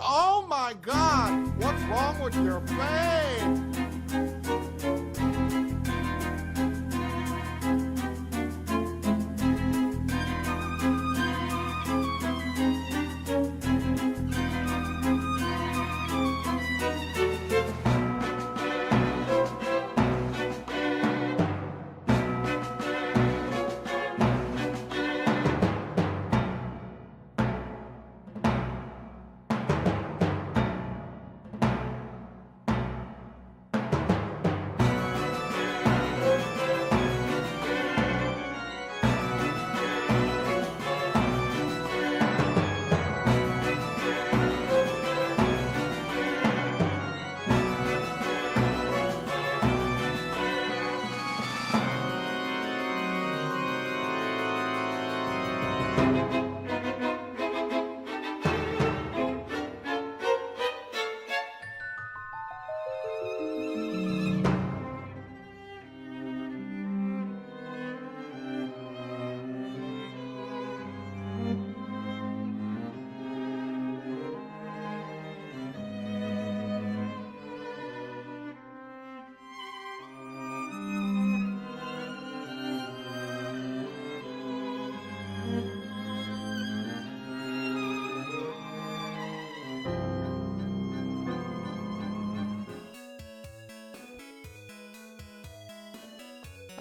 Oh my God, what's wrong with your face?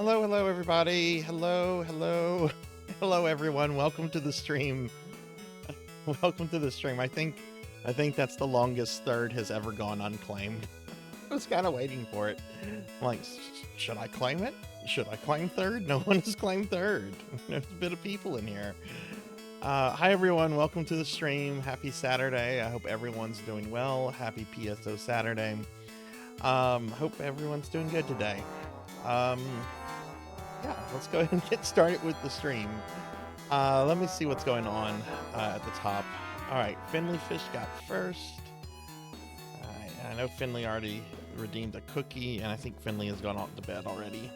Hello, everybody. Hello, everyone. Welcome to the stream. Welcome to the stream. I think that's the longest third has ever gone unclaimed. I was kind of waiting for it. I'm like, should I claim it? Should I claim third? No one has claimed third. There's a bit of people in here. Hi, everyone. Welcome to the stream. Happy Saturday. I hope everyone's doing well. Happy PSO Saturday. Hope everyone's doing good today. Yeah, let's go ahead and get started with the stream. Let me see what's going on at the top. All right, Finley Fish got first. I know Finley already redeemed a cookie, and I think Finley has gone off to bed already.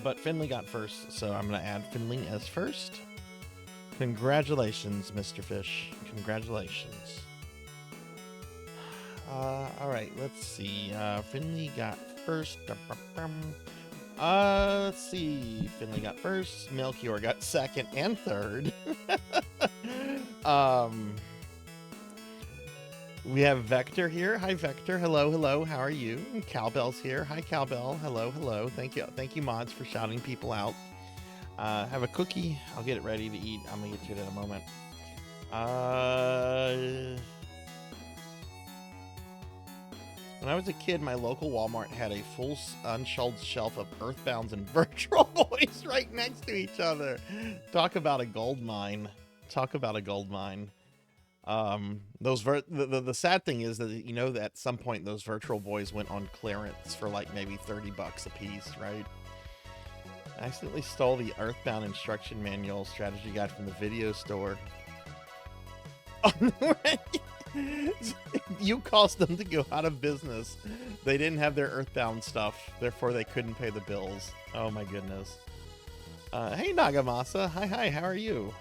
But Finley got first, so I'm going to add Finley as first. Congratulations, Mr. Fish. Congratulations. All right, let's see. Finley got first. Let's see. Finley got first. Melchior got second and third. We have Vector here. Hi, Vector. Hello. How are you? Cowbell's here. Hi, Cowbell. Hello. Thank you, mods, for shouting people out. Have a cookie. I'll get it ready to eat. I'm gonna get to it in a moment. When I was a kid, my local Walmart had a full unshelved shelf of Earthbounds and Virtual Boys right next to each other. Talk about a gold mine. The sad thing is that, you know, that at some point those Virtual Boys went on clearance for like maybe $30 a piece, right? I accidentally stole the Earthbound instruction manual strategy guide from the video store. You caused them to go out of business. They didn't have their Earthbound stuff, therefore they couldn't pay the bills. Oh my goodness. Hey Nagamasa, hi, how are you?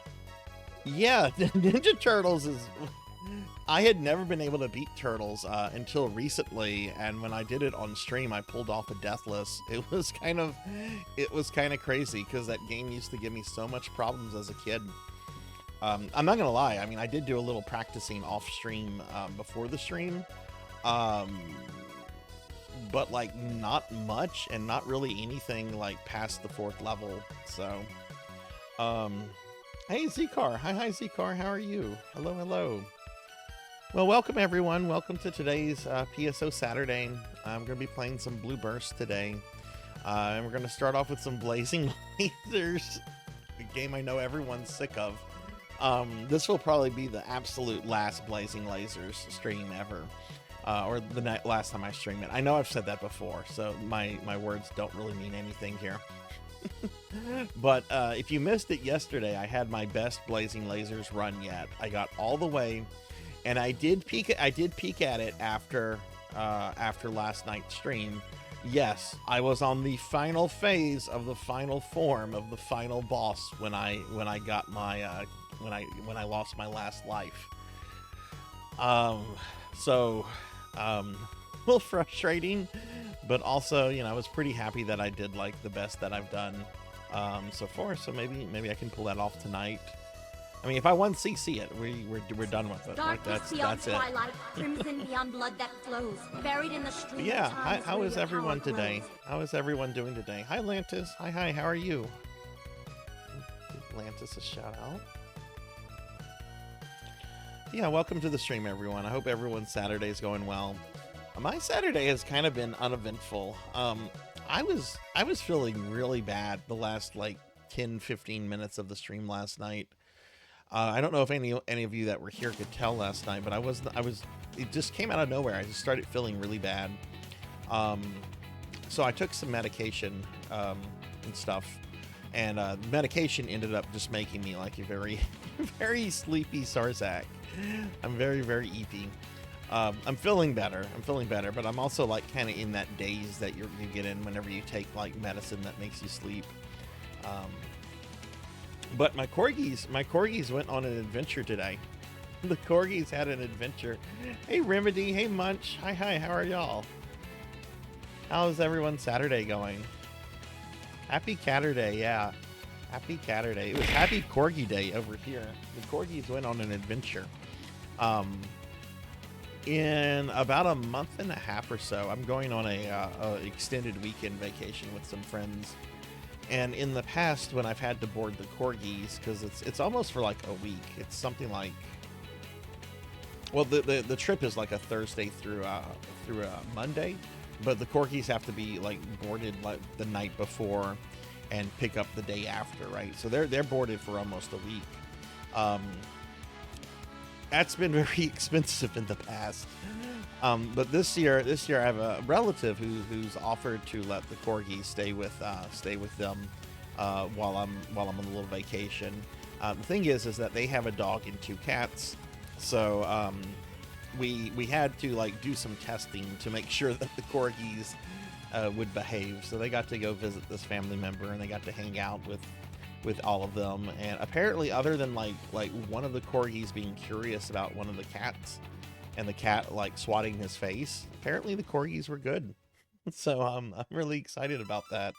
Yeah, Ninja Turtles is I had never been able to beat Turtles until recently, and when I did it on stream, I pulled off a deathless. It was kind of crazy because that game used to give me so much problems as a kid. I'm not gonna lie. I mean, I did do a little practicing off stream before the stream, but like not much, and not really anything like past the 4th level. So, hey Zcar, hi Zcar, how are you? Hello. Well, welcome everyone. Welcome to today's PSO Saturday. I'm going to be playing some Blue Burst today. And we're going to start off with some Blazing Lasers, a game I know everyone's sick of. This will probably be the absolute last Blazing Lasers stream ever. Or the last time I stream it. I know I've said that before, so my words don't really mean anything here. But if you missed it yesterday, I had my best Blazing Lasers run yet. I got all the way. And I did peek at it after last night's stream. Yes, I was on the final phase of the final form of the final boss when I got my when I lost my last life. A little frustrating, but also, you know, I was pretty happy that I did like the best that I've done so far. So maybe I can pull that off tonight. I mean, if I want CC it, we're done with it. Like, that's it. Twilight, crimson beyond blood that flows, buried in the stream. Yeah, how is everyone today? How is everyone doing today? Hi, Lantis. Hi, how are you? Give Lantis a shout out. Yeah, welcome to the stream, everyone. I hope everyone's Saturday is going well. My Saturday has kind of been uneventful. I was feeling really bad the last like 10-15 minutes of the stream last night. I don't know if any of you that were here could tell last night, but it just came out of nowhere. I just started feeling really bad. So I took some medication and stuff, and medication ended up just making me like a very, very sleepy Sarzac. I'm very, very eepy. I'm feeling better, but I'm also like kind of in that daze that you get in whenever you take like medicine that makes you sleep. But my corgis went on an adventure today. The corgis had an adventure. Hey Remedy, hey Munch, hi, how are y'all? How's everyone's Saturday going? Happy Catterday, yeah. Happy Catterday. It was Happy Corgi Day over here. The corgis went on an adventure. In about a month and a half or so, I'm going on a extended weekend vacation with some friends. And in the past, when I've had to board the corgis, because it's almost for like a week, it's something like, well, the trip is like a Thursday through a Monday, but the corgis have to be like boarded like the night before and pick up the day after, right? So they're boarded for almost a week. That's been very expensive in the past. But this year I have a relative who's offered to let the corgis stay with them while I'm on a little vacation. The thing is that they have a dog and 2 cats, so we had to like do some testing to make sure that the corgis would behave. So they got to go visit this family member, and they got to hang out with all of them. And apparently, other than like one of the corgis being curious about one of the cats, and the cat like swatting his face, apparently the corgis were good. So I'm really excited about that.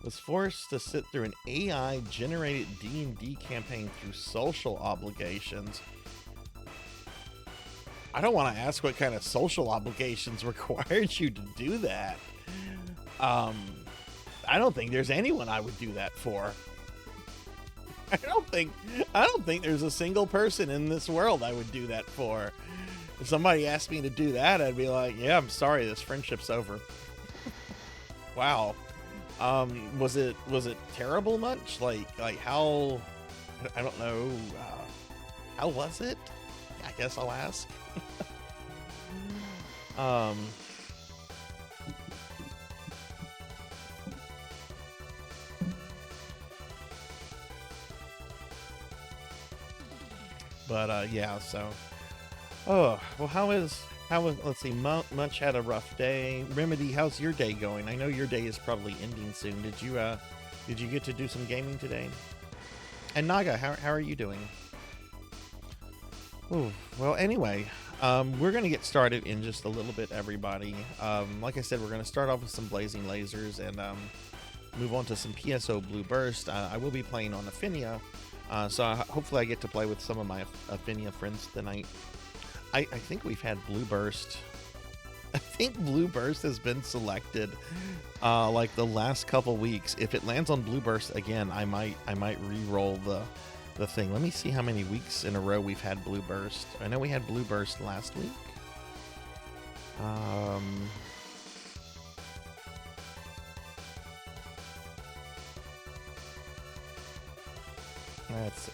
Was forced to sit through an AI generated D&D campaign through social obligations. I don't want to ask what kind of social obligations required you to do that. I don't think there's anyone I would do that for. I don't think there's a single person in this world I would do that for. If somebody asked me to do that, I'd be like, yeah, I'm sorry, this friendship's over. Wow. Was it terrible much? Like how, I don't know, how was it? I guess I'll ask. But yeah, so oh well, how was let's see, Munch had a rough day. Remedy, how's your day going? I know your day is probably ending soon. Did you get to do some gaming today? And Naga, how are you doing? Ooh, well, anyway, we're going to get started in just a little bit, everybody. Like I said, we're going to start off with some Blazing Lasers and move on to some PSO Blue Burst. I will be playing on Affinia, so hopefully I get to play with some of my Affinia friends tonight. I think we've had Blue Burst. I think Blue Burst has been selected like the last couple weeks. If it lands on Blue Burst again, I might re-roll the thing. Let me see how many weeks in a row we've had Blue Burst. I know we had Blue Burst last week. Let's see.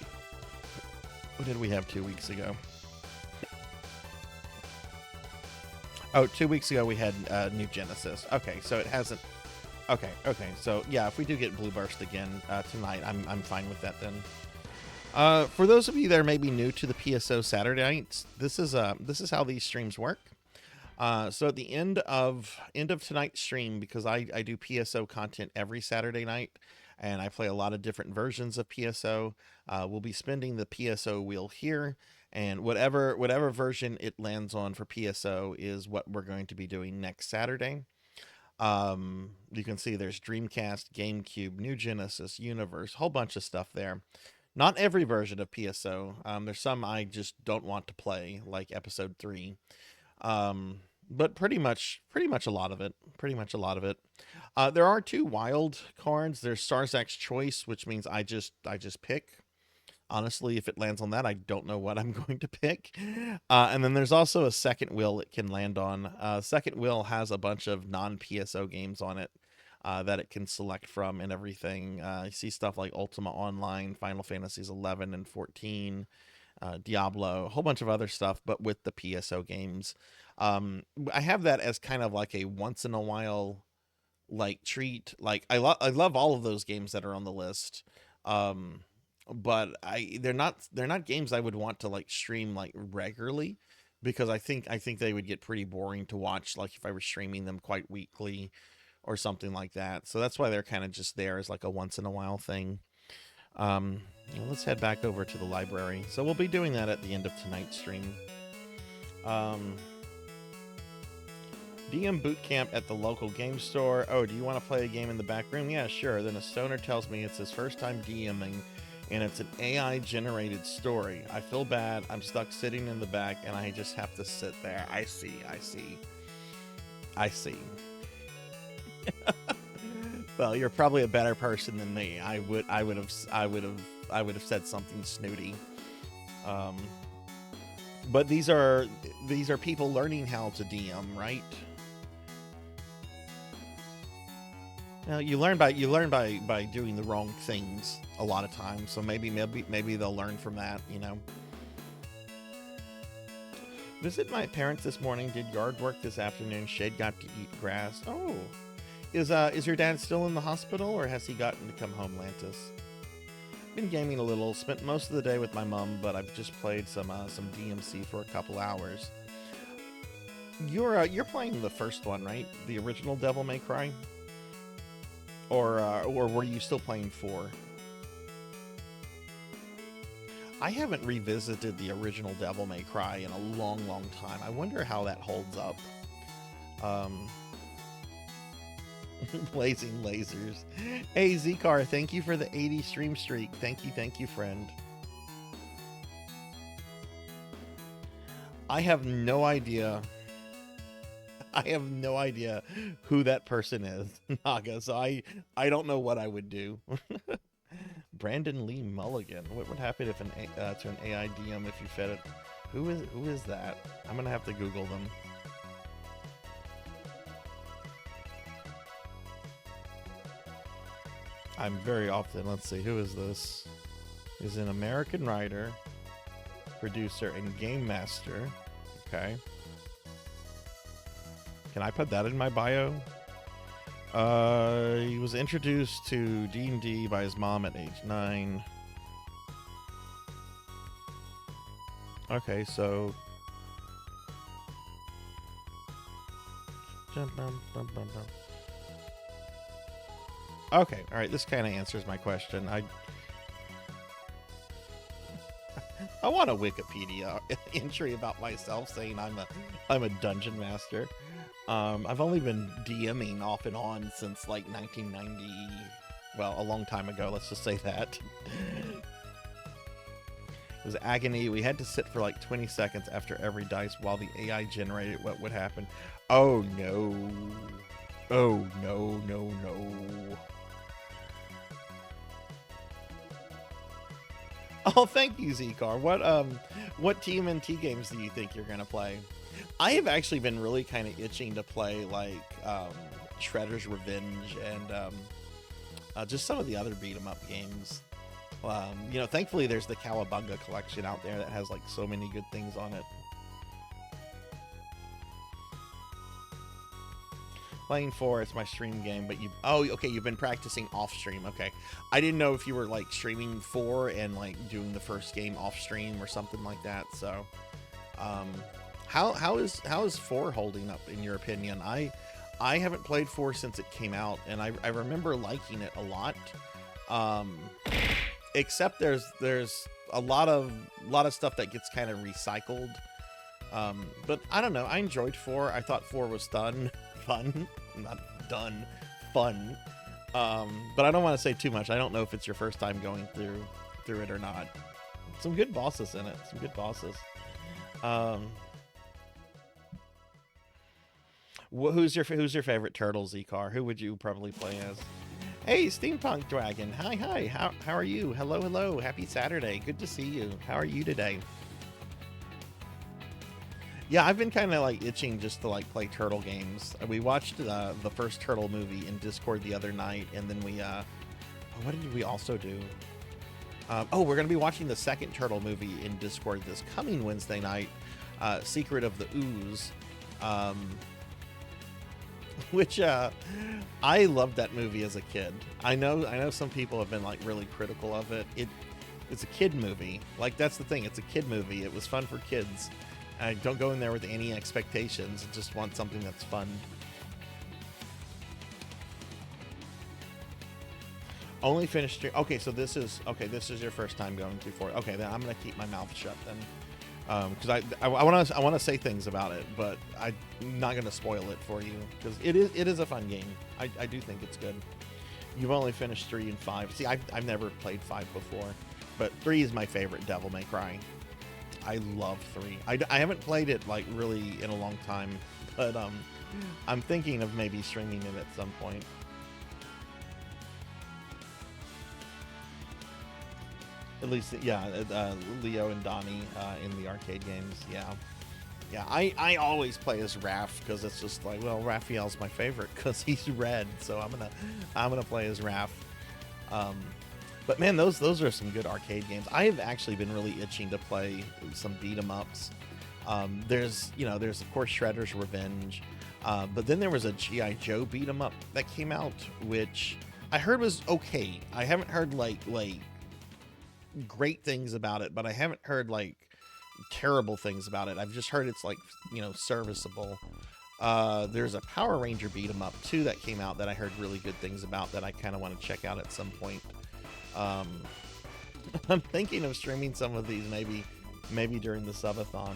What did we have 2 weeks ago? Oh, 2 weeks ago we had New Genesis. Okay, so it hasn't. Okay. So yeah, if we do get Blue Burst again tonight, I'm fine with that then. For those of you that are maybe new to the PSO Saturday nights, this is how these streams work. So at the end of tonight's stream, because I do PSO content every Saturday night, and I play a lot of different versions of PSO, we'll be spinning the PSO wheel here, and whatever version it lands on for PSO is what we're going to be doing next Saturday. You can see there's Dreamcast, GameCube, New Genesis, Universe, whole bunch of stuff there. Not every version of PSO. There's some I just don't want to play, like Episode 3. But pretty much a lot of it. There are 2 wild cards. There's Sarzac's Choice, which means I just pick. Honestly, if it lands on that, I don't know what I'm going to pick. And then there's also a second wheel it can land on. Second wheel has a bunch of non-PSO games on it that it can select from and everything. You see stuff like Ultima Online, Final Fantasies 11 and 14, Diablo, a whole bunch of other stuff, but with the PSO games. I have that as kind of like a once in a while like treat. Like I love all of those games that are on the list. But they're not games I would want to like stream like regularly, because I think they would get pretty boring to watch, like if I were streaming them quite weekly or something like that. So that's why they're kind of just there as like a once in a while thing. Let's head back over to the library. So we'll be doing that at the end of tonight's stream. DM boot camp at the local game store. Oh, do you want to play a game in the back room? Yeah, sure. Then a stoner tells me it's his first time DMing, and it's an AI generated story. I feel bad. I'm stuck sitting in the back, and I just have to sit there. I see. Well, you're probably a better person than me. I would have said something snooty. But these are people learning how to DM, right? Now, you learn by doing the wrong things a lot of times. So maybe they'll learn from that, you know. Visit my parents this morning. Did yard work this afternoon. Shade got to eat grass. Oh, is your dad still in the hospital, or has he gotten to come home, Lantis? Been gaming a little. Spent most of the day with my mom, but I've just played some DMC for a couple hours. You're playing the first one, right? The original Devil May Cry. Or were you still playing 4? I haven't revisited the original Devil May Cry in a long, long time. I wonder how that holds up. Blazing Lasers. Hey, Zcar, thank you for the 80 stream streak. Thank you, friend. I have no idea. Who that person is, Naga, so I don't know what I would do. Brandon Lee Mulligan. What would happen if to an AI DM if you fed it? Who is that? I'm gonna have to Google them. I'm very often. Let's see. Who is this? He's an American writer, producer, and game master. Okay. Can I put that in my bio? He was introduced to D&D by his mom at age 9. Okay, so... Okay, alright, this kind of answers my question. I want a Wikipedia entry about myself saying I'm a dungeon master. I've only been DMing off and on since like 1990. Well, a long time ago. Let's just say that. It was agony. We had to sit for like 20 seconds after every dice while the AI generated what would happen. Oh no. Oh no, no, no. Oh, thank you, Zcar. What TMNT games do you think you're gonna play? I have actually been really kind of itching to play like Shredder's Revenge and just some of the other beat 'em up games. You know, thankfully there's the Cowabunga collection out there that has like so many good things on it. Playing 4, it's my stream game, but okay, you've been practicing off stream. Okay, I didn't know if you were like streaming 4 and like doing the first game off stream or something like that. So how is 4 holding up in your opinion? I haven't played 4 since it came out, and I remember liking it a lot. Except there's a lot of stuff that gets kind of recycled. But I don't know. I enjoyed 4. I thought 4 was fun. Not done. Fun. But I don't want to say too much. I don't know if it's your first time going through it or not. Some good bosses in it. Some good bosses. Who's your favorite turtle, Zcar? Who would you probably play as? Hey, Steampunk Dragon. Hi. How are you? Hello. Happy Saturday. Good to see you. How are you today? Yeah, I've been kind of like itching just to like play turtle games. We watched the first turtle movie in Discord the other night, and then we what did we also do? We're gonna be watching the second turtle movie in Discord this coming Wednesday night, Secret of the Ooze, which I loved that movie as a kid. I know some people have been like really critical of it. It's a kid movie. Like, that's the thing. It's a kid movie. It was fun for kids. I don't go in there with any expectations. Just want something that's fun. Only finished your... Okay, so this is your first time going through 4. Okay, then I'm gonna keep my mouth shut then, because I want to say things about it, but I'm not gonna spoil it for you because it is a fun game. I do think it's good. You've only finished 3 and 5. See, I've never played 5 before, but 3 is my favorite Devil May Cry. I love 3. I haven't played it like really in a long time, but I'm thinking of maybe streaming it at some point. At least, yeah, Leo and Donnie in the arcade games. Yeah. I always play as Raph because it's just like, well, Raphael's my favorite because he's red, so I'm gonna play as Raph. But man, those are some good arcade games. I have actually been really itching to play some beat 'em ups. There's of course Shredder's Revenge, but then there was a G.I. Joe beat 'em up that came out, which I heard was okay. I haven't heard like great things about it, but I haven't heard like terrible things about it. I've just heard it's like, serviceable. There's a Power Ranger beat 'em up too that came out that I heard really good things about that I kind of want to check out at some point. I'm thinking of streaming some of these maybe during the subathon.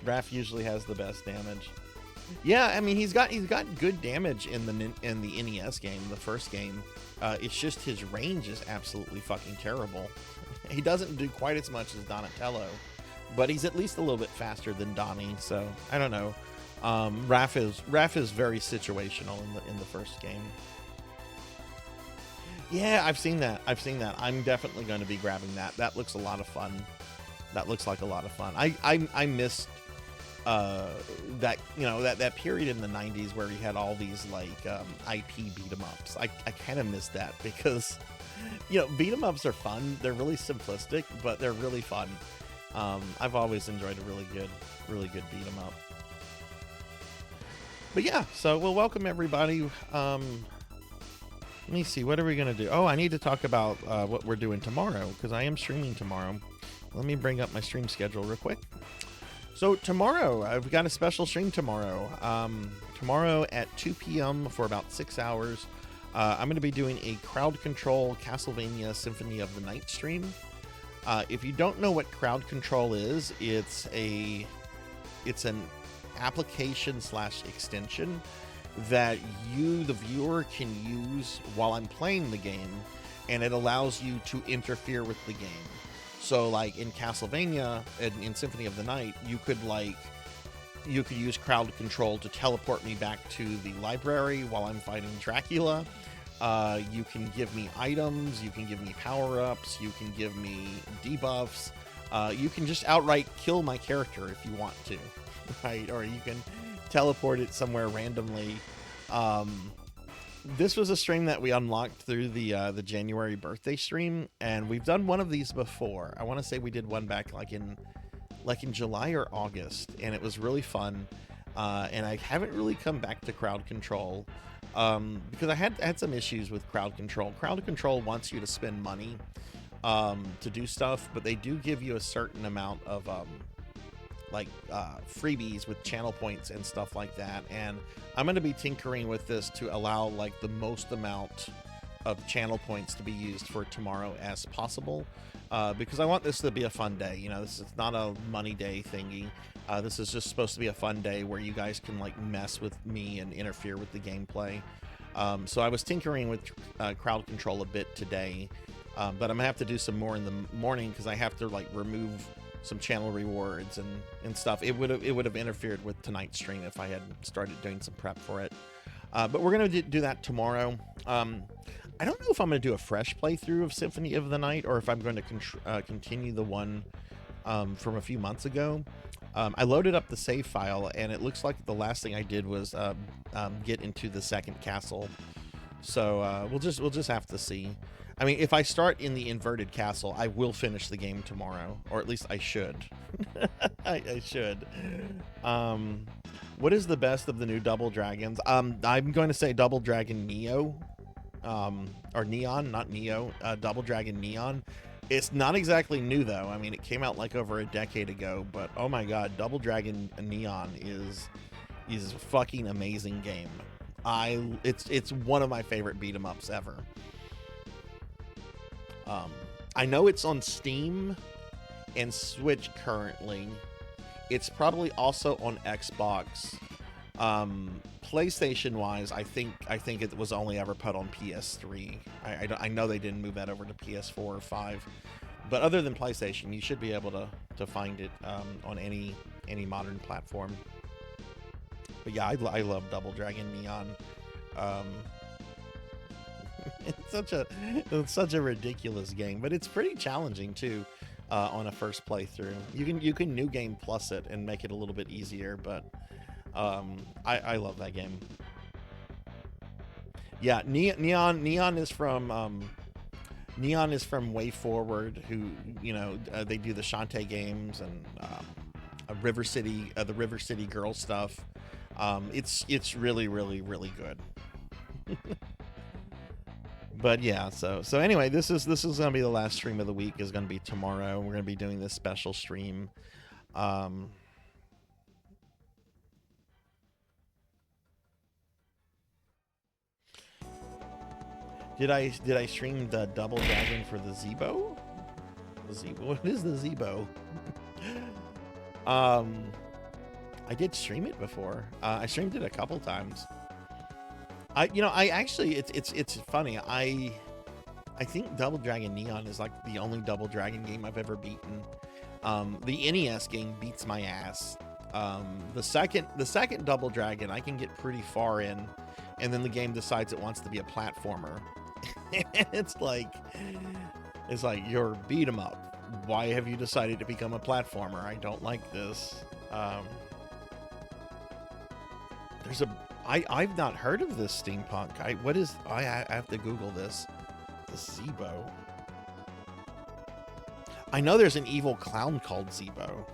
Raph usually has the best damage. Yeah, I mean he's got good damage in the NES game, the first game. It's just his range is absolutely fucking terrible. He doesn't do quite as much as Donatello, but he's at least a little bit faster than Donnie. So I don't know. Raph is very situational in the first game. Yeah, I've seen that. I'm definitely going to be grabbing that. That looks a lot of fun. That looks like a lot of fun. I missed that that period in the 90s where we had all these like IP beat 'em ups. I kind of missed that because beat 'em ups are fun. They're really simplistic, but they're really fun. I've always enjoyed a really good beat 'em up. But yeah, so we'll welcome everybody. Let me see, what are we gonna do? Oh, I need to talk about what we're doing tomorrow because I am streaming tomorrow. Let me bring up my stream schedule real quick. So tomorrow, I've got a special stream tomorrow. Tomorrow at 2 p.m. for about 6 hours, I'm going to be doing a crowd control Castlevania Symphony of the Night stream. If you don't know what crowd control is, it's an application / extension that you, the viewer, can use while I'm playing the game, and it allows you to interfere with the game. So like in Castlevania and in Symphony of the Night, you could use crowd control to teleport me back to the library while I'm fighting Dracula. You can give me items, you can give me power-ups, you can give me debuffs. You can just outright kill my character if you want to, right? Or you can teleport it somewhere randomly. This was a stream that we unlocked through the January birthday stream, and we've done one of these before. I want to say we did one back like in July or August, and it was really fun. And I haven't really come back to crowd control because I had some issues with crowd control. Crowd control wants you to spend money to do stuff, but they do give you a certain amount of freebies with channel points and stuff like that. And I'm going to be tinkering with this to allow like the most amount of channel points to be used for tomorrow as possible, because I want this to be a fun day. You know, this is not a money day thingy. This is just supposed to be a fun day where you guys can like mess with me and interfere with the gameplay. So I was tinkering with crowd control a bit today, but I'm gonna have to do some more in the morning because I have to like remove some channel rewards and stuff. It would have interfered with tonight's stream if I had started doing some prep for it. But we're gonna do that tomorrow. I don't know if I'm gonna do a fresh playthrough of Symphony of the Night or if I'm going to continue the one from a few months ago. I loaded up the save file, and it looks like the last thing I did was get into the second castle. So we'll just have to see. I mean, if I start in the inverted castle, I will finish the game tomorrow, or at least I should. I should. What is the best of the new Double Dragons? I'm going to say Double Dragon Neo, or Neon, not Neo. Double Dragon Neon. It's not exactly new though. I mean, it came out like over a decade ago, but oh my god, Double Dragon Neon is a fucking amazing game. It's one of my favorite beat 'em ups ever. I know it's on Steam and Switch currently. It's probably also on Xbox. PlayStation wise, I think it was only ever put on PS3. I know they didn't move that over to PS4 or 5, but other than PlayStation, you should be able to find it on any modern platform. But yeah, I love Double Dragon Neon. It's such a ridiculous game, but it's pretty challenging too on a first playthrough. You can new game plus it and make it a little bit easier, but I love that game. Yeah, Neon is from Way Forward, who they do the Shantae games and River City, the River City Girl stuff. It's really good. But yeah, so anyway, this is gonna be the last stream of the week. Is gonna be tomorrow. We're gonna be doing this special stream. Did I stream the Double Dragon for the Zeebo? The Zeebo. What is the Zeebo? I did stream it before. I streamed it a couple times. I actually, it's funny. I think Double Dragon Neon is like the only Double Dragon game I've ever beaten. The NES game beats my ass. The second Double Dragon I can get pretty far in, and then the game decides it wants to be a platformer. it's like you're beat 'em up. Why have you decided to become a platformer? I don't like this. I've not heard of this steampunk. I have to Google this. The Zeebo. I know there's an evil clown called Zeebo.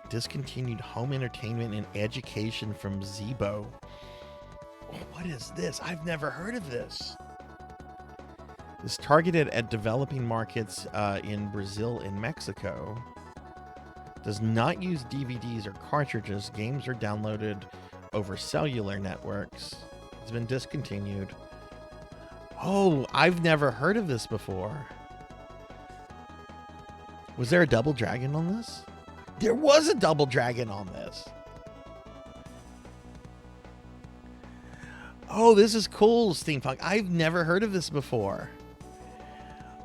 Discontinued home entertainment and education from Zeebo. What is this? I've never heard of this. It's targeted at developing markets in Brazil and Mexico. Does not use DVDs or cartridges. Games are downloaded over cellular networks. It's been discontinued. Oh, I've never heard of this before. Was there a double dragon on this? There was a double dragon on this. Oh, this is cool, Steampunk. I've never heard of this before.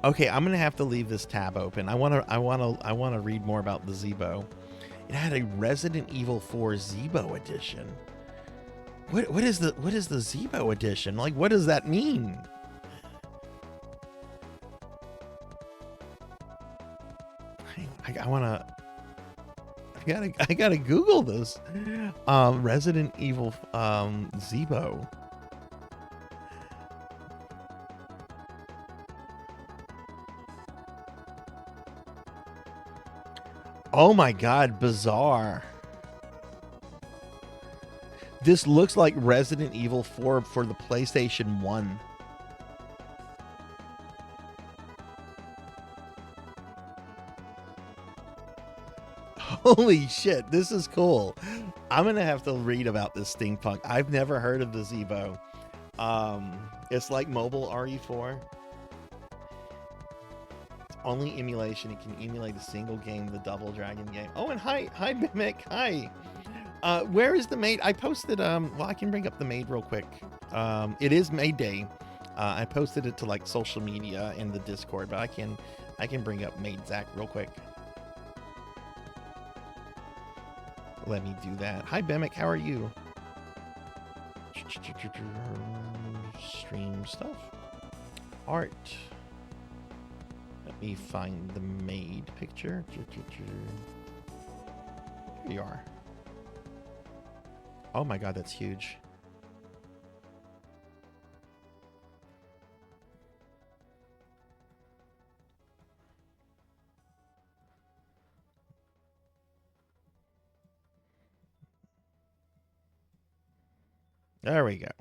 Okay, I'm gonna have to leave this tab open. I wanna read more about the Zeebo. It had a Resident Evil 4 Zeebo edition. What is the Zeebo edition? Like, what does that mean? I gotta Google this. Resident Evil Zeebo. Oh my God, bizarre. This looks like Resident Evil 4 for the PlayStation 1. Holy shit, this is cool. I'm gonna have to read about this Steampunk. I've never heard of the Zeebo. It's like mobile RE4. Only emulation. It can emulate a single game, the Double Dragon game. Oh, and hi Mimic, hi. Where is the maid? I posted well, I can bring up the maid real quick. It is Maid Day. I posted it to like social media in the Discord, but I can bring up Maid Zach real quick. Let me do that. Hi Mimic, how are you? Stream stuff. Art. Let me find the maid picture. Here you are. Oh my God, that's huge. There we go.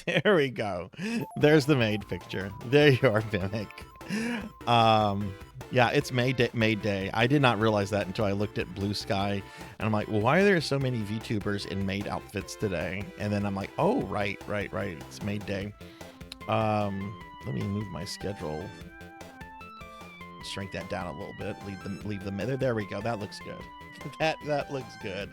There we go. There's the maid picture. There you are, Mimic. Yeah, it's Maid Day. I did not realize that until I looked at Blue Sky, and I'm like, well, why are there so many VTubers in maid outfits today? And then I'm like, oh, right. It's Maid Day. Let me move my schedule. Shrink that down a little bit. Leave the middle. There we go. That looks good. that looks good.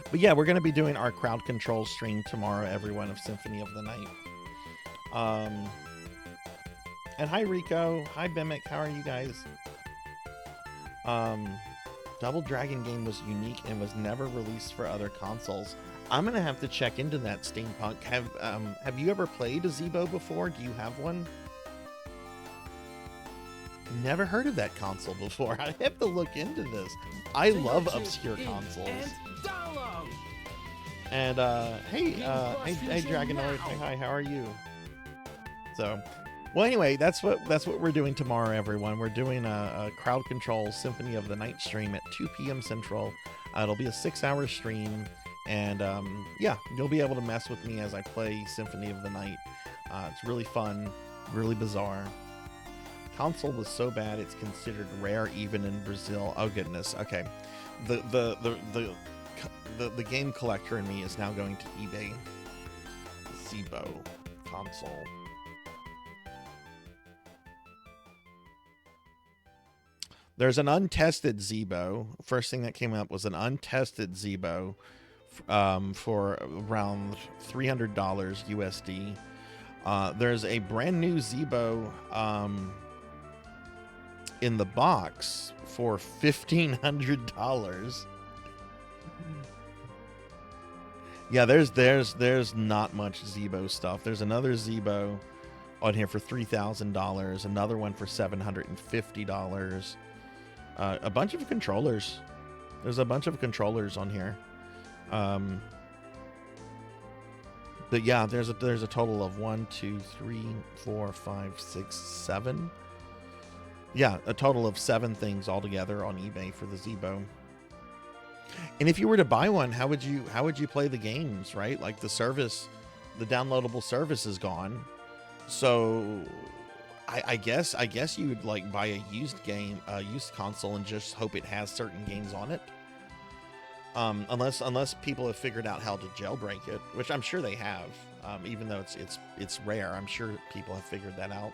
But yeah, we're going to be doing our crowd control stream tomorrow, everyone, of Symphony of the Night. And hi, Rico. Hi, Mimic. How are you guys? Double Dragon game was unique and was never released for other consoles. I'm going to have to check into that, Steampunk. Have you ever played a Zeebo before? Do you have one? Never heard of that console before. I have to look into this. I love obscure consoles. And hey Dragonoid, hi, how are you? So, well, anyway, that's what we're doing tomorrow, everyone. We're doing a crowd control Symphony of the Night stream at 2 p.m. Central. It'll be a 6-hour stream, and yeah, you'll be able to mess with me as I play Symphony of the Night. It's really fun, really bizarre. Console was so bad it's considered rare even in Brazil. Oh goodness. Okay, the game collector in me is now going to eBay. Zeebo console. There's an untested Zeebo. First thing that came up was an untested Zeebo for around $300 USD. There's a brand new Zeebo in the box for $1,500. Yeah, there's not much Zeebo stuff. There's another Zeebo on here for $3,000, another one for $750. A bunch of controllers. There's a bunch of controllers on here. But yeah, there's a total of 1, 2, 3, 4, 5, 6, 7. Yeah, a total of 7 things altogether on eBay for the Zeebo. And if you were to buy one, how would you play the games, right? Like the service, the downloadable service is gone. So I guess you would like buy a used game, a used console, and just hope it has certain games on it. Unless people have figured out how to jailbreak it, which I'm sure they have. Even though it's rare, I'm sure people have figured that out.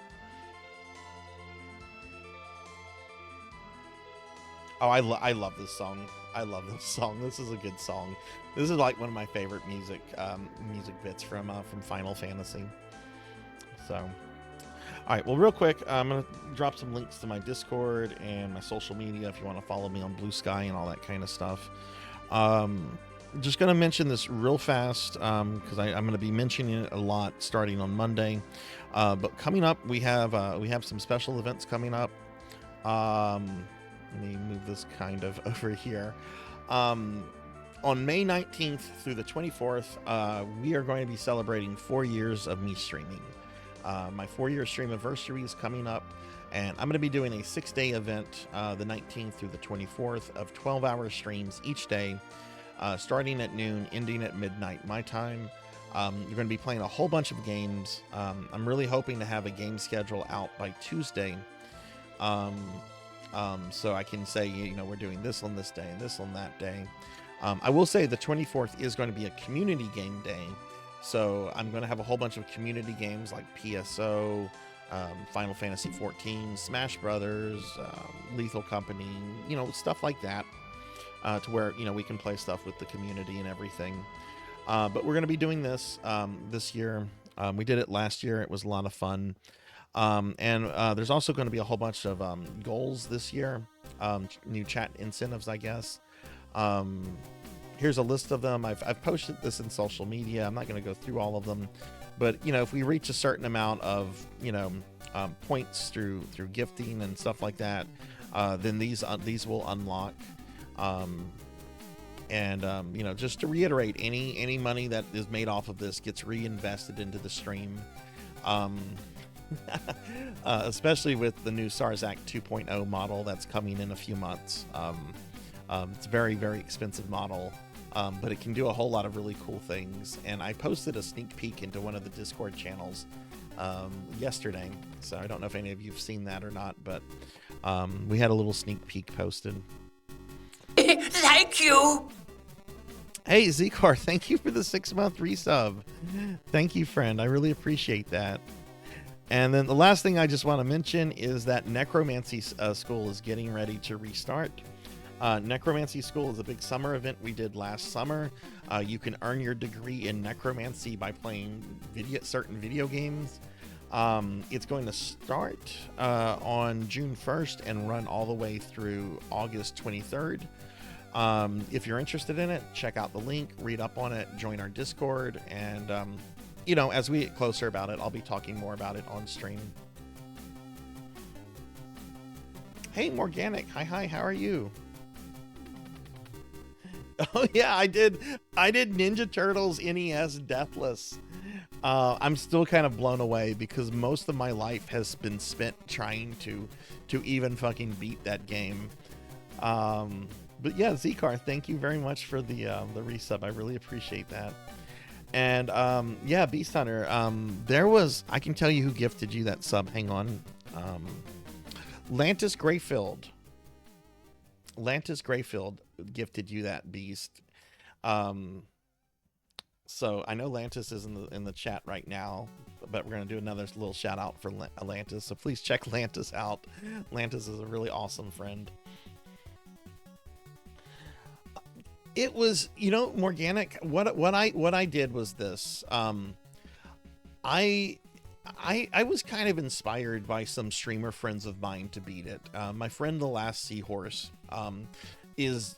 Oh, I love this song. I love this song. This is a good song. This is like one of my favorite music bits from Final Fantasy. So, all right. Well, real quick, I'm gonna drop some links to my Discord and my social media if you want to follow me on Blue Sky and all that kind of stuff. Just gonna mention this real fast because I'm gonna be mentioning it a lot starting on Monday. But coming up, we have some special events coming up. Let me move this kind of over here. On May 19th through the 24th, we are going to be celebrating 4 years of me streaming. My 4-year stream anniversary is coming up, and I'm going to be doing a 6-day event, the 19th through the 24th, of 12-hour streams each day, starting at noon, ending at midnight my time. You're going to be playing a whole bunch of games. I'm really hoping to have a game schedule out by Tuesday. So I can say, you know, we're doing this on this day and this on that day. I will say the 24th is going to be a community game day. So I'm going to have a whole bunch of community games like PSO, Final Fantasy 14, Smash Brothers, Lethal Company, you know, stuff like that, to where, you know, we can play stuff with the community and everything. But we're going to be doing this this year. We did it last year. It was a lot of fun. And there's also going to be a whole bunch of goals this year, new chat incentives, I guess. Here's a list of them. I've posted this in social media. I'm not going to go through all of them, but you know, if we reach a certain amount of, you know, points through gifting and stuff like that, then these will unlock. You know, just to reiterate, any money that is made off of this gets reinvested into the stream. Especially with the new Sarzac 2.0 model that's coming in a few months. It's a very, very expensive model, but it can do a whole lot of really cool things. And I posted a sneak peek into one of the Discord channels yesterday, so I don't know if any of you have seen that or not, but we had a little sneak peek posted. Thank you. Hey, Zcor, thank you for the 6-month resub. Thank you, friend. I really appreciate that. And then the last thing I just want to mention is that Necromancy School is getting ready to restart. Necromancy School is a big summer event we did last summer. You can earn your degree in necromancy by playing certain video games. It's going to start on June 1st and run all the way through August 23rd. If you're interested in it, check out the link, read up on it, join our Discord, and you know, as we get closer about it, I'll be talking more about it on stream. Hey, Morganic. Hi, how are you? Oh, yeah, I did Ninja Turtles NES Deathless. I'm still kind of blown away because most of my life has been spent trying to even fucking beat that game. But yeah, Zcar, thank you very much for the resub. I really appreciate that. And yeah, Beast Hunter, I can tell you who gifted you that sub. Hang on. Lantis Grayfield gifted you that, Beast. So I know Lantis is in the chat right now, but we're gonna do another little shout out for Lantis. So please check Lantis out. Lantis is a really awesome friend. It was, you know, Morganic, what I did was this. I was kind of inspired by some streamer friends of mine to beat it. My friend The Last Seahorse is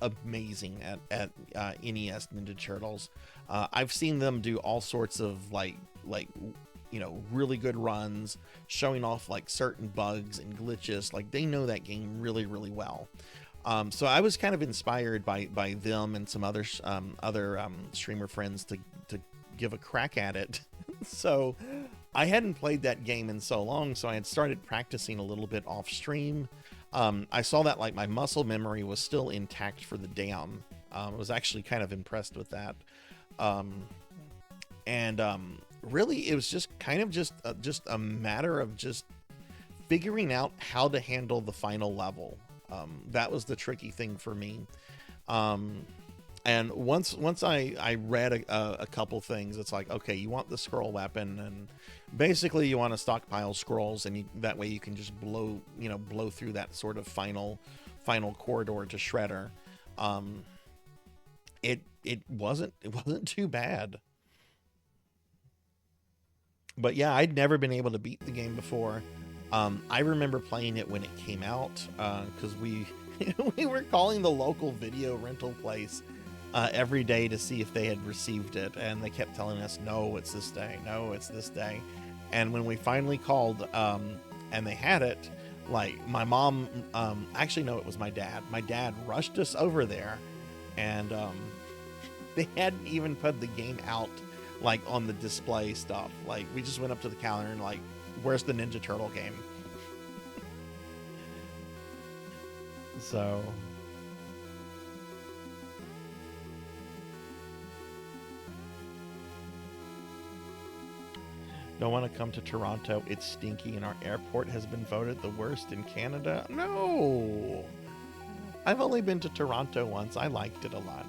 amazing at NES Ninja Turtles. I've seen them do all sorts of like you know, really good runs, showing off like certain bugs and glitches. Like, they know that game really, really well. So I was kind of inspired by them and some other streamer friends to give a crack at it. So I hadn't played that game in so long, so I had started practicing a little bit off stream. I saw that like my muscle memory was still intact for the dam. I was actually kind of impressed with that. Really, it was just kind of just a matter of just figuring out how to handle the final level. That was the tricky thing for me. And once I read a couple things, it's like, okay, you want the scroll weapon, and basically you want to stockpile scrolls, and that way you can just blow through that sort of final corridor to Shredder. It wasn't too bad. But yeah, I'd never been able to beat the game before. I remember playing it when it came out, because we were calling the local video rental place every day to see if they had received it, and they kept telling us, no, it's this day, no, it's this day. And when we finally called, and they had it, like, my mom, actually, no, it was my dad. My dad rushed us over there, and they hadn't even put the game out, like, on the display stuff. Like, we just went up to the counter and, like, where's the Ninja Turtle game? So... Don't want to come to Toronto. It's stinky and our airport has been voted the worst in Canada. No! I've only been to Toronto once. I liked it a lot.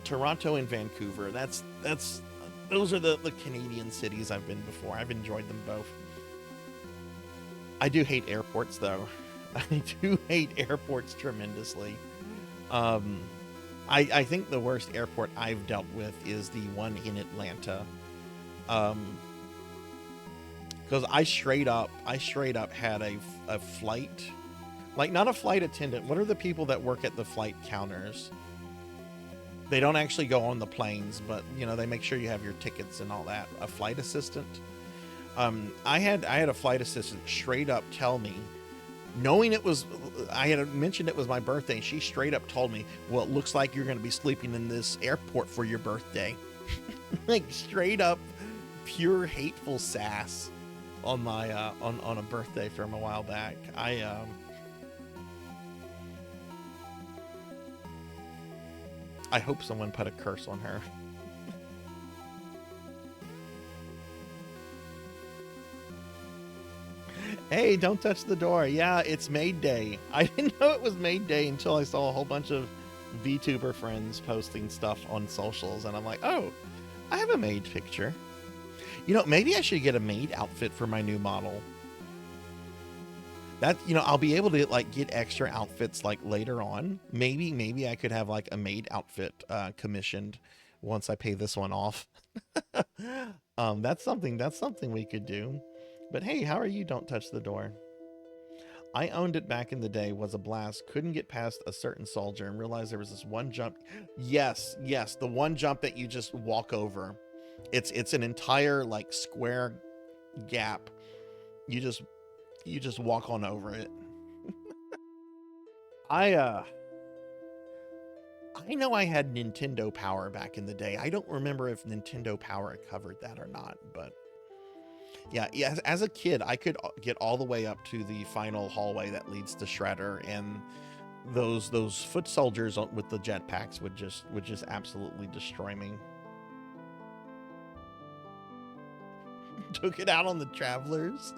Toronto and Vancouver. Those are the Canadian cities I've been before. I've enjoyed them both. I do hate airports though. I do hate airports tremendously. I think the worst airport I've dealt with is the one in Atlanta. Because I straight up had a flight, like, not a flight attendant. What are the people that work at the flight counters? They don't actually go on the planes, but they make sure you have your tickets and all that. A flight assistant. I had a flight assistant straight up tell me, knowing I had mentioned it was my birthday, and she straight up told me, well, it looks like you're going to be sleeping in this airport for your birthday. Like, straight up pure hateful sass on my on a birthday from a while back. I hope someone put a curse on her. Hey, don't touch the door. Yeah, it's Maid Day. I didn't know it was Maid Day until I saw a whole bunch of VTuber friends posting stuff on socials, and I'm like, oh, I have a maid picture. Maybe I should get a maid outfit for my new model. That, I'll be able to, like, get extra outfits, like, later on. Maybe I could have, like, a maid outfit commissioned once I pay this one off. That's something we could do. But hey, how are you? Don't touch the door. I owned it back in the day. Was a blast. Couldn't get past a certain soldier and realized there was this one jump. Yes, the one jump that you just walk over. It's an entire, like, square gap. You just walk on over it. I know I had Nintendo Power back in the day. I don't remember if Nintendo Power covered that or not, but yeah, as a kid, I could get all the way up to the final hallway that leads to Shredder, and those foot soldiers with the jetpacks would just absolutely destroy me. Took it out on the travelers.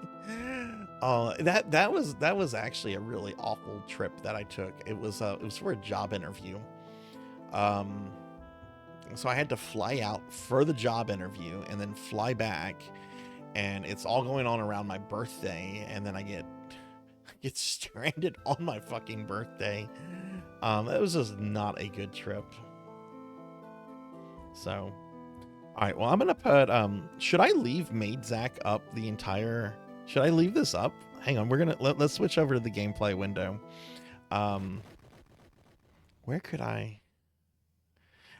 Oh, that was actually a really awful trip that I took. It was for a job interview. So I had to fly out for the job interview and then fly back, and it's all going on around my birthday, and then I get stranded on my fucking birthday. It was just not a good trip. So, all right, well, I'm gonna put should I leave Maid Zack up the entire, should I leave this up? Hang on, we're gonna let's switch over to the gameplay window. Where could I,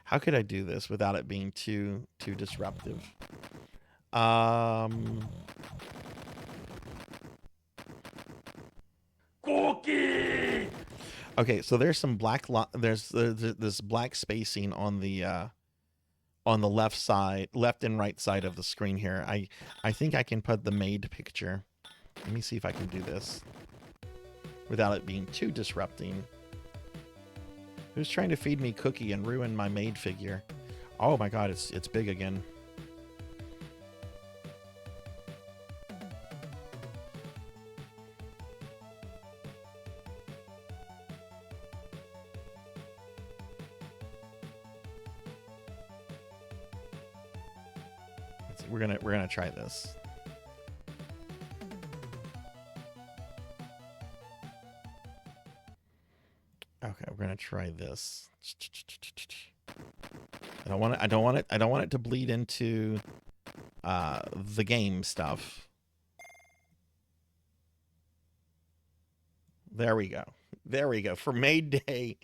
how could I do this without it being too disruptive? Cookie! Okay, so there's some there's this black spacing on the left and right side of the screen here. I think I can put the maid picture. Let me see if I can do this without it being too disrupting. Who's trying to feed me cookie and ruin my maid figure? Oh my god, it's big again. we're gonna try this. Okay, we're gonna try this. I don't want it to bleed into the game stuff. There we go. There we go. For May Day,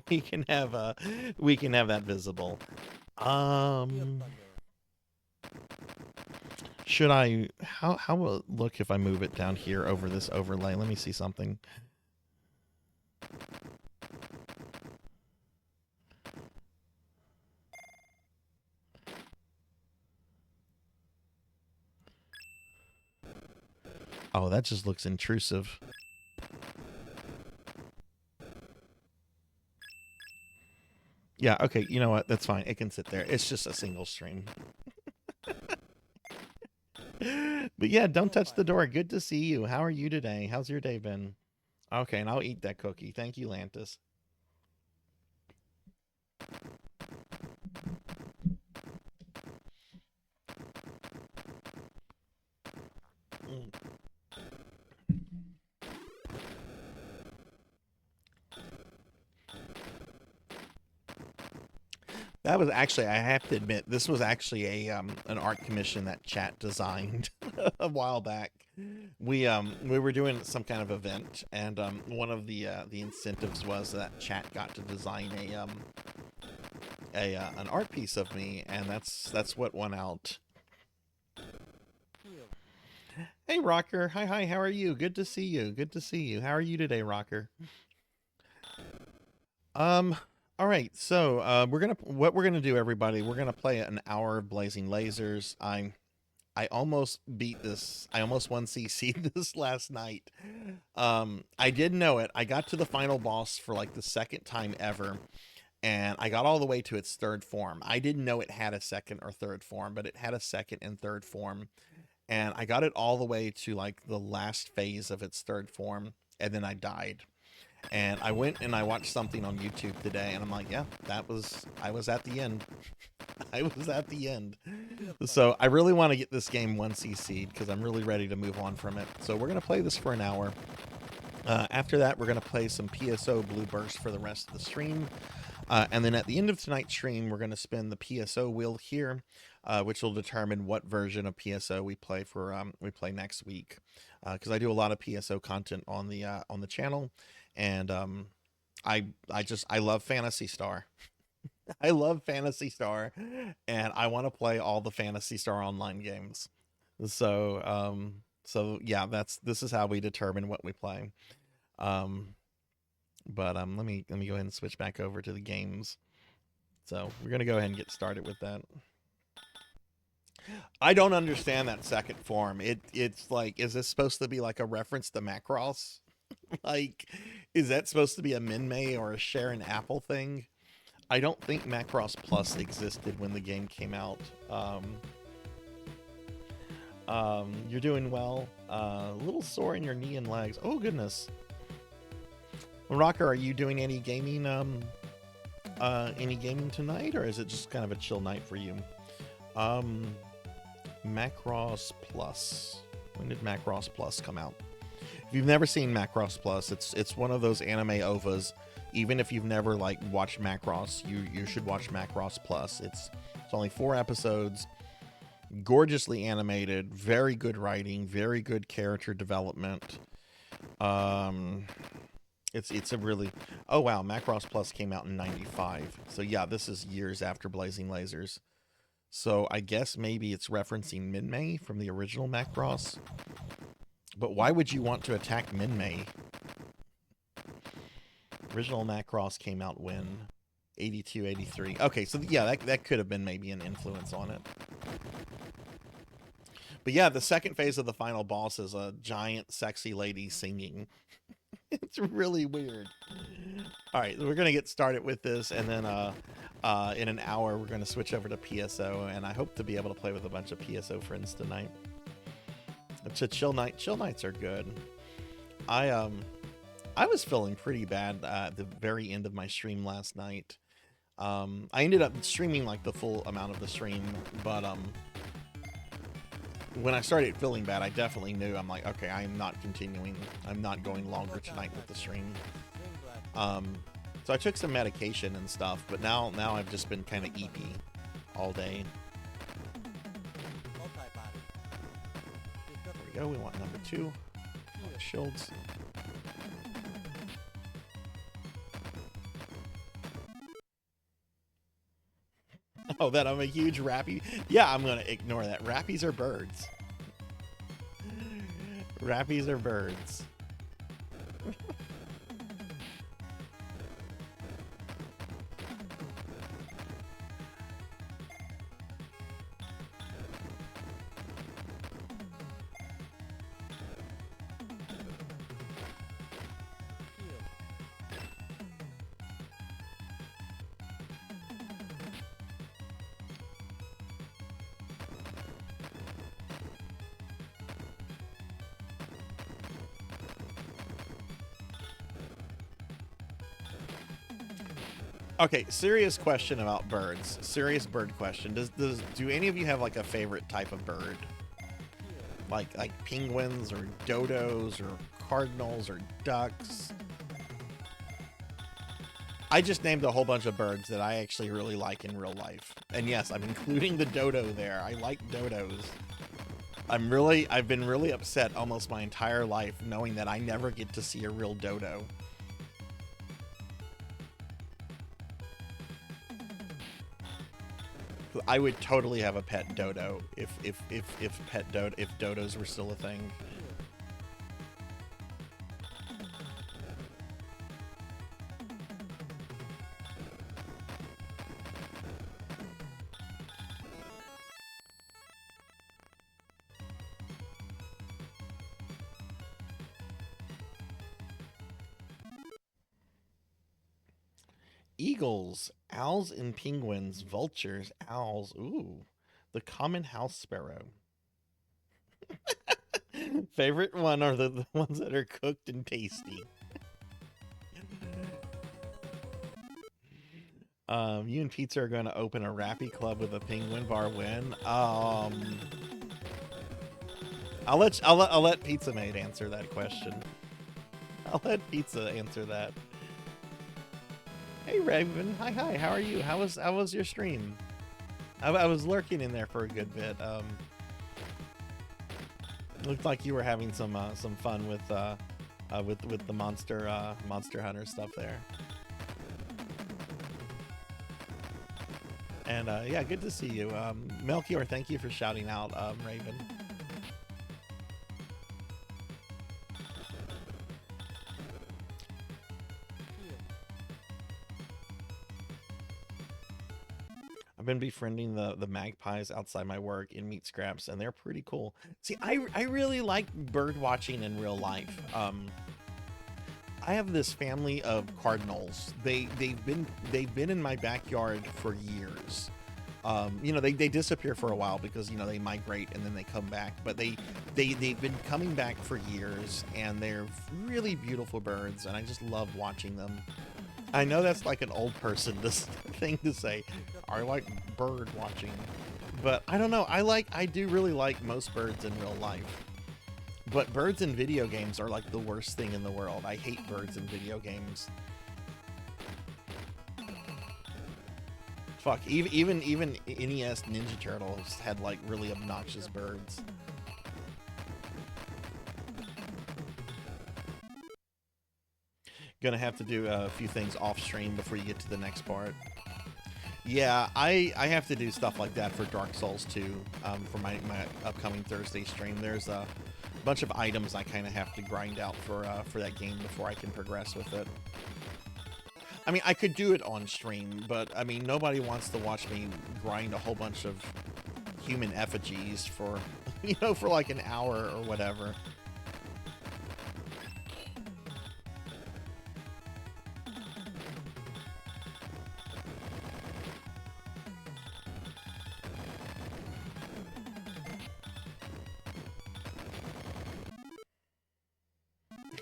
we can have that visible. Should I how will it look if I move it down here over this overlay? Let me see something. Oh, that just looks intrusive. Yeah, okay, you know what? That's fine. It can sit there. It's just a single stream. But yeah, don't touch the door. Good to see you. How are you today? How's your day been? Okay, and I'll eat that cookie. Thank you, Lantis. That was actually, I have to admit, this was actually a an art commission that chat designed a while back. We were doing some kind of event, and one of the incentives was that chat got to design an art piece of me, and that's what went out. Hey Rocker, hi, how are you? Good to see you. Good to see you. How are you today, Rocker? All right, so what we're gonna do, everybody, we're gonna play an hour of Blazing Lasers. I almost beat this. I almost won CC'd this last night. I didn't know it. I got to the final boss for like the second time ever, and I got all the way to its third form. I didn't know it had a second or third form, but it had a second and third form, and I got it all the way to like the last phase of its third form, and then I died. And I went and I watched something on YouTube today, and I'm like, yeah, I was at the end. I was at the end. So I really want to get this game 1CC'd because I'm really ready to move on from it. So we're going to play this for an hour. After that, we're going to play some PSO Blue Burst for the rest of the stream. And then at the end of tonight's stream, we're going to spin the PSO wheel here, which will determine what version of PSO we play next week. Because I do a lot of PSO content on the channel. And I love Phantasy Star. I love Phantasy Star, and I want to play all the Phantasy Star online games. So yeah, this is how we determine what we play. But let me go ahead and switch back over to the games. So we're gonna go ahead and get started with that. I don't understand that second form. It's like, is this supposed to be like a reference to Macross? Like, is that supposed to be a Minmay or a share an apple thing? I don't think Macross Plus existed when the game came out. You're doing well. A little sore in your knee and legs. Oh goodness. Rocker, are you doing any gaming tonight, or is it just kind of a chill night for you? Macross Plus. When did Macross Plus come out? If you've never seen Macross Plus, it's one of those anime OVAs. Even if you've never like watched Macross, you should watch Macross Plus. It's only 4 episodes, gorgeously animated, very good writing, very good character development. It's a really, oh wow, Macross Plus came out in '95. So yeah, this is years after Blazing Lasers. So I guess maybe it's referencing Minmay from the original Macross. But why would you want to attack Minmay? Original Macross came out when? 82, 83. Okay, so yeah, that could have been maybe an influence on it. But yeah, the second phase of the final boss is a giant sexy lady singing. It's really weird. All right, we're going to get started with this, and then in an hour, we're going to switch over to PSO, and I hope to be able to play with a bunch of PSO friends tonight. It's a chill night. Chill nights are good. I was feeling pretty bad at the very end of my stream last night. I ended up streaming like the full amount of the stream, but when I started feeling bad, I definitely knew. I'm like, okay, I am not continuing. I'm not going longer tonight with the stream. So I took some medication and stuff, but now I've just been kind of eepy all day. There we go. We want number 2. Shields. Oh, that I'm a huge rappy. Yeah, I'm gonna ignore that. Rappies are birds. Rappies are birds. Okay, serious question about birds. Serious bird question. Do any of you have like a favorite type of bird? Like penguins or dodos or cardinals or ducks? I just named a whole bunch of birds that I actually really like in real life. And yes, I'm including the dodo there. I like dodos. I've been really upset almost my entire life knowing that I never get to see a real dodo. I would totally have a pet dodo if dodos were still a thing. Eagles, owls and penguins, vultures, owls. Ooh, the common house sparrow. Favorite one are the ones that are cooked and tasty. You and Pizza are going to open a rappy club with a penguin bar when? I'll let Pizza Mate answer that question. I'll let Pizza answer that. Hey Raven, hi, how are you? How was your stream? I was lurking in there for a good bit. Looked like you were having some fun with the monster hunter stuff there. And yeah, good to see you. Melchior, thank you for shouting out Raven. I've been befriending the magpies outside my work in meat scraps, and they're pretty cool. See, I really like bird watching in real life. I have this family of cardinals. They've been in my backyard for years. You know, they disappear for a while because, you know, they migrate and then they come back, but they've been coming back for years, and they're really beautiful birds, and I just love watching them. I know that's like an old person thing to say. I like bird watching, but I don't know. I do really like most birds in real life, but birds in video games are like the worst thing in the world. I hate birds in video games. Fuck, even NES Ninja Turtles had like really obnoxious birds. Gonna have to do a few things off stream before you get to the next part. Yeah, I have to do stuff like that for Dark Souls 2 for my upcoming Thursday stream. There's a bunch of items I kind of have to grind out for that game before I can progress with it. I mean, I could do it on stream, but I mean, nobody wants to watch me grind a whole bunch of human effigies for, you know, for like an hour or whatever.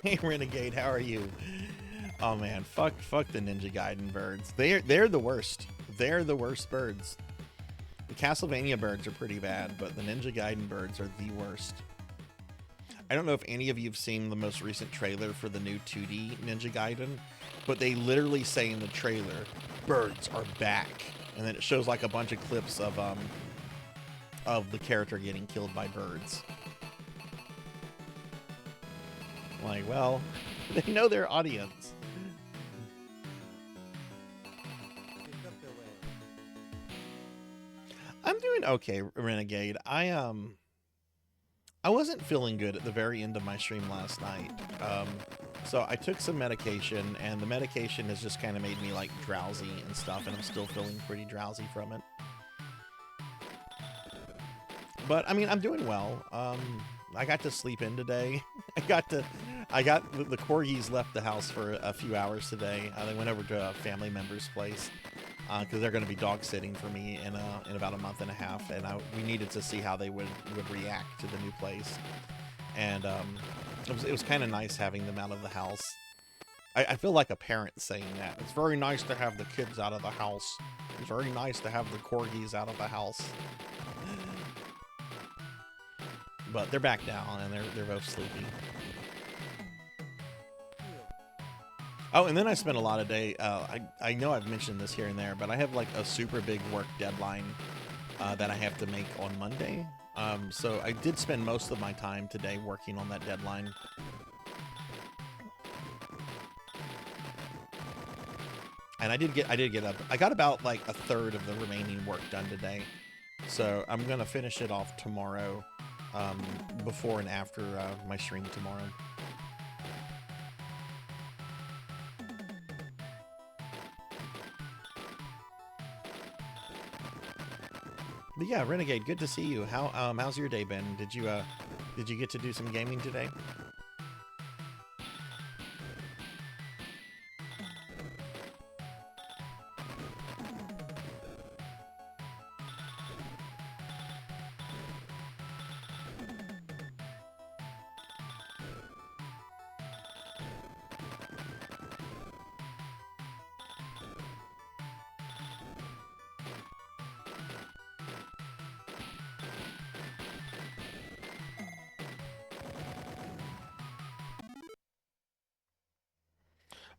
Hey Renegade, how are you? Oh man, fuck the Ninja Gaiden birds. They're the worst. They're the worst birds. The Castlevania birds are pretty bad, but the Ninja Gaiden birds are the worst. I don't know if any of you have seen the most recent trailer for the new 2D Ninja Gaiden, but they literally say in the trailer, birds are back. And then it shows like a bunch of clips of the character getting killed by birds. Like, well, they know their audience. I'm doing okay, Renegade. I wasn't feeling good at the very end of my stream last night. So I took some medication, and the medication has just kind of made me like drowsy and stuff, and I'm still feeling pretty drowsy from it. But I mean, I'm doing well. I got to sleep in today. I got the corgis left the house for a few hours today. They went over to a family member's place because they're going to be dog sitting for me in about a month and a half, and we needed to see how they would react to the new place. And it was kind of nice having them out of the house. I feel like a parent saying that. It's very nice to have the kids out of the house. It's very nice to have the corgis out of the house. But they're back now, and they're both sleepy. Oh, and then I spent a lot of day. I know I've mentioned this here and there, but I have like a super big work deadline that I have to make on Monday. So I did spend most of my time today working on that deadline. And I did get up. I got about like a third of the remaining work done today. So I'm gonna finish it off tomorrow. Before and after my stream tomorrow. But yeah, Renegade, good to see you. How's your day been? Did you get to do some gaming today?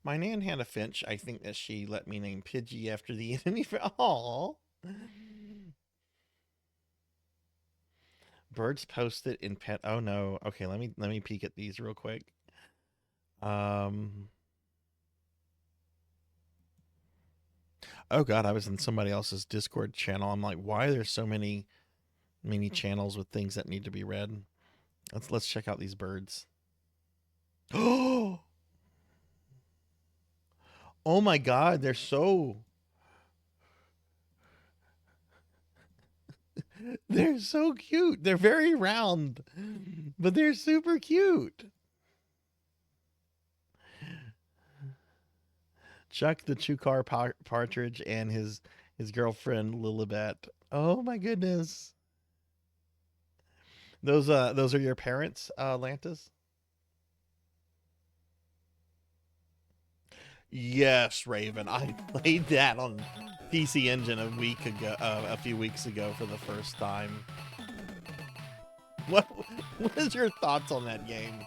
My nan had a finch. I think that she let me name Pidgey after the enemy. Aww. Birds posted in pet. Oh no. Okay, let me peek at these real quick. Oh god, I was in somebody else's Discord channel. I'm like, why are there so many channels with things that need to be read? Let's check out these birds. Oh. Oh my god, they're so cute. They're very round, but they're super cute. Chuck the Chukar partridge and his girlfriend Lilibet. Oh my goodness. Those are your parents, Lantis? Yes, Raven. I played that on PC Engine a few weeks ago for the first time. What is your thoughts on that game?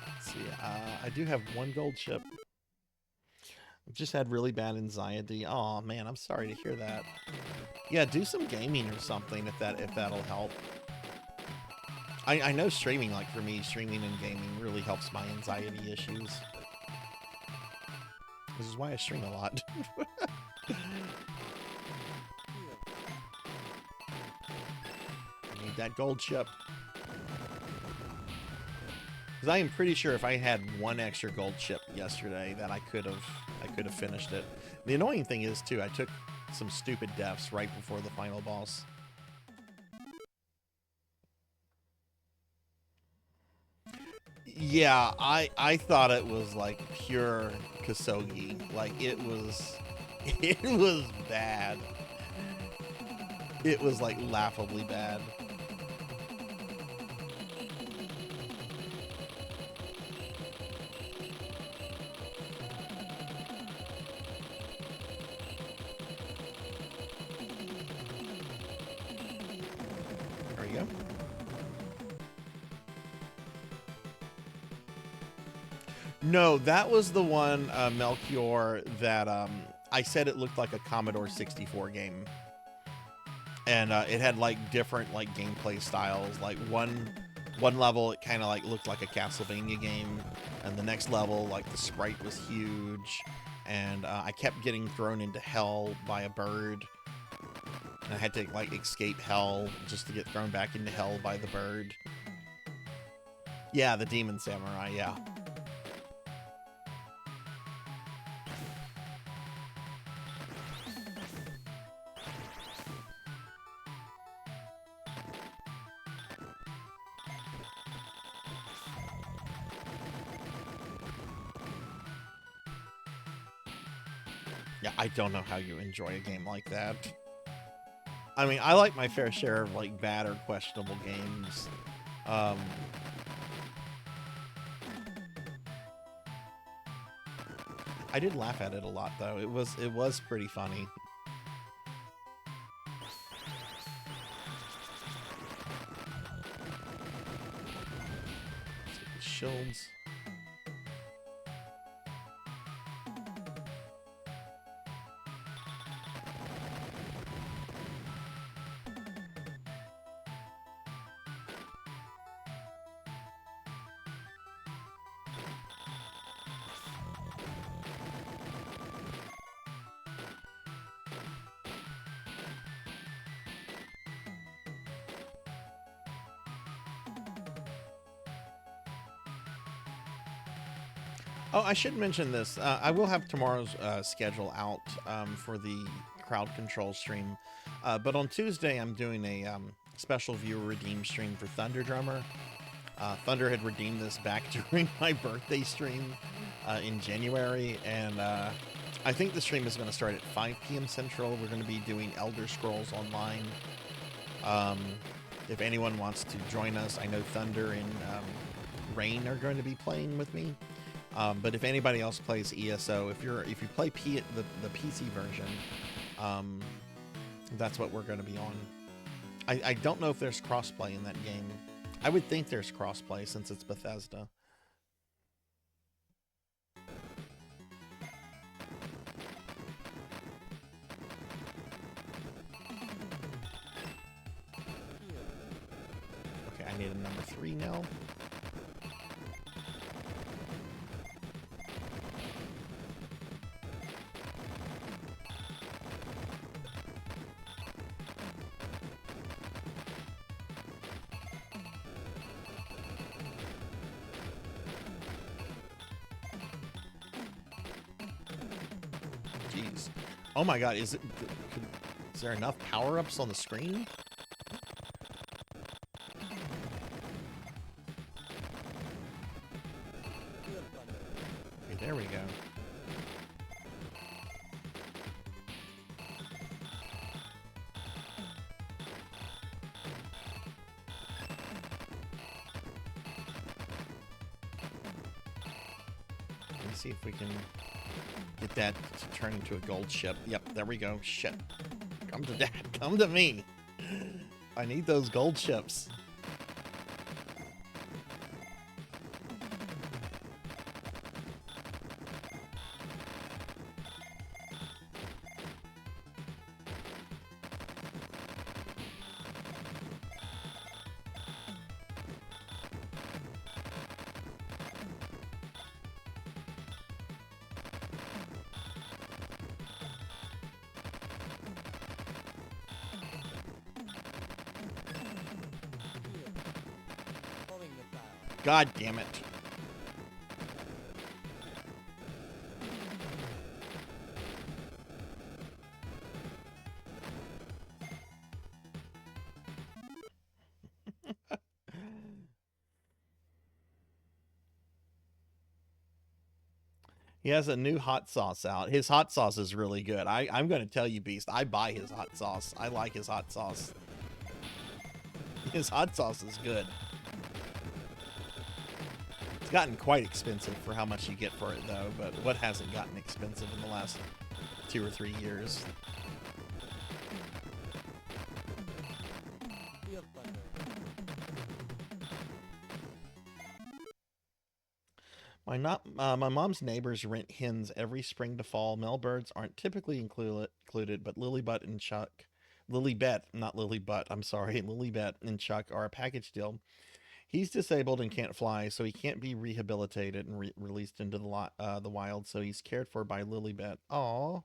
Let's see. I do have one gold chip. I've just had really bad anxiety. Oh man, I'm sorry to hear that. Yeah, do some gaming or something if that'll help. I know streaming, like for me, streaming and gaming really helps my anxiety issues. This is why I stream a lot. I need that gold chip. Because I am pretty sure if I had one extra gold chip yesterday that I could have finished it. The annoying thing is too, I took some stupid deaths right before the final boss. Yeah, I thought it was like pure Kosogi. Like it was bad. It was like laughably bad. you go. No, that was the one, Melchior, that I said it looked like a Commodore 64 game. And it had like different like gameplay styles. Like one level it kind of like looked like a Castlevania game, and the next level like the sprite was huge, and I kept getting thrown into hell by a bird, and I had to like escape hell just to get thrown back into hell by the bird. Yeah, the Demon Samurai, yeah. Yeah, I don't know how you enjoy a game like that. I mean, I like my fair share of like bad or questionable games. I did laugh at it a lot though. It was pretty funny. Let's get the shields. Oh, I should mention this. I will have tomorrow's schedule out for the crowd control stream. But on Tuesday, I'm doing a special viewer redeem stream for Thunder Drummer. Thunder had redeemed this back during my birthday stream in January. And I think the stream is going to start at 5 p.m. Central. We're going to be doing Elder Scrolls Online. If anyone wants to join us, I know Thunder and Rain are going to be playing with me. But if anybody else plays ESO, if you play the PC version, that's what we're going to be on. I don't know if there's crossplay in that game. I would think there's crossplay since it's Bethesda. Okay, I need a number 3 now. Jeez. Oh my god, is there enough power-ups on the screen? Okay, there we go. Let me see if we can get that to turn into a gold ship. Yep, there we go. Shit. Come to Dad. Come to me. I need those gold ships. God damn it. He has a new hot sauce out. His hot sauce is really good. I'm going to tell you, Beast, I buy his hot sauce. I like his hot sauce. His hot sauce is good. It's gotten quite expensive for how much you get for it, though, but what hasn't gotten expensive in the last 2 or 3 years? My mom's neighbors rent hens every spring to fall. Male birds aren't typically included, but Lilybet, not Lilybut, I'm sorry, Lilybet and Chuck are a package deal. He's disabled and can't fly, so he can't be rehabilitated and released into the wild, so he's cared for by Lilybet. Aw.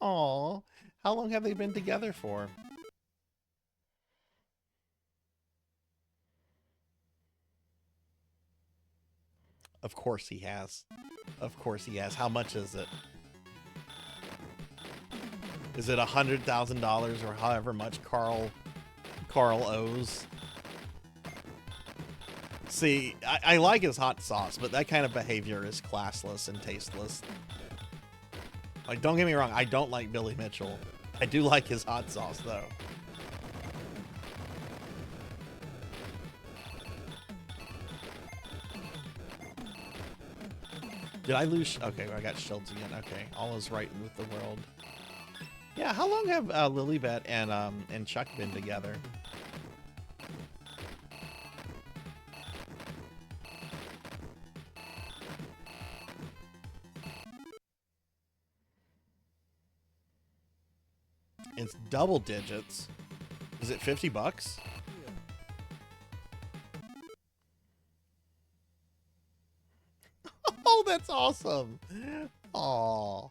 Aw. How long have they been together for? Of course he has. Of course he has. How much is it? Is it $100,000 or however much Carl owes? See, I like his hot sauce, but that kind of behavior is classless and tasteless. Like, don't get me wrong, I don't like Billy Mitchell. I do like his hot sauce, though. Did I lose? Okay, I got shields again. Okay, all is right with the world. Yeah, how long have Lilybet and Chuck been together? It's double digits. Is it 50 bucks? Oh, that's awesome. Aw.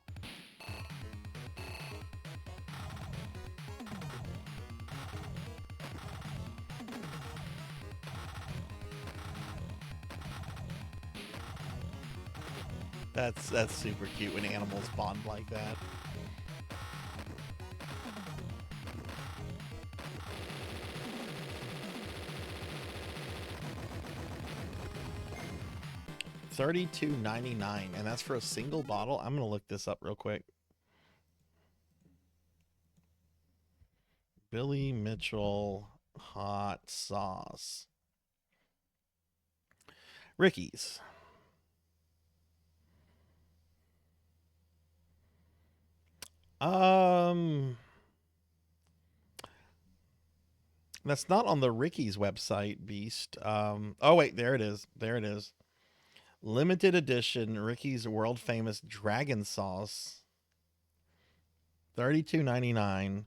That's super cute when animals bond like that. $32.99, and that's for a single bottle. I'm gonna look this up real quick. Billy Mitchell hot sauce. Ricky's. That's not on the Ricky's website, Beast. Oh wait, there it is. There it is. Limited edition Ricky's world famous dragon sauce. $32.99.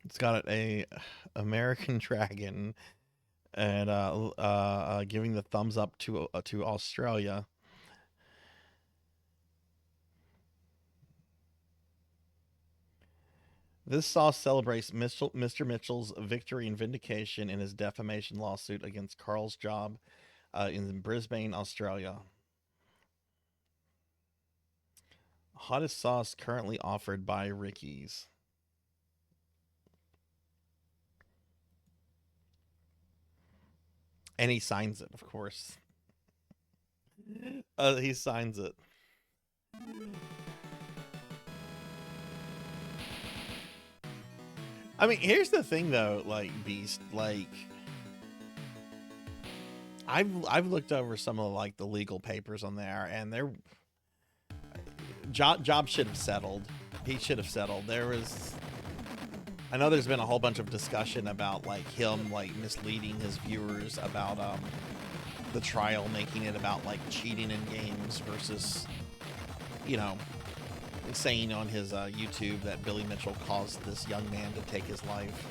It's got a American dragon and giving the thumbs up to Australia. This sauce celebrates Mr. Mitchell's victory and vindication in his defamation lawsuit against Carl's job in Brisbane, Australia. Hottest sauce currently offered by Ricky's. And he signs it, of course. He signs it. I mean, here's the thing, though, like, Beast, like, I've looked over some of, like, the legal papers on there, and they're, Job should have settled. He should have settled. I know there's been a whole bunch of discussion about, like, him, like, misleading his viewers about, the trial, making it about, like, cheating in games versus, you know, saying on his YouTube that Billy Mitchell caused this young man to take his life.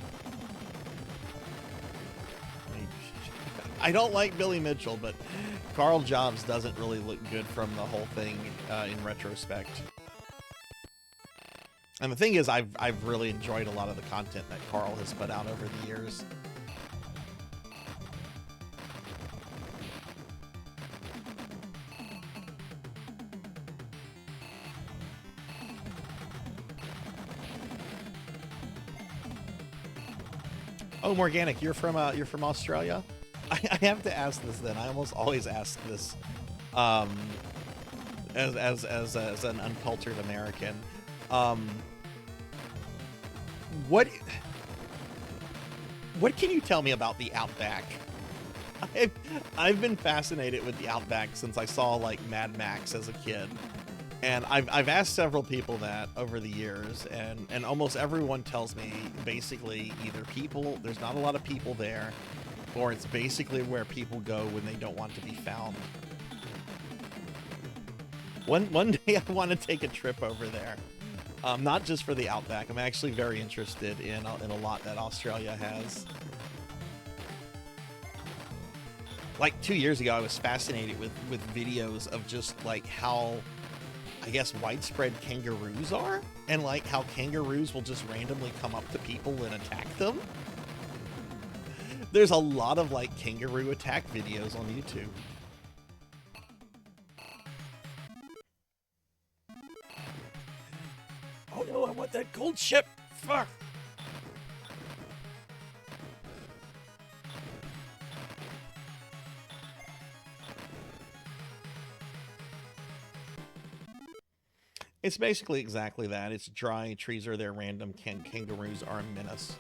I don't like Billy Mitchell, but Carl Jobs doesn't really look good from the whole thing in retrospect. And the thing is, I've really enjoyed a lot of the content that Carl has put out over the years. Oh, Morganic, you're from Australia? I have to ask this then. I almost always ask this as an uncultured American. What can you tell me about the Outback? I've been fascinated with the Outback since I saw, like, Mad Max as a kid. And I've asked several people that over the years, and almost everyone tells me basically either there's not a lot of people there, or it's basically where people go when they don't want to be found. One day I want to take a trip over there, not just for the Outback. I'm actually very interested in a lot that Australia has. Like 2 years ago, I was fascinated with videos of just like how, I guess, widespread kangaroos are, and like how kangaroos will just randomly come up to people and attack them. There's a lot of like kangaroo attack videos on YouTube. Oh no, I want that gold ship! Fuck! It's basically exactly that. It's dry, trees are there random, kangaroos are a menace.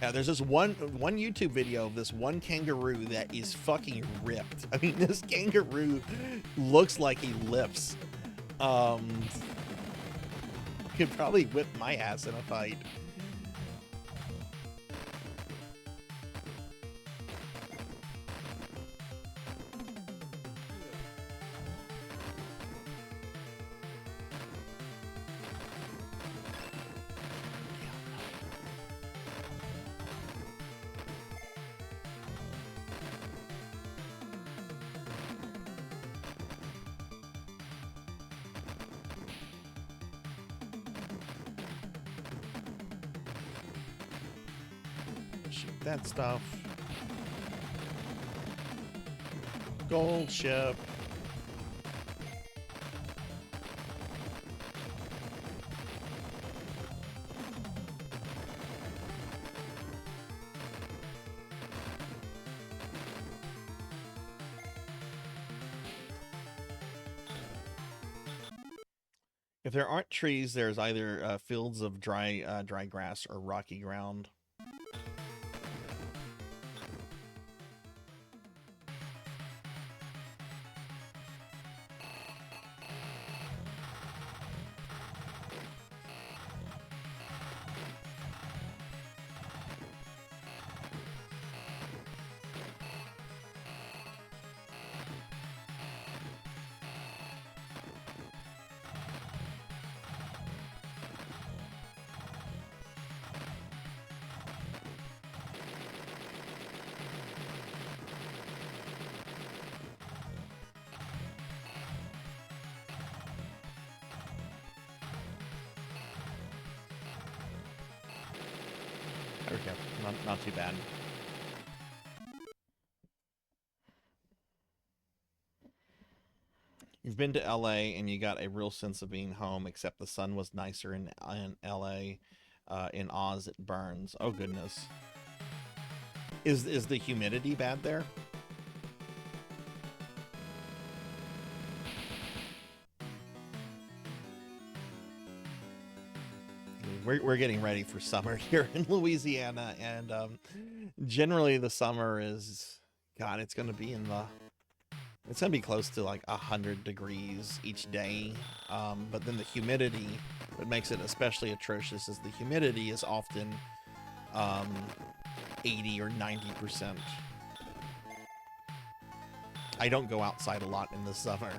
Yeah, there's this one YouTube video of this one kangaroo that is fucking ripped. I mean, this kangaroo looks like he lifts. Could probably whip my ass in a fight. Shoot that stuff. Gold ship. If there aren't trees, there's either fields of dry grass or rocky ground. There we go. Not too bad. You've been to LA and you got a real sense of being home, except the sun was nicer in LA. In Oz, it burns. Oh, goodness. Is the humidity bad there? We're getting ready for summer here in Louisiana, and generally the summer is, God, it's going to be it's going to be close to like 100 degrees each day, but then the humidity, what makes it especially atrocious is the humidity is often 80 or 90%. I don't go outside a lot in the summer.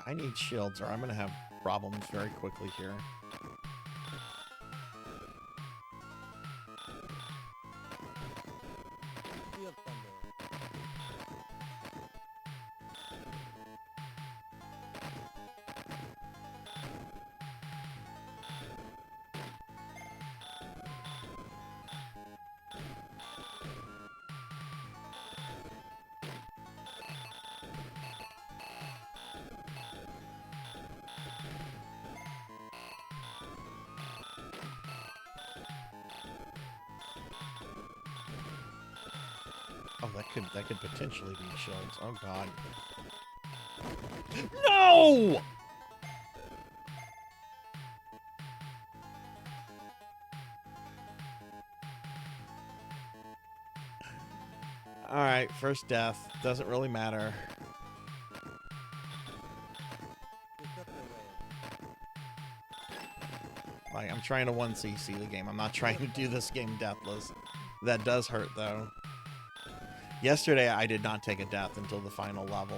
I need shields or I'm going to have problems very quickly here. Oh, that could potentially be shields. Oh God. No! Alright, first death. Doesn't really matter. Like, I'm trying to 1cc the game. I'm not trying to do this game deathless. That does hurt, though. Yesterday, I did not take a death until the final level.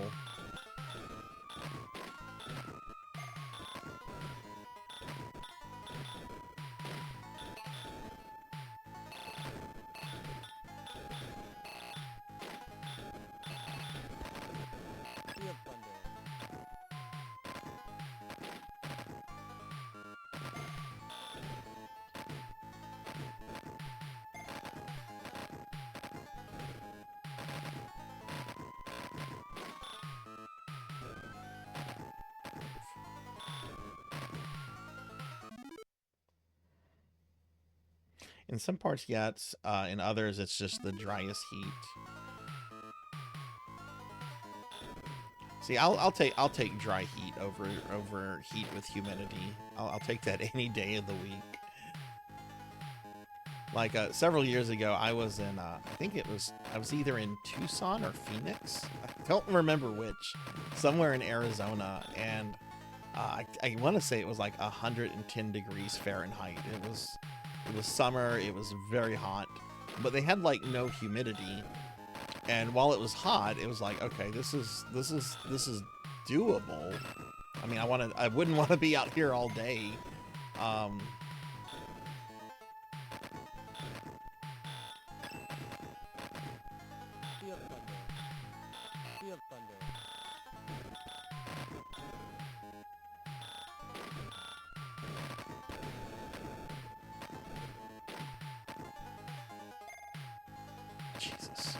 In some parts, yes. In others, it's just the driest heat. See, I'll take dry heat over heat with humidity. I'll take that any day of the week. Like several years ago, I was in I was either in Tucson or Phoenix. I don't remember which. Somewhere in Arizona, and I want to say it was like 110 degrees Fahrenheit. It was summer. It was very hot, but they had like no humidity. And while it was hot, it was like, okay, this is doable. I mean, I wouldn't want to be out here all day. Jesus.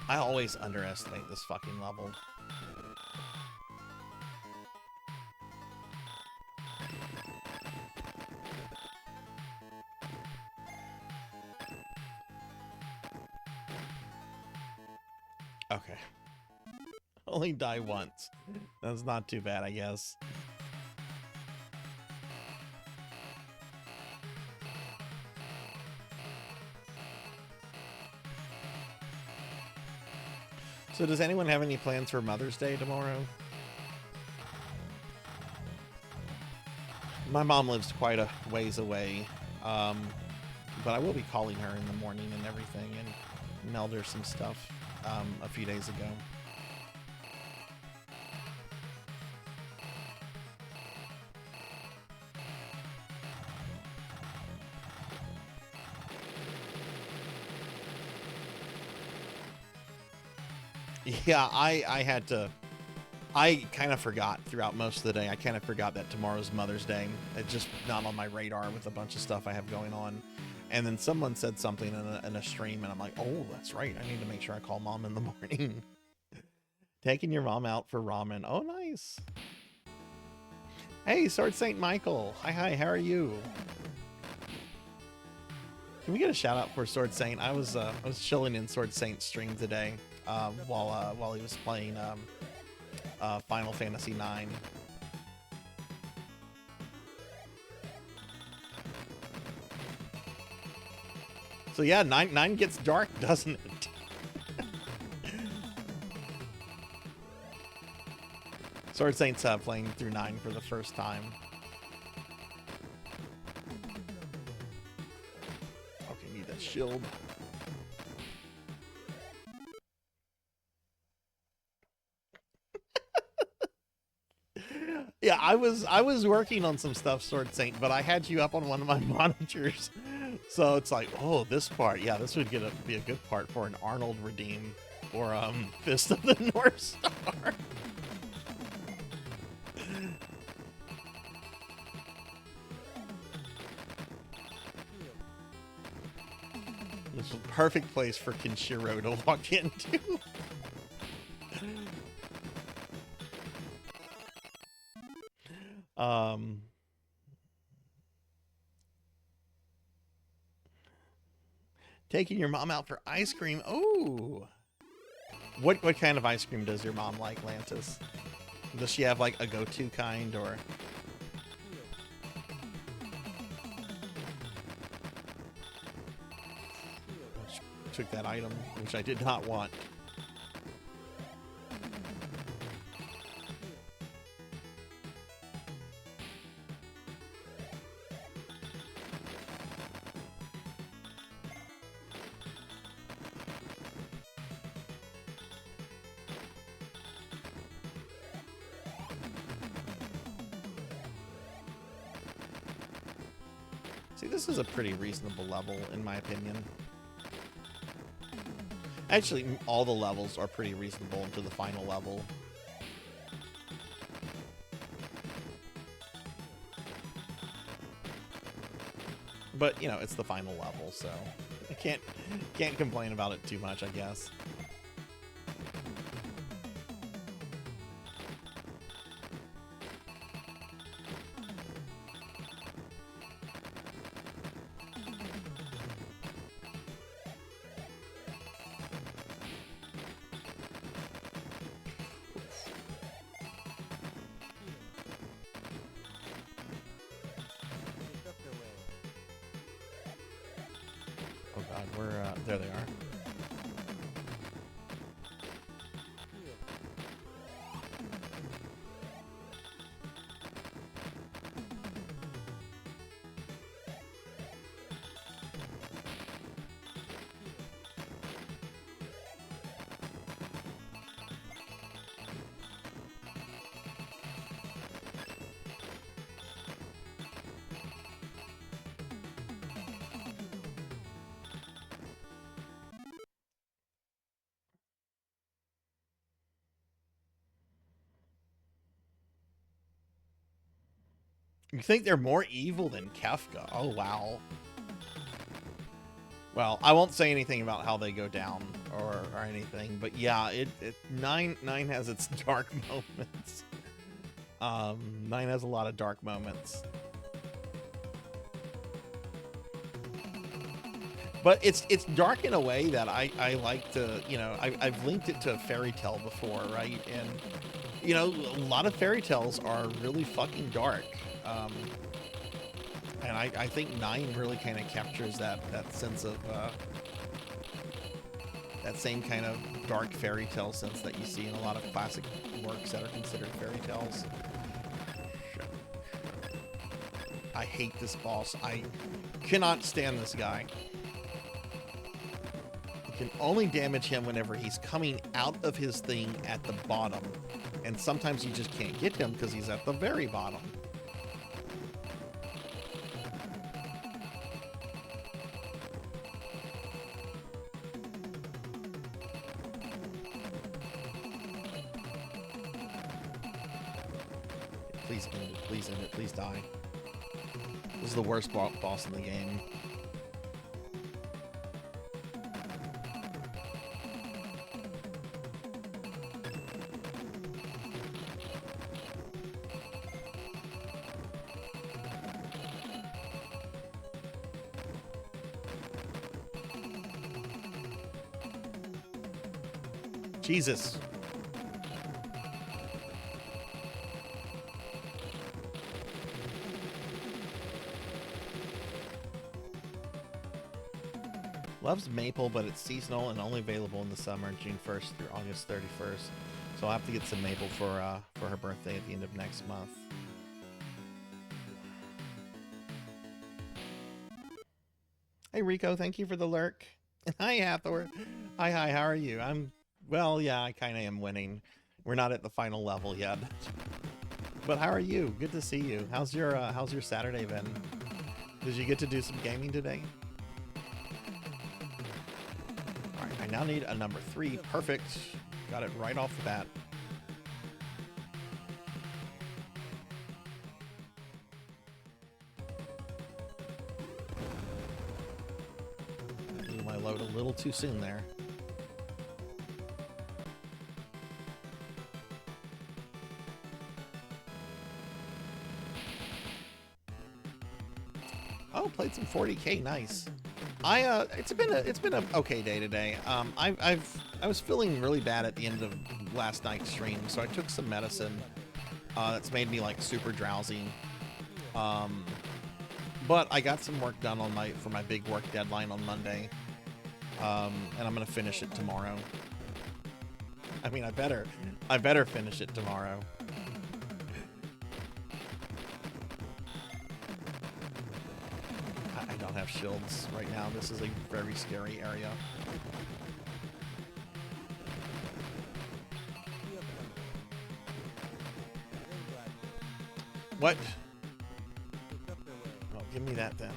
I always underestimate this fucking level. Okay. Only die once. That's not too bad, I guess. So does anyone have any plans for Mother's Day tomorrow? My mom lives quite a ways away, but I will be calling her in the morning and everything and mailed her some stuff a few days ago. Yeah, I kind of forgot throughout most of the day. I kind of forgot that tomorrow's Mother's Day. It's just not on my radar with a bunch of stuff I have going on. And then someone said something in a stream, and I'm like, oh, that's right. I need to make sure I call mom in the morning. Taking your mom out for ramen. Oh, nice. Hey, Sword Saint Michael. Hi, how are you? Can we get a shout out for Sword Saint? I was chilling in Sword Saint's stream today. While he was playing Final Fantasy 9. So yeah, 9 gets dark, doesn't it? Sword Saint's playing through 9 for the first time. Okay, need that shield. Yeah, I was working on some stuff, Sword Saint, but I had you up on one of my monitors. So it's like, oh, this part, yeah, this would be a good part for an Arnold redeem or Fist of the North Star. This is a perfect place for Kenshiro to walk into. Taking your mom out for ice cream. Oh, what kind of ice cream does your mom like, Lantis? Does she have like a go-to kind, or? took that item, which I did not want. See, this is a pretty reasonable level, in my opinion. Actually, all the levels are pretty reasonable into the final level. But, you know, it's the final level, so I can't complain about it too much, I guess. Oh god, we're, there they are. You think they're more evil than Kefka? Oh, wow. Well, I won't say anything about how they go down or anything, but yeah, nine has its dark moments. 9 has a lot of dark moments. But it's dark in a way that I like to, you know, I've linked it to a fairy tale before, right? And, you know, a lot of fairy tales are really fucking dark. And I think 9 really kind of captures that sense of, that same kind of dark fairy tale sense that you see in a lot of classic works that are considered fairy tales. I hate this boss. I cannot stand this guy. You can only damage him whenever he's coming out of his thing at the bottom. And sometimes you just can't get him because he's at the very bottom. Please end it, please end it, please die. This is the worst boss in the game. Jesus. Loves maple, but it's seasonal and only available in the summer, June 1st through August 31st. So I'll have to get some maple for her birthday at the end of next month. Hey Rico, thank you for the lurk. Hi Hathor. Hi, how are you? Well, yeah, I kind of am winning. We're not at the final level yet. But how are you? Good to see you. How's your Saturday been? Did you get to do some gaming today? Alright, I now need a number 3. Perfect. Got it right off the bat. I blew my load a little too soon there. Oh, played some 40K, nice. It's been a okay day today. I was feeling really bad at the end of last night's stream, so I took some medicine. That's made me like super drowsy. But I got some work done for my big work deadline on Monday. and I'm gonna finish it tomorrow. I mean, I better finish it tomorrow. I don't have shields right now. This is a very scary area. What? Oh, give me that then.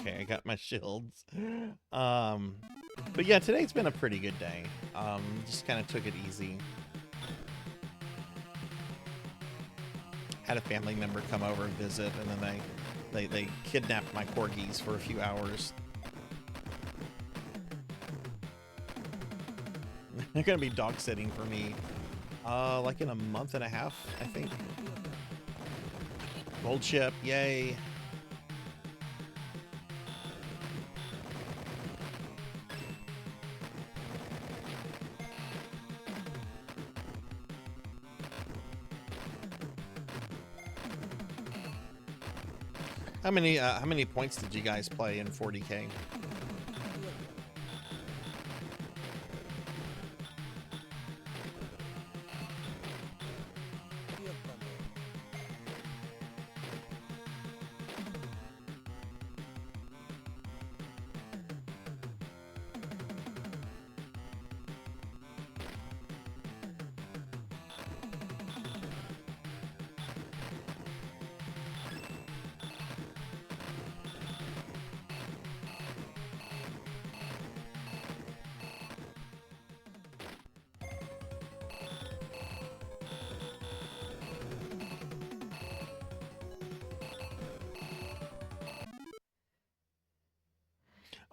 Okay, I got my shields. But yeah, today's been a pretty good day. Just kind of took it easy. Had a family member come over and visit, and then they kidnapped my corgis for a few hours. They're gonna be dog sitting for me, like in a month and a half, I think. Gold ship, yay! How many points did you guys play in 40K?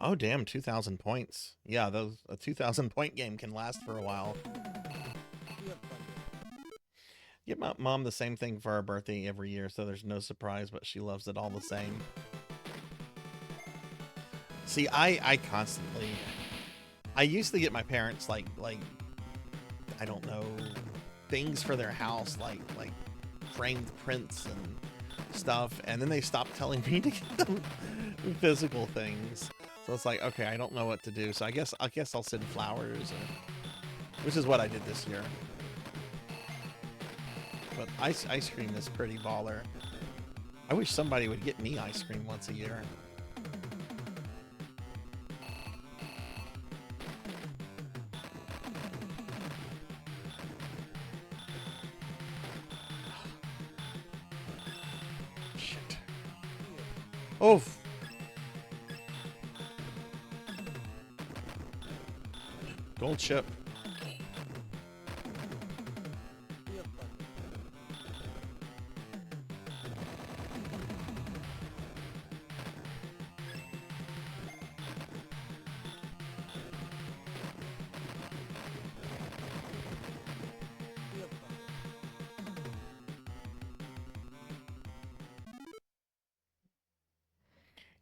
Oh damn, 2,000 points. Yeah, a 2,000 point game can last for a while. Give my mom the same thing for her birthday every year, so there's no surprise, but she loves it all the same. See, I constantly... I used to get my parents like I don't know, things for their house, like framed prints and stuff, and then they stopped telling me to get them physical things. So it's like, okay, I don't know what to do. So I guess I'll send flowers, which is what I did this year. But ice cream is pretty baller. I wish somebody would get me ice cream once a year. Shit. Oh. Gold ship.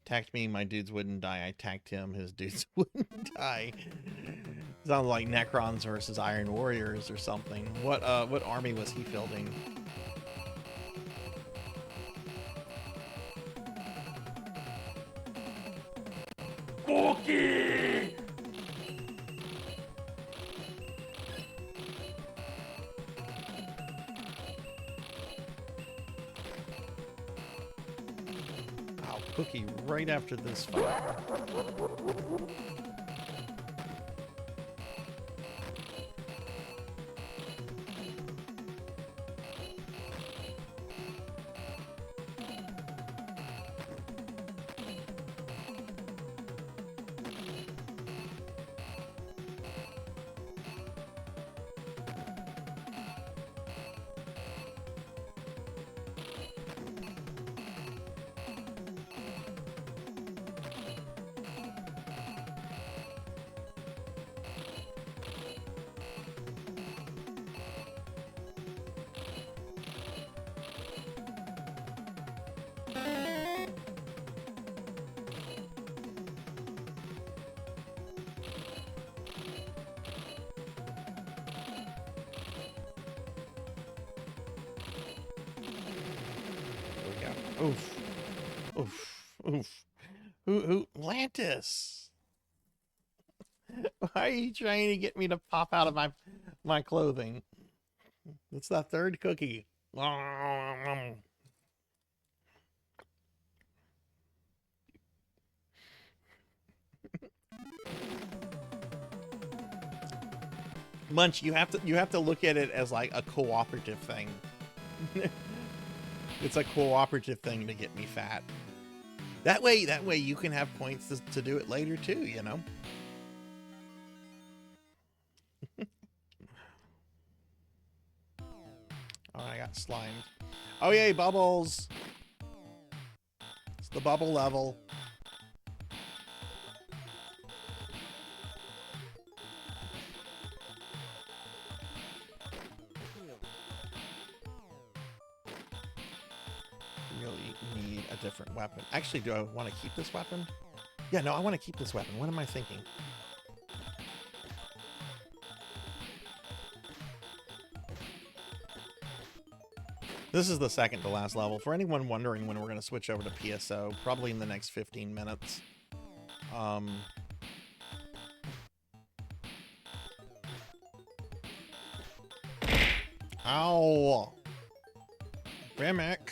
Attacked me, my dudes wouldn't die. I attacked him, his dudes wouldn't die. Sounds like Necrons versus Iron Warriors or something. What army was he fielding? Cookie! Wow, Cookie right after this fight. go. Oof. Oof. Oof. Who? Lantis. Why are you trying to get me to pop out of my clothing? It's the third cookie. Munch, you have to look at it as like a cooperative thing. It's a cooperative thing to get me fat. That way you can have points to do it later too, you know? Oh, I got slimed. Oh yay, bubbles! It's the bubble level. Really need a different weapon. Actually, do I want to keep this weapon? Yeah, no, I want to keep this weapon. What am I thinking? This is the second to last level. For anyone wondering when we're going to switch over to PSO, probably in the next 15 minutes. Ow! Grimmick.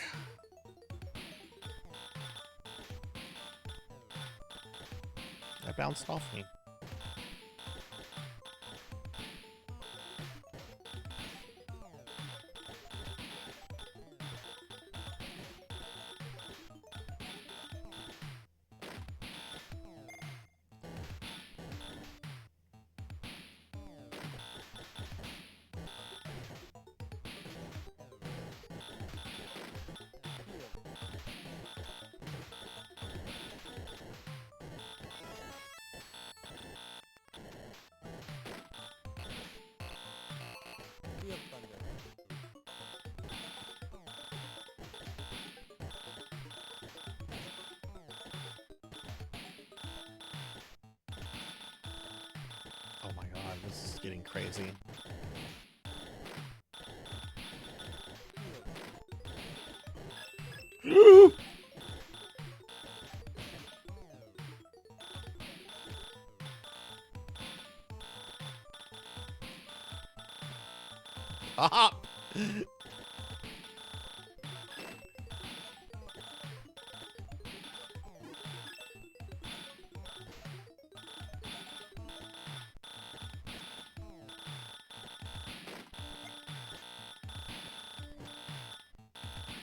That bounced off me. Oh my god, this is getting crazy. Haha!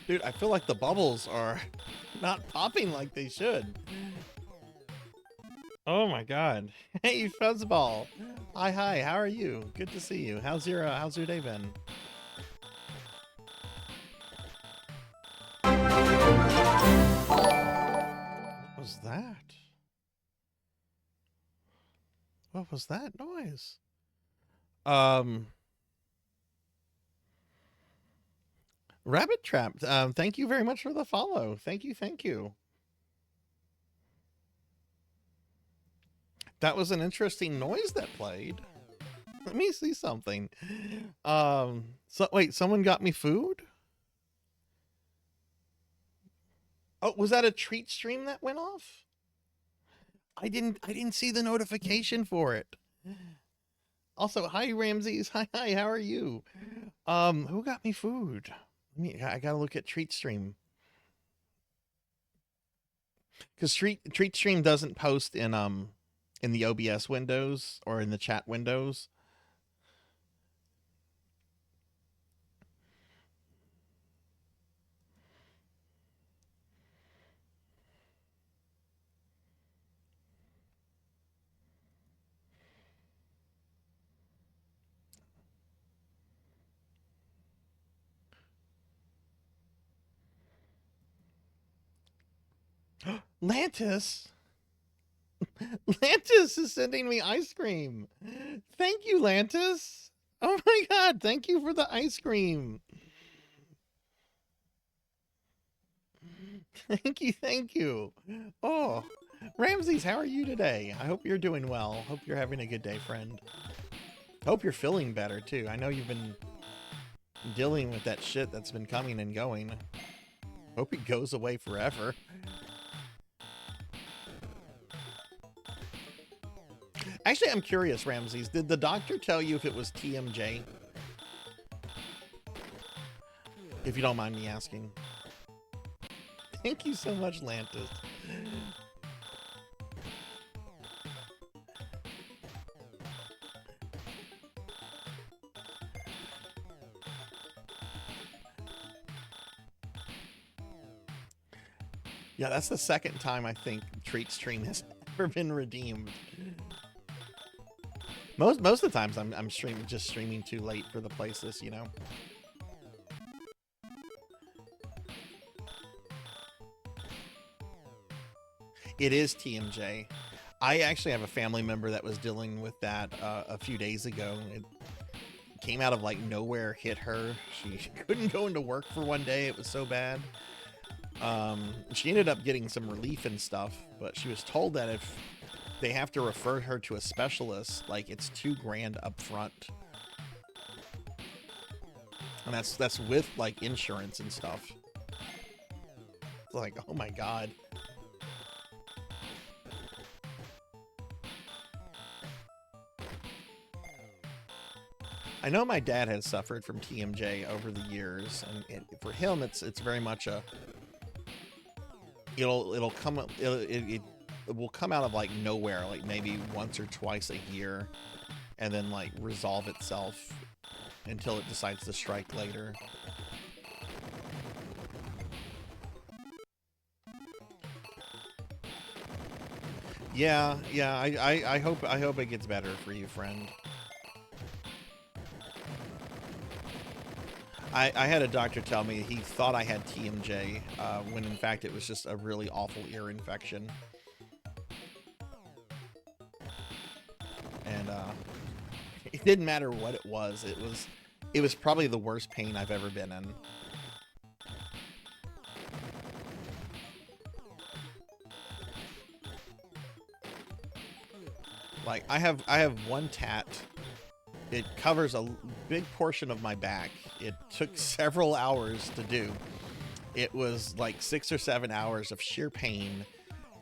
Dude, I feel like the bubbles are not popping like they should. Oh my god. Hey, Fuzzball. Hi, how are you? Good to see you. How's your day been? What was that? What was that noise? Rabbit Trap, thank you very much for the follow. Thank you. That was an interesting noise that played. Let me see something. So wait, someone got me food? Oh, was that a treat stream that went off? I didn't see the notification for it. Also, hi Ramses. Hi, how are you? Who got me food? I gotta look at treat stream. Because treat stream doesn't post in the OBS windows or in the chat windows. Lantis! Lantis is sending me ice cream. Thank you, Lantis. Oh my god, thank you for the ice cream. Thank you. Oh, Ramses, how are you today? I hope you're doing well. Hope you're having a good day, friend. Hope you're feeling better, too. I know you've been dealing with that shit that's been coming and going. Hope he goes away forever. Actually, I'm curious, Ramses. Did the doctor tell you if it was TMJ? If you don't mind me asking. Thank you so much, Lantis. Yeah, that's the second time I think Treat Stream has ever been redeemed. Most of the times I'm streaming too late for the places, you know. It is TMJ. I actually have a family member that was dealing with that a few days ago. It came out of like nowhere, hit her. She couldn't go into work for one day. It was so bad. She ended up getting some relief and stuff, but she was told that if they have to refer her to a specialist, like it's $2,000 up front. And that's with like insurance and stuff. It's like, oh my God. I know my dad has suffered from TMJ over the years, and for him, it's very much a it will come out of like nowhere, like maybe once or twice a year, and then like resolve itself until it decides to strike later. Yeah, I hope it gets better for you, friend. I had a doctor tell me he thought I had TMJ, when in fact it was just a really awful ear infection. And it didn't matter what it was. It was probably the worst pain I've ever been in. Like I have one tat. It covers a big portion of my back. It took several hours to do. It was like 6 or 7 hours of sheer pain,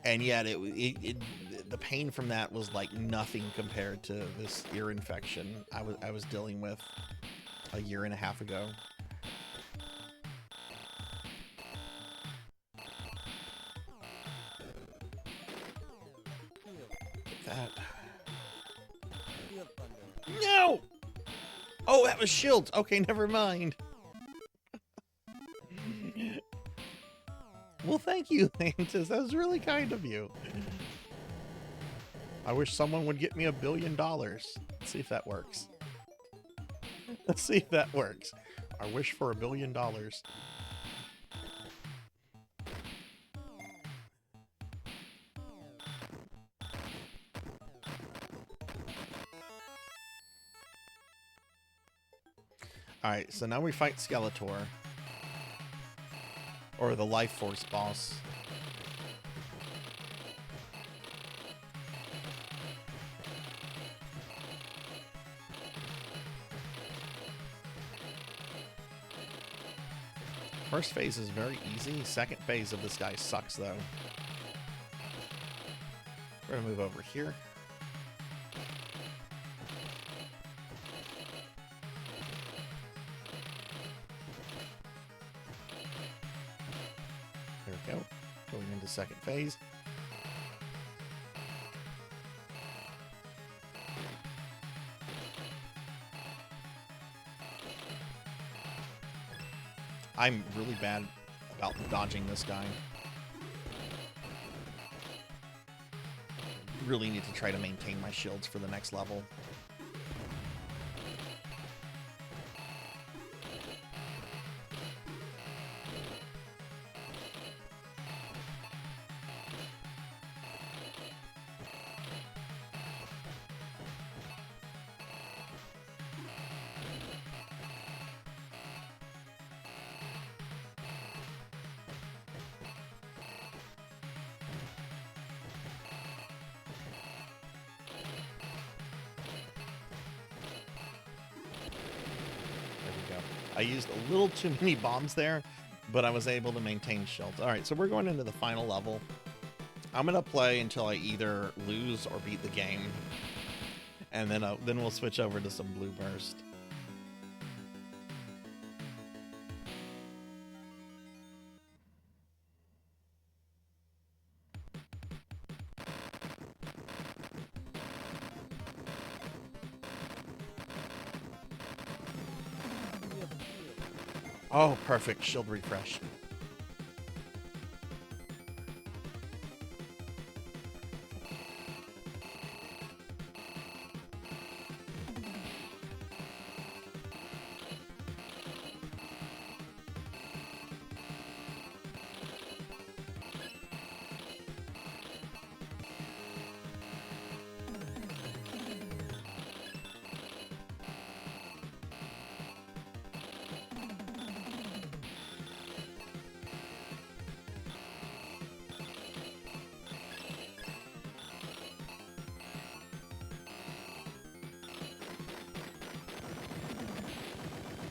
and yet the pain from that was like nothing compared to this ear infection I was dealing with a year and a half ago. That. No! Oh, that was shields. Okay, never mind. Well, thank you, Lantis. That was really kind of you. I wish someone would get me $1 billion. Let's see if that works. Let's see if that works. I wish for $1 billion. Alright, so now we fight Skeletor. Or the Life Force boss. First phase is very easy. Second phase of this guy sucks, though. We're gonna move over here. There we go. Going into second phase. I'm really bad about dodging this guy. Really need to try to maintain my shields for the next level. I used a little too many bombs there. but I was able to maintain shields. All right, so we're going into the final level. I'm gonna play until I either lose or beat the game, and then we'll switch over to some blue burst. Oh, perfect. Shield refresh.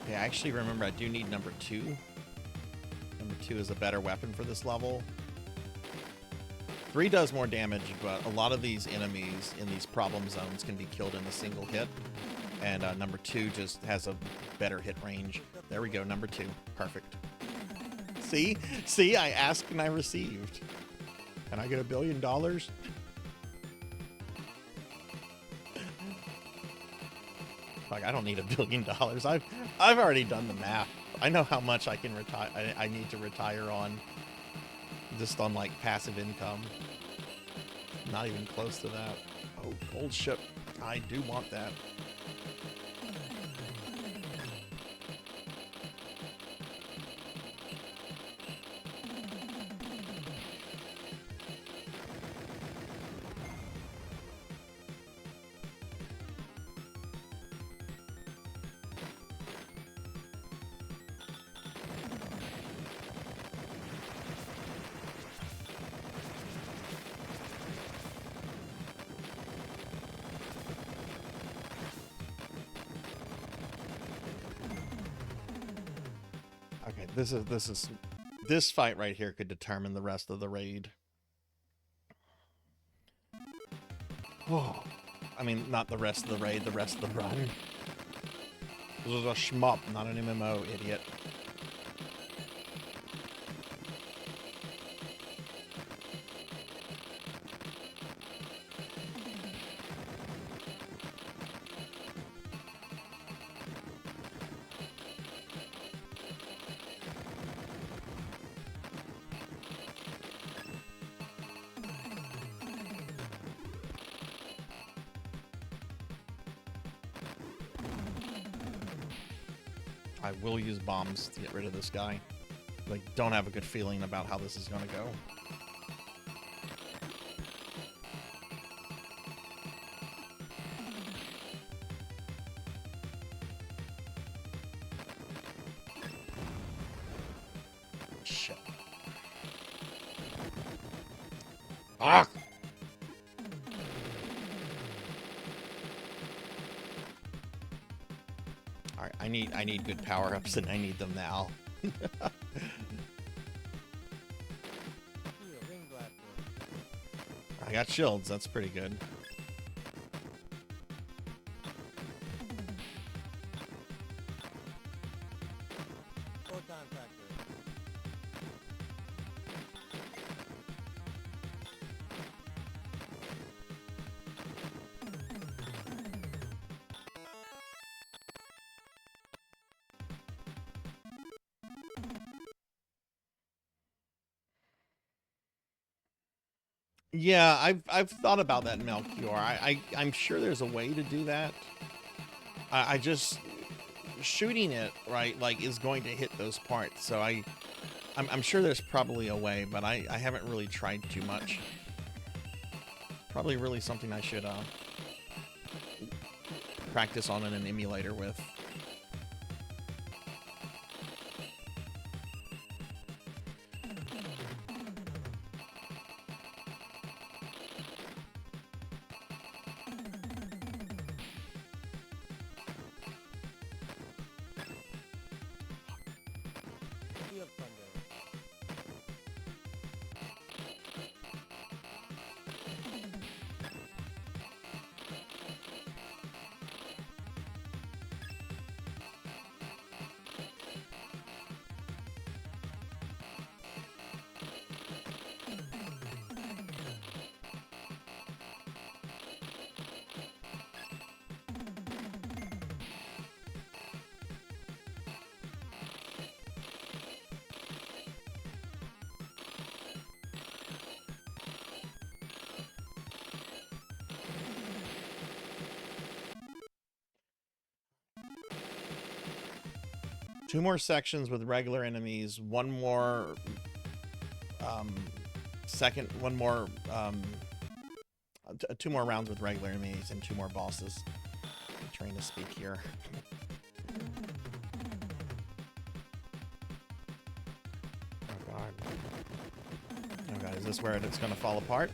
Yeah, I actually remember I do need number 2. Number 2 is a better weapon for this level. 3 does more damage, but a lot of these enemies in these problem zones can be killed in a single hit. And number 2 just has a better hit range. There we go, number 2. Perfect. See? See, I asked and I received. Can I get $1 billion? Like, I don't need $1 billion. I've already done the math. I know how much I can retire. I need to retire on, just on like passive income. Not even close to that. Oh, gold ship. I do want that. Okay, this fight right here could determine the rest of the raid. Oh, I mean, not the rest of the raid, the rest of the run. This is a shmup, not an MMO, idiot. I will use bombs to get rid of this guy. Like, don't have a good feeling about how this is gonna go. Shit. Ah! Alright, I need good power-ups and I need them now. I got shields, that's pretty good. Yeah, I've thought about that, Melchior. I'm sure there's a way to do that. I just shooting it right like is going to hit those parts. So I'm sure there's probably a way, but I haven't really tried too much. Probably really something I should practice on in an emulator with. Sea of Thunder. 2 more sections with regular enemies, 1 more one more 2 more rounds with regular enemies, and 2 more bosses. I'm trying to speak here. Oh god. Oh god, is this where it's gonna fall apart?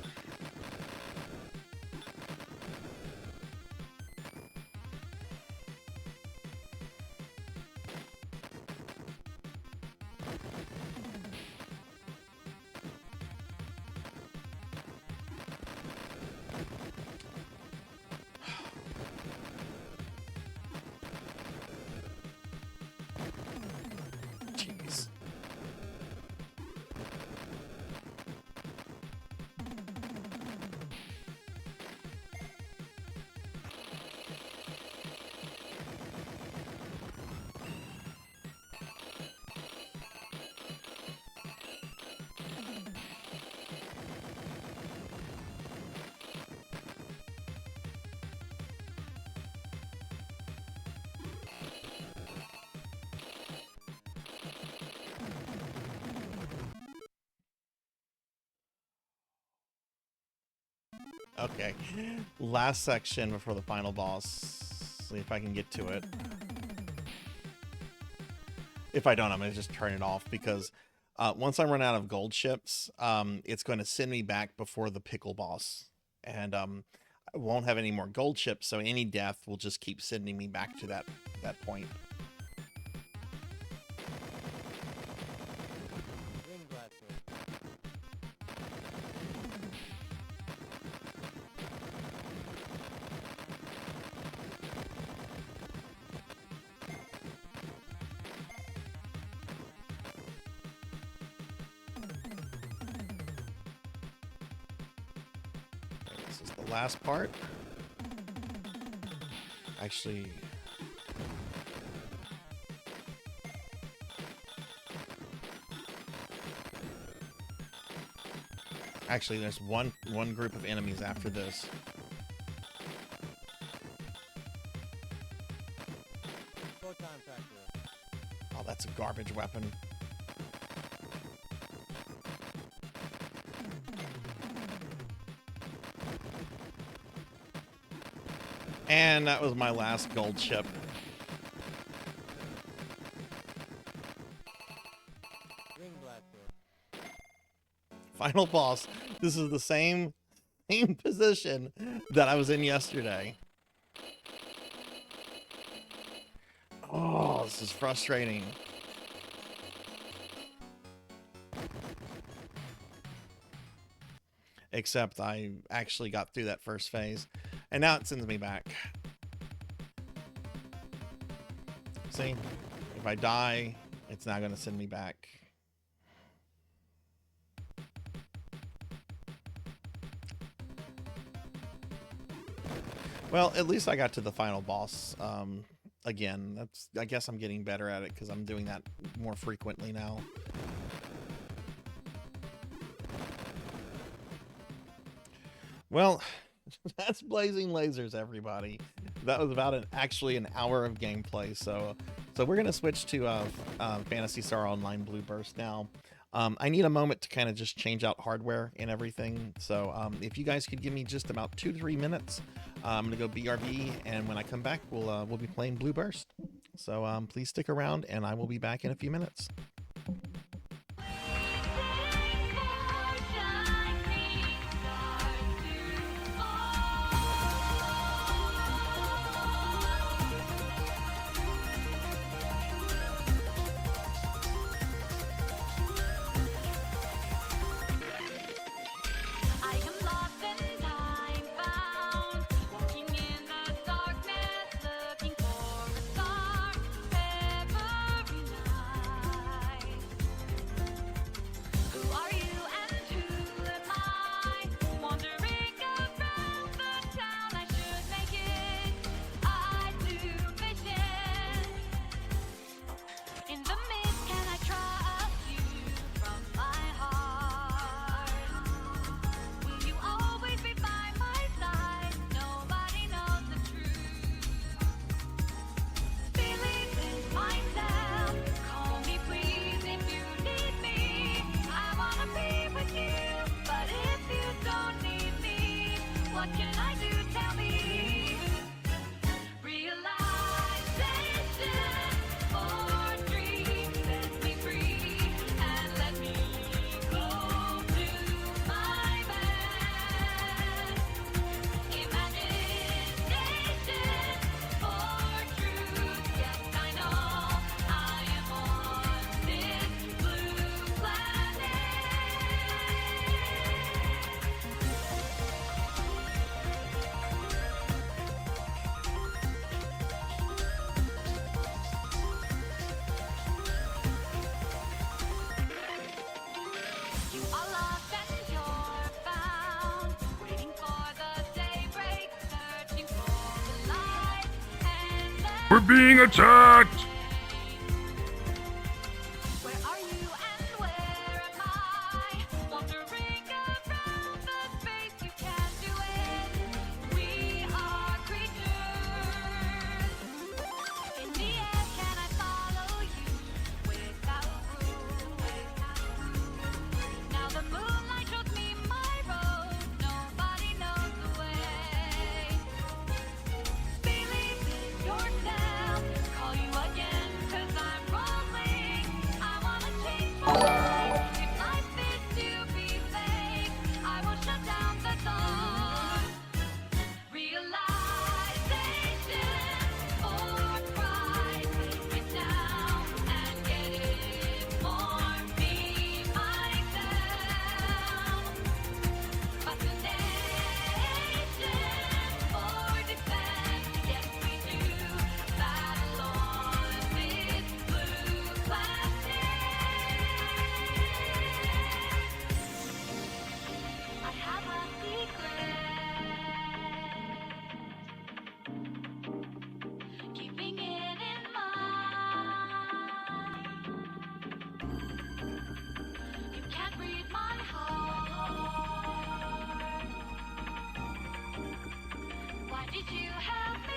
Jeez. Okay, last section before the final boss. See if I can get to it. If I don't, I'm gonna just turn it off, because once I run out of gold ships, it's going to send me back before the pickle boss, and I won't have any more gold ships, so any death will just keep sending me back to that point. This is the last part. Actually, there's one group of enemies after this. Oh, that's a garbage weapon. And that was my last gold chip. Final boss. This is the same position that I was in yesterday. Oh, this is frustrating. Except I actually got through that first phase. And now it sends me back. See? If I die, it's not going to send me back. Well, at least I got to the final boss. Again, I guess I'm getting better at it because I'm doing that more frequently now. Well, that's Blazing Lasers, everybody. That was about actually an hour of gameplay. So we're gonna switch to Phantasy Star Online Blue Burst now. I need a moment to kind of just change out hardware and everything. So if you guys could give me just about 2 to 3 minutes, I'm gonna go BRB, and when I come back, we'll be playing Blue Burst. So please stick around, and I will be back in a few minutes. We're being attacked! Where are you and where am I? Wandering around the space, you can do it. We are creatures. In the air, can I follow you without rules? Now the moonlight shows me my road. Nobody knows the way. Believe in yourself. Call you again 'cause I'm rolling. I wanna change my life. If life is to be fake, I will shut down the thought. Realization or pride. Sit down and get it for me, myself. Fascination or defense. Yes, we do battle on this blue planet. I have a secret. Keeping it in mind. You can't read my heart. Why did you help me?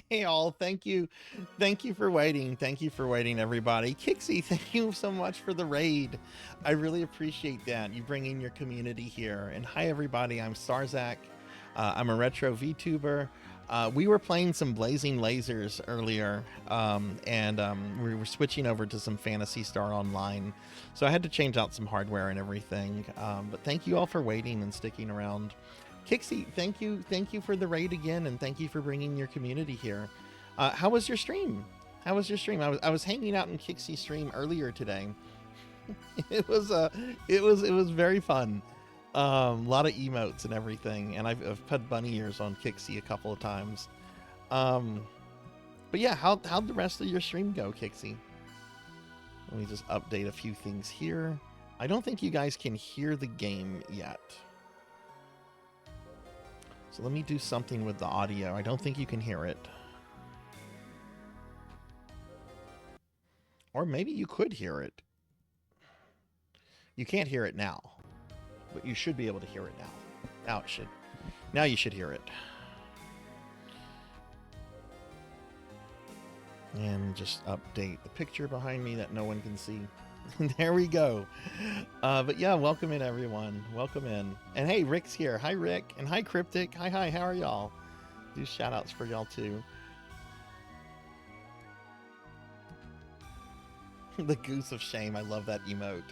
Hey all, thank you for waiting. Thank you for waiting, everybody. Kixie, thank you so much for the raid. I really appreciate that, you bringing your community here. And hi everybody, I'm Sarzac. I'm a retro VTuber. We were playing some Blazing Lasers earlier, and we were switching over to some Phantasy Star Online, so I had to change out some hardware and everything. But thank you all for waiting and sticking around. Kixie, thank you for the raid again, and thank you for bringing your community here. How was your stream? How was your stream? I was hanging out in Kixie's stream earlier today. It was very fun. A lot of emotes and everything, and I've put bunny ears on Kixie a couple of times. But yeah, how'd the rest of your stream go, Kixie? Let me just update a few things here. I don't think you guys can hear the game yet. So let me do something with the audio. I don't think you can hear it. Or maybe you could hear it. You can't hear it now, but you should be able to hear it now. Now you should hear it. And just update the picture behind me that no one can see. There we go. But yeah, welcome in everyone. Welcome in. And hey, Rick's here. Hi Rick. And hi Cryptic. Hi, how are y'all? Do shout outs for y'all too. The Goose of Shame. I love that emote.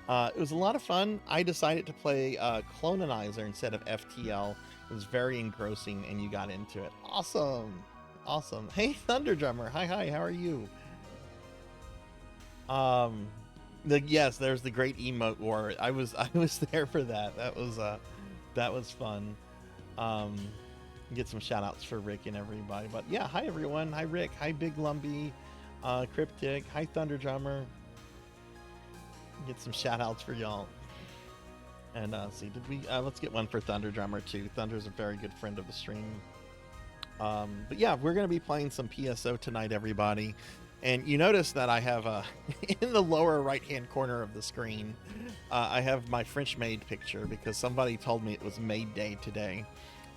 It was a lot of fun. I decided to play Cloninizer instead of FTL. It was very engrossing and you got into it. Awesome. Awesome. Hey Thunder Drummer. Hi, how are you? Yes, there's the great emote war. I was there for that. That was fun. Get some shout outs for Rick and everybody. But yeah, hi everyone. Hi Rick. Hi Big Lumpy. Cryptic. Hi Thunder Drummer. Get some shout outs for y'all. And see, did we let's get one for Thunder Drummer too. Thunder's a very good friend of the stream. But yeah, we're gonna be playing some PSO tonight, everybody. And you notice that I have in the lower right hand corner of the screen, I have my French maid picture because somebody told me it was maid day today.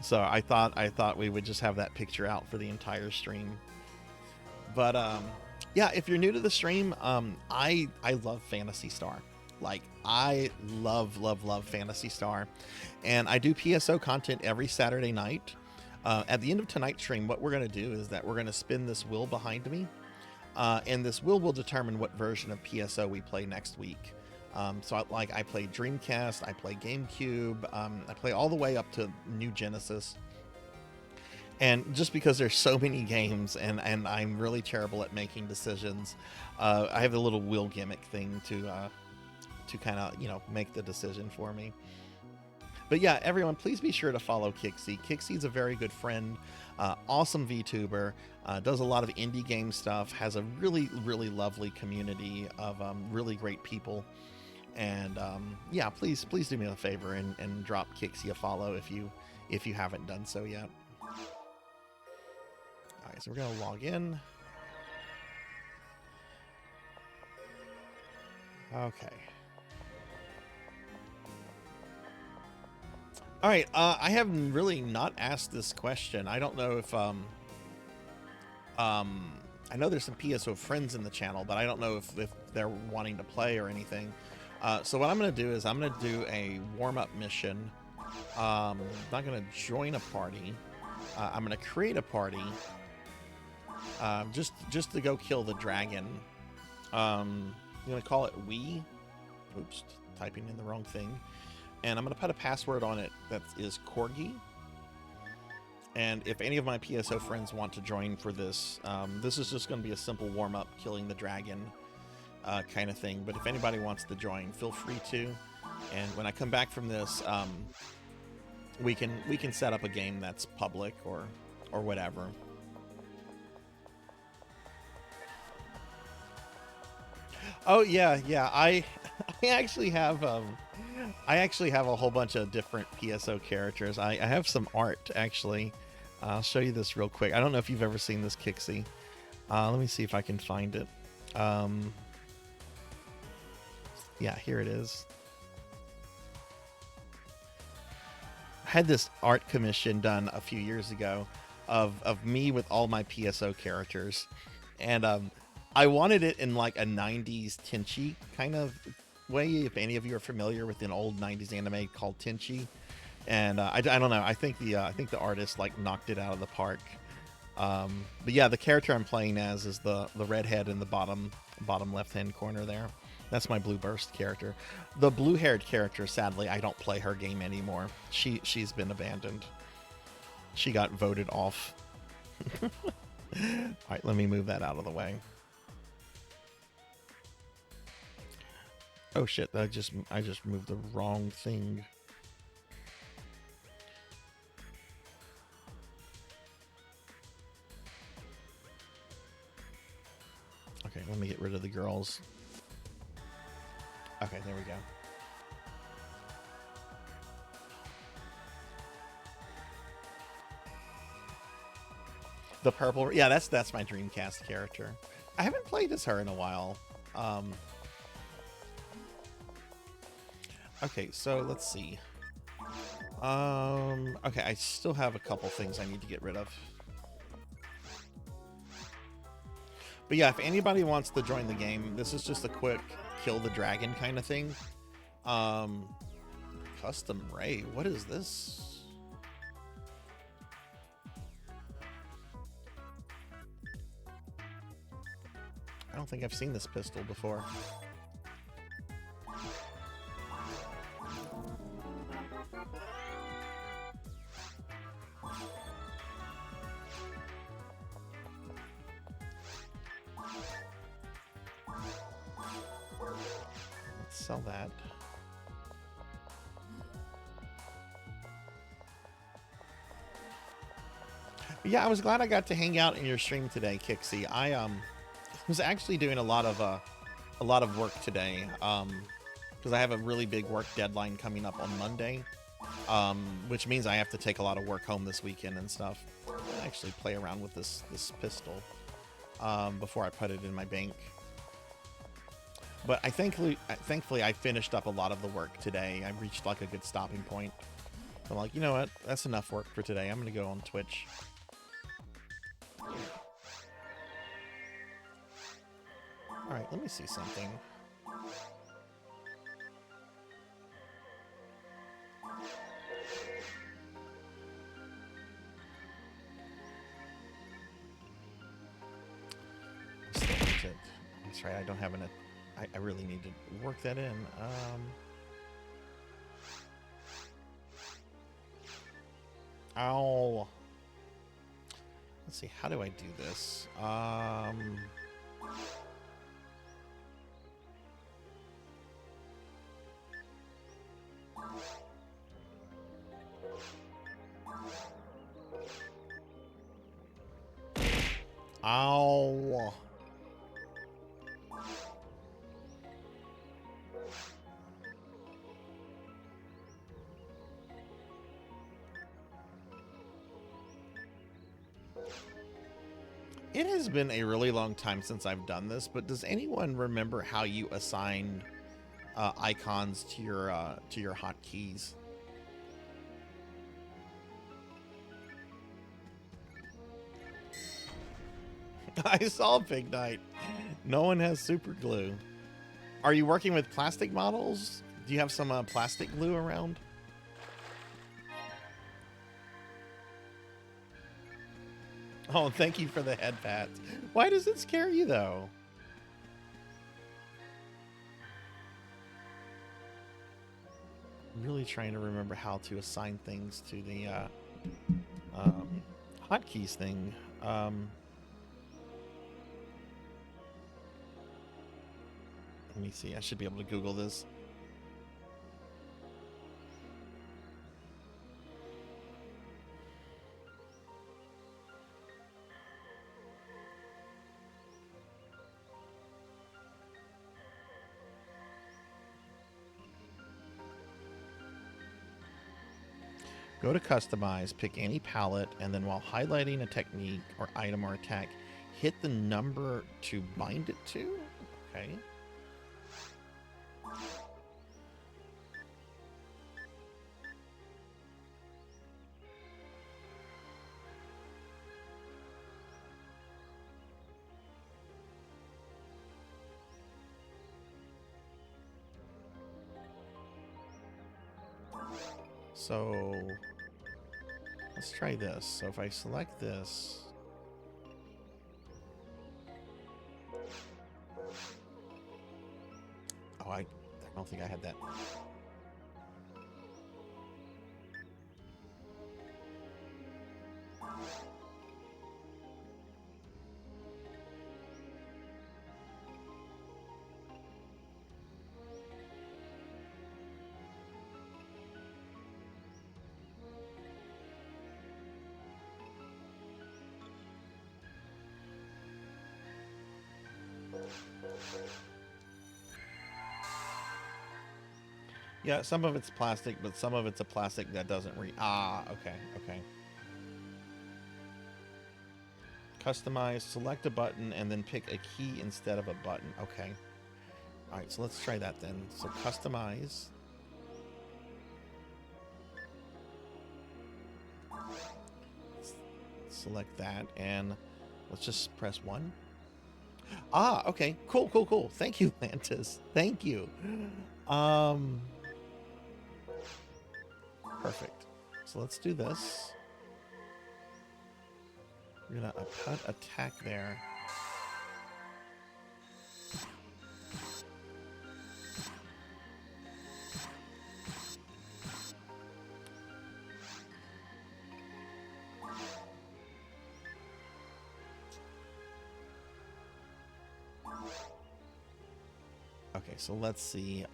So I thought we would just have that picture out for the entire stream. But yeah, if you're new to the stream, I love Phantasy Star. Like, I love Phantasy Star. And I do PSO content every Saturday night. At the end of tonight's stream, what we're going to do is that we're going to spin this wheel behind me. And this will determine what version of PSO we play next week. So I play Dreamcast, I play GameCube, I play all the way up to New Genesis. And just because there's so many games and I'm really terrible at making decisions, I have a little wheel gimmick thing to kind of, make the decision for me. But yeah, everyone, please be sure to follow Kixie. Kixie's a very good friend, awesome VTuber, does a lot of indie game stuff, has a really, really lovely community of really great people. And yeah, please do me a favor and drop Kixie a follow if you haven't done so yet. All right, so we're gonna log in. Okay. All right, I have really not asked this question. I don't know if I know there's some PSO friends in the channel, but I don't know if they're wanting to play or anything. So what I'm going to do is I'm going to do a warm-up mission. I'm not going to join a party. I'm going to create a party just to go kill the dragon. I'm going to call it We. Oops, typing in the wrong thing. And I'm going to put a password on it that is Corgi. And if any of my PSO friends want to join for this, this is just going to be a simple warm-up, killing the dragon kind of thing. But if anybody wants to join, feel free to. And when I come back from this, we can set up a game that's public or whatever. Oh yeah, I actually have a whole bunch of different PSO characters. I have some art actually. I'll show you this real quick. I don't know if you've ever seen this, Kixie. Let me see if I can find it. Yeah, here it is. I had this art commission done a few years ago of me with all my PSO characters, and I wanted it in like a 90s Tenchi kind of way. If any of you are familiar with an old 90s anime called Tenchi, and I don't know. I think the artist like knocked it out of the park. But yeah, the character I'm playing as is the redhead in the bottom left hand corner there. That's my Blue Burst character. The blue haired character, sadly, I don't play her game anymore. She's been abandoned. She got voted off. All right, let me move that out of the way. Oh shit! I just moved the wrong thing. Okay, let me get rid of the girls. Okay, there we go. The purple, yeah, that's my Dreamcast character. I haven't played as her in a while. Okay, so let's see. Okay, I still have a couple things I need to get rid of. But yeah, if anybody wants to join the game, this is just a quick kill the dragon kind of thing. Custom Ray, what is this? I don't think I've seen this pistol before. Let's sell that. But yeah, I was glad I got to hang out in your stream today, Kixie. I was actually doing a lot of work today because I have a really big work deadline coming up on Monday, which means I have to take a lot of work home this weekend and stuff. I'll actually play around with this pistol before I put it in my bank. But thankfully I finished up a lot of the work today. I reached like a good stopping point. I'm like, you know what? That's enough work for today. I'm gonna go on Twitch. All right, let me see something. That's right. I don't have enough. I really need to work that in. Ow. Let's see. How do I do this? Ow. It has been a really long time since I've done this, but does anyone remember how you assign icons to your hotkeys? I saw Big Night. No one has super glue. Are you working with plastic models? Do you have some plastic glue around? Oh, thank you for the head pats. Why does it scare you though? I'm really trying to remember how to assign things to the hotkeys thing. Let me see. I should be able to Google this. Go to customize, pick any palette, and then while highlighting a technique or item or attack, hit the number to bind it to. Okay. So let's try this. So if I select this, oh, I don't think I had that. Yeah, some of it's plastic, but some of it's a plastic that doesn't okay, okay. Customize, select a button, and then pick a key instead of a button. Okay. All right, so let's try that then. So customize. Select that, and let's just press 1. Okay. Cool, cool, cool. Thank you, Lantis. Thank you. Perfect. So let's do this. We're gonna cut attack there. Okay, so let's see.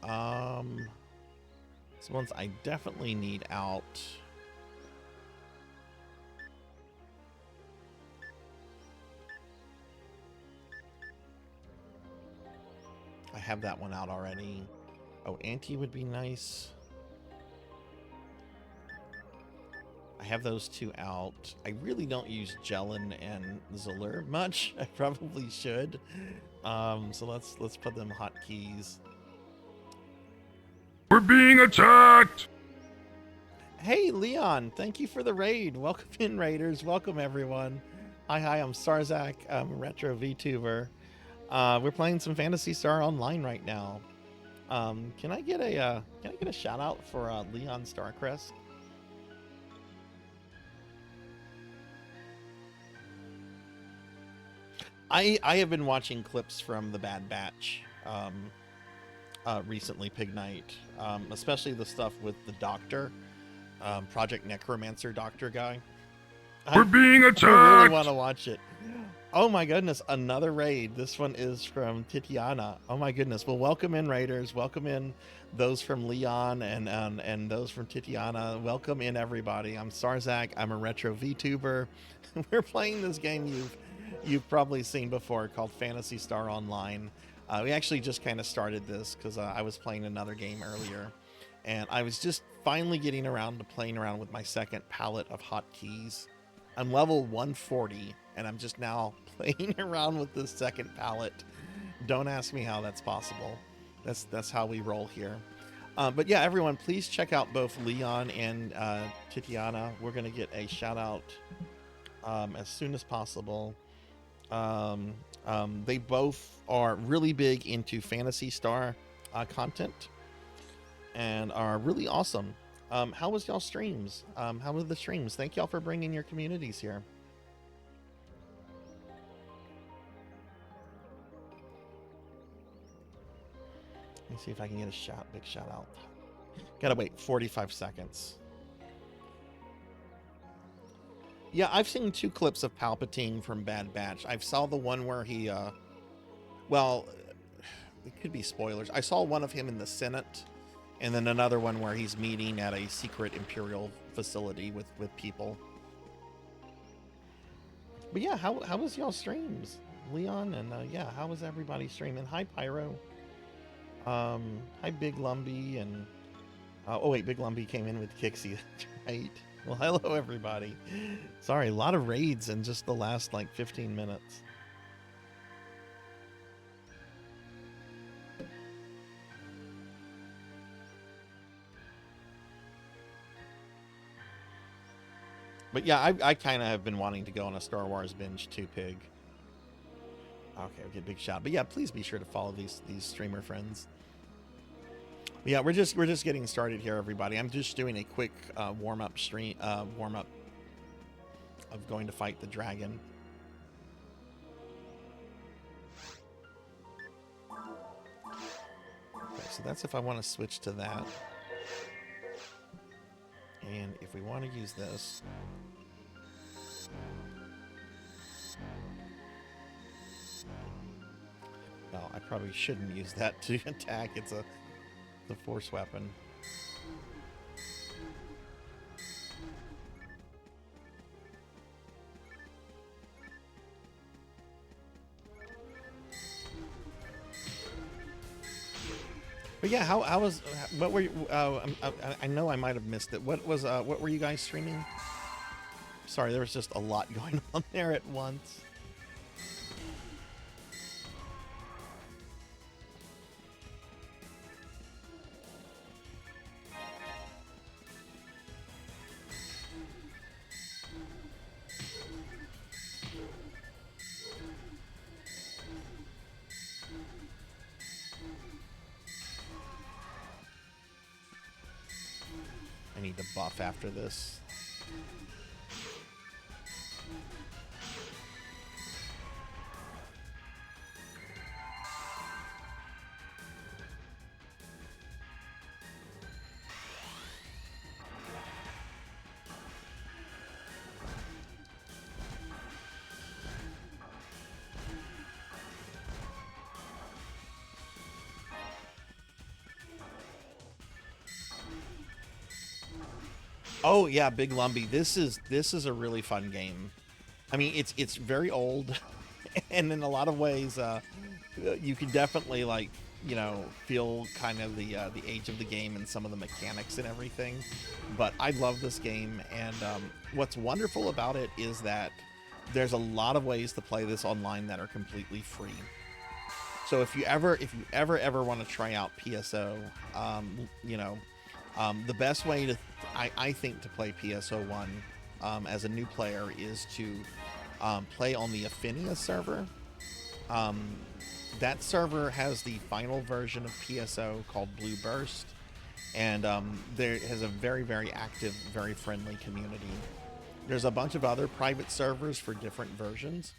These ones I definitely need out. I have that one out already. Oh, Anti would be nice. I have those two out. I really don't use Jellin and Zalur much. I probably should. So let's put them hotkeys. We're being attacked! Hey, Leon, thank you for the raid. Welcome in, Raiders. Welcome, everyone. Hi, I'm Sarzac. I'm a retro VTuber. We're playing some Phantasy Star Online right now. Can I get a shout out for Leon Starcrest? I have been watching clips from the Bad Batch recently, Pig Night, especially the stuff with the Doctor, Project Necromancer Doctor guy. We're being attacked! I really want to watch it. Oh my goodness, another raid. This one is from Titiana. Oh my goodness. Well, welcome in, Raiders. Welcome in those from Leon and those from Titiana. Welcome in, everybody. I'm Sarzac. I'm a retro VTuber. We're playing this game you've probably seen before called Phantasy Star Online. We actually just kind of started this because I was playing another game earlier, and I was just finally getting around to playing around with my second palette of hotkeys. I'm level 140, and I'm just now playing around with the second palette. Don't ask me how that's possible. That's how we roll here. But yeah, everyone, please check out both Leon and Titiana. We're going to get a shout out as soon as possible. They both are really big into Phantasy Star content and are really awesome. How was y'all streams? How were the streams? Thank y'all for bringing your communities here. Let me see if I can get a big shout out. Gotta wait 45 seconds. Yeah, I've seen 2 clips of Palpatine from Bad Batch. I saw the one where he, well, it could be spoilers. I saw one of him in the Senate, and then another one where he's meeting at a secret Imperial facility with people. But yeah, how was y'all streams, Leon? And yeah, how was everybody streaming? Hi, Pyro. Hi, Big Lumbee, and oh wait, Big Lumbee came in with Kixie. That's right. Well, hello everybody. Sorry, a lot of raids in just the last like 15 minutes. But yeah, I kind of have been wanting to go on a Star Wars binge too, Pig. Okay, we'll get a big shout. But yeah, please be sure to follow these streamer friends. But yeah, we're just getting started here, everybody. I'm just doing a quick warm up of going to fight the dragon. Okay, so that's if I want to switch to that. And if we want to use this, well, I probably shouldn't use that to attack. It's a force weapon. But yeah, how was, what were you, I know I might have missed it. What were you guys streaming? Sorry, there was just a lot going on there at once. I need to buff after this. Oh yeah, Big Lumbee. This is a really fun game. I mean, it's very old, and in a lot of ways, you can definitely, like, you know, feel kind of the age of the game and some of the mechanics and everything. But I love this game, and what's wonderful about it is that there's a lot of ways to play this online that are completely free. So if you ever want to try out PSO, you know, the best way to, I think, to play PSO1 as a new player is to play on the Affinia server. That server has the final version of PSO called Blue Burst, and there has a very, very active, very friendly community. There's a bunch of other private servers for different versions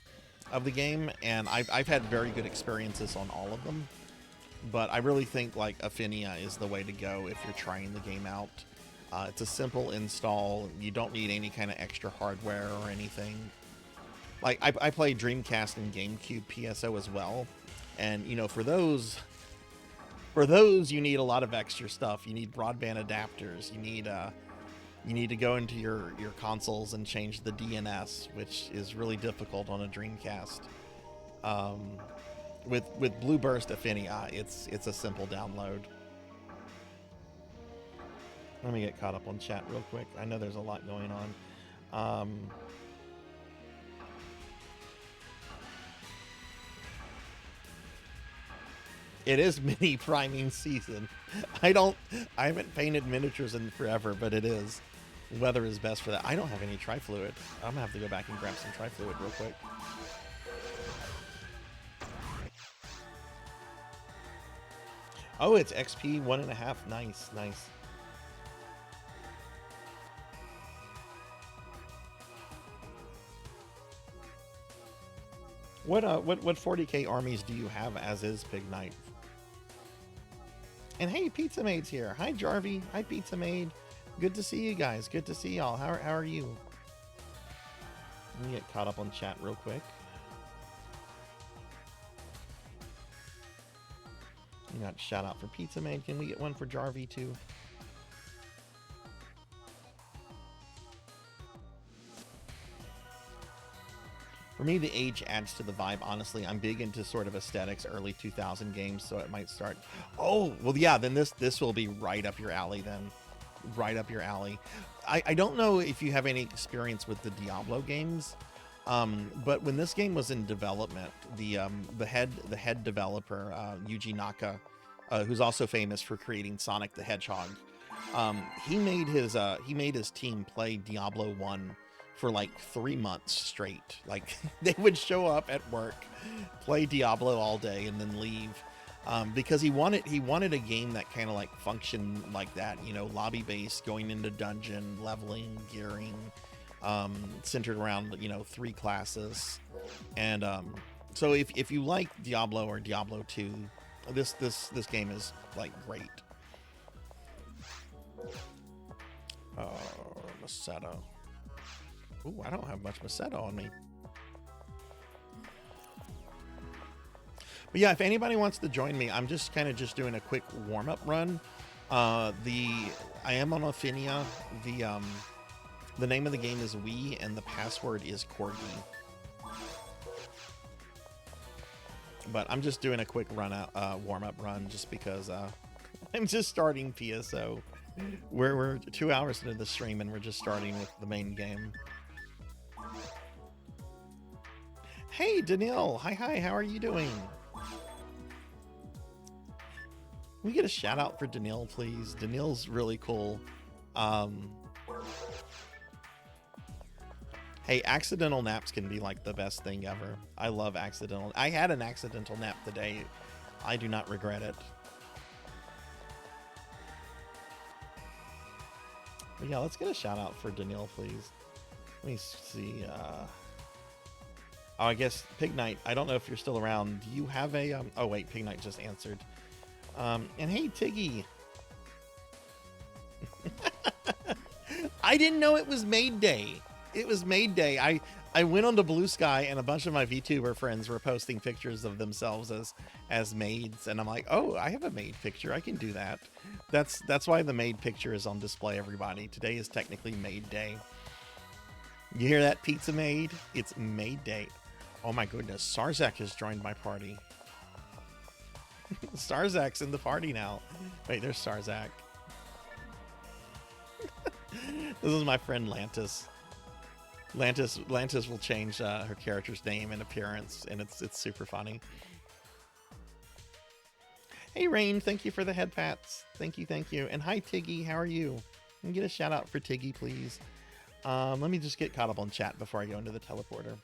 of the game, and I've had very good experiences on all of them. But I really think, like, Affinia is the way to go if you're trying the game out. It's a simple install. You don't need any kind of extra hardware or anything. Like, I play Dreamcast and GameCube PSO as well. And, you know, for those, you need a lot of extra stuff. You need broadband adapters. You need you need to go into your consoles and change the DNS, which is really difficult on a Dreamcast. With Blue Burst Affinia, it's a simple download. Let me get caught up on chat real quick. I know there's a lot going on. It is mini priming season. I haven't painted miniatures in forever, but it is. Weather is best for that. I don't have any tri-fluid. I'm gonna have to go back and grab some tri-fluid real quick. Oh, it's XP 1.5. Nice, nice. What 40k armies do you have as is, Pig Knight? And hey, Pizza Maid's here. Hi, Jarvie. Hi, Pizza Maid. Good to see you guys. Good to see y'all. How are you? Let me get caught up on chat real quick. We got a shout out for Pizza Maid. Can we get one for Jarvie too? For me, the age adds to the vibe, honestly. I'm big into sort of aesthetics, early 2000 games, so it might start... Oh, well, yeah, then this will be right up your alley then. Right up your alley. I don't know if you have any experience with the Diablo games, but when this game was in development, the head developer, Yuji Naka, who's also famous for creating Sonic the Hedgehog, he made his team play Diablo 1 for like 3 months straight. Like they would show up at work, play Diablo all day, and then leave, because he wanted a game that kind of like functioned like that, you know, lobby based, going into dungeon, leveling, gearing, centered around, you know, 3 classes. And so if you like Diablo or Diablo 2, this game is like great. Macedo. Ooh, I don't have much Macedo on me. But yeah, if anybody wants to join me, I'm just kind of doing a quick warm-up run. I am on Affinia. The name of the game is Wii, and the password is Corgi. But I'm just doing a quick warm-up run, just because I'm just starting PSO. We're 2 hours into the stream, and we're just starting with the main game. Hey, Danielle. Hi, how are you doing? Can we get a shout out for Danielle, please? Danielle's really cool. Hey, accidental naps can be like the best thing ever. I love accidental. I had an accidental nap today. I do not regret it. But yeah, let's get a shout out for Danielle, please. Let me see. Oh, I guess Pig Knight. I don't know if you're still around. Do you have a? Oh wait, Pig Knight just answered. And hey, Tiggy. I didn't know it was Maid Day. It was Maid Day. I went onto Blue Sky, and a bunch of my VTuber friends were posting pictures of themselves as maids, and I'm like, oh, I have a maid picture. I can do that. That's why the maid picture is on display, everybody. Today is technically Maid Day. You hear that, Pizza Maid? It's Maid Day. Oh my goodness, Sarzac has joined my party. Sarzac's in the party now. Wait, there's Sarzac. This is my friend Lantis. Lantis will change her character's name and appearance, and it's super funny. Hey Rain, thank you for the head pats. Thank you. And hi Tiggy, how are you? Can you get a shout out for Tiggy, please? Let me just get caught up on chat before I go into the teleporter.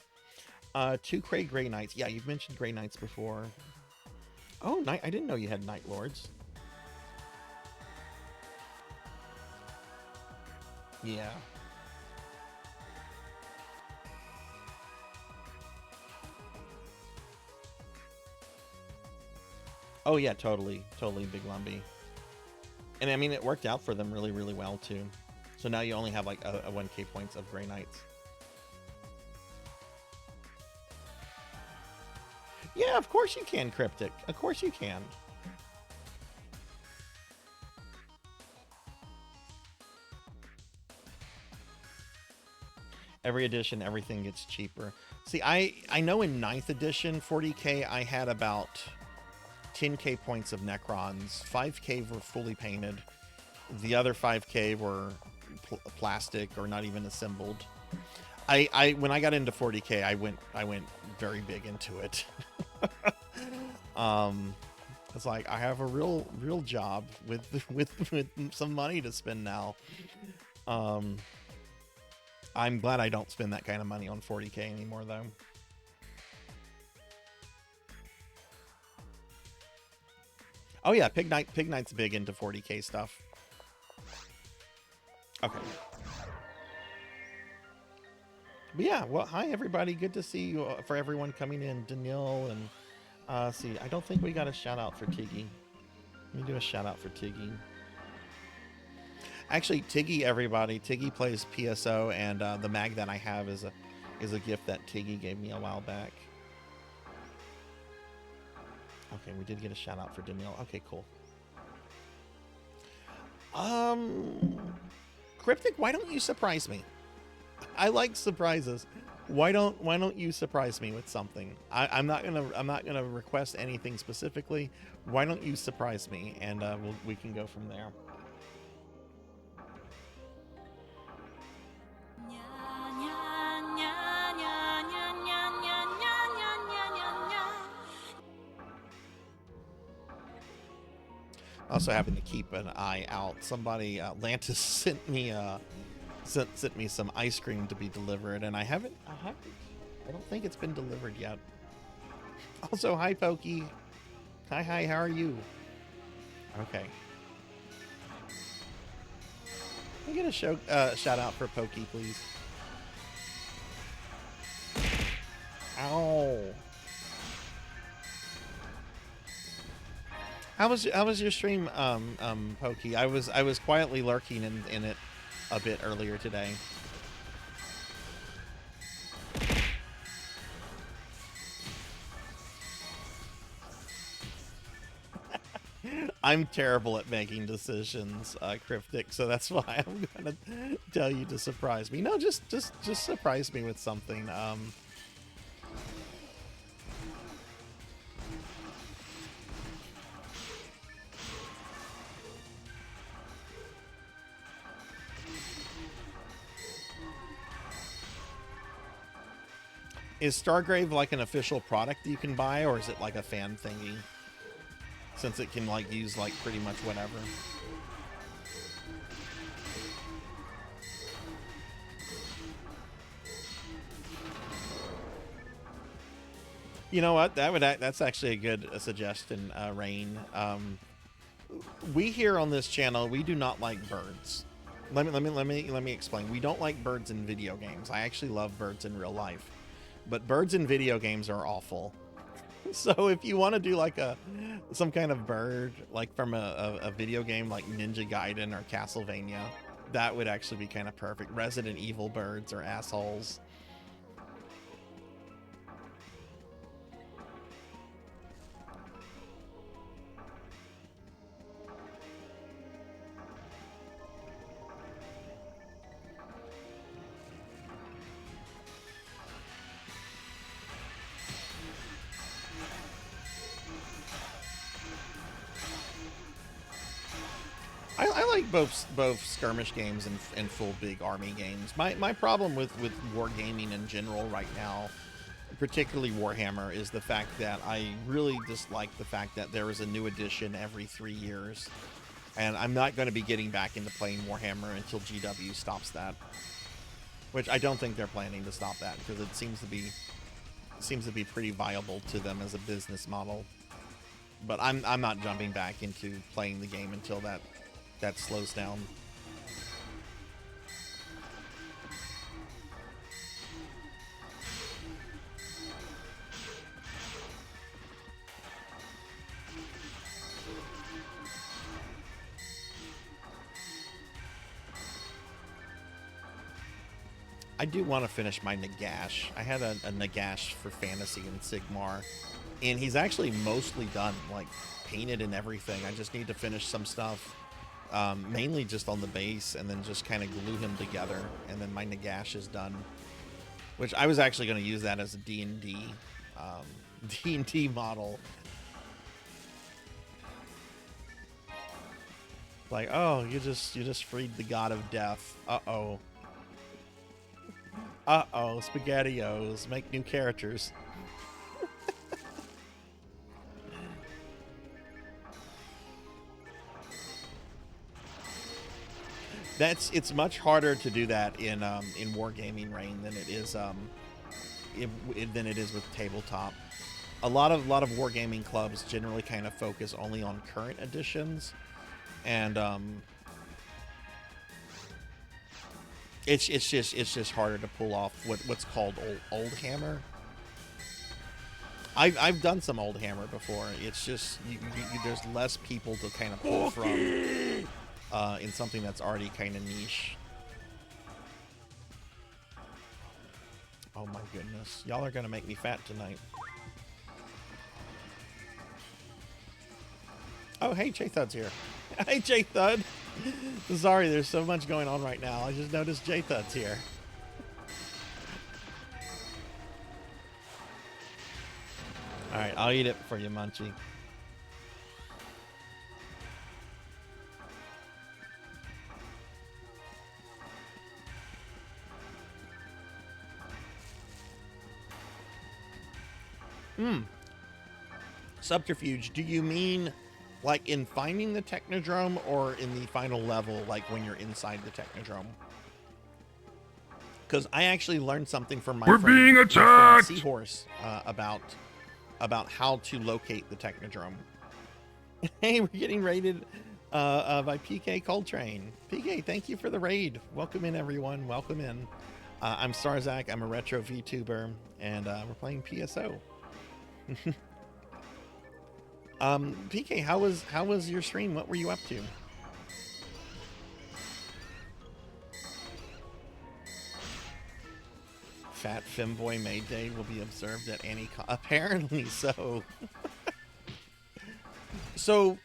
2 Grey Knights. Yeah, you've mentioned Grey Knights before. Oh, I didn't know you had Night Lords. Yeah. Oh yeah, totally Big Lumbee. And I mean, it worked out for them really, really well too. So now you only have like a 1k points of Grey Knights. Yeah, of course you can, Cryptic. Of course you can. Every edition, everything gets cheaper. See, I know in 9th edition, 40k, I had about 10k points of Necrons. 5k were fully painted. The other 5k were plastic or not even assembled. When I got into 40k, I went very big into it. It's like I have a real job with some money to spend now. I'm glad I don't spend that kind of money on 40k anymore, though. Oh yeah, Pig Knight's big into 40k stuff. Okay. But yeah, well, hi everybody. Good to see you. For everyone coming in, Daniil and see. I don't think we got a shout out for Tiggy. Let me do a shout out for Tiggy. Actually, Tiggy, everybody. Tiggy plays PSO, and the mag that I have is a gift that Tiggy gave me a while back. Okay, we did get a shout out for Daniil. Okay, cool. Cryptic, why don't you surprise me? I like surprises. Why don't you surprise me with something? I'm not gonna request anything specifically. Why don't you surprise me, and we can go from there. Also having to keep an eye out. Somebody, Lantis sent me some ice cream to be delivered, and I don't think it's been delivered yet. Also, hi Pokey. Hi, how are you? Okay. Can I get a shout out for Pokey, please? Ow. How was your stream, Pokey? I was quietly lurking in it a bit earlier today. I'm terrible at making decisions, Cryptic, so that's why I'm gonna tell you to surprise me. No, just surprise me with something. Is Stargrave like an official product that you can buy, or is it like a fan thingy? Since it can like use like pretty much whatever. You know what? That's actually a good suggestion, Rain. We here on this channel, we do not like birds. Let me explain. We don't like birds in video games. I actually love birds in real life. But birds in video games are awful. So if you want to do like some kind of bird, like from a video game like Ninja Gaiden or Castlevania, that would actually be kind of perfect. Resident Evil birds are assholes. I like both skirmish games and full big army games. My problem with wargaming in general right now, particularly Warhammer, is the fact that I really dislike the fact that there is a new edition every 3 years, and I'm not going to be getting back into playing Warhammer until GW stops that. Which I don't think they're planning to stop that, because it seems to be pretty viable to them as a business model. But I'm not jumping back into playing the game until that slows down. I do want to finish my Nagash. I had a Nagash for Phantasy in Sigmar, and he's actually mostly done, like painted and everything. I just need to finish some stuff mainly just on the base, and then just kind of glue him together, and then my Nagash is done. Which I was actually going to use that as a D&D model. Like, oh, you just freed the god of death. Uh-oh. Uh-oh, SpaghettiOs. Make new characters. It's much harder to do that in Wargaming Reign than it is with tabletop. A lot of wargaming clubs generally kind of focus only on current editions, and it's just harder to pull off what's called old hammer. I've done some old hammer before. It's just there's less people to kind of pull from in something that's already kind of niche. Oh my goodness, y'all are gonna make me fat tonight. Oh, hey, J-Thud's here. Hey, J-Thud. Sorry, there's so much going on right now. I just noticed J-Thud's here. All right, I'll eat it for you, Munchie. Subterfuge, do you mean like in finding the Technodrome or in the final level, like when you're inside the Technodrome? Because I actually learned something from my We're friend, being attacked! Seahorse about how to locate the Technodrome. Hey, we're getting raided by PK Coltrane. PK, thank you for the raid. Welcome in, everyone. Welcome in. I'm Sarzac. I'm a retro VTuber, and we're playing PSO. PK, how was your stream? What were you up to? Fat Femboy May Day will be observed at any apparently so. So,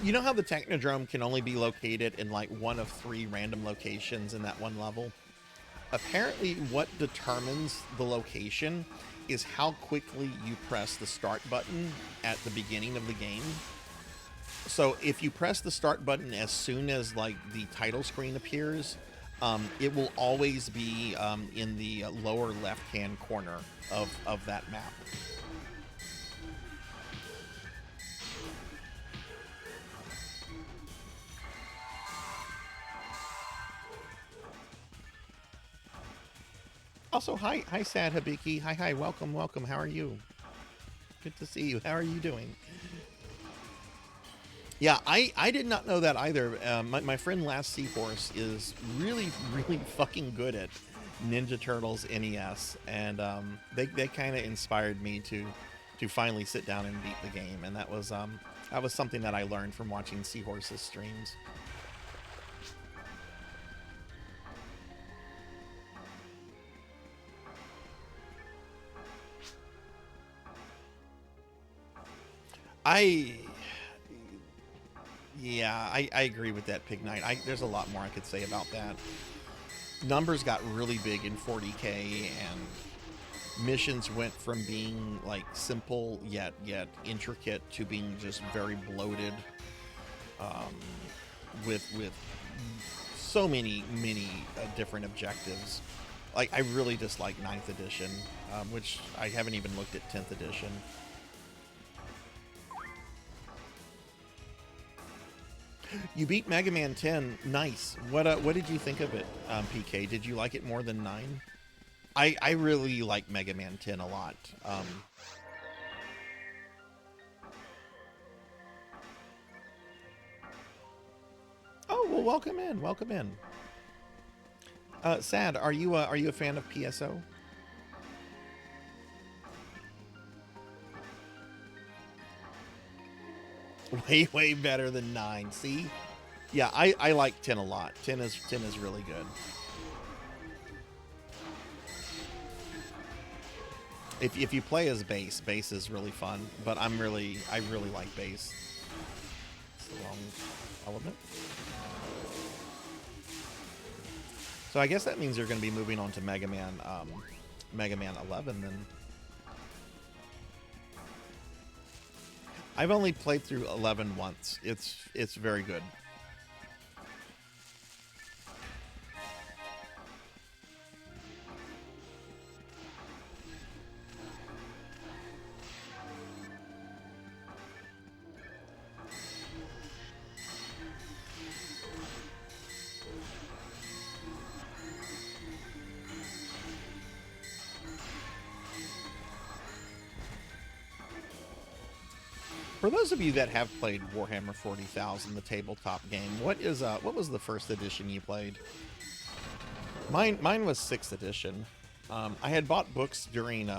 you know how the Technodrome can only be located in like one of 3 random locations in that one level? Apparently, what determines the location is how quickly you press the start button at the beginning of the game. So if you press the start button as soon as like the title screen appears, it will always be in the lower left-hand corner of that map. Also, hi, Sad Habiki. Hi, welcome. How are you? Good to see you. How are you doing? Yeah, I did not know that either. My friend Last Seahorse is really fucking good at Ninja Turtles NES, and they kind of inspired me to finally sit down and beat the game, and that was something that I learned from watching Seahorse's streams. I agree with that, Pig Knight. There's a lot more I could say about that. Numbers got really big in 40K, and missions went from being like simple yet intricate to being just very bloated, with so many different objectives. Like, I really dislike 9th edition, which I haven't even looked at 10th edition. You beat Mega Man 10. Nice. What did you think of it, PK? Did you like it more than 9? I really like Mega Man 10 a lot. Oh, well, welcome in. Sad, are you a fan of PSO? Way better than 9. See? Yeah, I like 10 a lot. 10 is really good. If you play as bass is really fun, but I really like bass. the wrong element. So I guess that means you're going to be moving on to Mega Man 11 then. I've only played through 11 once. It's very good. For those of you that have played Warhammer 40,000, the tabletop game, what was the first edition you played? Mine was 6th edition. I had bought books during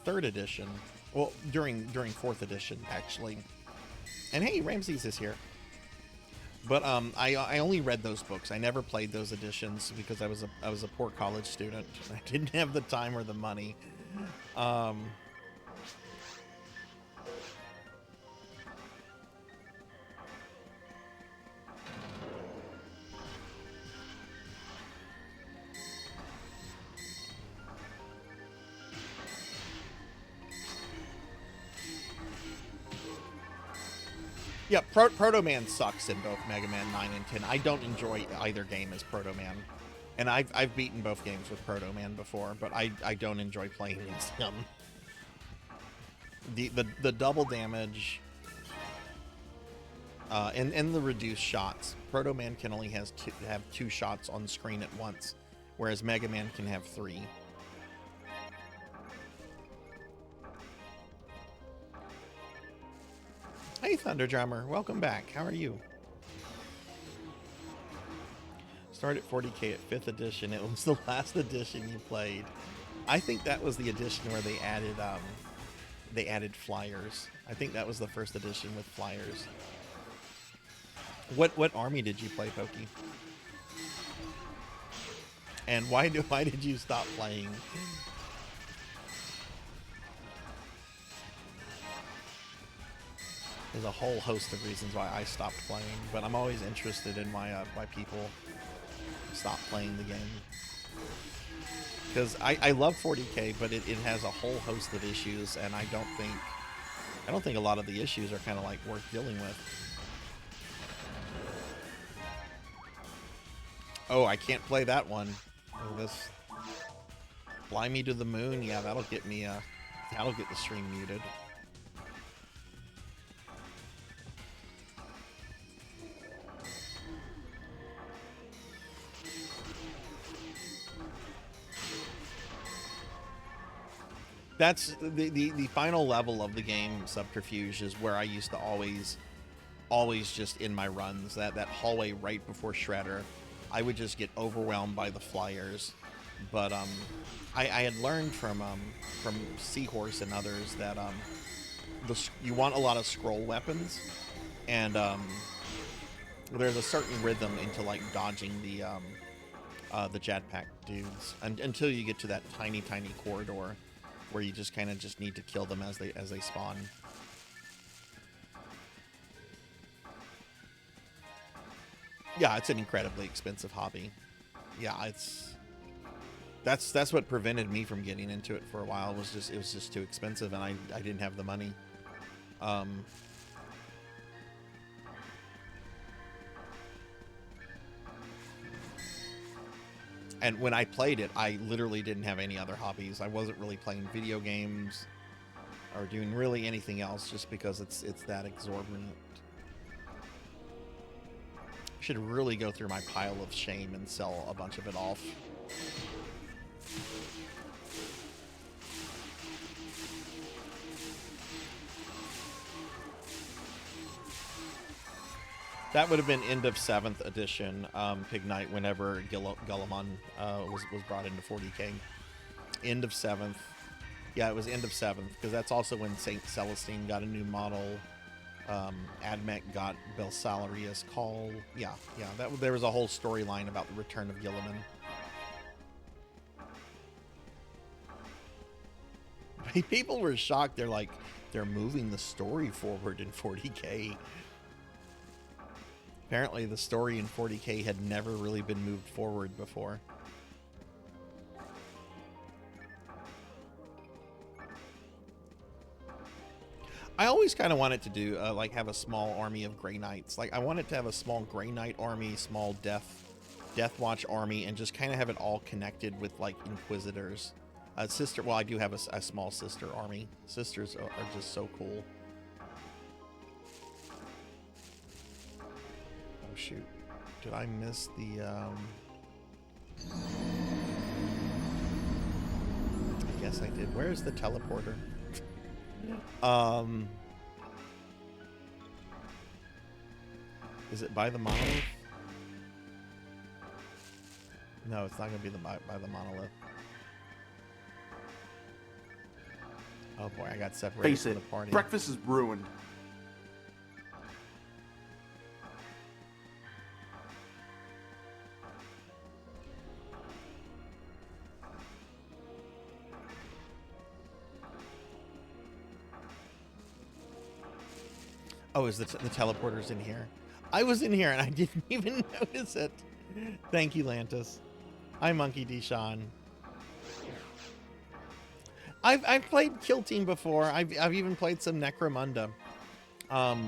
3rd edition. Well, during 4th edition actually. And hey, Ramses is here. But I only read those books. I never played those editions because I was a poor college student. I didn't have the time or the money. Yeah, Proto Man sucks in both Mega Man 9 and 10. I don't enjoy either game as Proto Man. And I've beaten both games with Proto Man before, but I don't enjoy playing against him. The double damage and the reduced shots. Proto Man can only have 2 shots on screen at once, whereas Mega Man can have 3. Hey, Thunder Drummer, welcome back. How are you? Start at 40K at 5th edition. It was the last edition you played. I think that was the edition where they added flyers. I think that was the first edition with flyers. What army did you play, Pokey? And why did you stop playing? There's a whole host of reasons why I stopped playing, but I'm always interested in why people stop playing the game. Because I love 40K, but it has a whole host of issues, and I don't think a lot of the issues are kind of like worth dealing with. Oh, I can't play that one. Oh, this Fly Me to the Moon. Yeah, that'll get me that'll get the stream muted. That's the final level of the game, Subterfuge, is where I used to always just in my runs, that hallway right before Shredder, I would just get overwhelmed by the flyers. But I had learned from Seahorse and others that you want a lot of scroll weapons, and there's a certain rhythm into like dodging the jetpack dudes until you get to that tiny corridor where you just kind of just need to kill them as they spawn. Yeah, it's an incredibly expensive hobby. Yeah, that's what prevented me from getting into it for a while. It was just too expensive, and I didn't have the money. And when I played it, I literally didn't have any other hobbies. I wasn't really playing video games or doing really anything else, just because it's that exorbitant. I should really go through my pile of shame and sell a bunch of it off. That would have been end of 7th edition Pig Knight whenever Guilliman was brought into 40K. End of 7th. Yeah, it was end of 7th, because that's also when St. Celestine got a new model. Admech got Belsalarius Call. Yeah, there was a whole storyline about the return of Guilliman. People were shocked. They're like, they're moving the story forward in 40K. Apparently the story in 40K had never really been moved forward before. I always kind of wanted to do, like, have a small army of Grey Knights. Like, I wanted to have a small Grey Knight army, small Death Watch army, and just kind of have it all connected with, like, Inquisitors. Well, I do have a small sister army. Sisters are just so cool. Oh, shoot. Did I miss the, I guess I did. Where's the teleporter? Is it by the monolith? No, it's not gonna be by the monolith. Oh boy, I got separated Face from it, the party. breakfast is ruined. Oh, is the teleporter's in here? I was in here and I didn't even notice it. Thank you, Lantis. Hi, Monkey D. Sean. I've played Kill Team before. I've even played some Necromunda. I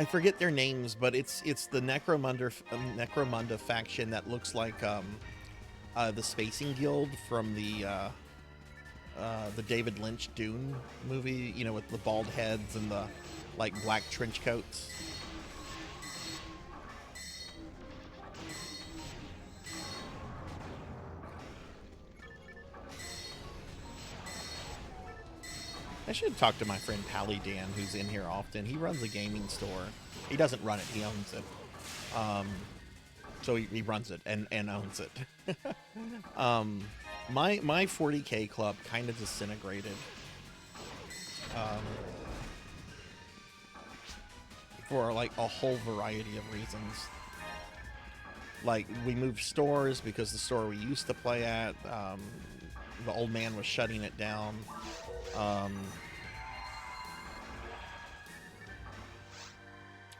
forget their names, but it's the Necromunda faction that looks like the Spacing Guild from the David Lynch Dune movie, you know, with the bald heads and the like black trench coats. I should talk to my friend Pally Dan, who's in here often. He runs a gaming store. He doesn't run it, he owns it. So he runs it and owns it. My 40K club kind of disintegrated. For like a whole variety of reasons. Like, we moved stores because the store we used to play at, the old man was shutting it down.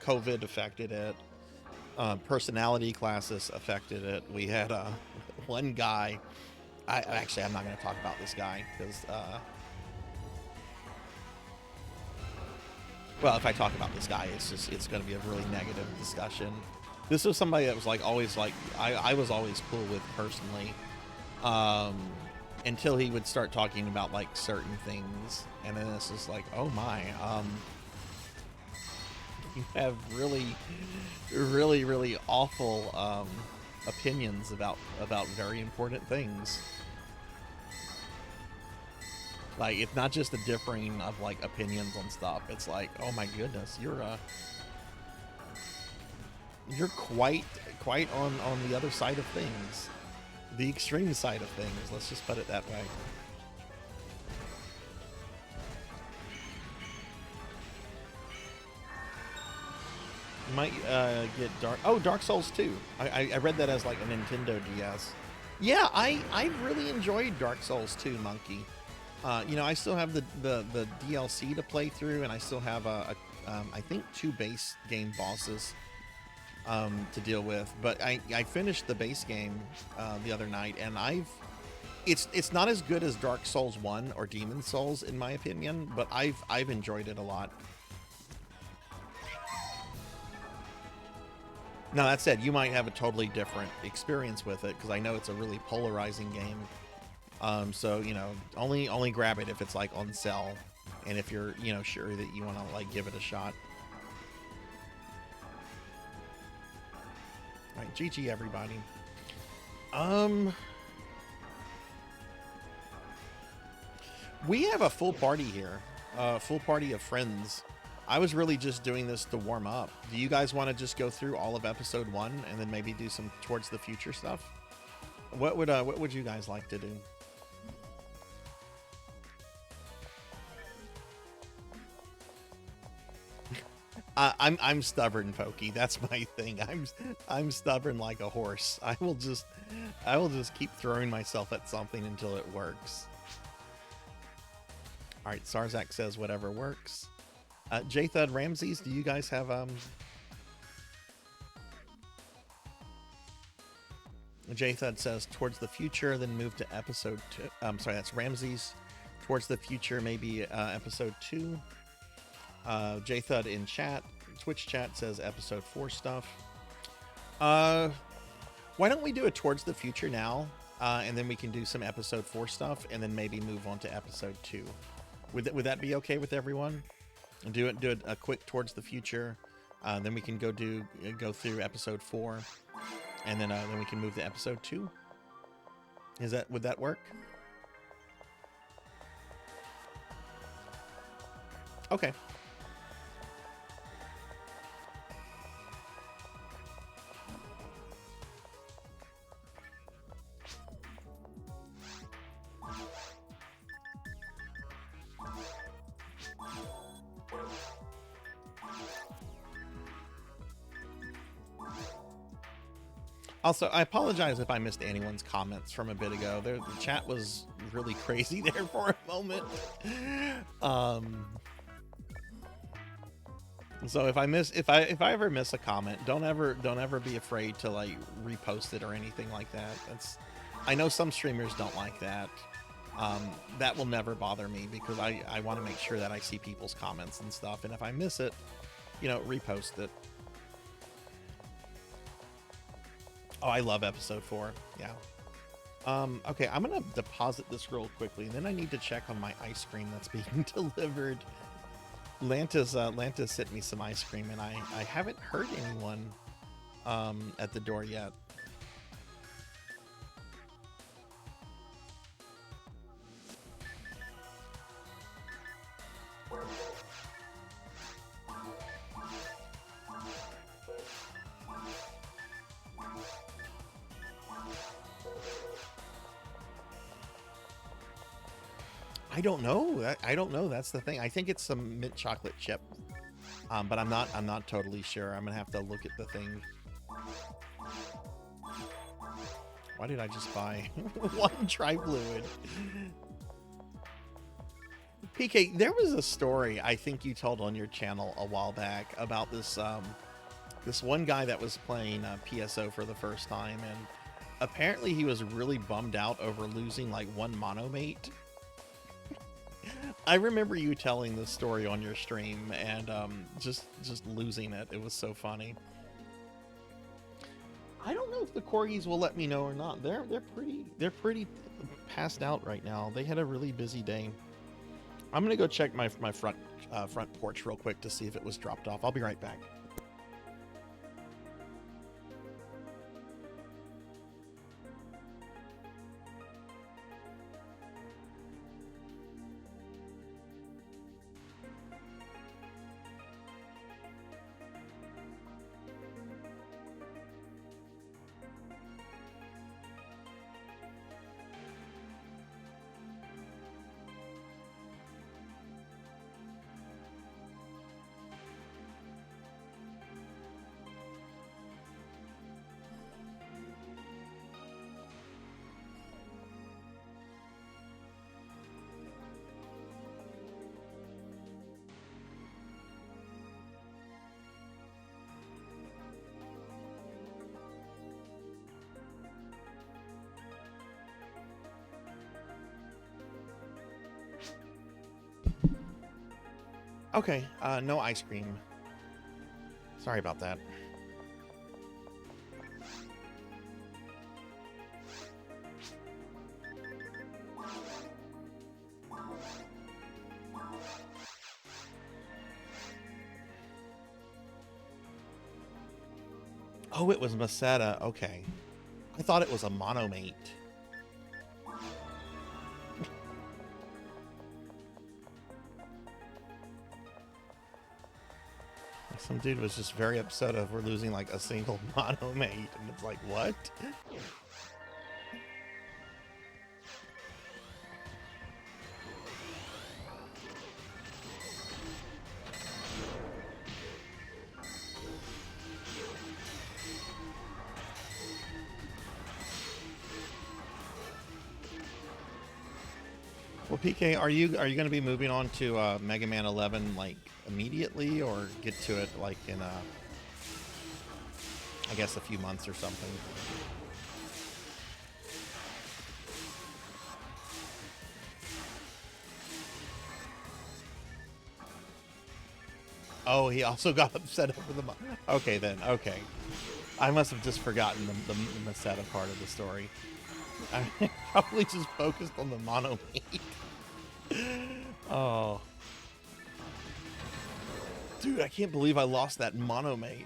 COVID affected it. Personality classes affected it. We had one guy. I'm not going to talk about this guy because, well, if I talk about this guy, it's going to be a really negative discussion. This was somebody that was like always like I was always cool with personally, until he would start talking about like certain things, and then this is like, oh my, you have really awful opinions about very important things. Like, it's not just a differing of like opinions on stuff. It's like, oh my goodness, you're quite on the other side of things, the extreme side of things. Let's just put it that way. You might get Dark Souls 2. I read that as like a Nintendo DS. Yeah, I really enjoyed Dark Souls 2, Monkey. You know, I still have the DLC to play through, and I still have I think 2 base game bosses to deal with. But I finished the base game the other night, and it's not as good as Dark Souls 1 or Demon Souls in my opinion, but I've enjoyed it a lot. Now, that said, you might have a totally different experience with it, because I know it's a really polarizing game. So, you know, only grab it if it's like on sale, and if you're, you know, sure that you want to like give it a shot. All right, GG everybody. We have a full party here, full party of friends. I was really just doing this to warm up. Do you guys want to just go through all of episode 1 and then maybe do some towards the future stuff? What would you guys like to do? I'm stubborn, Pokey. That's my thing. I'm stubborn like a horse. I will just keep throwing myself at something until it works. All right, Sarzac says whatever works. J-Thud Ramses, do you guys have Jathud says towards the future, then move to episode 2. I'm sorry, that's Ramses. Towards the future, maybe episode 2. Jathud in chat, Twitch chat says episode 4 stuff. Why don't we do it towards the future now, and then we can do some episode 4 stuff, and then maybe move on to episode 2. Would that be okay with everyone? And do it a quick towards the future, then we can go through episode 4, and then we can move to episode 2. Would that work? Okay. Also, I apologize if I missed anyone's comments from a bit ago. The chat was really crazy there for a moment. So if I ever miss a comment, don't ever be afraid to like repost it or anything like that. I know some streamers don't like that. That will never bother me because I want to make sure that I see people's comments and stuff. And if I miss it, repost it. Oh, I love episode 4. Yeah. Okay, I'm gonna deposit this real quickly, and then I need to check on my ice cream that's being delivered. Lantis sent me some ice cream, and I haven't heard anyone at the door yet. I don't know. I don't know. That's the thing. I think it's some mint chocolate chip, but I'm not totally sure. I'm gonna have to look at the thing. Why did I just buy one tri-fluid? PK, there was a story I think you told on your channel a while back about this this one guy that was playing PSO for the first time, and apparently he was really bummed out over losing like one monomate. I remember you telling this story on your stream and just losing it. It was so funny. I don't know if the corgis will let me know or not. They're pretty passed out right now. They had a really busy day. I'm gonna go check my front porch real quick to see if it was dropped off. I'll be right back. Okay, no ice cream. Sorry about that. Oh, it was Masetta. Okay. I thought it was a monomate. Some dude was just very upset over losing like a single monomate, and it's like, what? Well, PK, are you going to be moving on to Mega Man 11 like immediately, or get to it like in I guess a few months or something? Oh, he also got upset over the... Okay, then. Okay. I must have just forgotten the Masetta part of the story. I probably just focused on the monomate. Oh. Dude, I can't believe I lost that monomate.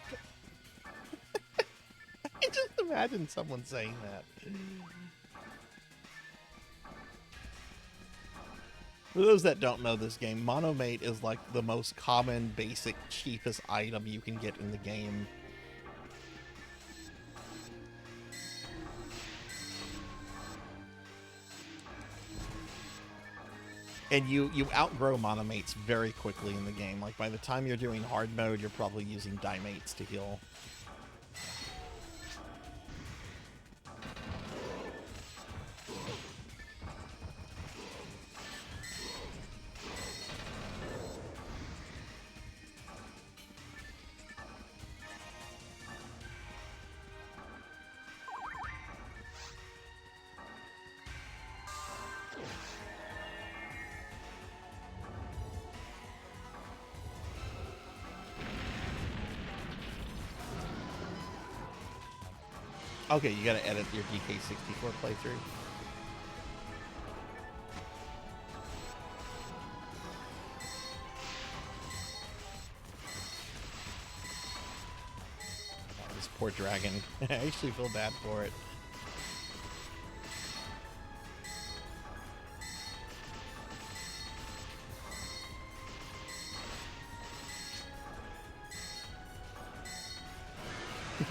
I just imagine someone saying that. For those that don't know this game, monomate is like the most common, basic, cheapest item you can get in the game. And you outgrow monomates very quickly in the game. Like by the time you're doing hard mode, you're probably using dimates to heal. Okay, you gotta edit your DK64 playthrough. Oh, this poor dragon. I actually feel bad for it.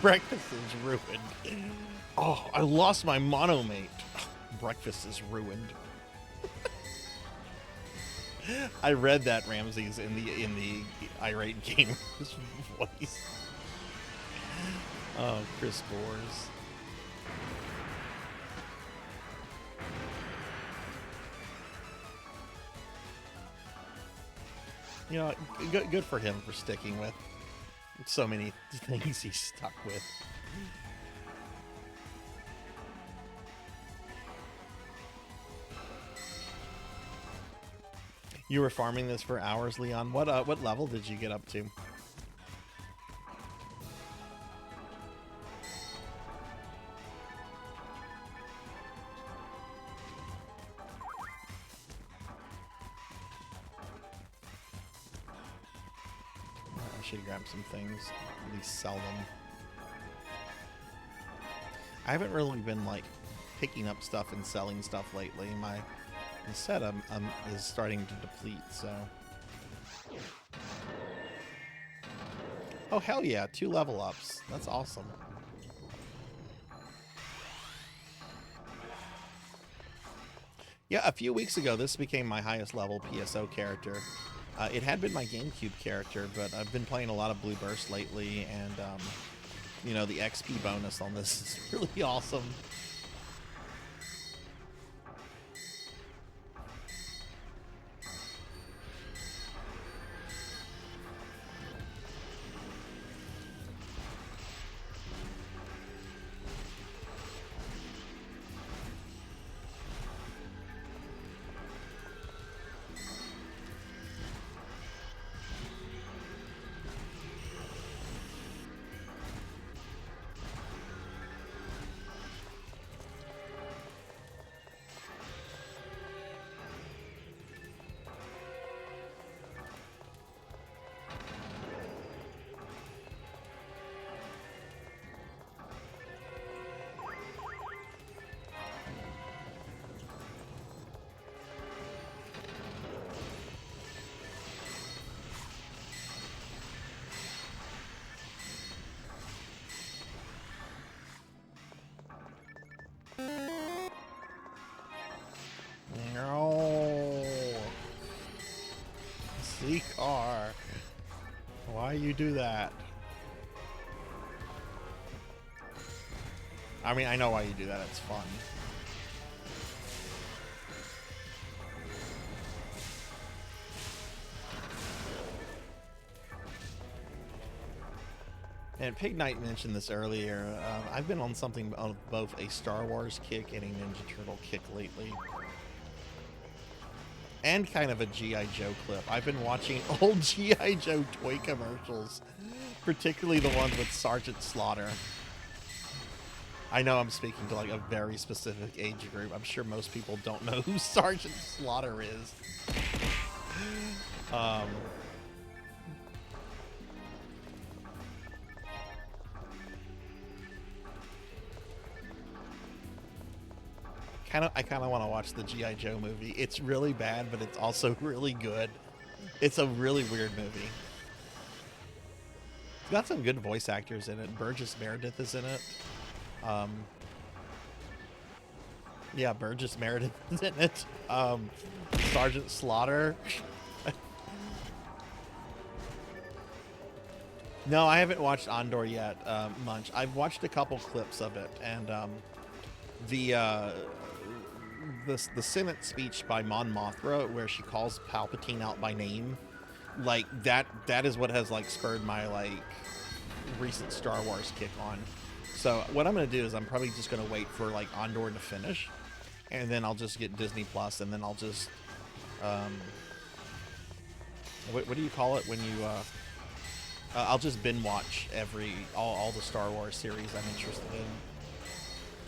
Breakfast is ruined. Oh, I lost my monomate. Breakfast is ruined. I read that Ramses in the irate gamer's voice. Oh, Chris Boers. You know, good for him for sticking with so many things he's stuck with. You were farming this for hours, Leon. What level did you get up to? I should grab some things, at least sell them. I haven't really been like picking up stuff and selling stuff lately. My setup is starting to deplete, so. Oh hell yeah, 2 level ups. That's awesome. Yeah, a few weeks ago this became my highest level PSO character. It had been my GameCube character, but I've been playing a lot of Blue Burst lately, and you know, the XP bonus on this is really awesome. No. C-Car. Why you do that? I mean, I know why you do that. It's fun. And Pig Knight mentioned this earlier. I've been on something of both a Star Wars kick and a Ninja Turtle kick lately. and kind of a G.I. Joe clip. I've been watching old G.I. Joe toy commercials, particularly the ones with Sergeant Slaughter. I know I'm speaking to like a very specific age group. I'm sure most people don't know who Sergeant Slaughter is. I kind of want to watch the G.I. Joe movie. It's really bad, but it's also really good. It's a really weird movie. It's got some good voice actors in it. Burgess Meredith is in it. Yeah, Burgess Meredith is in it. Sergeant Slaughter. No, I haven't watched Andor yet, Munch. I've watched a couple clips of it, and the Senate speech by Mon Mothma, where she calls Palpatine out by name, like that is what has like spurred my like recent Star Wars kick on. So what I'm gonna do is I'm probably just gonna wait for like Andor to finish, and then I'll just get Disney Plus, and then I'll just what do you call it when you I'll just binge watch all the Star Wars series I'm interested in,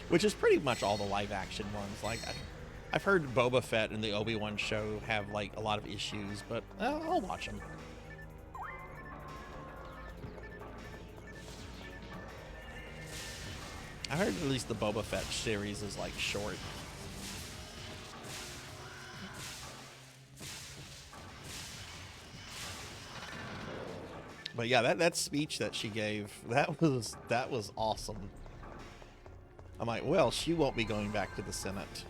which is pretty much all the live action ones. Like I've heard Boba Fett and the Obi-Wan show have like a lot of issues, but I'll watch them. I heard at least the Boba Fett series is like short. But yeah, that speech that she gave, that was awesome. I'm like, well, she won't be going back to the Senate.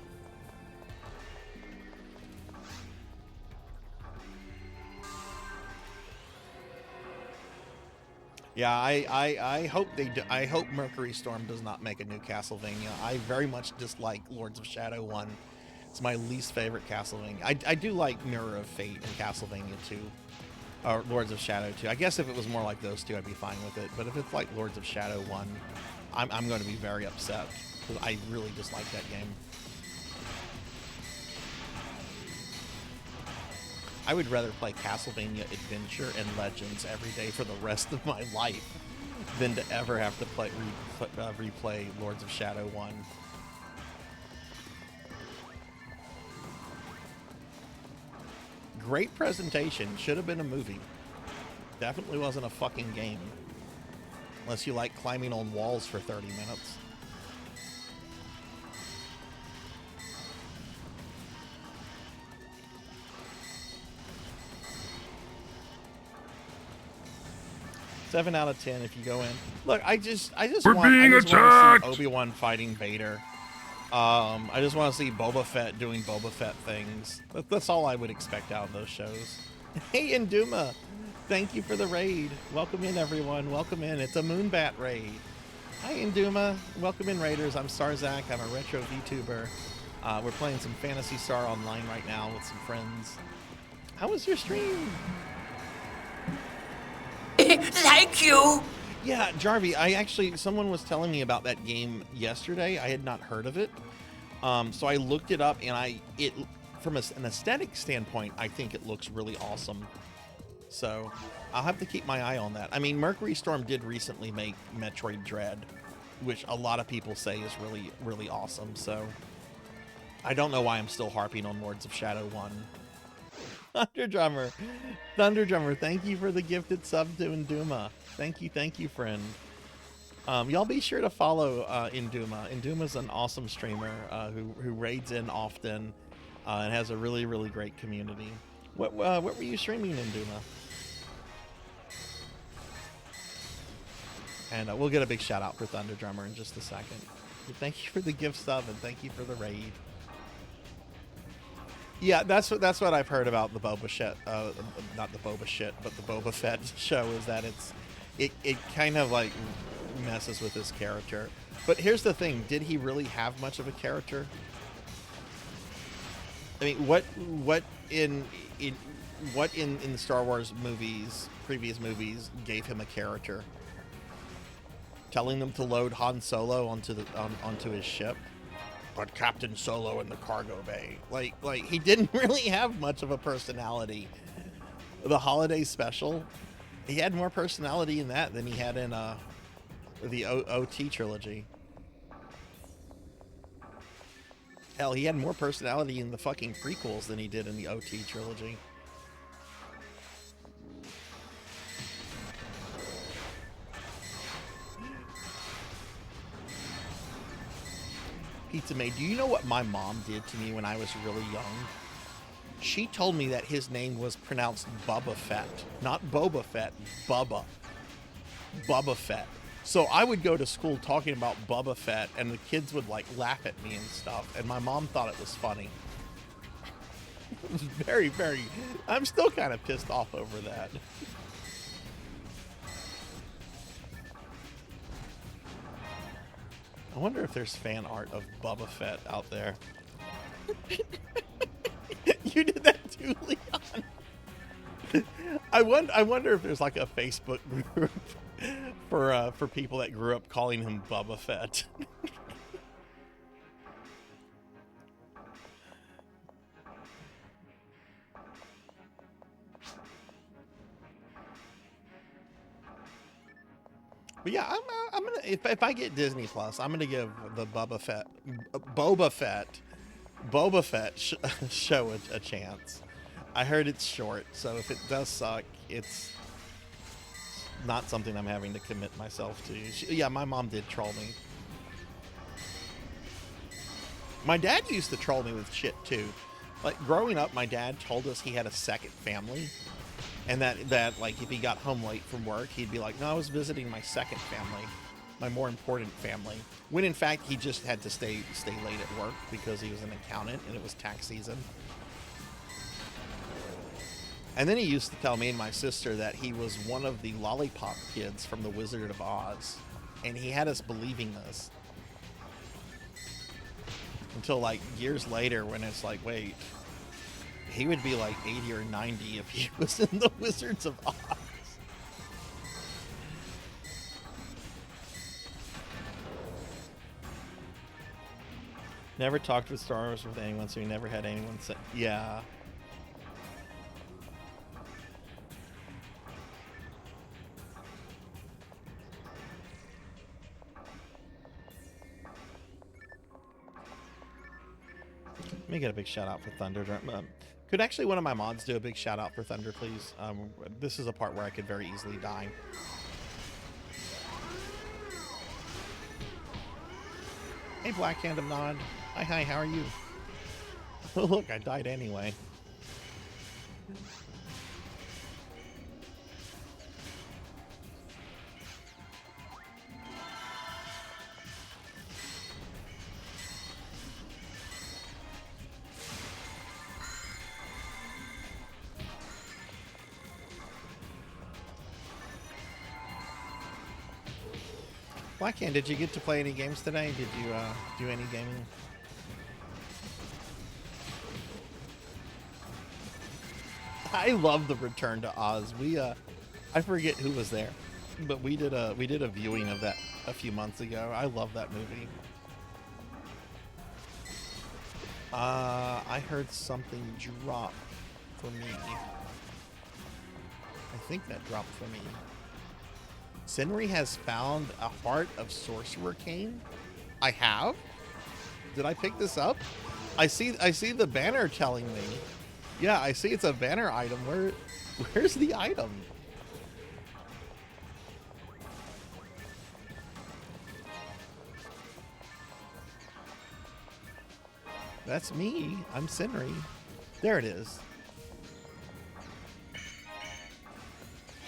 Yeah, I hope they do. I hope Mercury Storm does not make a new Castlevania. I very much dislike Lords of Shadow 1. It's my least favorite Castlevania. I do like Mirror of Fate and Castlevania 2. Or Lords of Shadow 2. I guess if it was more like those two, I'd be fine with it. But if it's like Lords of Shadow 1, I'm going to be very upset, because I really dislike that game. I would rather play Castlevania Adventure and Legends every day for the rest of my life than to ever have to replay Lords of Shadow 1. Great presentation. Should have been a movie. Definitely wasn't a fucking game. Unless you like climbing on walls for 30 minutes. Seven out of 10 if you go in. Look, I just We're want being to attacked! see Obi-Wan fighting Vader. I just want to see Boba Fett doing Boba Fett things. That's all I would expect out of those shows. Hey, Induma, thank you for the raid. Welcome in, everyone. Welcome in. It's a Moonbat raid. Hi, Induma. Welcome in, Raiders. I'm Sarzac. I'm a retro VTuber. We're playing some Phantasy Star Online right now with some friends. How was your stream? Thank you. Yeah, Jarvie, someone was telling me about that game yesterday. I had not heard of it. So I looked it up, and from an aesthetic standpoint, I think it looks really awesome. So I'll have to keep my eye on that. I mean, Mercury Storm did recently make Metroid Dread, which a lot of people say is really, really awesome. So I don't know why I'm still harping on Lords of Shadow 1. Thunder Drummer, thank you for the gifted sub to Induma. Thank you, friend. Y'all be sure to follow Induma. Induma's an awesome streamer who raids in often and has a really, really great community. What were you streaming, Induma? And we'll get a big shout out for Thunder Drummer in just a second. But thank you for the gift sub, and thank you for the raid. Yeah, that's what I've heard about the Boba Fett, not the Boba shit, but the Boba Fett show, is that it kind of like messes with his character. But here's the thing: did he really have much of a character? I mean, what in the Star Wars movies, previous movies, gave him a character? Telling them to load Han Solo onto his ship. But Captain Solo in the cargo bay. Like he didn't really have much of a personality. The holiday special, he had more personality in that than he had in the OT trilogy. Hell, he had more personality in the fucking prequels than he did in the OT trilogy. Pizza Maid, do you know what my mom did to me when I was really young? She told me that his name was pronounced Bubba Fett. Not Boba Fett, Bubba. Bubba Fett. So I would go to school talking about Bubba Fett, and the kids would like laugh at me and stuff, and my mom thought it was funny. It was very, very... I'm still kind of pissed off over that. I wonder if there's fan art of Bubba Fett out there. You did that too, Leon. I wonder if there's like a Facebook group for people that grew up calling him Bubba Fett. But yeah, I'm gonna if I get Disney Plus, I'm gonna give the Boba Fett show a chance. I heard it's short, so if it does suck, it's not something I'm having to commit myself to. Yeah, my mom did troll me. My dad used to troll me with shit too. Like growing up, my dad told us he had a second family. And that like if he got home late from work, he'd be like, no, I was visiting my second family, my more important family. When in fact, he just had to stay late at work because he was an accountant and it was tax season. And then he used to tell me and my sister that he was one of the lollipop kids from The Wizard of Oz. And he had us believing this. Until like years later when it's like, wait, he would be like 80 or 90 if he was in The Wizards of Oz. Never talked with Star Wars with anyone, so he never had anyone say, yeah. Let me get a big shout out for Thunder. Could actually one of my mods do a big shout out for Thunder, please? This is a part where I could very easily die. Hey, Black Hand Nod. Hi, how are you? Oh, look, I died anyway. Blackhand, did you get to play any games today? Did you do any gaming? I love the Return to Oz. I forget who was there, but we did a viewing of that a few months ago. I love that movie. I heard something drop for me. I think that dropped for me. Senri has found a Heart of Sorcerer Cane. I have? Did I pick this up? I see the banner telling me. Yeah, I see it's a banner item. Where's the item? That's me. I'm Senri. There it is.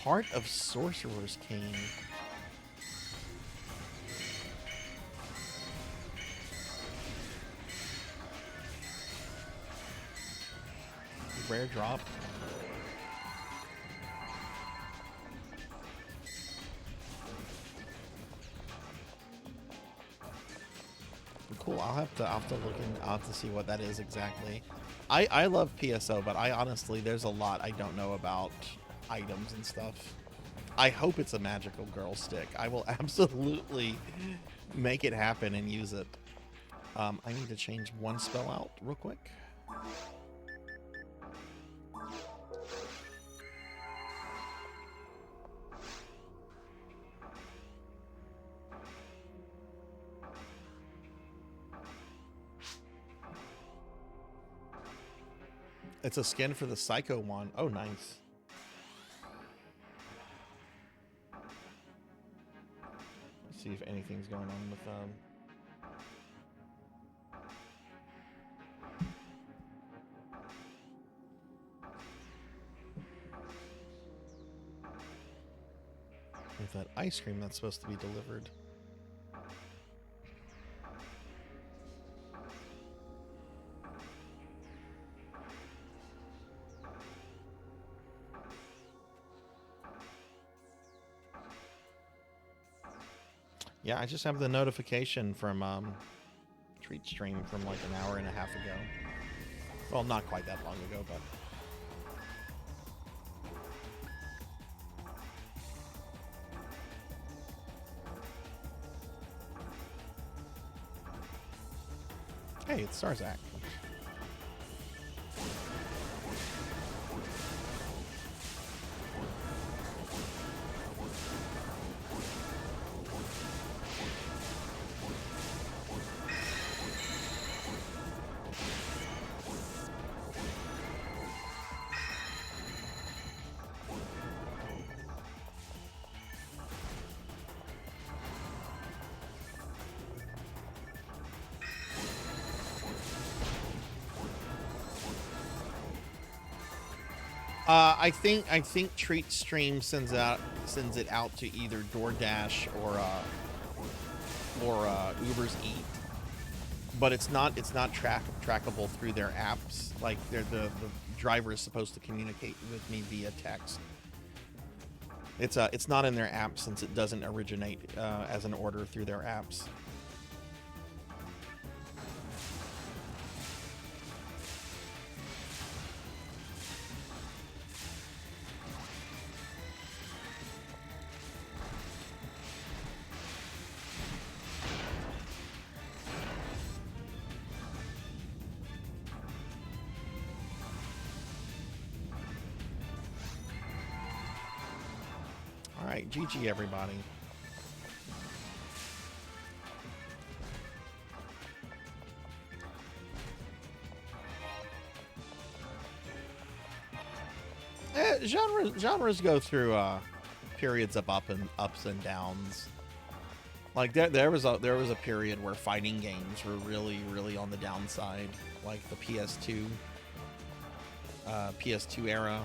Heart of Sorcerer's Cane. Rare drop. Cool. I'll have to look and I'll have to see what that is exactly. I love PSO, but I honestly there's a lot I don't know about items and stuff. I hope it's a magical girl stick. I will absolutely make it happen and use it. I need to change one spell out real quick. It's a skin for the Psycho one. Oh, nice. Let's see if anything's going on with that ice cream that's supposed to be delivered. Yeah, I just have the notification from Treat Stream from like an hour and a half ago. Well, not quite that long ago, but hey, it's Sarzac. I think Treat Stream sends it out to either DoorDash or Uber's Eat, but it's not trackable through their apps. Like the driver is supposed to communicate with me via text. It's not in their app since it doesn't originate as an order through their apps. Alright, GG everybody. Genres go through periods of ups and downs. Like there was a period where fighting games were really on the downside, like the PS2 era.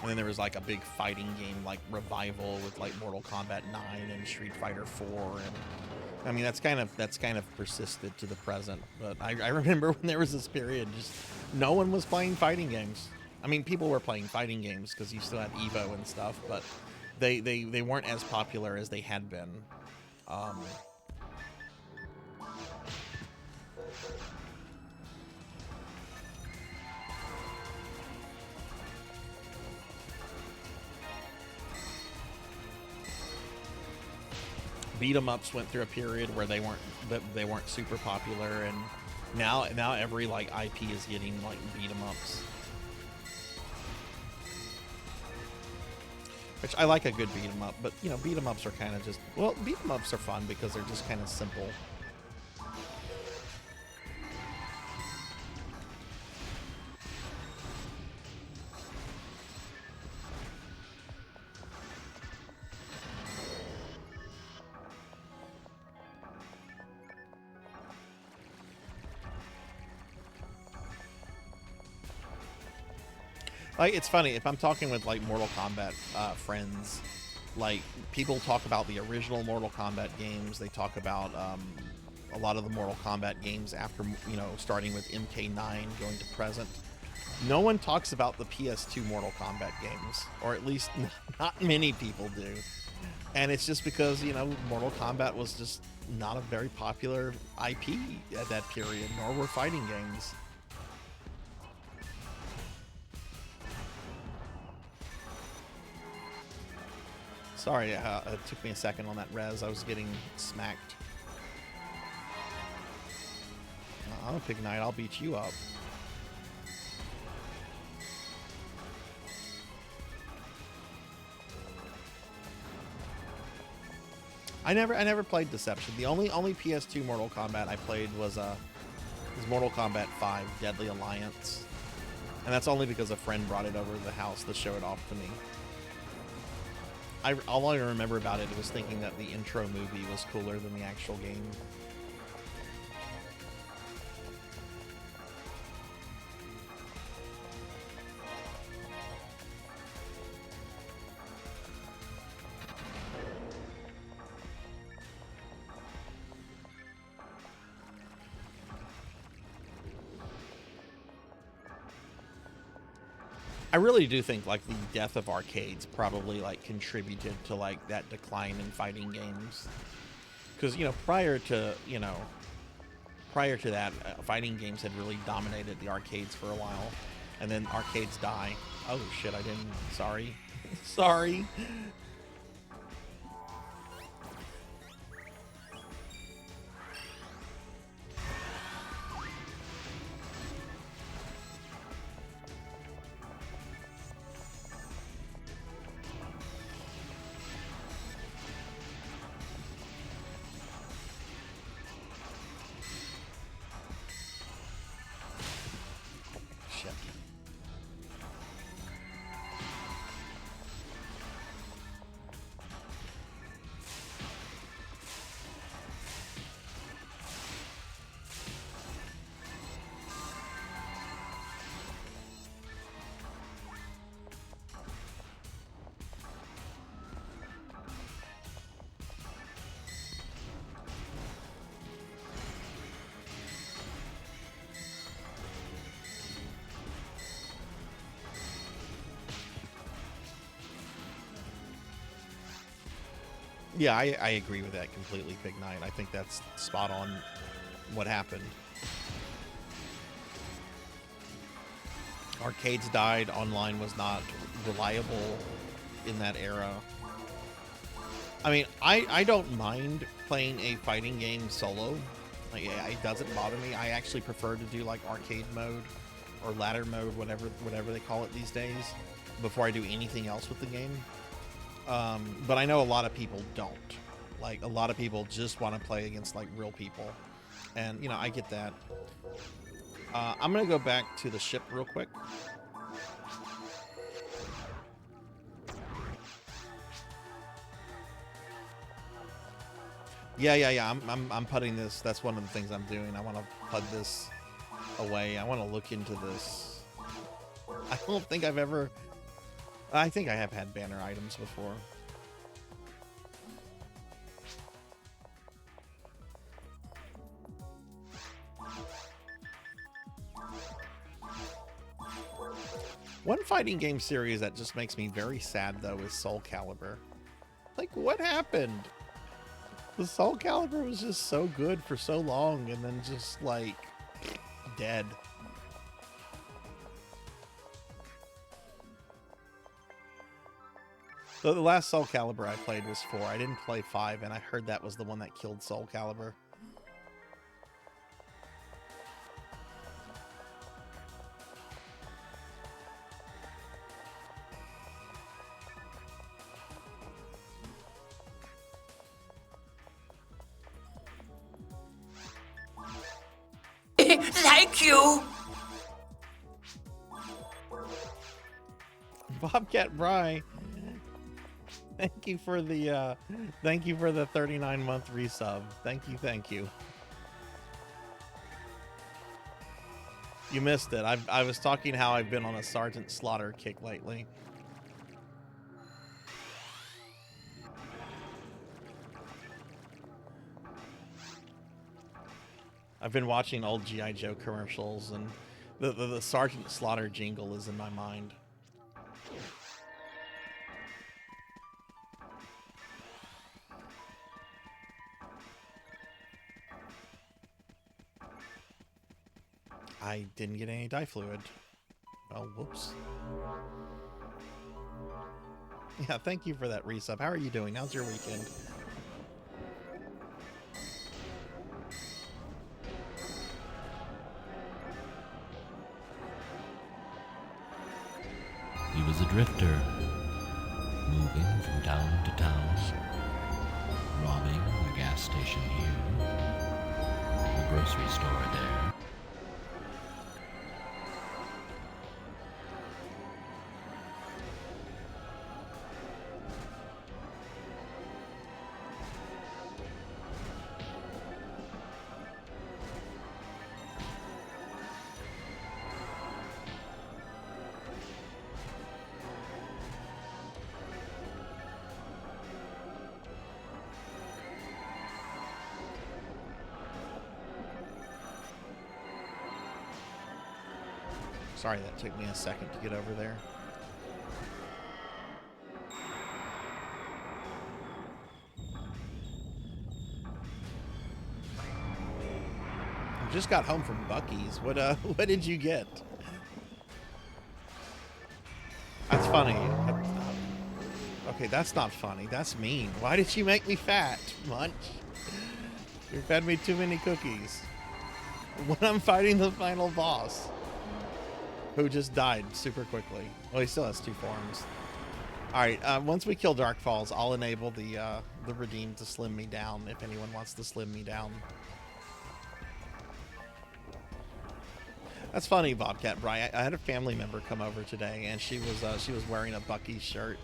And then there was like a big fighting game like revival with like Mortal Kombat 9 and Street Fighter 4, and I mean that's kind of persisted to the present. But I remember when there was this period, just no one was playing fighting games. I mean, people were playing fighting games because you still had Evo and stuff, but they weren't as popular as they had been. Beat 'em ups went through a period where they weren't super popular, and now every like IP is getting like beat 'em ups, which I like a good beat 'em up. But you know, beat 'em ups are kind of just, well, beat 'em ups are fun because they're just kind of simple. Like, it's funny, if I'm talking with like Mortal Kombat friends, like people talk about the original Mortal Kombat games. They talk about a lot of the Mortal Kombat games after, you know, starting with MK9 going to present. No one talks about the PS2 Mortal Kombat games, or at least not many people do. And it's just because, you know, Mortal Kombat was just not a very popular IP at that period, nor were fighting games. Sorry, it took me a second on that res. I was getting smacked. I'm a Pig Knight. I'll beat you up. I never played Deception. The only PS2 Mortal Kombat I played was Mortal Kombat 5 Deadly Alliance. And that's only because a friend brought it over to the house to show it off to me. All I remember about it was thinking that the intro movie was cooler than the actual game. I really do think like the death of arcades probably like contributed to like that decline in fighting games, because prior to that, fighting games had really dominated the arcades for a while, and then arcades die. Oh shit! I didn't. Sorry, sorry. Yeah, I agree with that completely, Big Knight. I think that's spot on what happened. Arcades died, online was not reliable in that era. I mean, I don't mind playing a fighting game solo. Like, it doesn't bother me. I actually prefer to do like arcade mode or ladder mode, whatever they call it these days, before I do anything else with the game. But I know a lot of people don't. Like, a lot of people just want to play against like real people, and I get that. I'm gonna go back to the ship real quick. Yeah. I'm putting this. That's one of the things I'm doing. I want to put this away. I want to look into this. I don't think I've ever. I think I have had banner items before. One fighting game series that just makes me very sad, though, is Soul Calibur. Like, what happened? The Soul Calibur was just so good for so long, and then just, like, dead. So the last Soul Calibur I played was 4. I didn't play 5, and I heard that was the one that killed Soul Calibur. Thank you. Bobcat Bry, thank you for the 39-month resub. Thank you. You missed it. I was talking how I've been on a Sergeant Slaughter kick lately. I've been watching old G.I. Joe commercials, and the Sergeant Slaughter jingle is in my mind. I didn't get any die fluid. Oh, whoops. Yeah, thank you for that resub. How are you doing? How's your weekend? He was a drifter, moving from town to town, robbing a gas station here, a grocery store there. Sorry, that took me a second to get over there. I just got home from Buc-ee's. What did you get? That's funny. Okay, that's not funny. That's mean. Why did you make me fat, Munch? You fed me too many cookies. When I'm fighting the final boss, who just died super quickly. Well, he still has 2 forms. All right, once we kill Dark Falls, I'll enable the redeem to slim me down if anyone wants to slim me down. That's funny, Bobcat Bry. I had a family member come over today, and she was wearing a Buc-ee's shirt.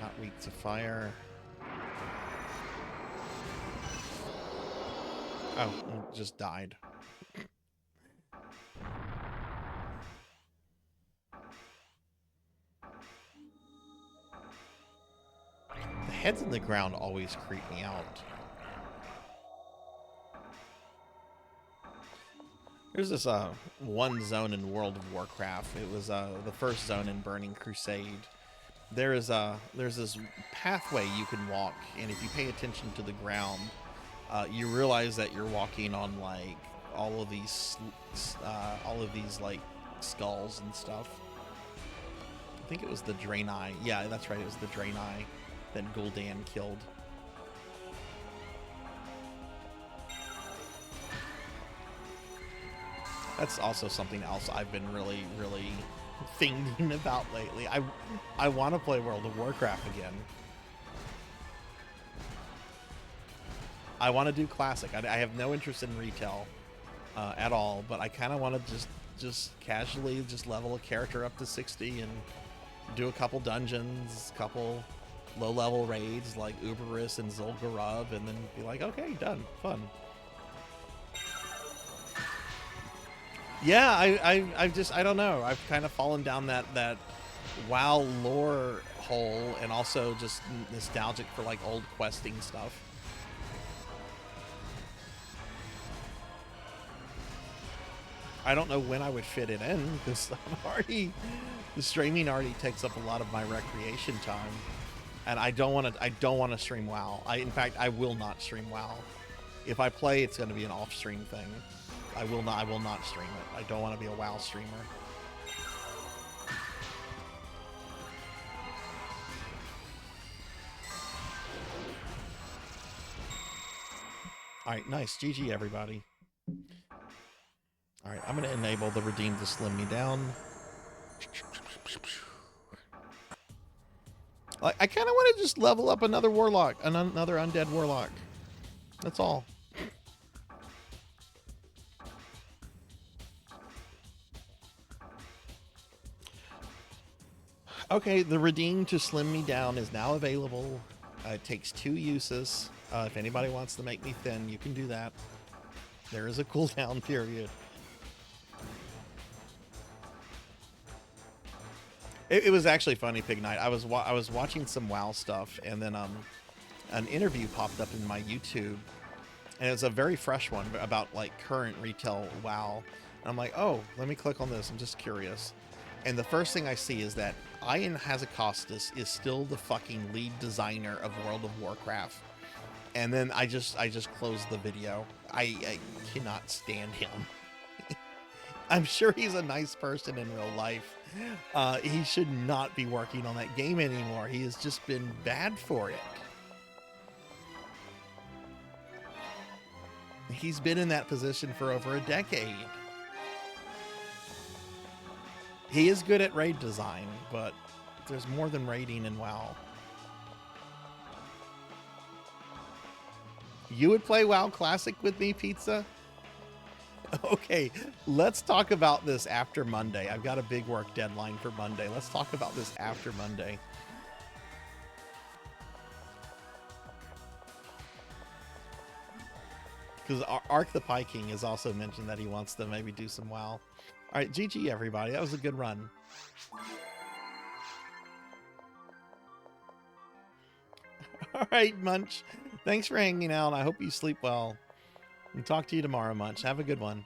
Not weak to fire. Oh, it just died. The heads in the ground always creep me out. There's this one zone in World of Warcraft. It was the first zone in Burning Crusade. There's this pathway you can walk, and if you pay attention to the ground, you realize that you're walking on like all of these like skulls and stuff. I think it was the Draenei. Yeah, that's right. It was the Draenei that Gul'dan killed. That's also something else I've been really thinking about lately. I want to play World of Warcraft again. I want to do classic. I have no interest in retail at all, but I kind of want to just casually just level a character up to 60 and do a couple dungeons, couple low-level raids like Uberus and Zul'Gurub, and then be like, okay, done, fun. Yeah, I don't know. I've kind of fallen down that WoW lore hole, and also just nostalgic for like old questing stuff. I don't know when I would fit it in, because the streaming already takes up a lot of my recreation time, and I don't want to stream WoW. In fact, I will not stream WoW. If I play, it's going to be an off-stream thing. I will not stream it. I don't want to be a WoW streamer. Alright, nice. GG, everybody. Alright, I'm going to enable the redeem to slim me down. I kind of want to just level up another warlock, another undead warlock. That's all. Okay, the redeem to slim me down is now available. It takes 2 uses. If anybody wants to make me thin, you can do that. There is a cooldown period. It was actually funny, Pig Night. I was watching some WoW stuff, and then an interview popped up in my YouTube, and it was a very fresh one about like current retail WoW. And I'm like, oh, let me click on this. I'm just curious. And the first thing I see is that Ian Hazakostas is still the fucking lead designer of World of Warcraft. And then I just closed the video. I cannot stand him. I'm sure he's a nice person in real life. He should not be working on that game anymore. He has just been bad for it. He's been in that position for over a decade. He is good at raid design, but there's more than raiding in WoW. You would play WoW Classic with me, Pizza? Okay, let's talk about this after Monday. I've got a big work deadline for Monday. Let's talk about this after Monday. Because Ark the Pie King has also mentioned that he wants to maybe do some WoW. All right, GG everybody. That was a good run. All right, Munch. Thanks for hanging out. I hope you sleep well. And talk to you tomorrow, Munch. Have a good one.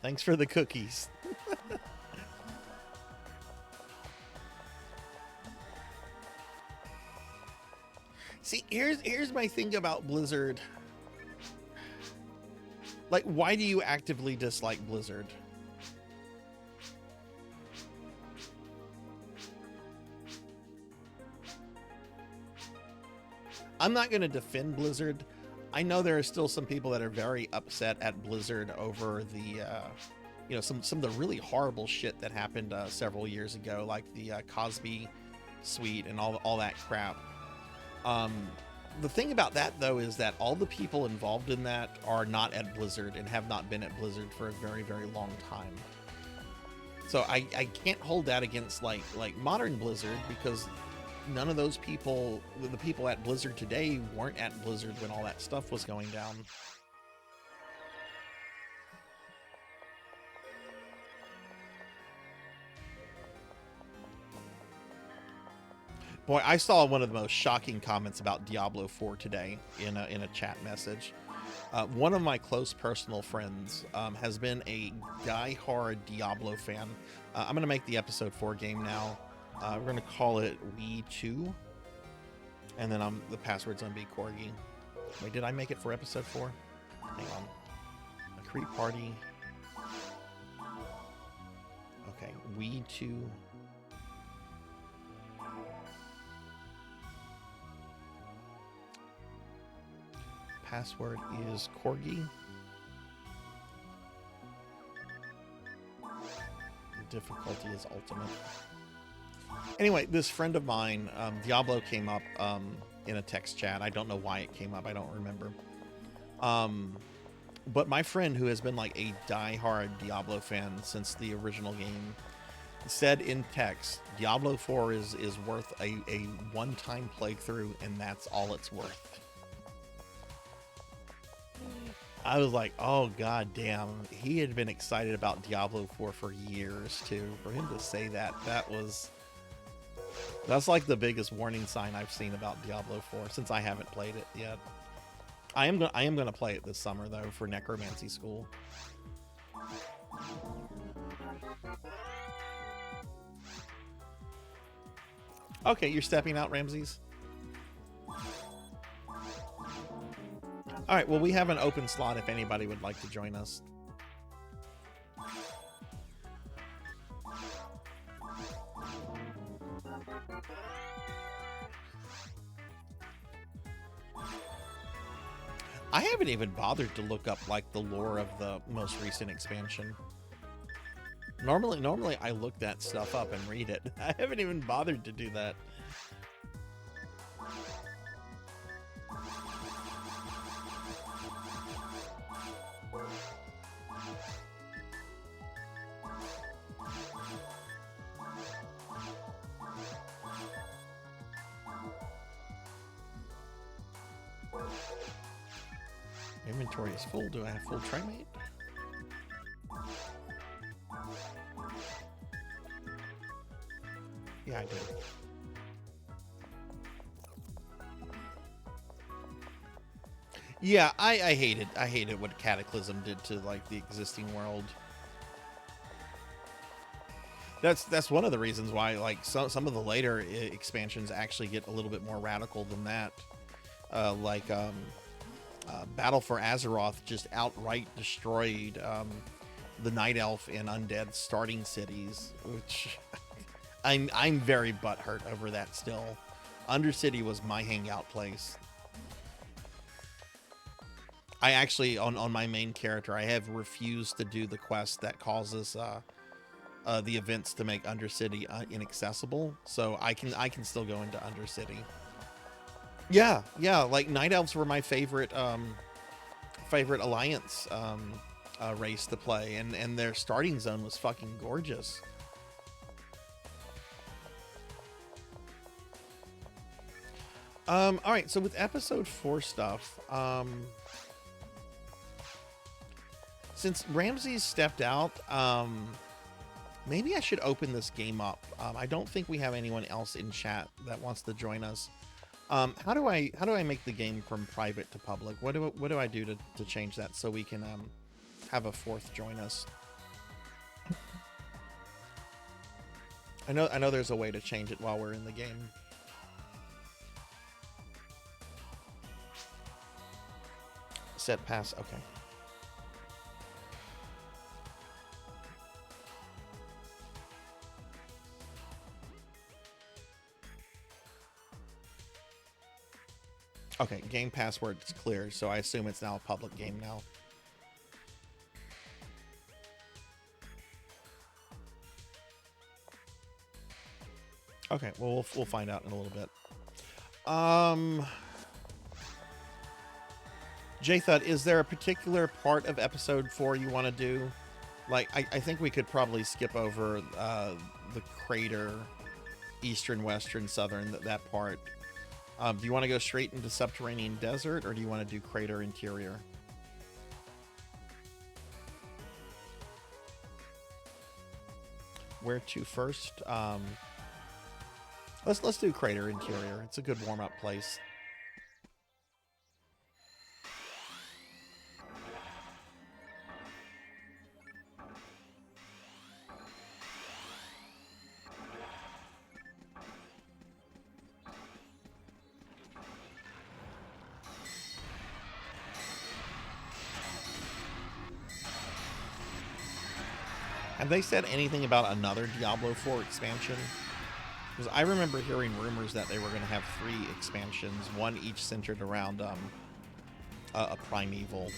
Thanks for the cookies. See, here's my thing about Blizzard. Like, why do you actively dislike Blizzard? I'm not going to defend Blizzard. I know there are still some people that are very upset at Blizzard over the, you know, some of the really horrible shit that happened several years ago, like the Cosby suite and all that crap. The thing about that, though, is that all the people involved in that are not at Blizzard and have not been at Blizzard for a very, very long time. So I can't hold that against like modern Blizzard, because none of those people, the people at Blizzard today, weren't at Blizzard when all that stuff was going down. Boy, I saw one of the most shocking comments about Diablo 4 today in a chat message. One of my close personal friends has been a die-hard Diablo fan. I'm going to make the episode 4 game now. We're going to call it We 2. And then the password's going to be Corgi. Wait, did I make it for episode 4? Hang on. A creep party. Okay, We 2. Password is Corgi. Difficulty is ultimate. Anyway, this friend of mine, Diablo came up in a text chat. I don't know why it came up. I don't remember. But my friend, who has been like a die-hard Diablo fan since the original game, said in text, Diablo 4 is worth a one-time playthrough, and that's all it's worth. I was like, oh god damn. He had been excited about Diablo 4 for years too. For him to say that, that's like the biggest warning sign I've seen about Diablo 4 since I haven't played it yet. I am gonna play it this summer though for necromancy school. Okay, you're stepping out, Ramses. All right, well, we have an open slot if anybody would like to join us. I haven't even bothered to look up like the lore of the most recent expansion. Normally I look that stuff up and read it. I haven't even bothered to do that. Inventory is full. Do I have full trimate? Yeah, I do. Yeah, I hated what Cataclysm did to like the existing world. That's one of the reasons why like some of the later expansions actually get a little bit more radical than that. Battle for Azeroth just outright destroyed the Night Elf and Undead starting cities, which I'm very butthurt over that still. Undercity was my hangout place. I actually, on my main character, I have refused to do the quest that causes the events to make Undercity inaccessible, so I can still go into Undercity. Yeah, like Night Elves were my favorite Alliance race to play, and their starting zone was fucking gorgeous. All right, so with episode 4 stuff, since Ramses stepped out, maybe I should open this game up. I don't think we have anyone else in chat that wants to join us. How do I make the game from private to public? What do I do to change that so we can have a fourth join us? I know there's a way to change it while we're in the game. Set pass, okay. Okay, game password is clear, so I assume it's now a public game now. Okay, well, we'll find out in a little bit. J-Thud, is there a particular part of episode 4 you want to do? Like, I think we could probably skip over the crater, eastern, western, southern, that part. Do you want to go straight into subterranean desert, or do you want to do crater interior? Where to first? Let's do crater interior. It's a good warm-up place. Have they said anything about another Diablo 4 expansion? Because I remember hearing rumors that they were going to have 3 expansions, one each centered around a primeval.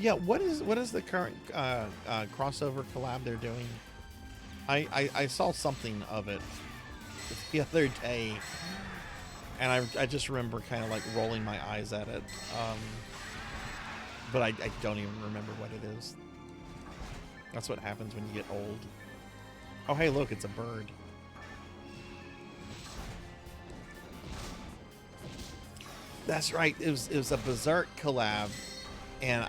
Yeah, what is the current crossover collab they're doing? I saw something of it the other day, and I just remember kind of like rolling my eyes at it, but I don't even remember what it is. That's what happens when you get old. Oh, hey, look, it's a bird. That's right, it was a Berserk collab. And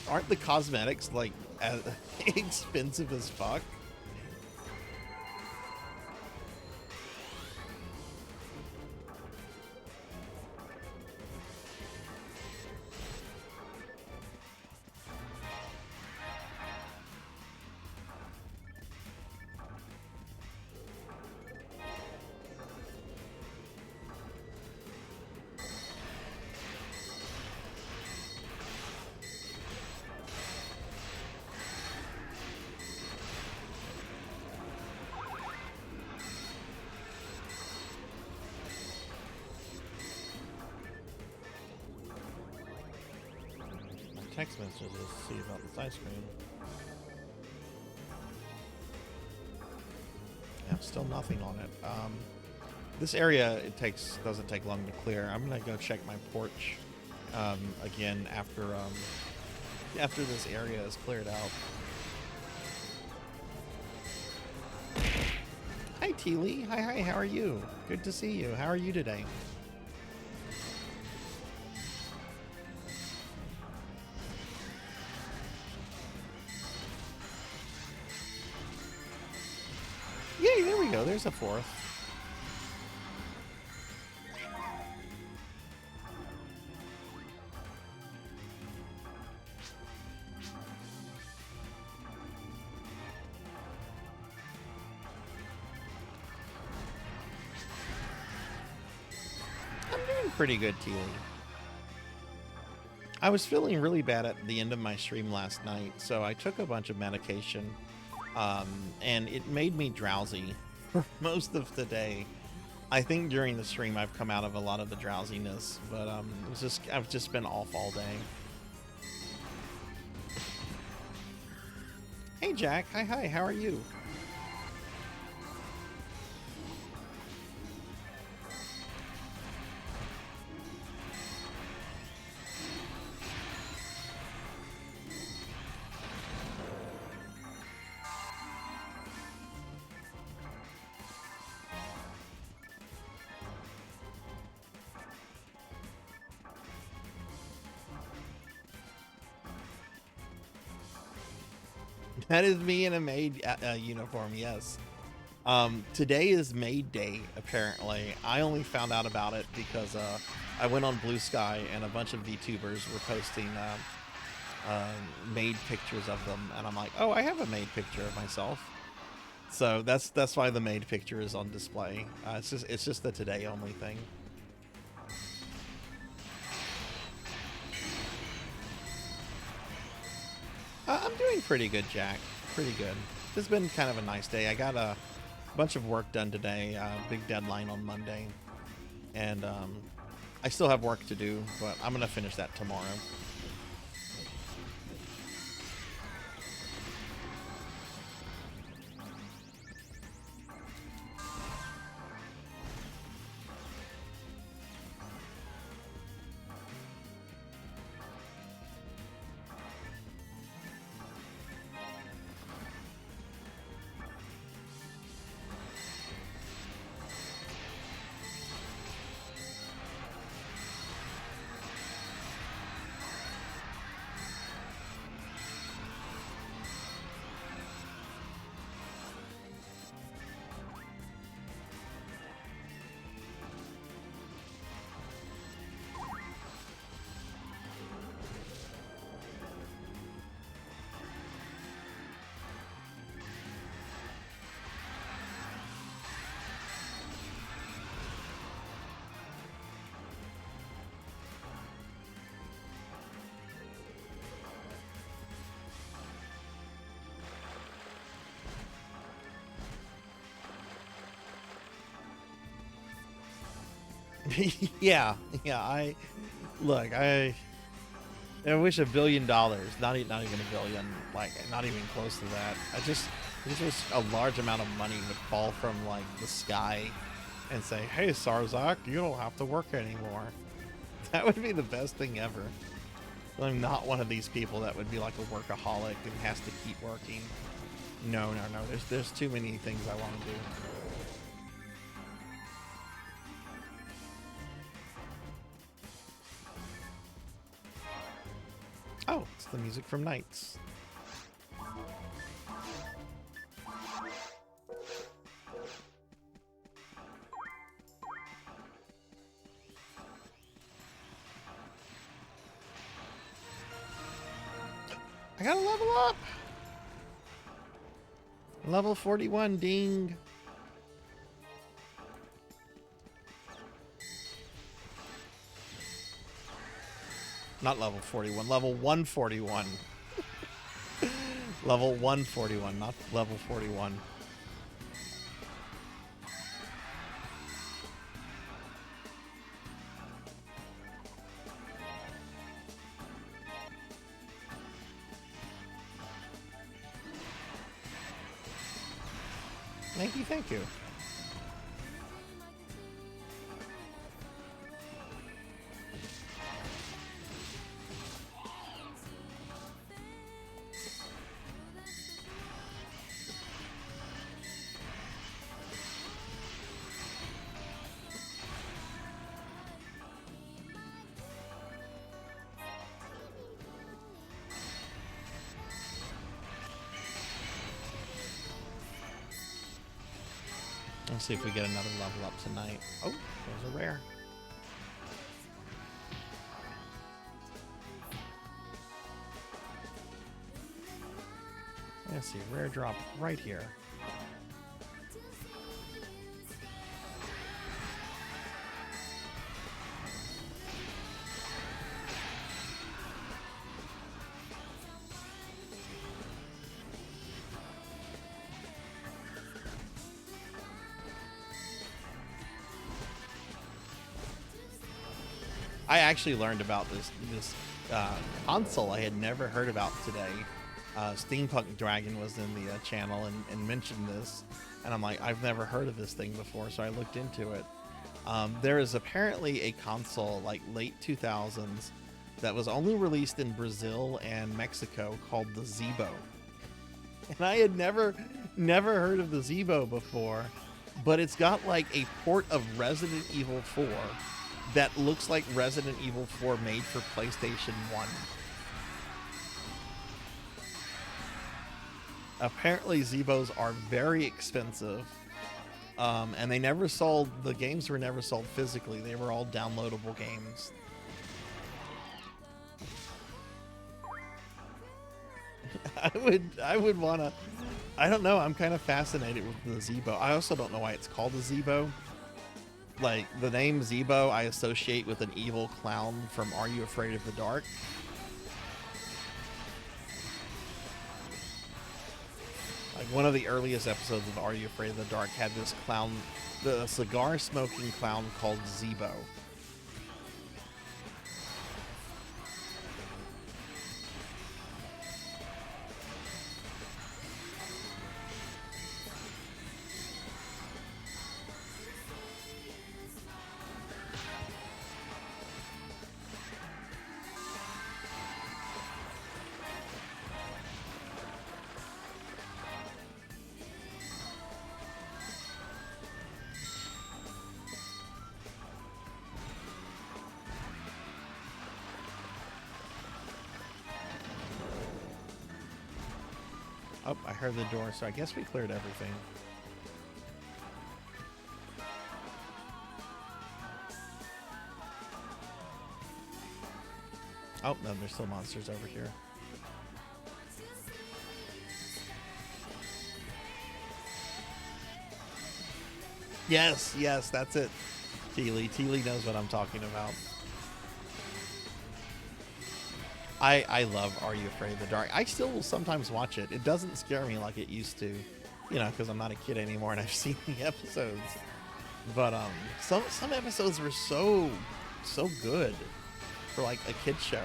aren't the cosmetics like expensive as fuck? text messages to see about this ice cream. Yeah, still nothing on it. This area doesn't take long to clear. I'm gonna go check my porch again after this area is cleared out. Hi T Lee. Hi, how are you? Good to see you. How are you today? Yay, there we go. There's a fourth. I'm doing pretty good, T. I was feeling really bad at the end of my stream last night, so I took a bunch of medication, and it made me drowsy for most of the day. I think during the stream I've come out of a lot of the drowsiness, but I've just been off all day. Hey Jack, hi, how are you? That is me in a maid uniform, yes. Today is Maid Day, apparently. I only found out about it because I went on Blue Sky and a bunch of VTubers were posting maid pictures of them, and I'm like, oh, I have a maid picture of myself. So that's why the maid picture is on display. It's just the today only thing. I'm doing pretty good, Jack. Pretty good. It's been kind of a nice day. I got a bunch of work done today. Big deadline on Monday. And I still have work to do, but I'm going to finish that tomorrow. yeah. I wish $1 billion, not even a billion, like not even close to that. I just wish a large amount of money would fall from like the sky and say, "Hey, Sarzac, you don't have to work anymore." That would be the best thing ever. I'm not one of these people that would be like a workaholic and has to keep working. No. There's too many things I want to do. Oh, it's the music from Knights. I gotta level up! Level 41, ding! Not level 41, level 141. Level 141, not level 41. Thank you, thank you. Let's see if we get another level up tonight. Oh, there's a rare. Let's see, rare drop right here. I actually learned about this console I had never heard about today. Steampunk Dragon was in the channel and mentioned this, and I'm like, I've never heard of this thing before, so I looked into it. There is apparently a console like late 2000s that was only released in Brazil and Mexico called the Zeebo, and I had never heard of the Zeebo before, but it's got like a port of Resident Evil 4 that looks like Resident Evil 4 made for PlayStation 1. Apparently Zeebos are very expensive, and they never sold, the games were never sold physically, they were all downloadable games. I would wanna, I don't know, I'm kind of fascinated with the Zeebo. I also don't know why it's called a Zeebo. Like, the name Zeebo I associate with an evil clown from Are You Afraid of the Dark? Like, one of the earliest episodes of Are You Afraid of the Dark had this clown, the cigar-smoking clown called Zeebo. Oh, I heard the door, so I guess we cleared everything. Oh, no, there's still monsters over here. Yes, yes, that's it. Teely knows what I'm talking about. I love Are You Afraid of the Dark? I still will sometimes watch it. It doesn't scare me like it used to, you know, because I'm not a kid anymore and I've seen the episodes. But some episodes were so good for like a kid show.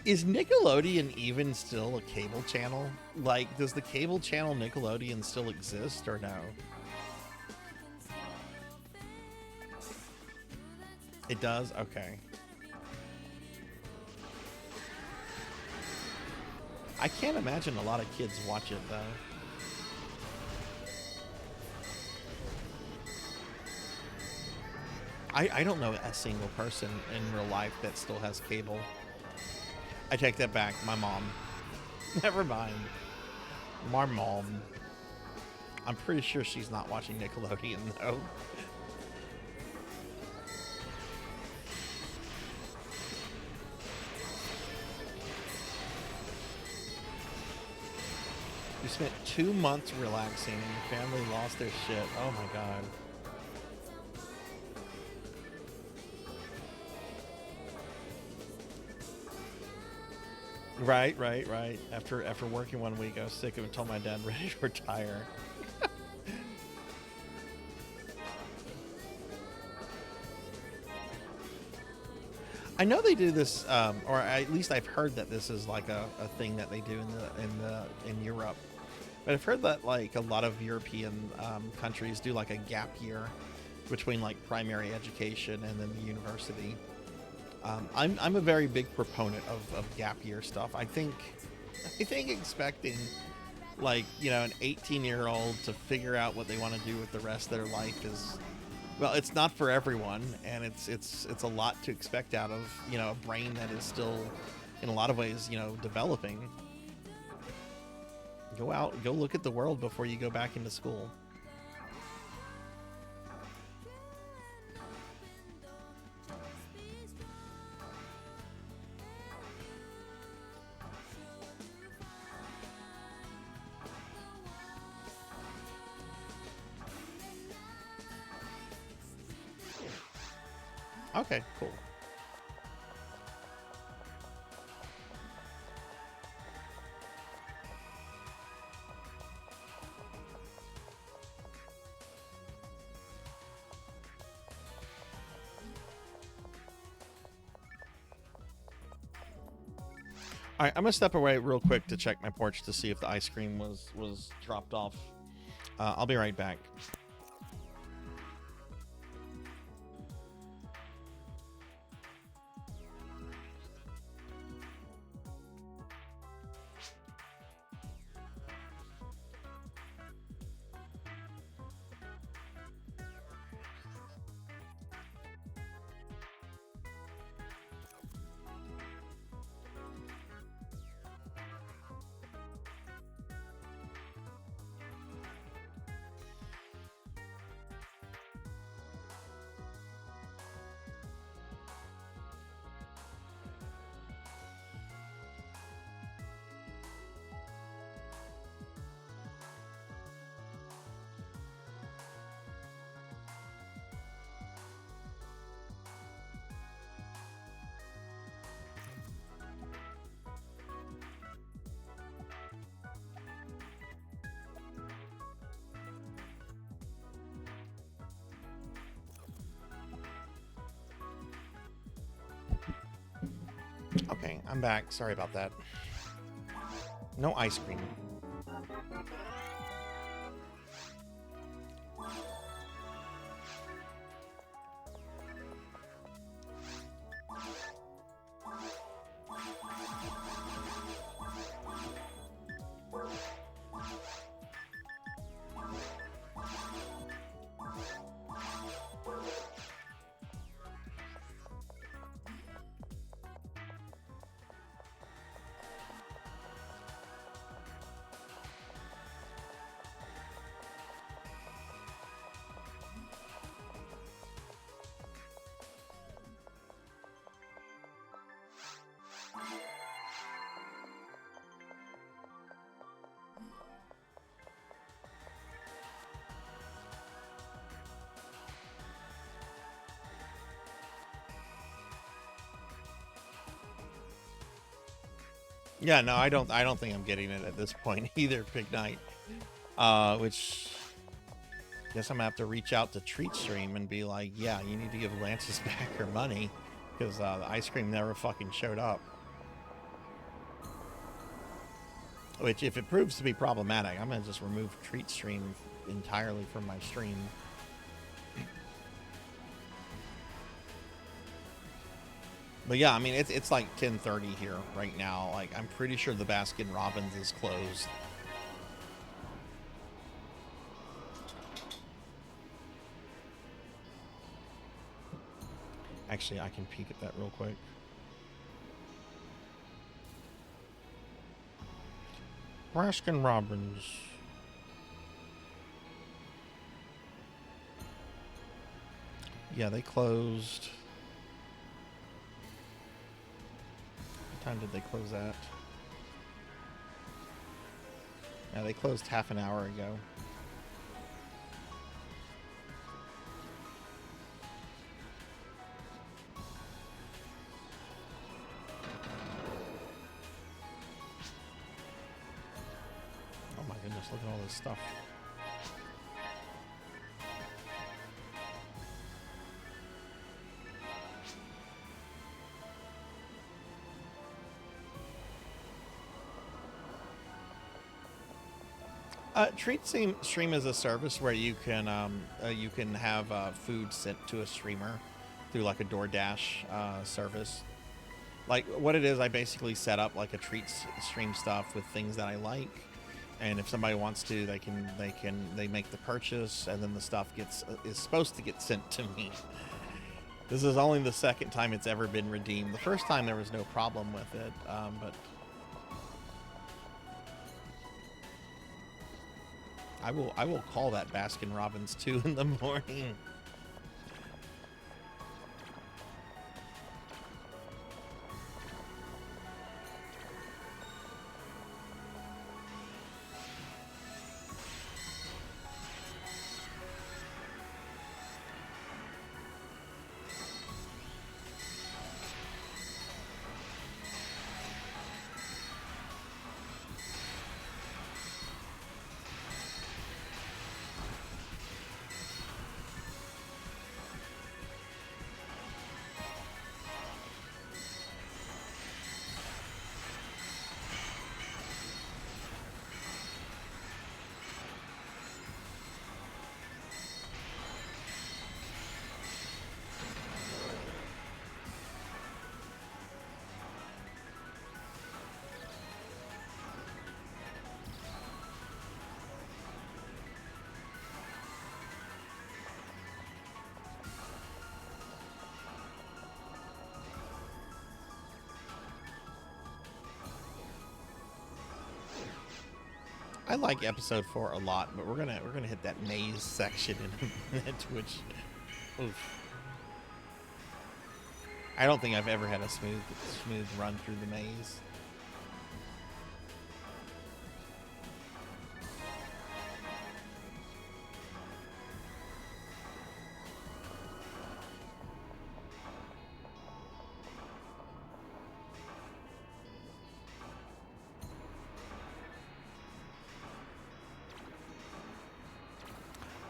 Is Nickelodeon even still a cable channel? Like, does the cable channel Nickelodeon still exist or no? It does? Okay. I can't imagine a lot of kids watch it though. I don't know a single person in real life that still has cable. I take that back. My mom. Never mind. My mom. I'm pretty sure she's not watching Nickelodeon, though. You spent 2 months relaxing and your family lost their shit. Oh my god. Right. After working 1 week, I was sick of it and told my dad ready to retire. I know they do this, or at least I've heard that this is like a thing that they do in Europe. But I've heard that like a lot of European countries do like a gap year between like primary education and then the university. I'm a very big proponent of gap year stuff. I think expecting like, you know, an 18-year-old to figure out what they want to do with the rest of their life is, well, it's not for everyone, and it's a lot to expect out of, you know, a brain that is still in a lot of ways, you know, developing. Go out, go look at the world before you go back into school. Okay, cool. All right, I'm gonna step away real quick to check my porch to see if the ice cream was dropped off. I'll be right back. Okay, I'm back. Sorry about that. No ice cream. Yeah, no, I don't think I'm getting it at this point either, Big Night. Which guess I'm gonna have to reach out to Treat Stream and be like, yeah, you need to give Lance's back her money, because the ice cream never fucking showed up. Which, if it proves to be problematic, I'm gonna just remove Treat Stream entirely from my stream. But yeah, I mean, it's like 10:30 here right now. Like, I'm pretty sure the Baskin Robbins is closed. Actually, I can peek at that real quick. Baskin Robbins. Yeah, they closed. What time did they close at? They closed half an hour ago. Oh my goodness, look at all this stuff. Stream is a service where you can have food sent to a streamer through like a DoorDash service. Like what it is, I basically set up like a treats stream stuff with things that I like, and if somebody wants to, they make the purchase, and then the stuff is supposed to get sent to me. This is only the second time it's ever been redeemed. The first time there was no problem with it, but I will call that Baskin Robbins 2 in the morning. I like episode 4 a lot, but we're gonna hit that maze section in a minute, which, oof. I don't think I've ever had a smooth run through the maze.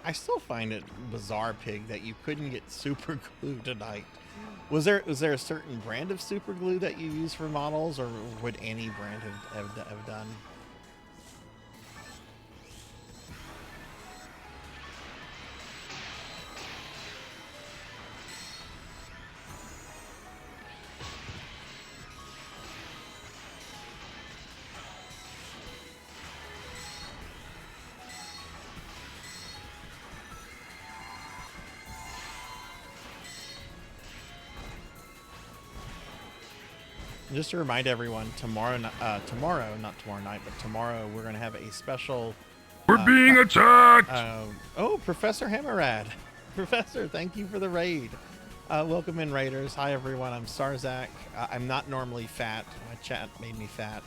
I still find it bizarre, Pig, that you couldn't get super glue tonight. Was there a certain brand of super glue that you use for models, or would any brand have done? Just to remind everyone, tomorrow, not tomorrow night, but tomorrow we're going to have a special... We're being attacked! Oh, Professor Hammerad. Professor, thank you for the raid. Welcome in, raiders. Hi, everyone. I'm Sarzac. I'm not normally fat. My chat made me fat.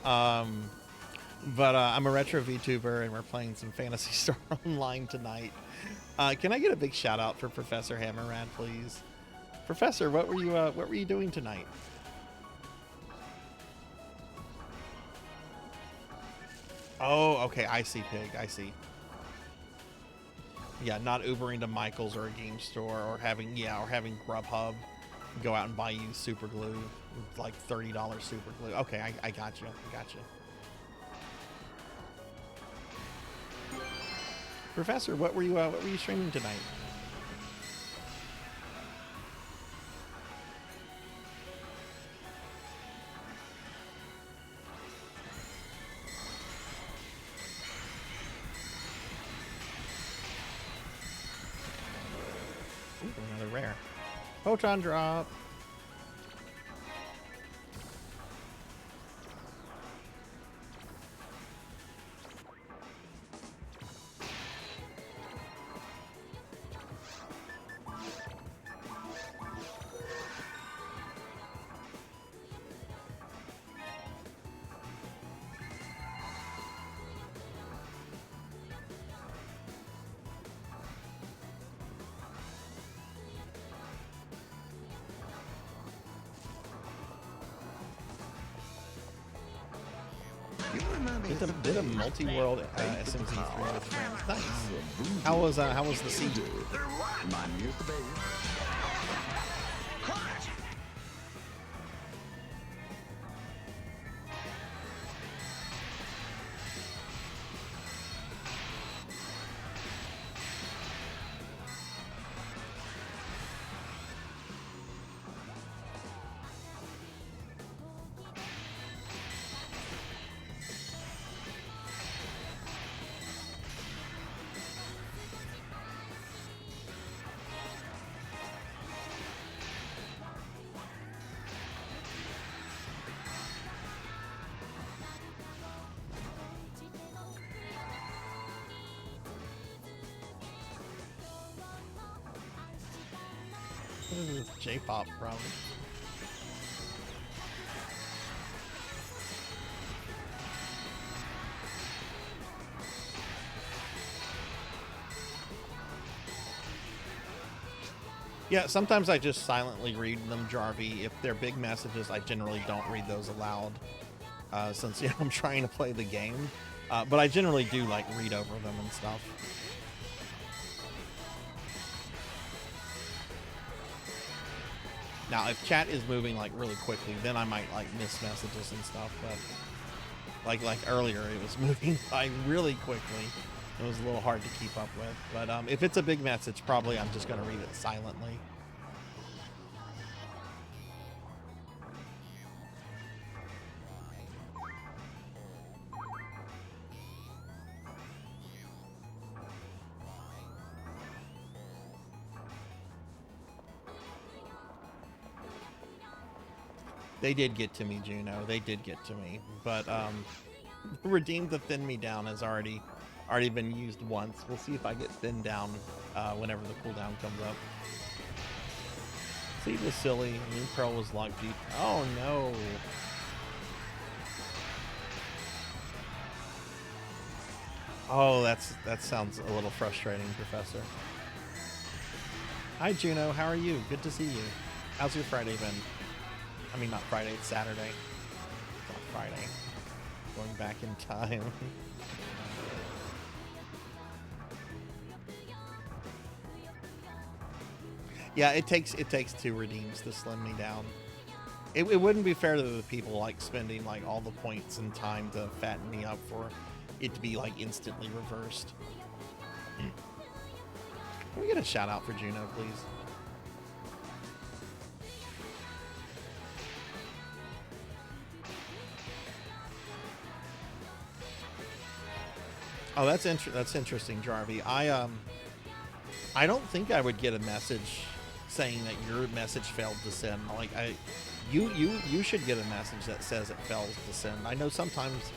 But I'm a retro VTuber, and we're playing some Phantasy Star Online tonight. Can I get a big shout out for Professor Hammerad, please? Professor, what were you doing tonight? Oh, okay. I see, Pig. I see. Yeah, not Ubering to Michael's or a game store, or having Grubhub go out and buy you super glue, like $30 super glue. Okay, I got you. I got you. Professor, what were you streaming tonight? Ooh, another rare. Photon drop. Did a multi-world SMZ3 with friends. Nice. How was the siege? What is this J-pop from? Yeah, sometimes I just silently read them, Jarvie. If they're big messages, I generally don't read those aloud, since you know, I'm trying to play the game. But I generally do like read over them and stuff. Now, if chat is moving like really quickly, then I might like miss messages and stuff. But like earlier, it was moving by really quickly. It was a little hard to keep up with. But if it's a big message, probably I'm just gonna read it silently. They did get to me, Juno. They did get to me. But redeemed the thin me down has already been used once. We'll see if I get thinned down whenever the cooldown comes up. See, was silly. New Pearl was locked deep. Oh no. Oh, that sounds a little frustrating, Professor. Hi Juno, how are you? Good to see you. How's your Friday been? I mean, not Friday, it's Saturday. It's not Friday. Going back in time. Yeah, it takes 2 redeems to slim me down. It wouldn't be fair to the people like spending like all the points and time to fatten me up for it to be like instantly reversed. Can we get a shout out for Juno, please? Oh, that's interesting, Jarvie. I don't think I would get a message saying that your message failed to send. Like you should get a message that says it fails to send. I know sometimes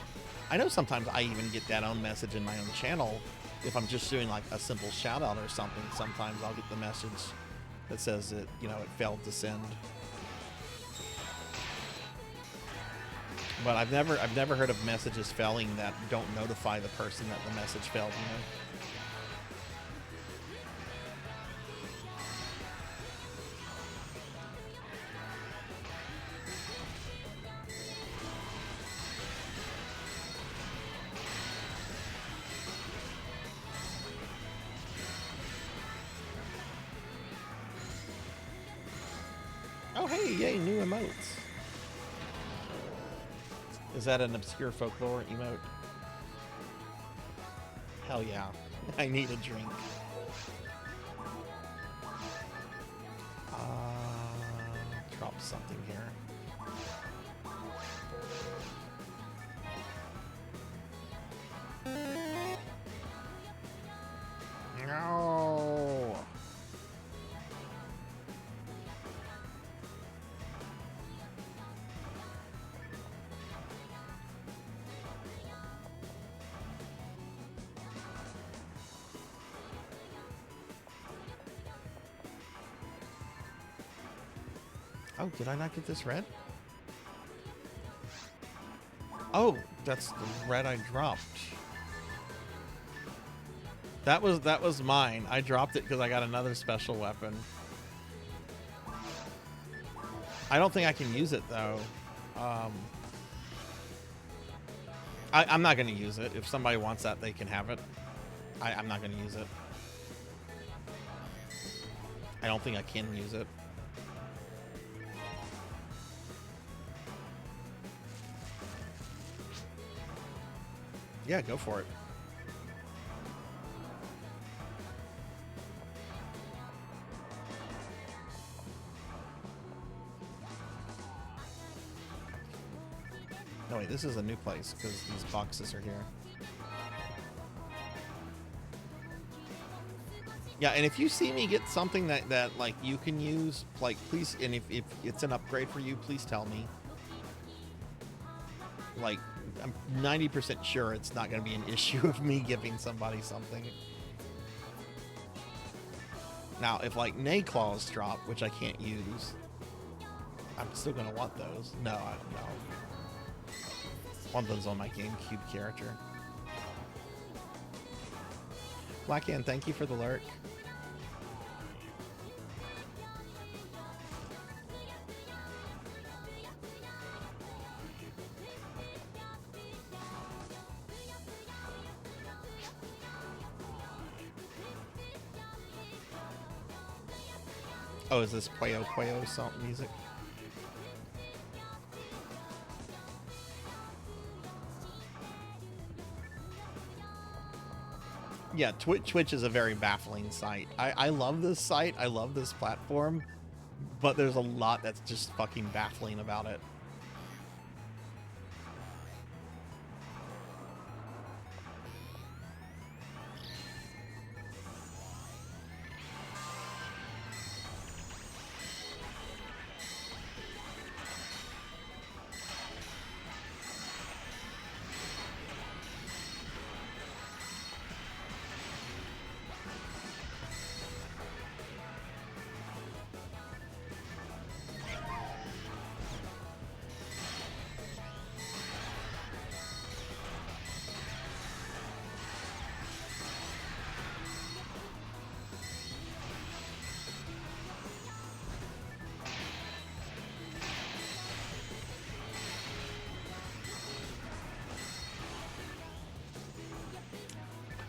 I even get that own message in my own channel if I'm just doing like a simple shout out or something. Sometimes I'll get the message that says it, you know, it failed to send. But I've never heard of messages failing that don't notify the person that the message failed, you know? Oh hey, yay, new emotes. Is that an obscure folklore emote? Hell yeah. I need a drink. Drop something here. No. Oh, did I not get this red? Oh, that's the red I dropped. That was mine. I dropped it because I got another special weapon. I don't think I can use it though. I'm not going to use it. If somebody wants that, they can have it. I'm not going to use it. I don't think I can use it. Yeah, go for it. No, wait, this is a new place because these boxes are here. Yeah, and if you see me get something that like you can use, like please, and if it's an upgrade for you, please tell me. Like, I'm 90% sure it's not going to be an issue of me giving somebody something. Now, if like Nay Claws drop, which I can't use, I'm still going to want those. No, no. I want those on my GameCube character. Blackhand, thank you for the lurk. Oh, is this Puyo Puyo salt music? Yeah, Twitch is a very baffling site. I love this site. I love this platform, but there's a lot that's just fucking baffling about it.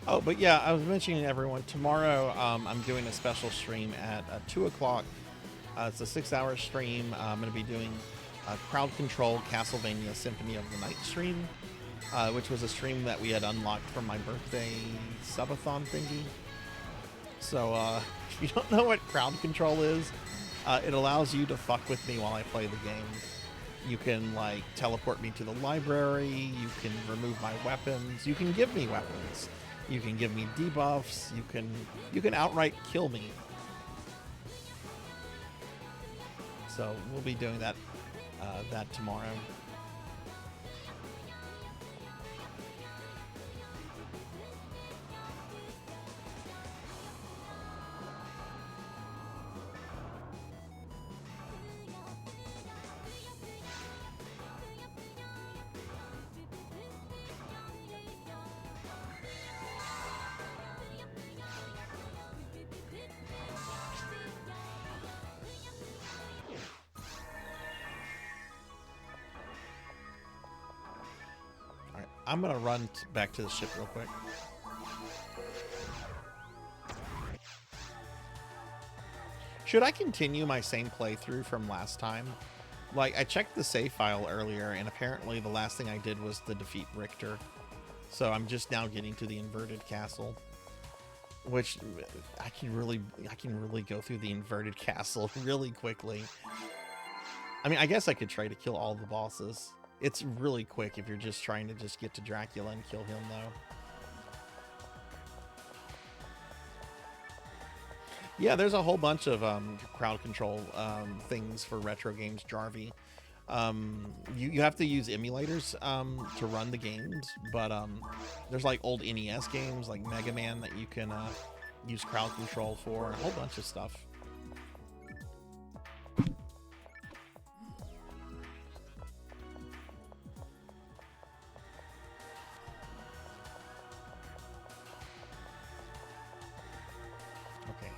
Oh, but yeah, I was mentioning to everyone, tomorrow I'm doing a special stream at 2 o'clock. It's a 6-hour stream. I'm going to be doing a Crowd Control Castlevania Symphony of the Night stream, which was a stream that we had unlocked for my birthday subathon thingy. So if you don't know what Crowd Control is, it allows you to fuck with me while I play the game. You can like teleport me to the library, you can remove my weapons, you can give me weapons. You can give me debuffs. You can outright kill me. So we'll be doing that tomorrow. I'm gonna run back to the ship real quick. Should I continue my same playthrough from last time? Like, I checked the save file earlier, and apparently the last thing I did was to defeat Richter. So I'm just now getting to the inverted castle, which I can really go through the inverted castle really quickly. I mean, I guess I could try to kill all the bosses. It's really quick if you're just trying to just get to Dracula and kill him, though. Yeah, there's a whole bunch of crowd control things for retro games, Jarvie. You have to use emulators to run the games, but there's like old NES games like Mega Man that you can use crowd control for, and a whole bunch of stuff.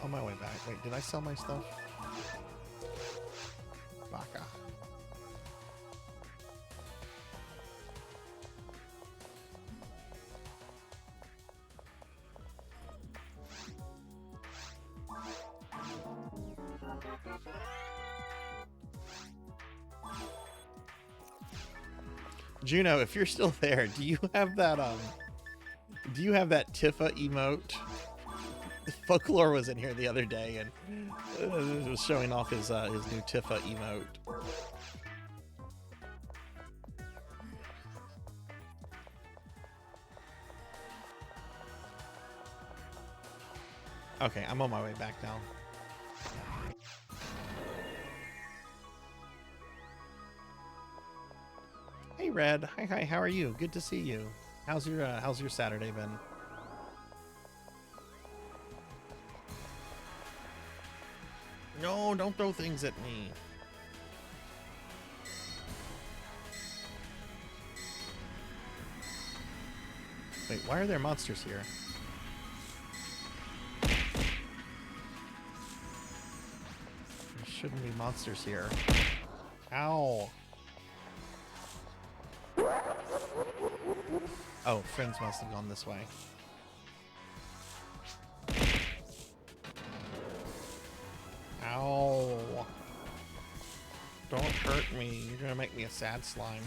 On my way back. Wait, did I sell my stuff? Baka. Juno, if you're still there, do you have that Tifa emote? Folklore was in here the other day and was showing off his new Tifa emote. Okay, I'm on my way back now. Hey Red, hi, how are you? Good to see you. How's your Saturday been? No, don't throw things at me. Wait, why are there monsters here? There shouldn't be monsters here. Ow. Oh, friends must have gone this way. Ow. Don't hurt me. You're gonna make me a sad slime.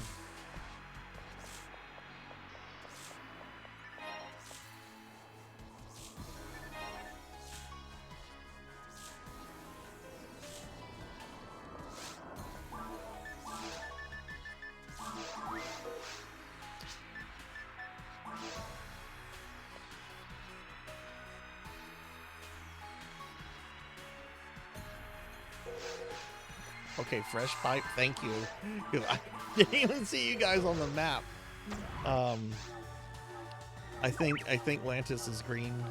Okay, fresh pipe, thank you. 'Cause I didn't even see you guys on the map. I think Lantis is green.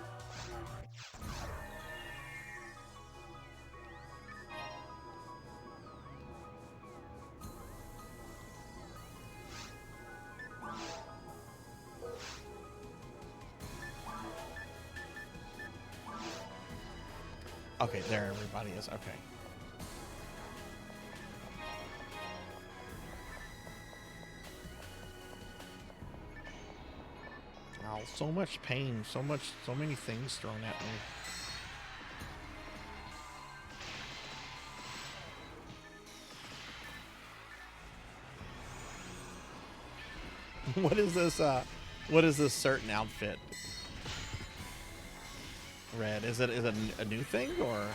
Okay, there everybody is. Okay. Wow, so much pain, so many things thrown at me. What is this certain outfit? Red, is it a new thing, or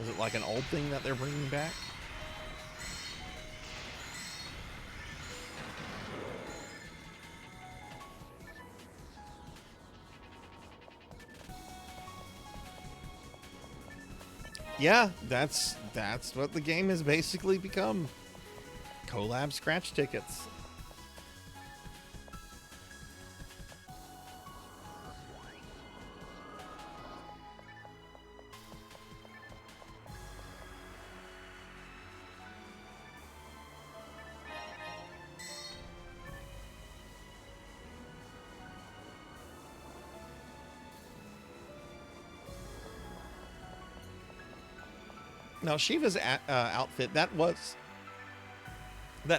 is it like an old thing that they're bringing back? Yeah, that's what the game has basically become. Collab scratch tickets. Now Shiva's outfit that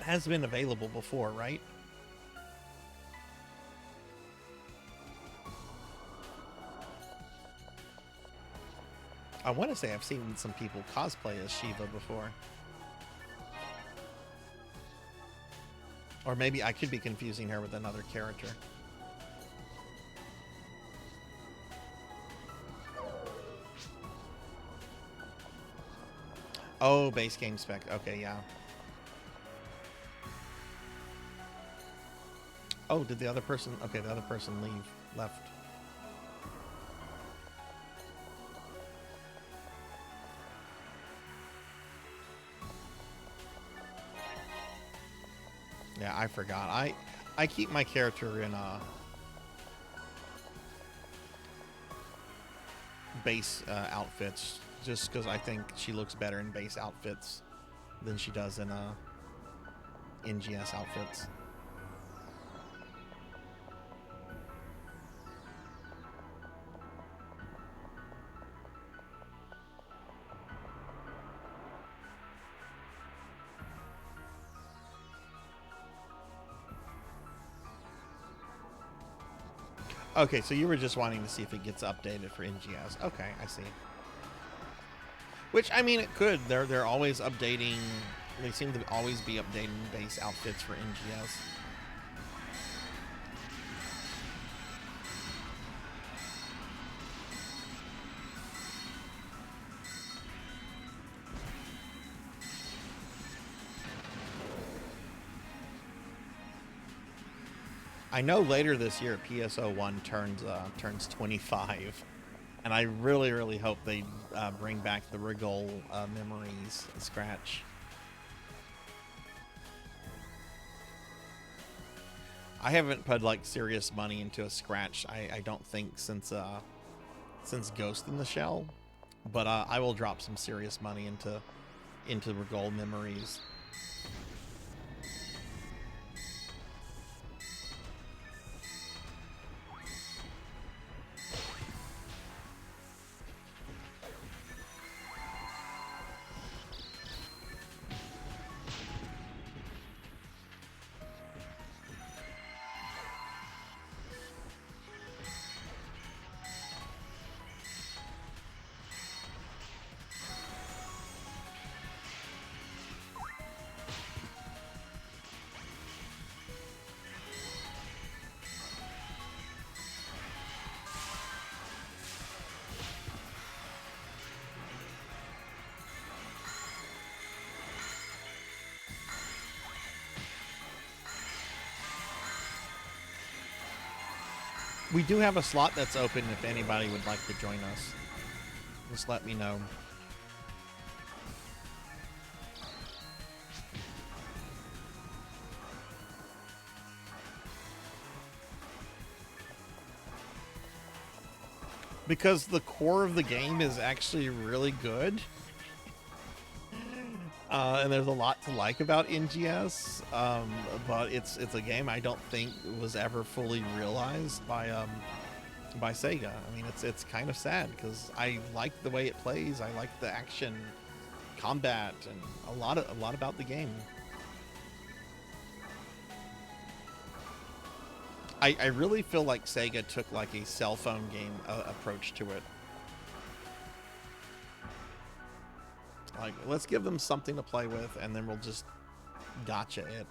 has been available before, right? I want to say I've seen some people cosplay as Shiva before. Or maybe I could be confusing her with another character. Oh, base game spec. Okay, yeah. Oh, did the other person... Okay, the other person left. Yeah, I forgot. I keep my character in base outfits just because I think she looks better in base outfits than she does in NGS outfits. Okay, so you were just wanting to see if it gets updated for NGS. Okay, I see. Which, I mean, it could. They're always updating They seem to always be updating base outfits for NGS. I know later this year PSO1 turns 25, and I really hope they bring back the Rigol memories scratch. I haven't put like serious money into a scratch. I don't think since Ghost in the Shell, but I will drop some serious money into Rigol memories. We do have a slot that's open if anybody would like to join us. Just let me know. Because the core of the game is actually really good. And there's a lot to like about NGS, but it's a game I don't think was ever fully realized by Sega. I mean, it's kind of sad because I like the way it plays. I like the action, combat, and a lot about the game. I really feel like Sega took like a cell phone game approach to it. Like, let's give them something to play with, and then we'll just gotcha it.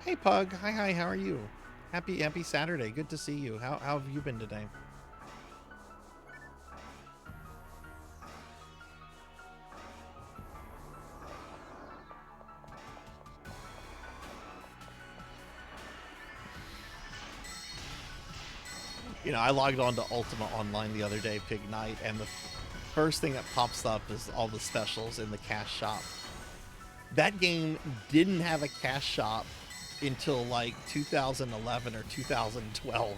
Hey, Pug. Hi. How are you? Happy Saturday. Good to see you. How have you been today? You know, I logged on to Ultima Online the other day, Pig Night, and the first thing that pops up is all the specials in the cash shop. That game didn't have a cash shop until like 2011 or 2012.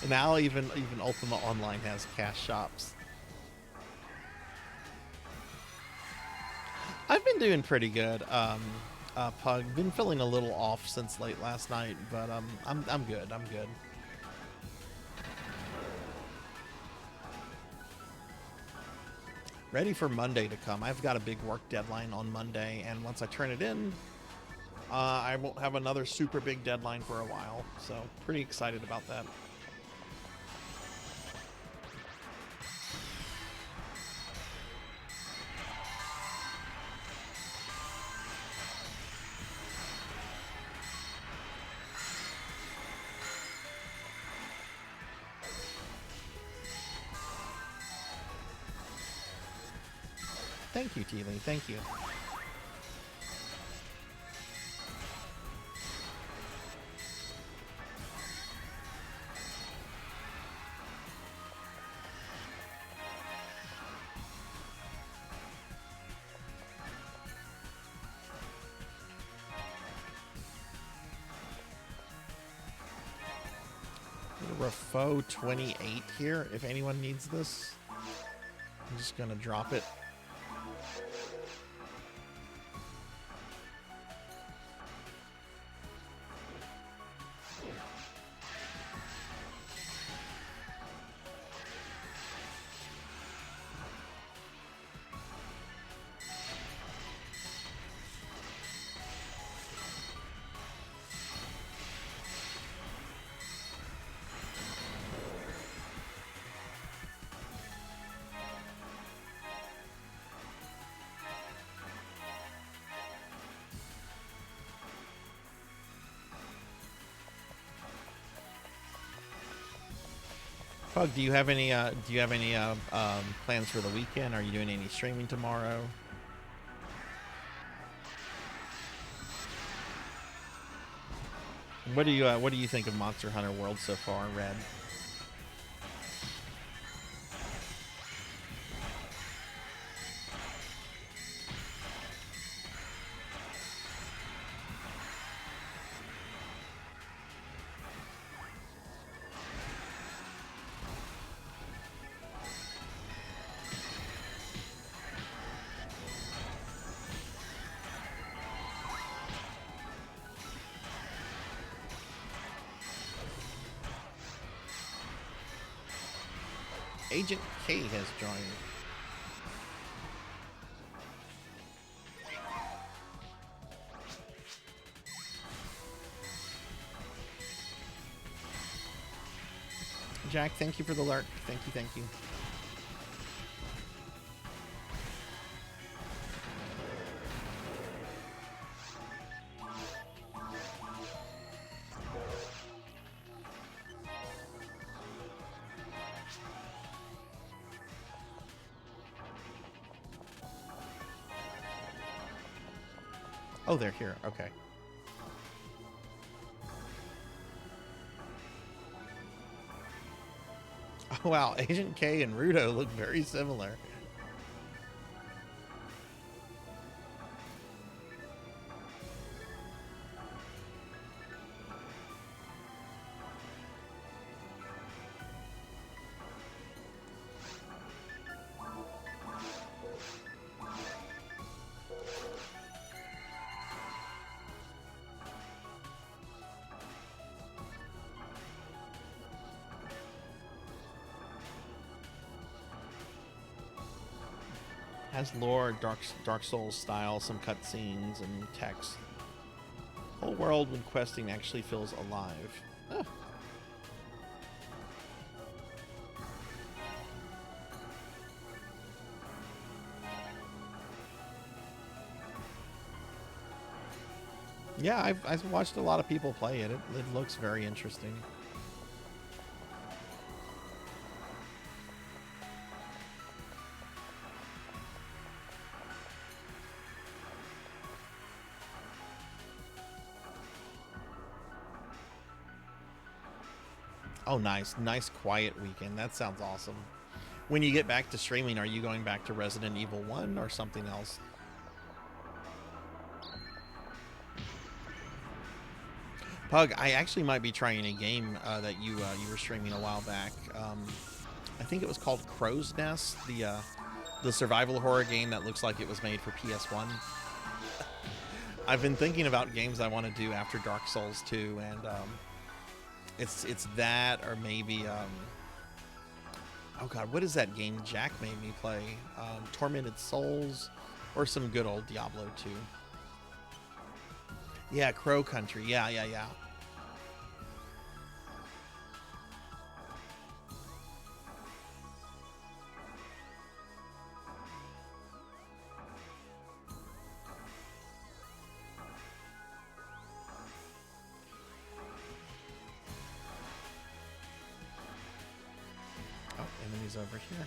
Now even Ultima Online has cash shops. I've been doing pretty good. Pug, been feeling a little off since late last night, but I'm good. I'm good. Ready for Monday to come. I've got a big work deadline on Monday, and once I turn it in, I won't have another super big deadline for a while. So pretty excited about that. Thank you, Teely. Thank you. Rafo 28 here, if anyone needs this. I'm just gonna drop it. Pug, do you have any plans for the weekend? Are you doing any streaming tomorrow? What do you think of Monster Hunter World so far, Red? Agent K has joined. Jack, thank you for the lurk. Thank you, thank you. Oh, they're here. Okay. Oh, wow. Agent K and Rudo look very similar. Has lore, Dark Souls style, some cutscenes and text. Whole world when questing actually feels alive. Huh. Yeah, I've watched a lot of people play it. It looks very interesting. Oh, nice. Nice quiet weekend. That sounds awesome. When you get back to streaming, are you going back to Resident Evil 1 or something else? Pug, I actually might be trying a game that you were streaming a while back. I think it was called Crow's Nest, the survival horror game that looks like it was made for PS1. I've been thinking about games I want to do after Dark Souls 2, and it's that, or maybe oh god, what is that game Jack made me play? Tormented Souls, or some good old Diablo 2. Yeah, Crow Country. Yeah. Oh, enemies over here.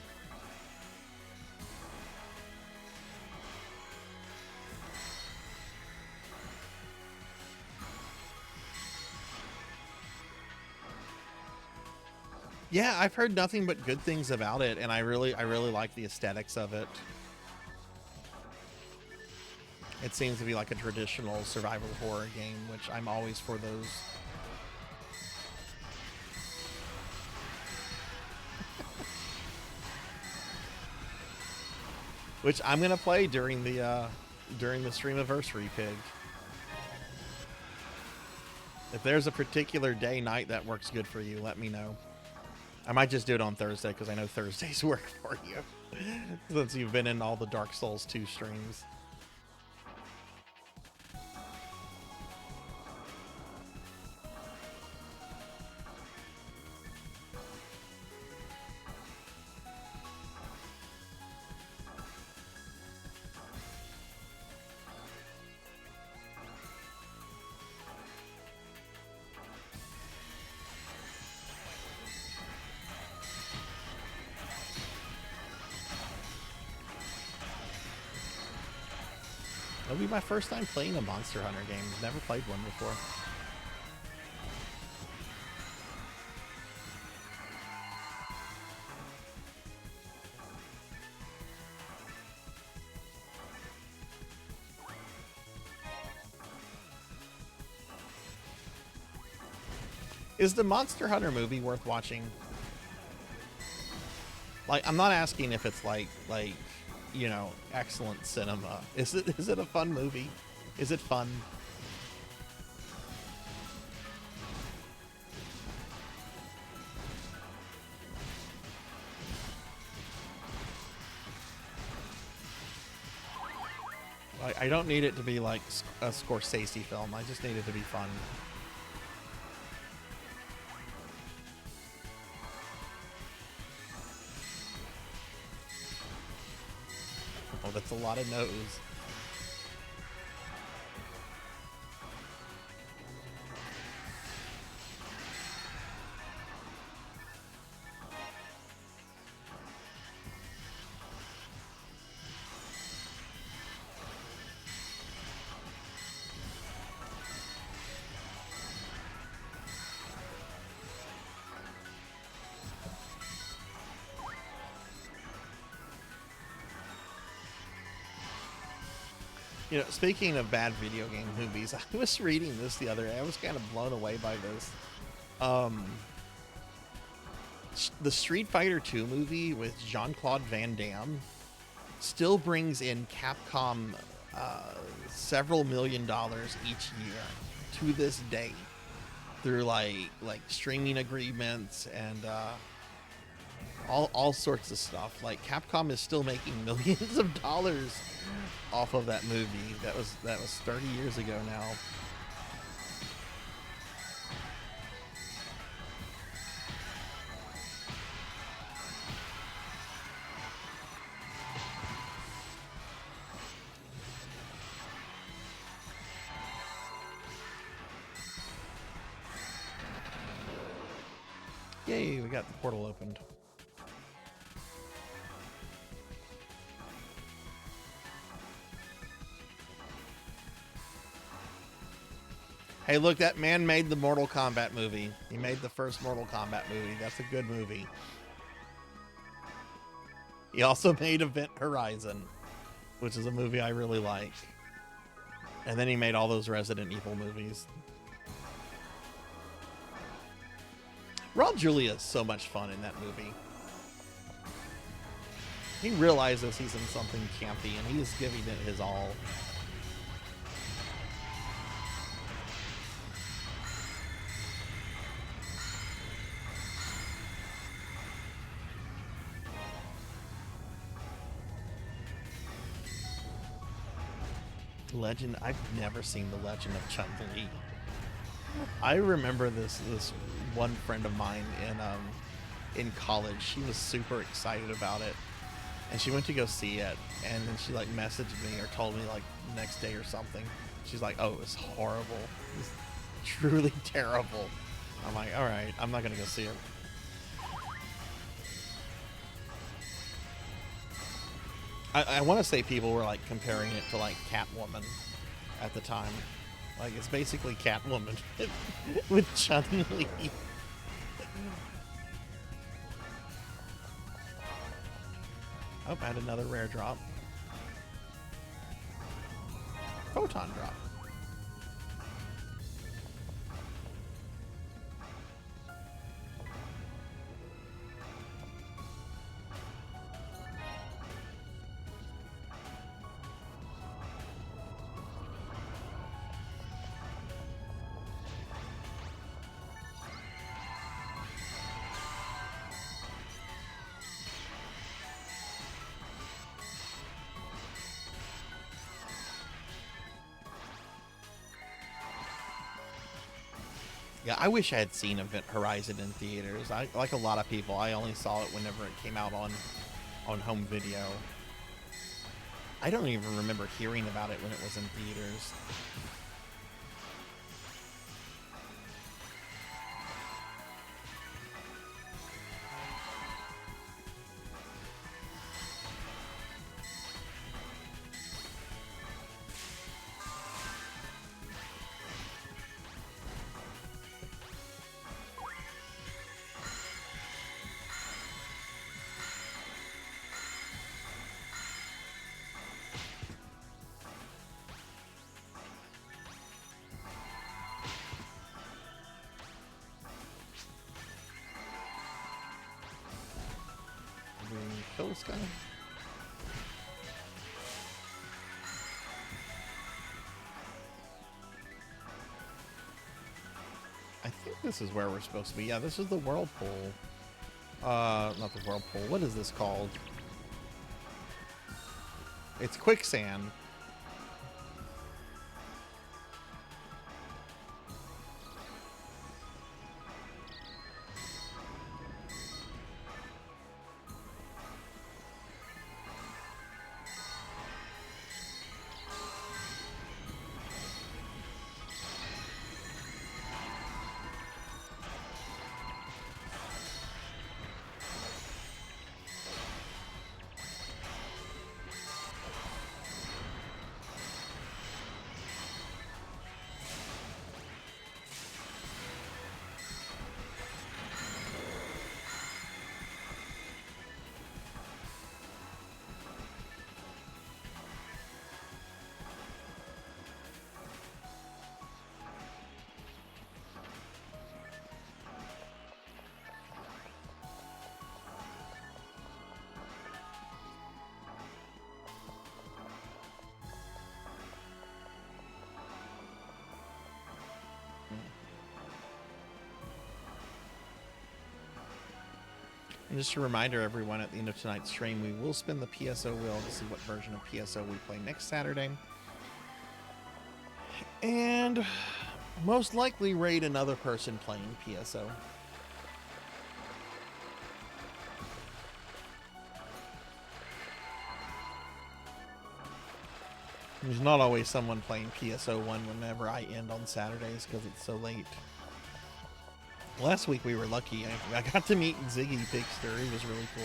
Yeah, I've heard nothing but good things about it, and I really like the aesthetics of it. It seems to be like a traditional survival horror game, which I'm always for those. Which I'm gonna play during the Streamiversary, Pig. If there's a particular day, night that works good for you, let me know. I might just do it on Thursday, because I know Thursdays work for you. Since you've been in all the Dark Souls 2 streams. It'll be my first time playing a Monster Hunter game. Never played one before. Is the Monster Hunter movie worth watching? Like, I'm not asking if it's like, you know, excellent cinema. Is it a fun movie? Is it fun? I don't need it to be like a Scorsese film. I just need it to be fun. Oh, that's a lot of no's. You know, speaking of bad video game movies, I was reading this the other day. I was kind of blown away by this. The Street Fighter 2 movie with Jean-Claude Van Damme still brings in Capcom several $1 million each year to this day through like streaming agreements and all sorts of stuff. Like, Capcom is still making millions of dollars off of that movie. That was 30 years ago now. Yay, we got the portal opened. Hey, look, that man made the Mortal Kombat movie. He made the first Mortal Kombat movie. That's a good movie. He also made Event Horizon, which is a movie I really like. And then he made all those Resident Evil movies. Raul Julia is so much fun in that movie. He realizes he's in something campy, and he is giving it his all. Legend. I've never seen The Legend of Chun-Li. I remember this one friend of mine in college. She was super excited about it, and she went to go see it, and then she like messaged me or told me like the next day or something. She's like, "Oh, it was horrible. It was truly terrible." I'm like, "All right, I'm not gonna go see it." I want to say people were like comparing it to like Catwoman at the time. Like, it's basically Catwoman with Chun-Li. Oh, I had another rare drop. Photon drop. Yeah, I wish I had seen Event Horizon in theaters. Like a lot of people, I only saw it whenever it came out on home video. I don't even remember hearing about it when it was in theaters. kill this guy? I think this is where we're supposed to be. Yeah, this is the whirlpool. Not the whirlpool. What is this called? It's quicksand. And just a reminder, everyone, at the end of tonight's stream, we will spin the PSO wheel to see what version of PSO we play next Saturday. And most likely raid another person playing PSO. There's not always someone playing PSO1 whenever I end on Saturdays because it's so late. Last week we were lucky. I got to meet Ziggy Bigster. He was really cool.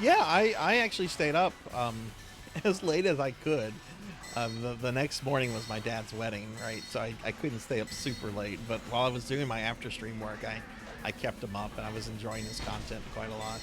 Yeah, I actually stayed up as late as I could. The next morning was my dad's wedding, right? So I couldn't stay up super late. But while I was doing my after stream work, I kept him up, and I was enjoying his content quite a lot.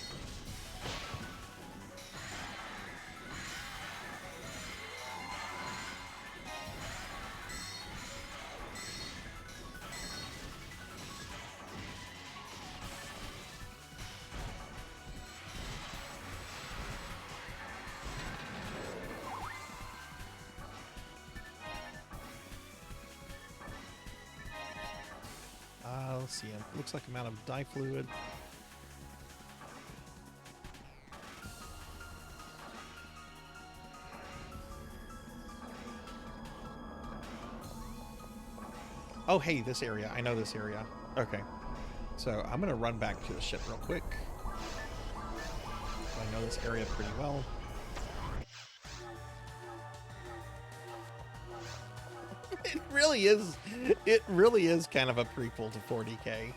Let's see. It looks like I'm out of dye fluid. Oh, hey, this area. I know this area. Okay. So I'm going to run back to the ship real quick. I know this area pretty well. It really is kind of a prequel to 40K.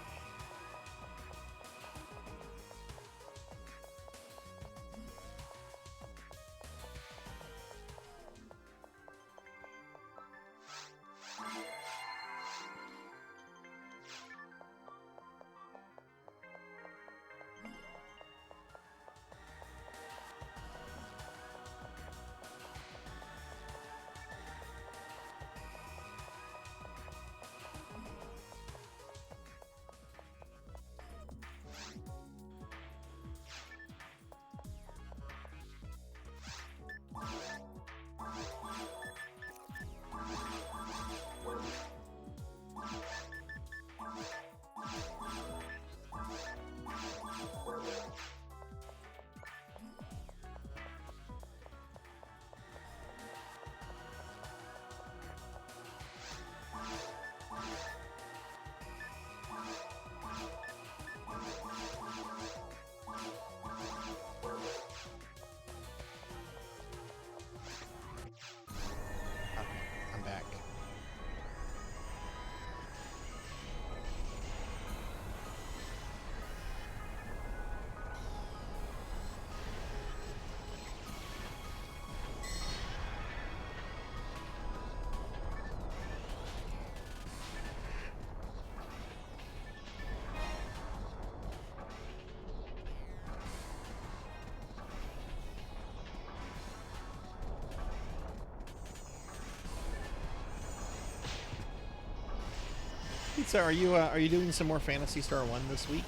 So are you doing some more Phantasy Star 1 this week?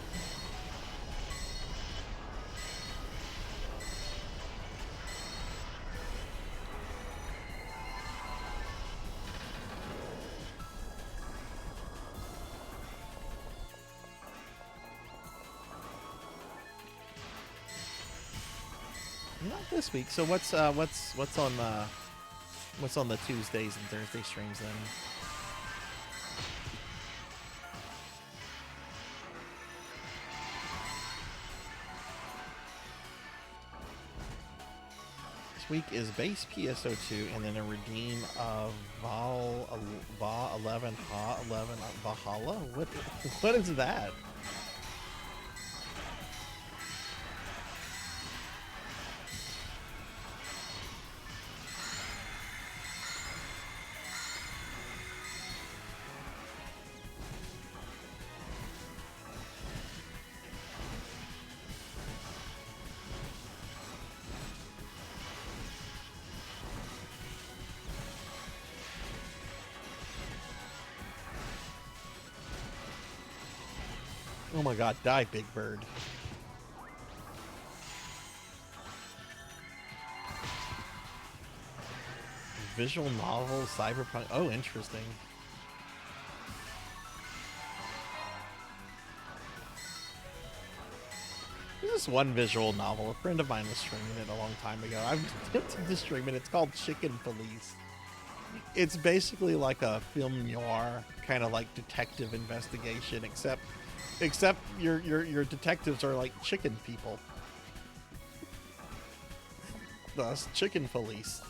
Not this week. So what's on the Tuesdays and Thursday streams then? This week is base PSO2 and then a redeem of Va 11 Valhalla. What is that? Oh my god, die, Big Bird. Visual novel, cyberpunk. Oh, interesting. There's this one visual novel. A friend of mine was streaming it a long time ago. I've attempted to stream it. It's called Chicken Police. It's basically like a film noir, kind of like detective investigation, except your detectives are like chicken people. Thus, Chicken Police.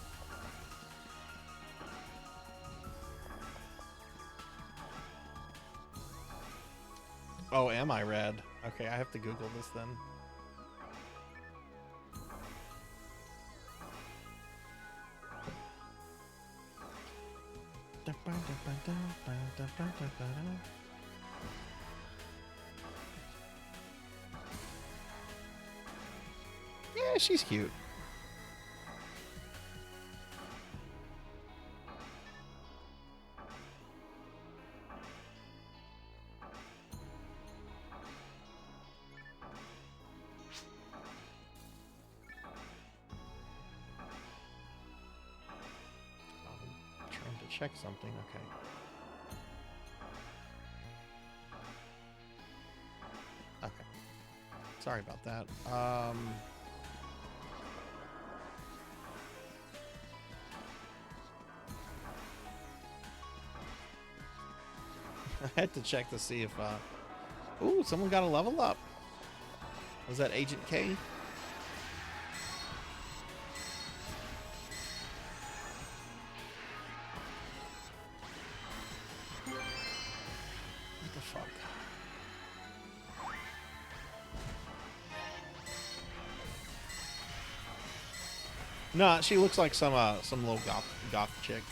Oh, am I red? Okay, I have to Google this then. Yeah, she's cute. Check something, okay. Okay. Sorry about that. I had to check to see if, ooh, someone got a level up. Was that Agent K? No, she looks like some little goth chick.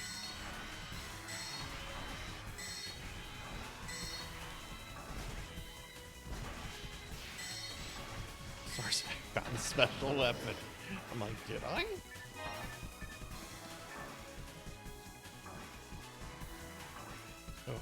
Sarzac found a special weapon. I'm like, did I? Oh.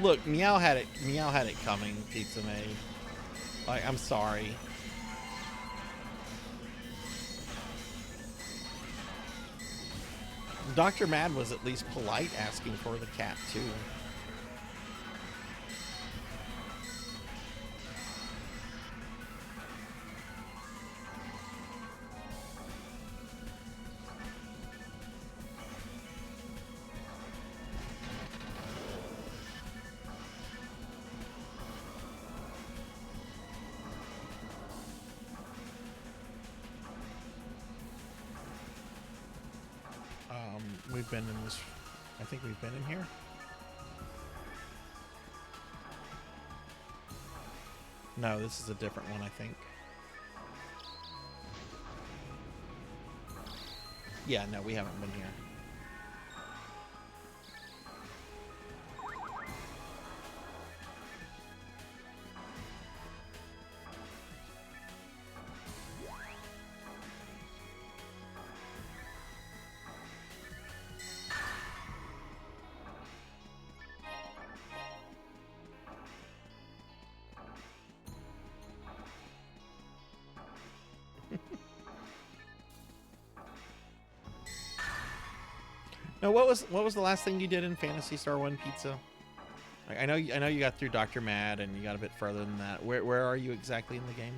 Look, Meow had it coming, Pizza Maid. Like, I'm sorry. Dr. Mad was at least polite asking for the cat too. we've been in this. I think we've been in here. No, this is a different one, I think. Yeah, no, we haven't been here. No, what was the last thing you did in Phantasy Star 1 Pizza? Like, I know you got through Dr. Mad and you got a bit further than that. Where are you exactly in the game?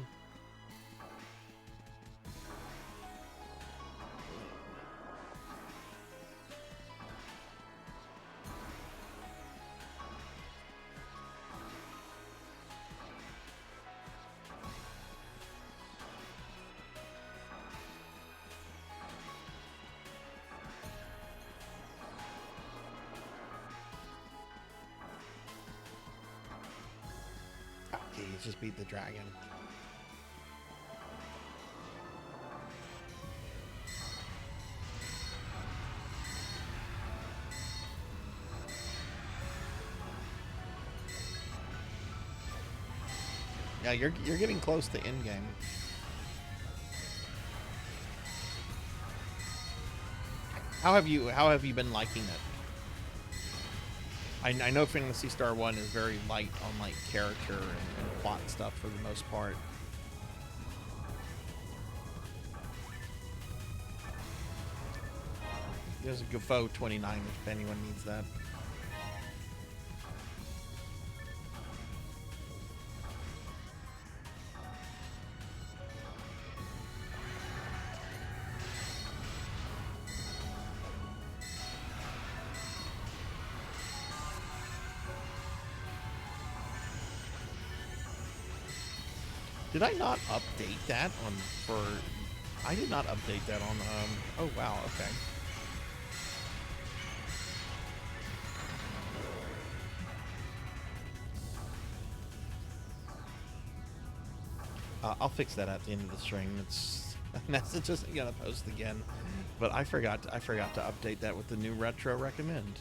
Okay, you just beat the dragon. Yeah, you're getting close to end game. How have you been liking it? I know Phantasy Star 1 is very light on like character and plot stuff for the most part. There's a Gufo 29 if anyone needs that. Did I not update that on for? I did not update that on. Oh wow. Okay. I'll fix that at the end of the stream. It's message isn't gonna post again, but I forgot to update that with the new retro recommend.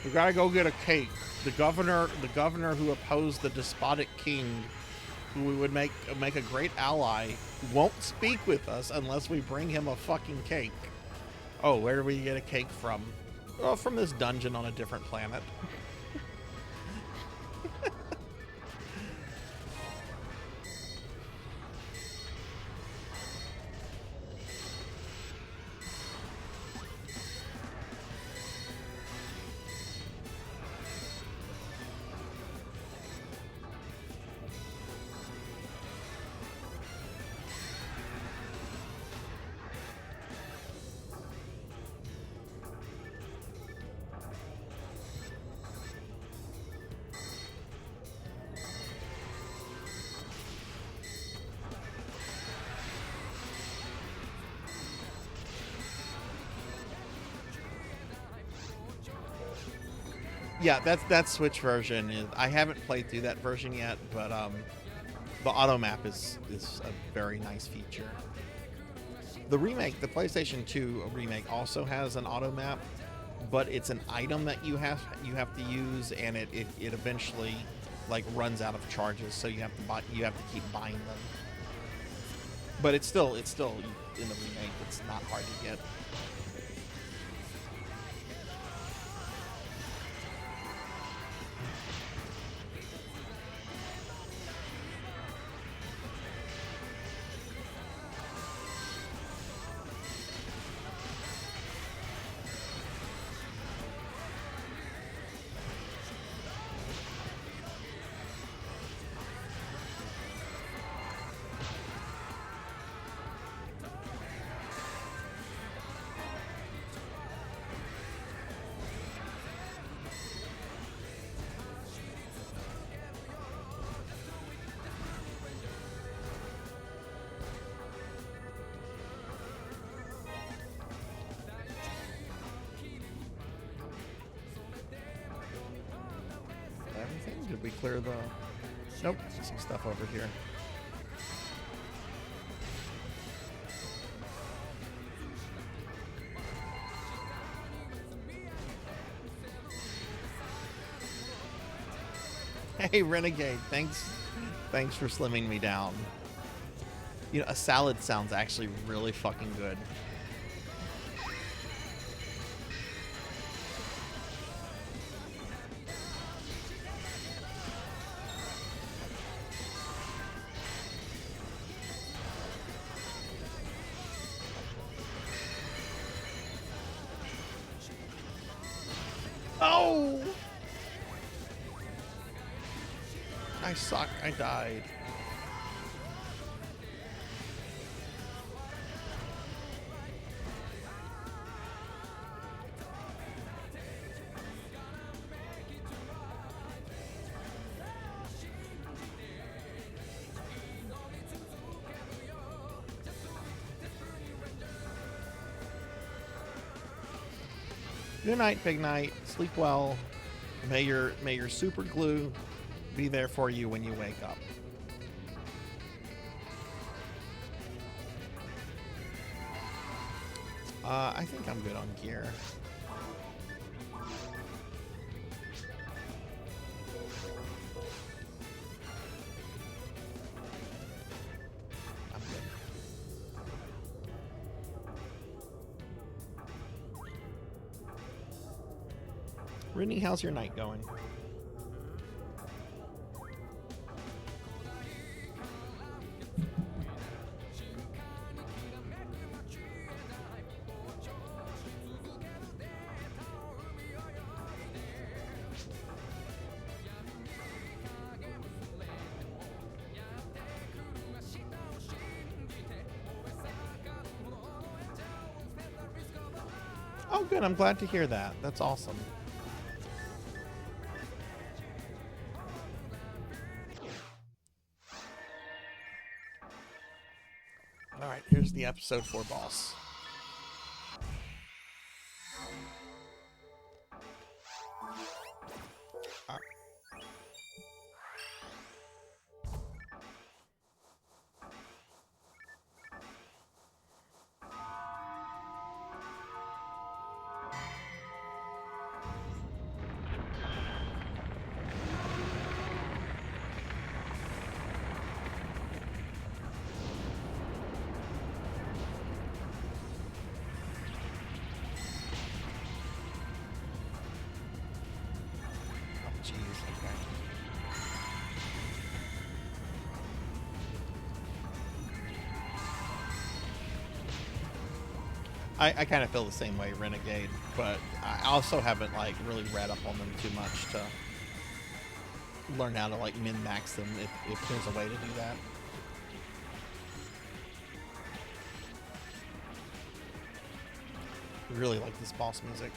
We gotta go get a cake. The governor who opposed the despotic king, who we would make a great ally, won't speak with us unless we bring him a fucking cake. Oh, where do we get a cake from? Oh, from this dungeon on a different planet. Yeah, that Switch version is. I haven't played through that version yet, but the auto map is a very nice feature. The remake, the PlayStation 2 remake, also has an auto map, but it's an item that you have to use, and it eventually like runs out of charges, so you have to keep buying them. But it's still in the remake. It's not hard to get. Did we clear the... Nope, some stuff over here. Hey, Renegade, thanks for slimming me down. You know, a salad sounds actually really fucking good. Oh! I suck. I died. Good night, Big Night. Sleep well. May your super glue be there for you when you wake up. I think I'm good on gear. I'm good. Brittany, how's your night going? Oh, good. I'm glad to hear that. That's awesome. All right, here's the episode 4 boss. I kind of feel the same way, Renegade, but I also haven't like really read up on them too much to learn how to like min-max them if there's a way to do that. Really like this boss music.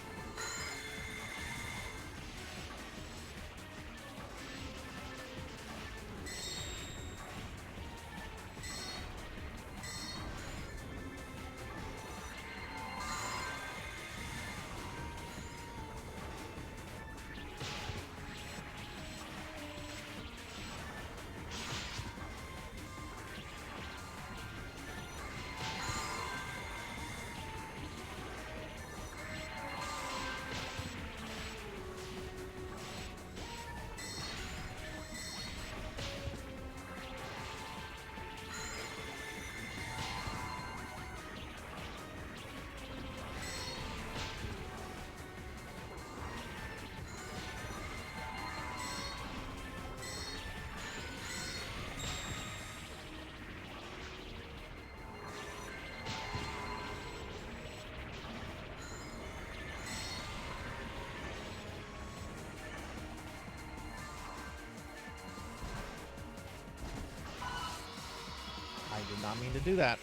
I did not mean to do that.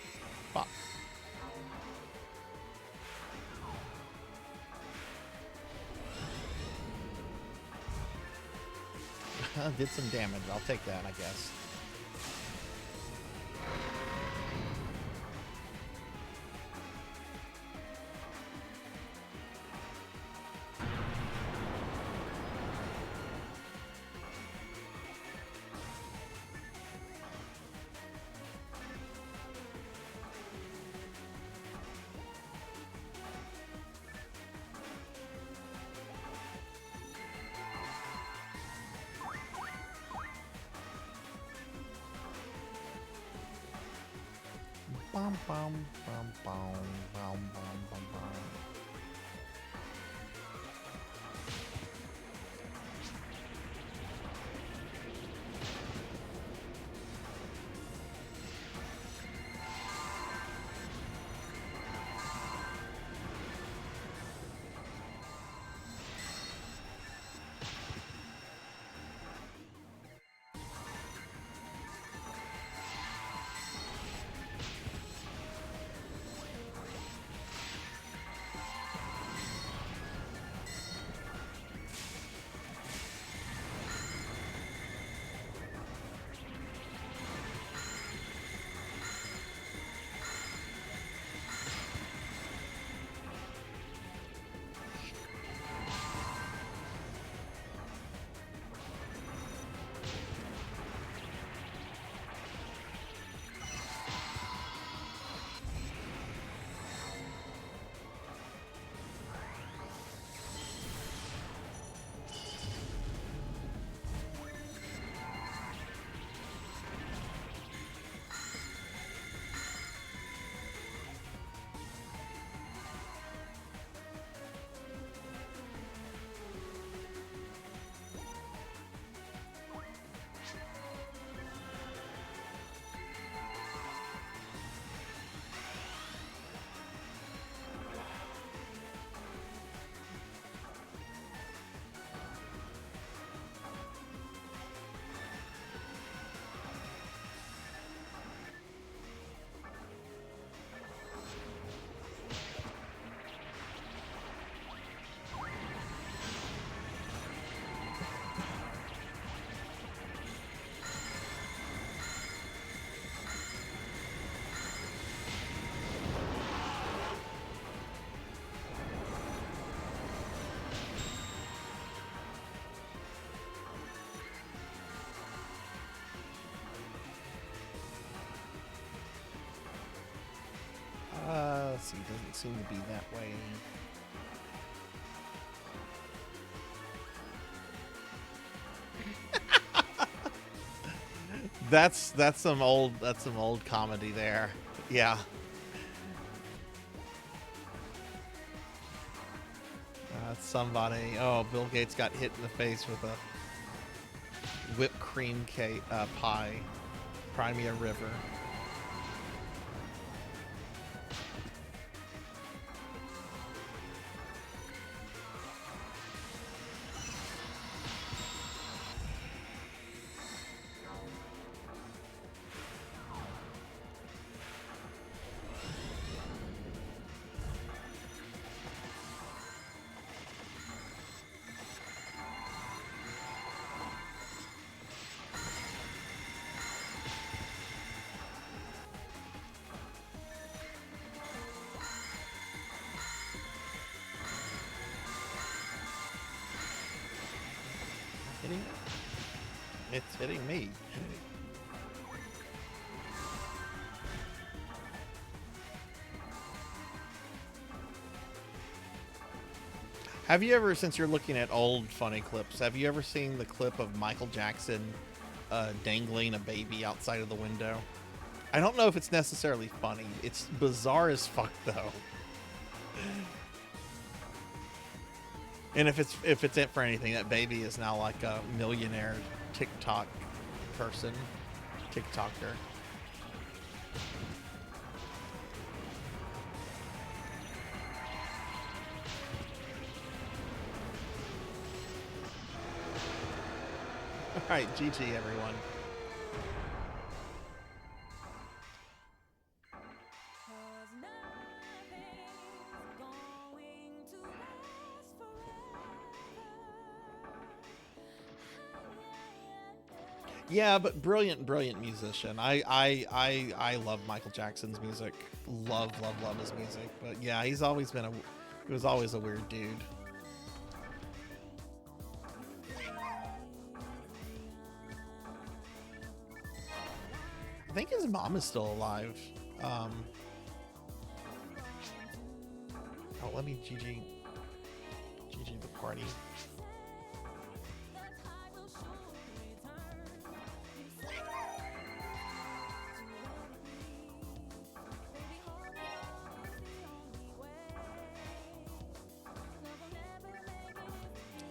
Fuck. Did some damage. I'll take that, I guess. bum, bum, bum, bum, bum, bum, bum. Let's see, doesn't seem to be that way. That's some old comedy there. Yeah. Somebody. Oh, Bill Gates got hit in the face with a whipped cream cake pie. Crimea River. It's hitting me. Have you ever, since you're looking at old funny clips, have you ever seen the clip of Michael Jackson dangling a baby outside of the window? I don't know if it's necessarily funny. It's bizarre as fuck, though. And if it's it for anything, that baby is now like a millionaire TikTok person, TikToker. All right, GG everyone. Yeah, but brilliant musician. I love Michael Jackson's music. Love his music. But yeah, he was always a weird dude. I think his mom is still alive. Oh, let me GG the party.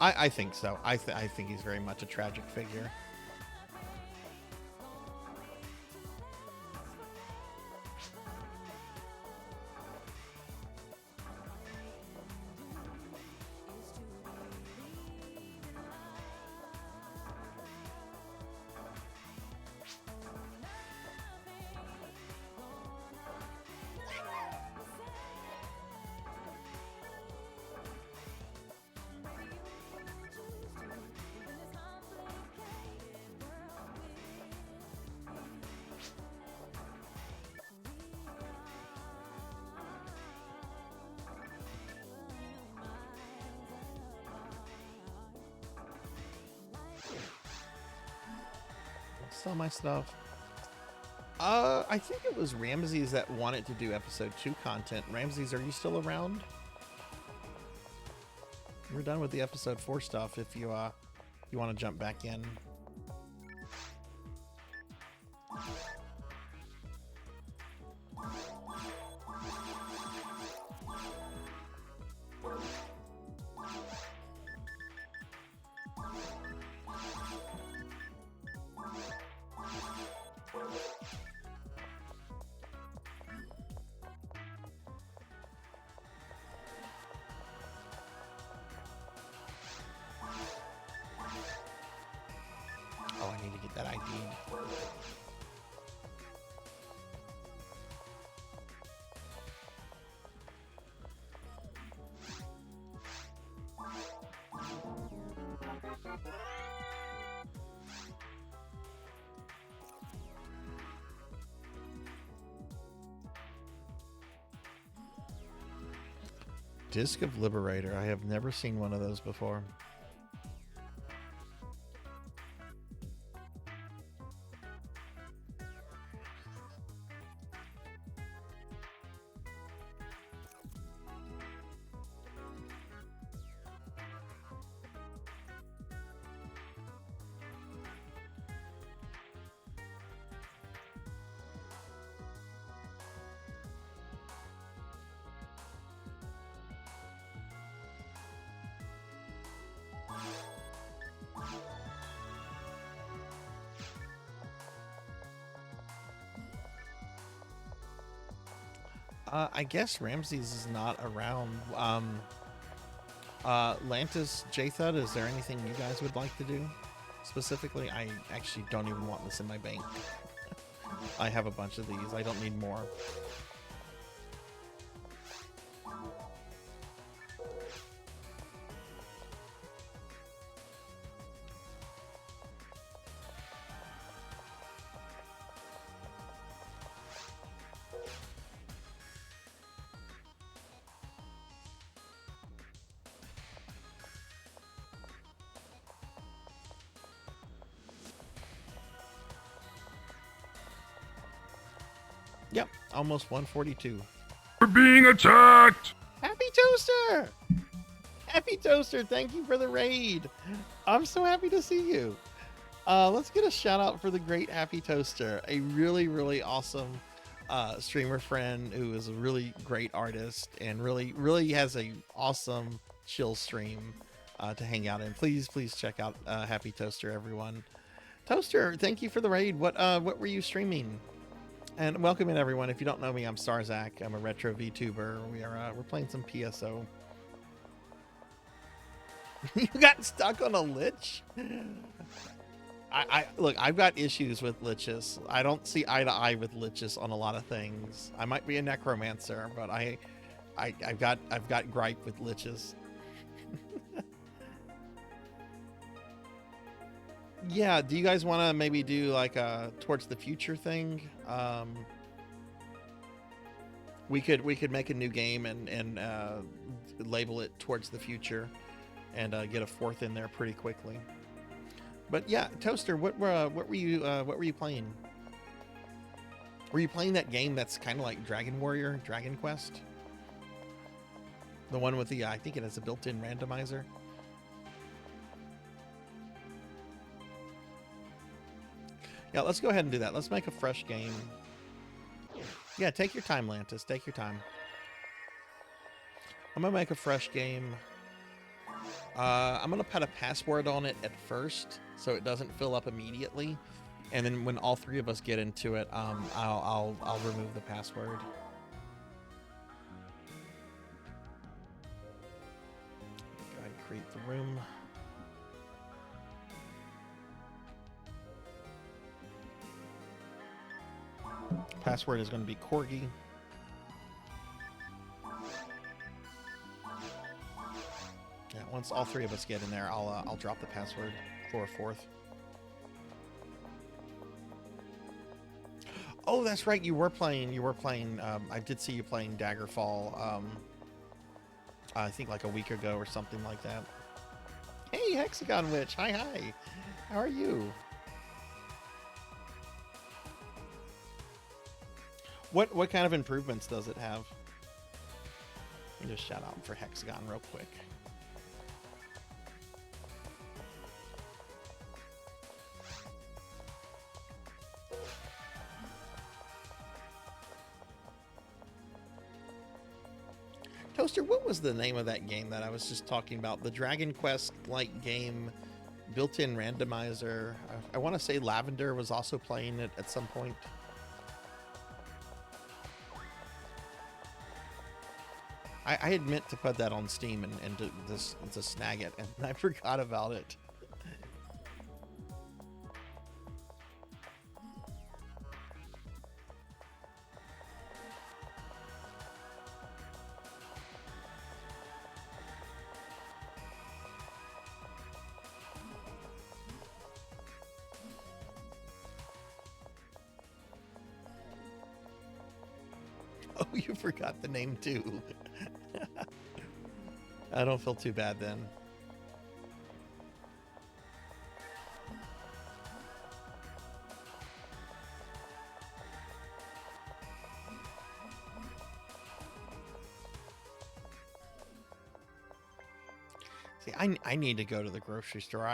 I think so. I think he's very much a tragic figure. Sell my stuff. I think it was Ramses that wanted to do episode 2 content. Ramses, are you still around? We're done with the episode 4 stuff if you want to jump back in. Oh, I need to get that ID. Disc of Liberator. I have never seen one of those before. I guess Ramses is not around. Lantis, Jathud, is there anything you guys would like to do? Specifically, I actually don't even want this in my bank. I have a bunch of these. I don't need more. Yep, almost 142. We're being attacked! Happy Toaster! Happy Toaster, thank you for the raid. I'm so happy to see you. Let's get a shout out for the great Happy Toaster, a really, really awesome streamer friend who is a really great artist and really has a awesome chill stream to hang out in. Please check out Happy Toaster, everyone. Toaster, thank you for the raid. What were you streaming? And welcome in, everyone. If you don't know me, I'm Sarzac. I'm a retro VTuber. We're playing some PSO. You got stuck on a lich? Look, I've got issues with liches. I don't see eye to eye with liches on a lot of things. I might be a necromancer, but I've got gripe with liches. Yeah, do you guys want to maybe do like a towards the future thing? We could make a new game and label it towards the future, and get a 4th in there pretty quickly. But yeah, Toaster, what were you playing? Were you playing that game that's kind of like Dragon Warrior, Dragon Quest? The one with the I think it has a built-in randomizer. Yeah, let's go ahead and do that. Let's make a fresh game. Yeah, take your time, Lantis. Take your time. I'm gonna make a fresh game. I'm gonna put a password on it at first, so it doesn't fill up immediately, and then when all three of us get into it, I'll remove the password. Go ahead and create the room. Password is going to be Corgi. Yeah, once all three of us get in there, I'll drop the password for a fourth. Oh, that's right. You were playing. I did see you playing Daggerfall. I think like a week ago or something like that. Hey, Hexagon Witch. Hi. How are you? What kind of improvements does it have? Let me just shout out for Hexagon real quick. Toaster, what was the name of that game that I was just talking about? The Dragon Quest-like game, built-in randomizer. I want to say Lavender was also playing it at some point. I had meant to put that on Steam and to snag it, and I forgot about it. Oh, you forgot the name too. I don't feel too bad then. See, I need to go to the grocery store.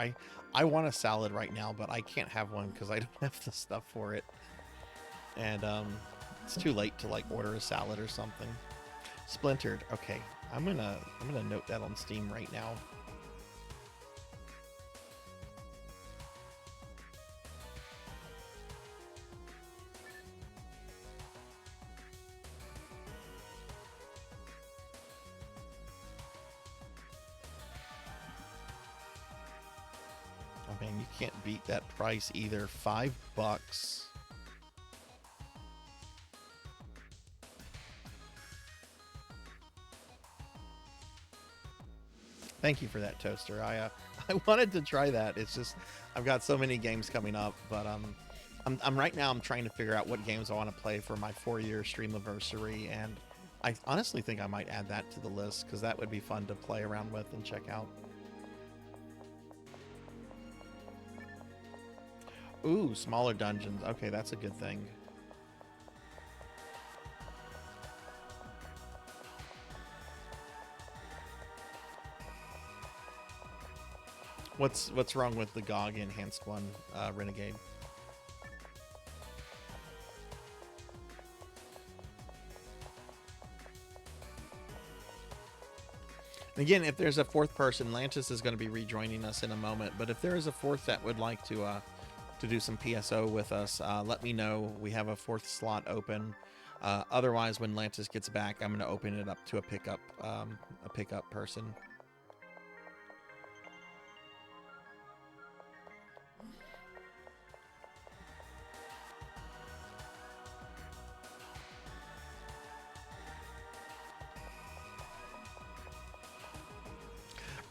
I want a salad right now, but I can't have one because I don't have the stuff for it. And it's too late to like order a salad or something. Splintered. Okay, I'm gonna note that on Steam right now. Oh man, you can't beat that price either. $5. Thank you for that, Toaster. I wanted to try that. It's just I've got so many games coming up, but I'm right now I'm trying to figure out what games I want to play for my 4-year stream anniversary, and I honestly think I might add that to the list because that would be fun to play around with and check out. Ooh, smaller dungeons. Okay, that's a good thing. What's wrong with the GOG enhanced one, Renegade? Again, if there's a fourth person, Lantis is going to be rejoining us in a moment. But if there is a fourth that would like to do some PSO with us, let me know. We have a fourth slot open. Otherwise, when Lantis gets back, I'm going to open it up to a pickup person.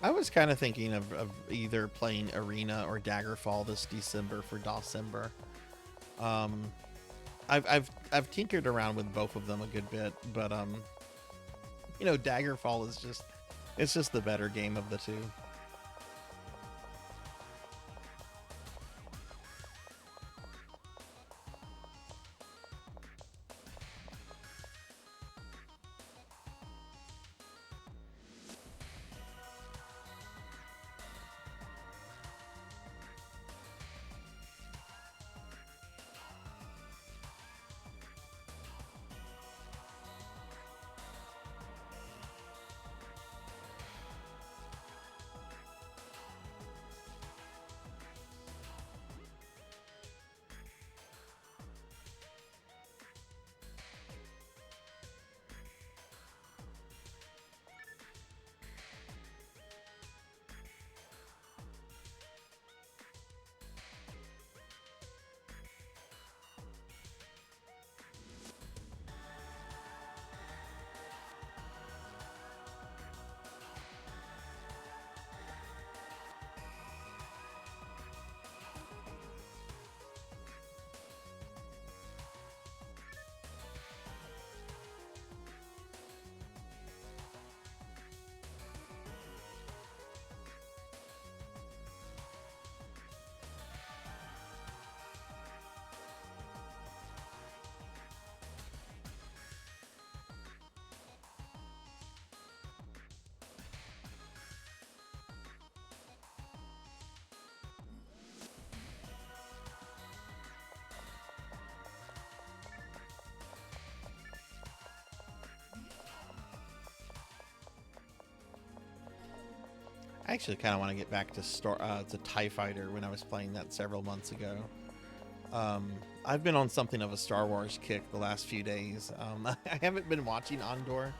I was kind of thinking of either playing Arena or Daggerfall this December for Dawsember. I've tinkered around with both of them a good bit, but you know, Daggerfall is just the better game of the two. I actually kind of want to get back to TIE Fighter when I was playing that several months ago. I've been on something of a Star Wars kick the last few days. I haven't been watching Andor,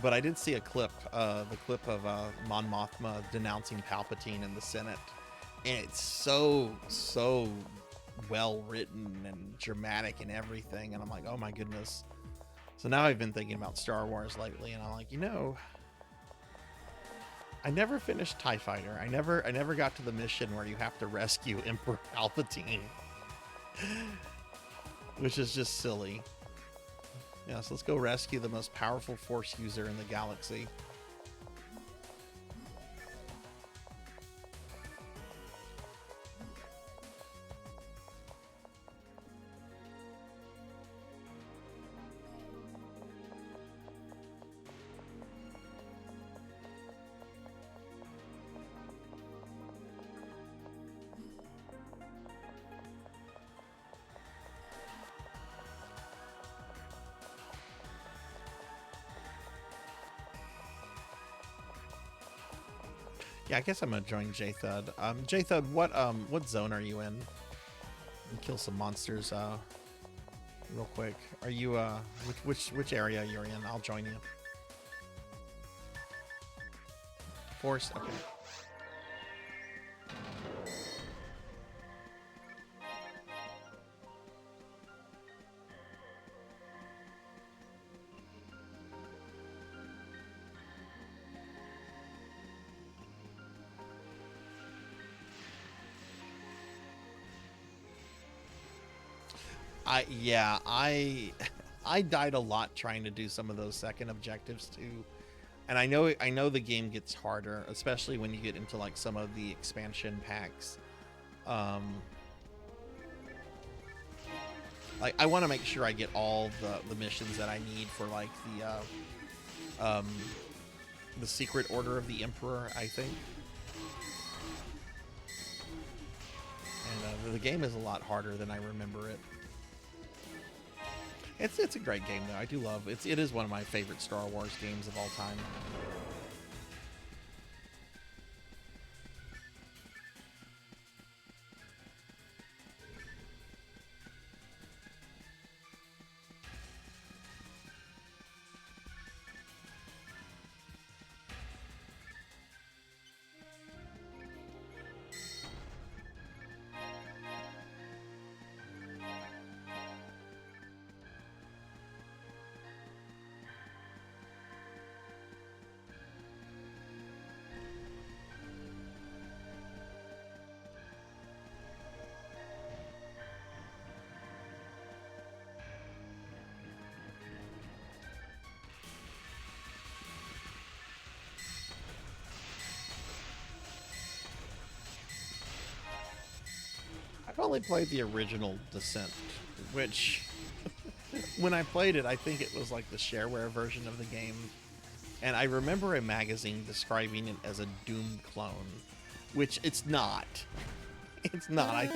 but I did see a clip, the clip of Mon Mothma denouncing Palpatine in the Senate. And it's so well written and dramatic and everything. And I'm like, oh my goodness. So now I've been thinking about Star Wars lately, and I'm like, I never finished TIE Fighter. I never got to the mission where you have to rescue Emperor Palpatine. Which is just silly. Yeah, so let's go rescue the most powerful Force user in the galaxy. Yeah, I guess I'm gonna join J-Thud. J-Thud, what zone are you in? Kill some monsters, real quick. Are you, which area you're in? I'll join you. Force, okay. I died a lot trying to do some of those second objectives too, and I know the game gets harder, especially when you get into like some of the expansion packs. Like I want to make sure I get all the missions that I need for like the Secret Order of the Emperor, I think. And the game is a lot harder than I remember it. It's a great game though. I do love it. It is one of my favorite Star Wars games of all time. I've only played the original Descent, which when I played it, I think it was like the shareware version of the game. And I remember a magazine describing it as a Doom clone, which it's not. It's not.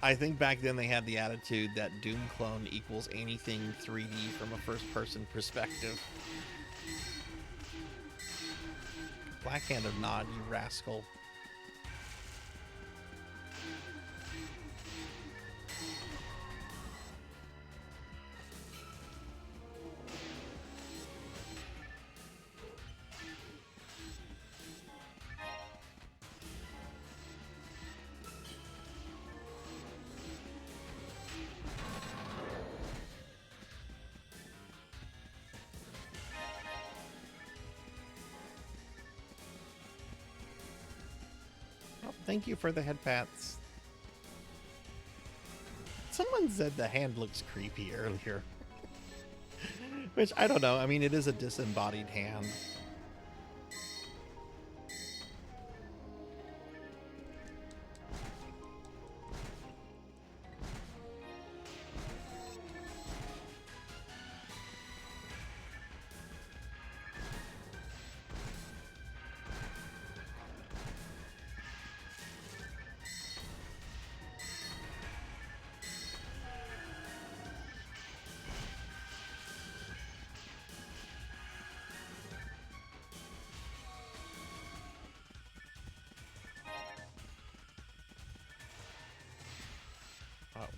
I think back then they had the attitude that Doom clone equals anything 3D from a first-person perspective. Blackhand of Nod, you rascal. Thank you for the head pats. Someone said the hand looks creepy earlier. Which, I don't know. I mean, it is a disembodied hand.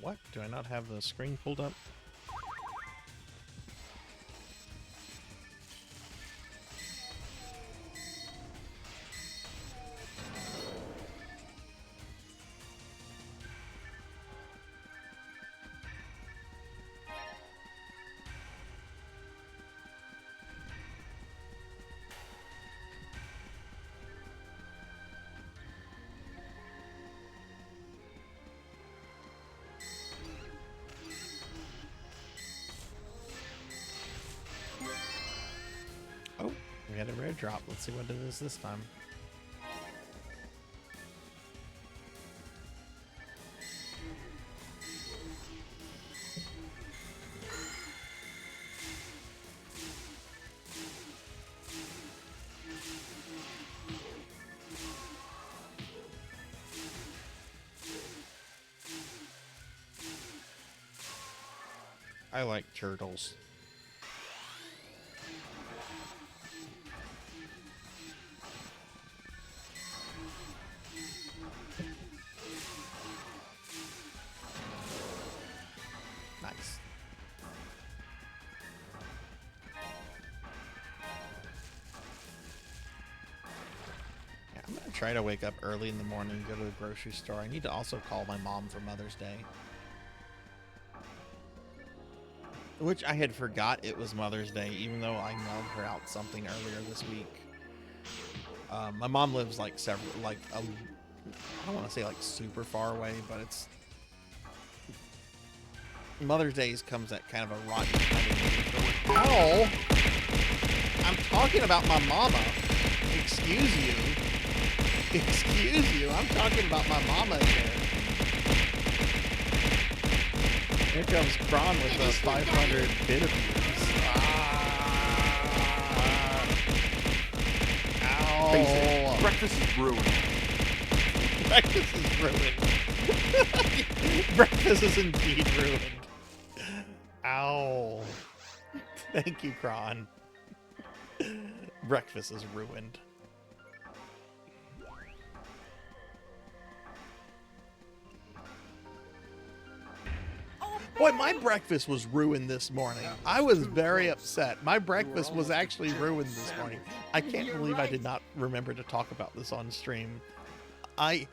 What? Do I not have the screen pulled up? Oh, we had a rare drop. Let's see what it is this time. I like turtles. Nice. Yeah, I'm gonna try to wake up early in the morning and go to the grocery store. I need to also call my mom for Mother's Day. Which I had forgot it was Mother's Day, even though I mailed her out something earlier this week. My mom lives like I don't want to say like super far away, but it's Mother's Day comes at kind of a rotten time. Ow! I'm talking about my mama. Excuse you. Excuse you. I'm talking about my mama here. Here comes Kron with the 500 bit abuse. Ow. Breakfast is ruined. Breakfast is ruined. Breakfast is indeed ruined. Ow. Thank you, Kron. Breakfast is ruined. Boy, my breakfast was ruined this morning. I was very upset. My breakfast was actually ruined this morning. I can't believe I did not remember to talk about this on stream. I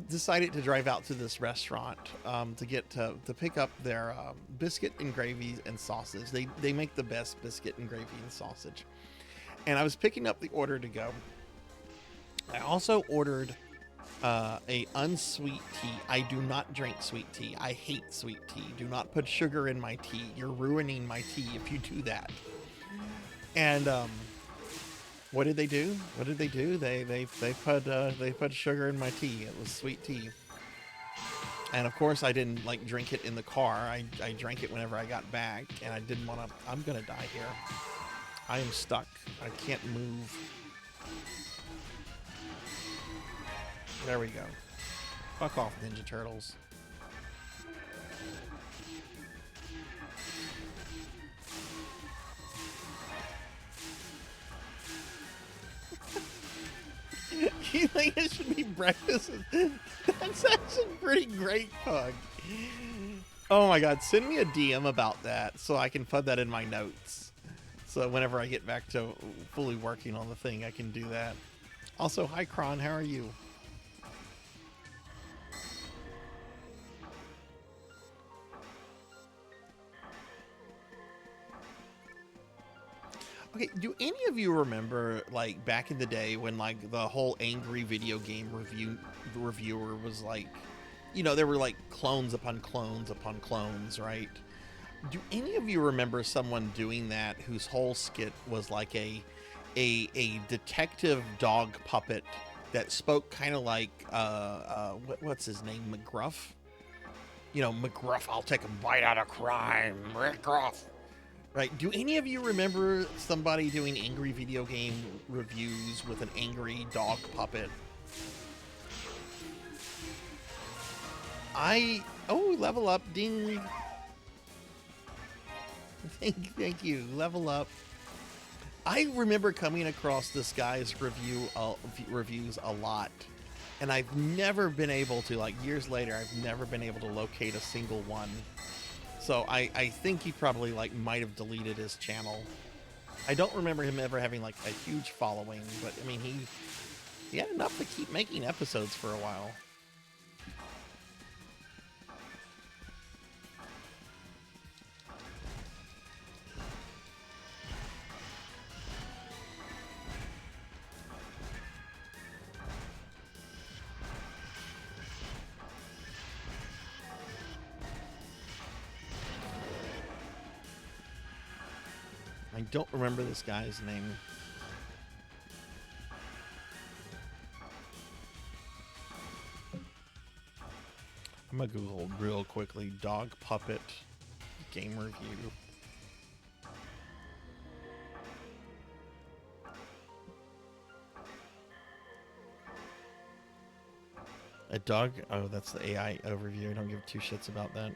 decided to drive out to this restaurant to pick up their biscuit and gravy and sausage. They make the best biscuit and gravy and sausage. And I was picking up the order to go. I also ordered a unsweet tea. I do not drink sweet tea. I hate sweet tea. Do not put sugar in my tea. You're ruining my tea if you do that. And what did they do? What did they do? They put sugar in my tea. It was sweet tea. And of course I didn't like drink it in the car. I drank it whenever I got back, and I didn't want to. I'm gonna die here. I am stuck. I can't move. There we go. Fuck off, Ninja Turtles. You think it should be breakfast? That's actually pretty great, Pug. Oh my god, send me a DM about that so I can put that in my notes. So whenever I get back to fully working on the thing, I can do that. Also, hi Kron, how are you? Okay, do any of you remember, like, back in the day when, like, the whole angry video game reviewer was, like, you know, there were, like, clones upon clones upon clones, right? Do any of you remember someone doing that whose whole skit was, like, a detective dog puppet that spoke kind of like, what's his name, McGruff? You know, McGruff, I'll take a bite out of crime, McGruff. Right, do any of you remember somebody doing angry video game reviews with an angry dog puppet? Oh, level up, ding. Thank you, level up. I remember coming across this guy's reviews a lot. And I've never been able to, like years later, I've never been able to locate a single one. So I think he probably like might have deleted his channel. I don't remember him ever having like a huge following, but I mean, he had enough to keep making episodes for a while. I don't remember this guy's name. I'm gonna Google real quickly dog puppet game review. A dog? Oh, that's the AI overview. I don't give two shits about that.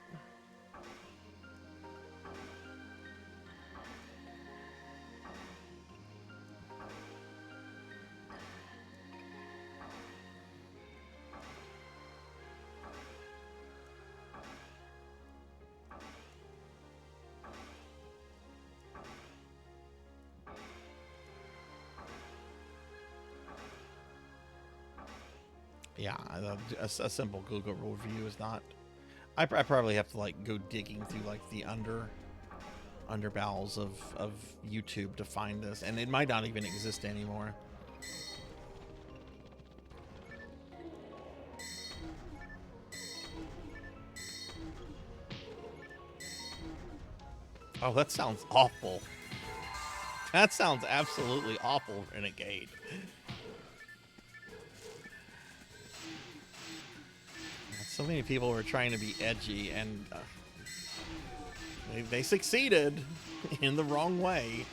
Yeah, a simple Google review is not. I probably have to like go digging through like the underbowels of YouTube to find this, and it might not even exist anymore. Oh, that sounds awful. That sounds absolutely awful, Renegade. So many people were trying to be edgy, and they succeeded in the wrong way.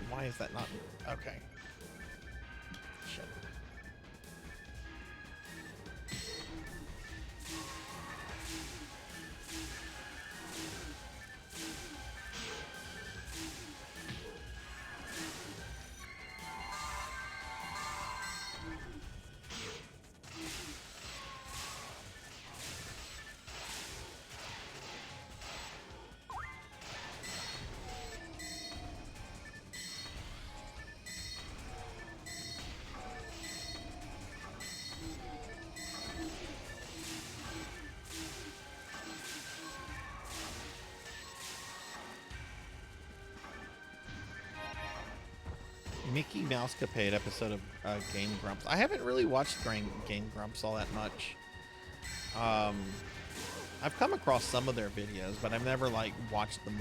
Why is that not okay? Shit. Mickey Mousecapade episode of Game Grumps. I haven't really watched Game Grumps all that much. I've come across some of their videos, but I've never like watched them.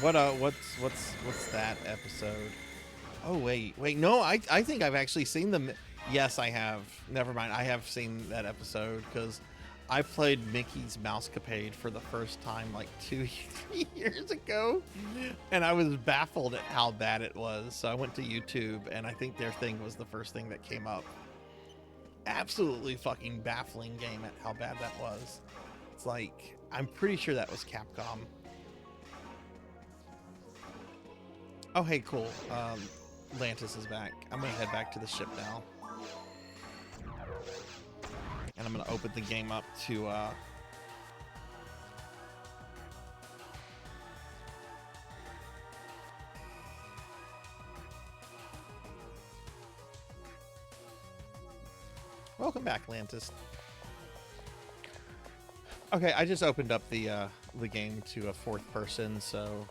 What's that episode? Oh wait, no, I think I've actually seen them. Yes, I have. Never mind, I have seen that episode because I played Mickey's Mousecapade for the first time like 2-3 years ago, and I was baffled at how bad it was. So I went to YouTube, and I think their thing was the first thing that came up. Absolutely fucking baffling game at how bad that was. It's like, I'm pretty sure that was Capcom. Oh, hey, cool. Lantis is back. I'm gonna head back to the ship now. And I'm gonna open the game up to welcome back, Lantis. Okay, I just opened up the game to a fourth person, so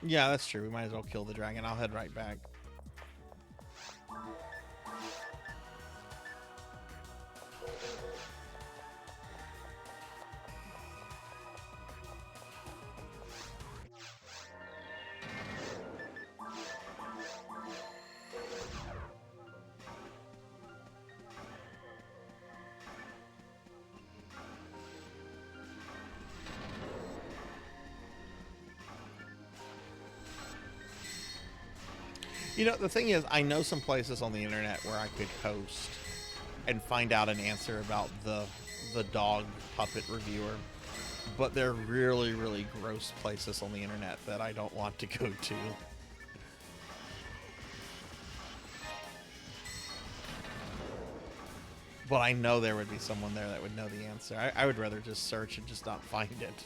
yeah, that's true. We might as well kill the dragon. I'll head right back. You know, the thing is, I know some places on the internet where I could host and find out an answer about the dog puppet reviewer. but they're really, really gross places on the internet that I don't want to go to. But I know there would be someone there that would know the answer. I would rather just search and just not find it.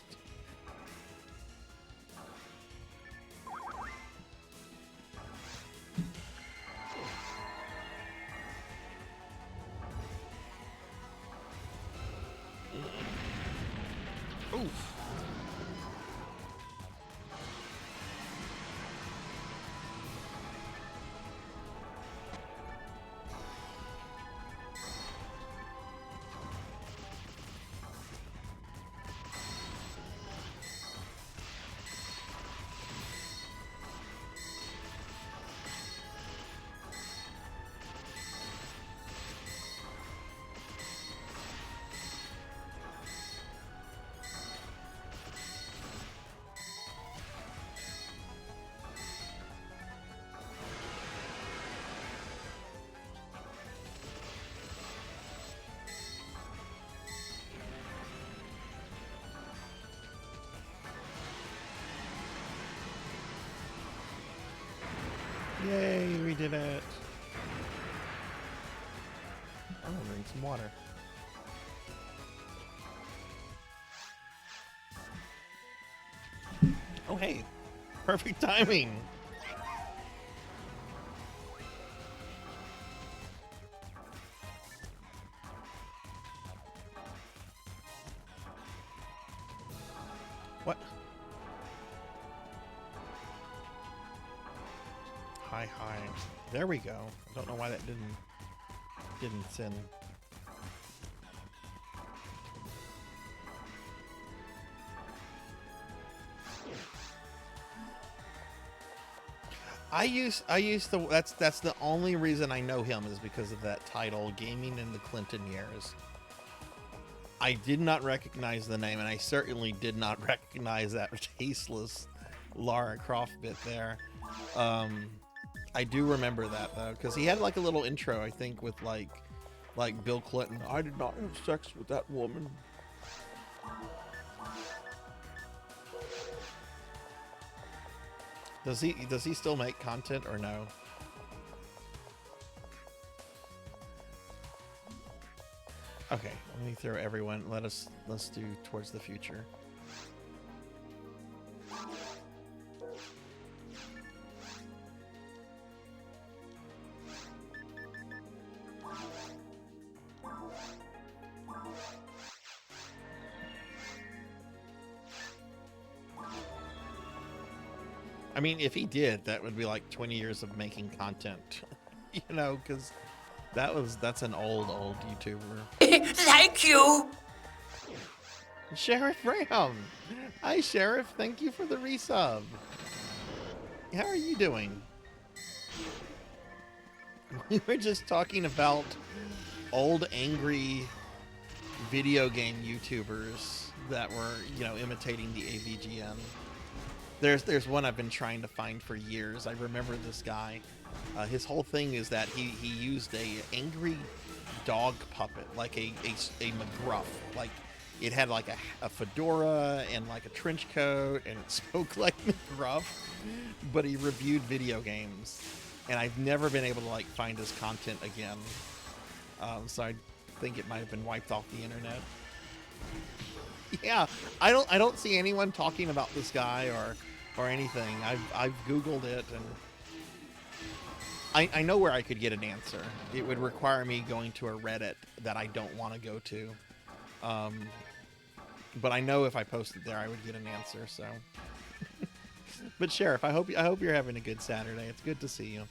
Oof. Yay, we did it. I'm gonna drink some water. Oh, hey. Perfect timing. What? Hi. There we go. I don't know why that didn't send. I used to. That's the only reason I know him is because of that title, Gaming in the Clinton Years. I did not recognize the name, and I certainly did not recognize that tasteless Lara Croft bit there. I do remember that though, because he had like a little intro, I think, with like Bill Clinton. I did not have sex with that woman. Does he still make content or no? Okay, let me throw everyone. Let's do Towards the Future. I mean, if he did, that would be like 20 years of making content, you know, because that's an old YouTuber. Thank you. Sheriff Ram. Hi, Sheriff. Thank you for the resub. How are you doing? We were just talking about old angry video game YouTubers that were, you know, imitating the AVGN. There's one I've been trying to find for years. I remember this guy. His whole thing is that he used a angry dog puppet, like a McGruff. Like it had like a fedora and like a trench coat, and it spoke like McGruff. But he reviewed video games, and I've never been able to like find his content again. So I think it might have been wiped off the internet. Yeah, I don't see anyone talking about this guy or anything. I've Googled it, and I know where I could get an answer. It would require me going to a Reddit that I don't want to go to. But I know if I posted there, I would get an answer. So, but Sheriff, I hope you're having a good Saturday. It's good to see you.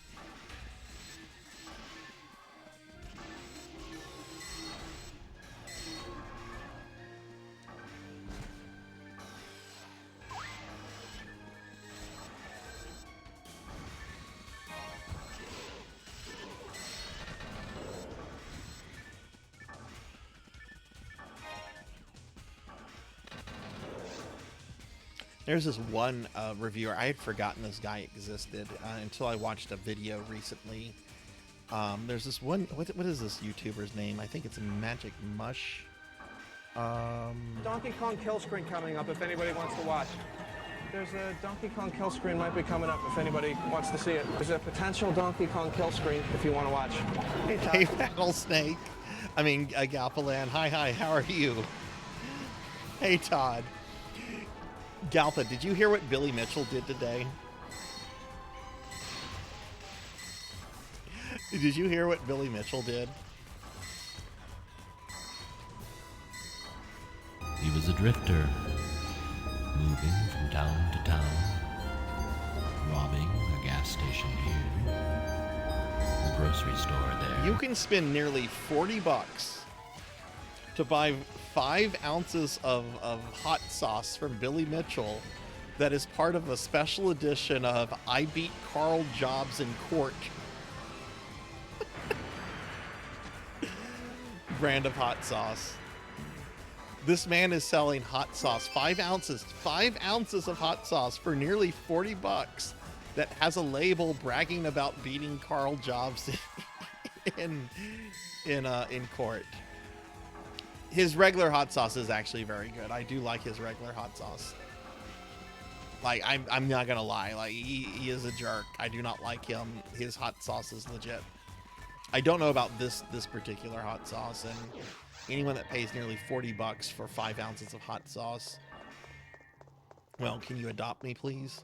There's this one reviewer, I had forgotten this guy existed until I watched a video recently. There's this one, what is this YouTuber's name? I think it's Magic Mush. Donkey Kong kill screen coming up if anybody wants to watch. There's a Donkey Kong kill screen might be coming up if anybody wants to see it. There's a potential Donkey Kong kill screen if you want to watch. Hey, Rattlesnake. I mean, Galpaland. Hi, how are you? Hey, Todd. Galpa, did you hear what Billy Mitchell did today? Did you hear what Billy Mitchell did? He was a drifter, moving from town to town, robbing a gas station here, the grocery store there. You can spend nearly $40 to buy 5 ounces of hot sauce from Billy Mitchell that is part of a special edition of I Beat Carl Jobs in Court brand of hot sauce. This man is selling hot sauce, 5 ounces of hot sauce for nearly $40 that has a label bragging about beating Carl Jobs in court. His regular hot sauce is actually very good. I do like his regular hot sauce. Like, I'm not gonna lie, like he is a jerk. I do not like him. His hot sauce is legit. I don't know about this particular hot sauce, and anyone that pays nearly $40 for 5 ounces of hot sauce, well, can you adopt me, please?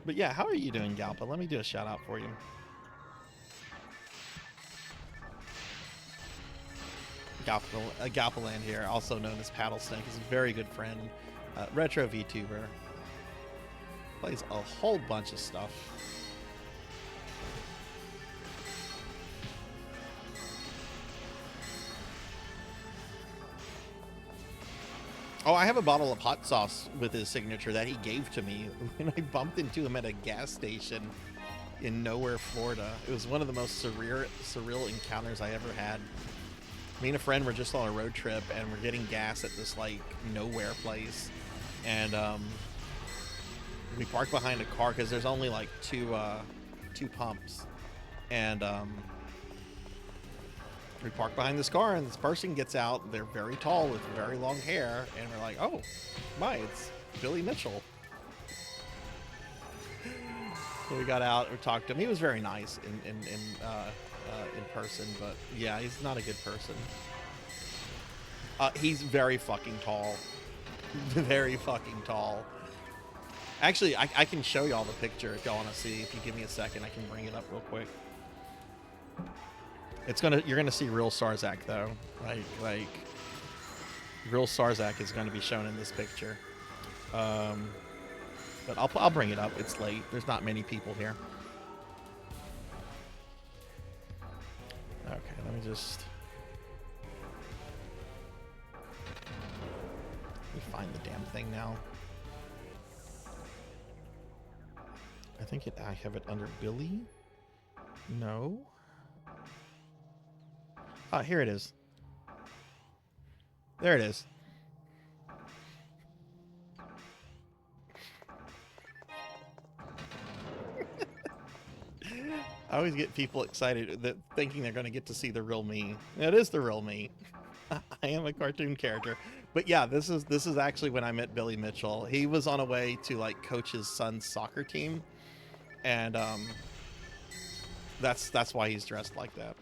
But yeah, how are you doing, Galpa? Let me do a shout out for you. Galpaland here, also known as Paddlesnake, is a very good friend. Retro VTuber. Plays a whole bunch of stuff. Oh, I have a bottle of hot sauce with his signature that he gave to me when I bumped into him at a gas station in Nowhere, Florida. It was one of the most surreal encounters I ever had. Me and a friend were just on a road trip, and we're getting gas at this, like, nowhere place. And we parked behind a car because there's only, like, two pumps. And we park behind this car, and this person gets out. They're very tall with very long hair, and we're like, oh my, it's Billy Mitchell. So we got out, we talked to him. He was very nice in person, but yeah, he's not a good person. He's very fucking tall. Very fucking tall. Actually, I can show y'all the picture if y'all want to see. If you give me a second, I can bring it up real quick. You're gonna see real Sarzac though. Like real Sarzac is gonna be shown in this picture. But I'll bring it up. It's late. There's not many people here. Okay, let me find the damn thing now. I think I have it under Billy. No. Ah, here it is. There it is. I always get people excited that thinking they're going to get to see the real me. It is the real me. I am a cartoon character. But yeah, this is actually when I met Billy Mitchell. He was on a way to like coach his son's soccer team, and that's why he's dressed like that.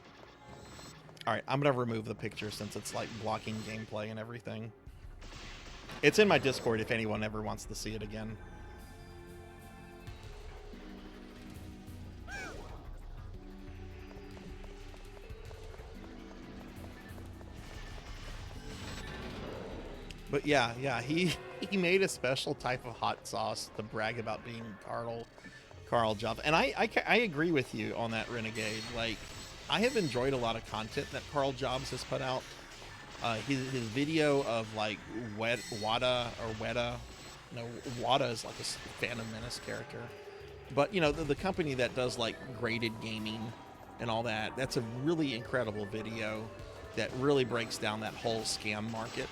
All right, I'm gonna remove the picture since it's like blocking gameplay and everything. It's in my Discord if anyone ever wants to see it again. But yeah, he made a special type of hot sauce to brag about being Carl Jobs. And I agree with you on that, Renegade. Like, I have enjoyed a lot of content that Carl Jobs has put out. His video of like Wada is like a Phantom Menace character. But you know, the company that does like graded gaming and all that, that's a really incredible video that really breaks down that whole scam market.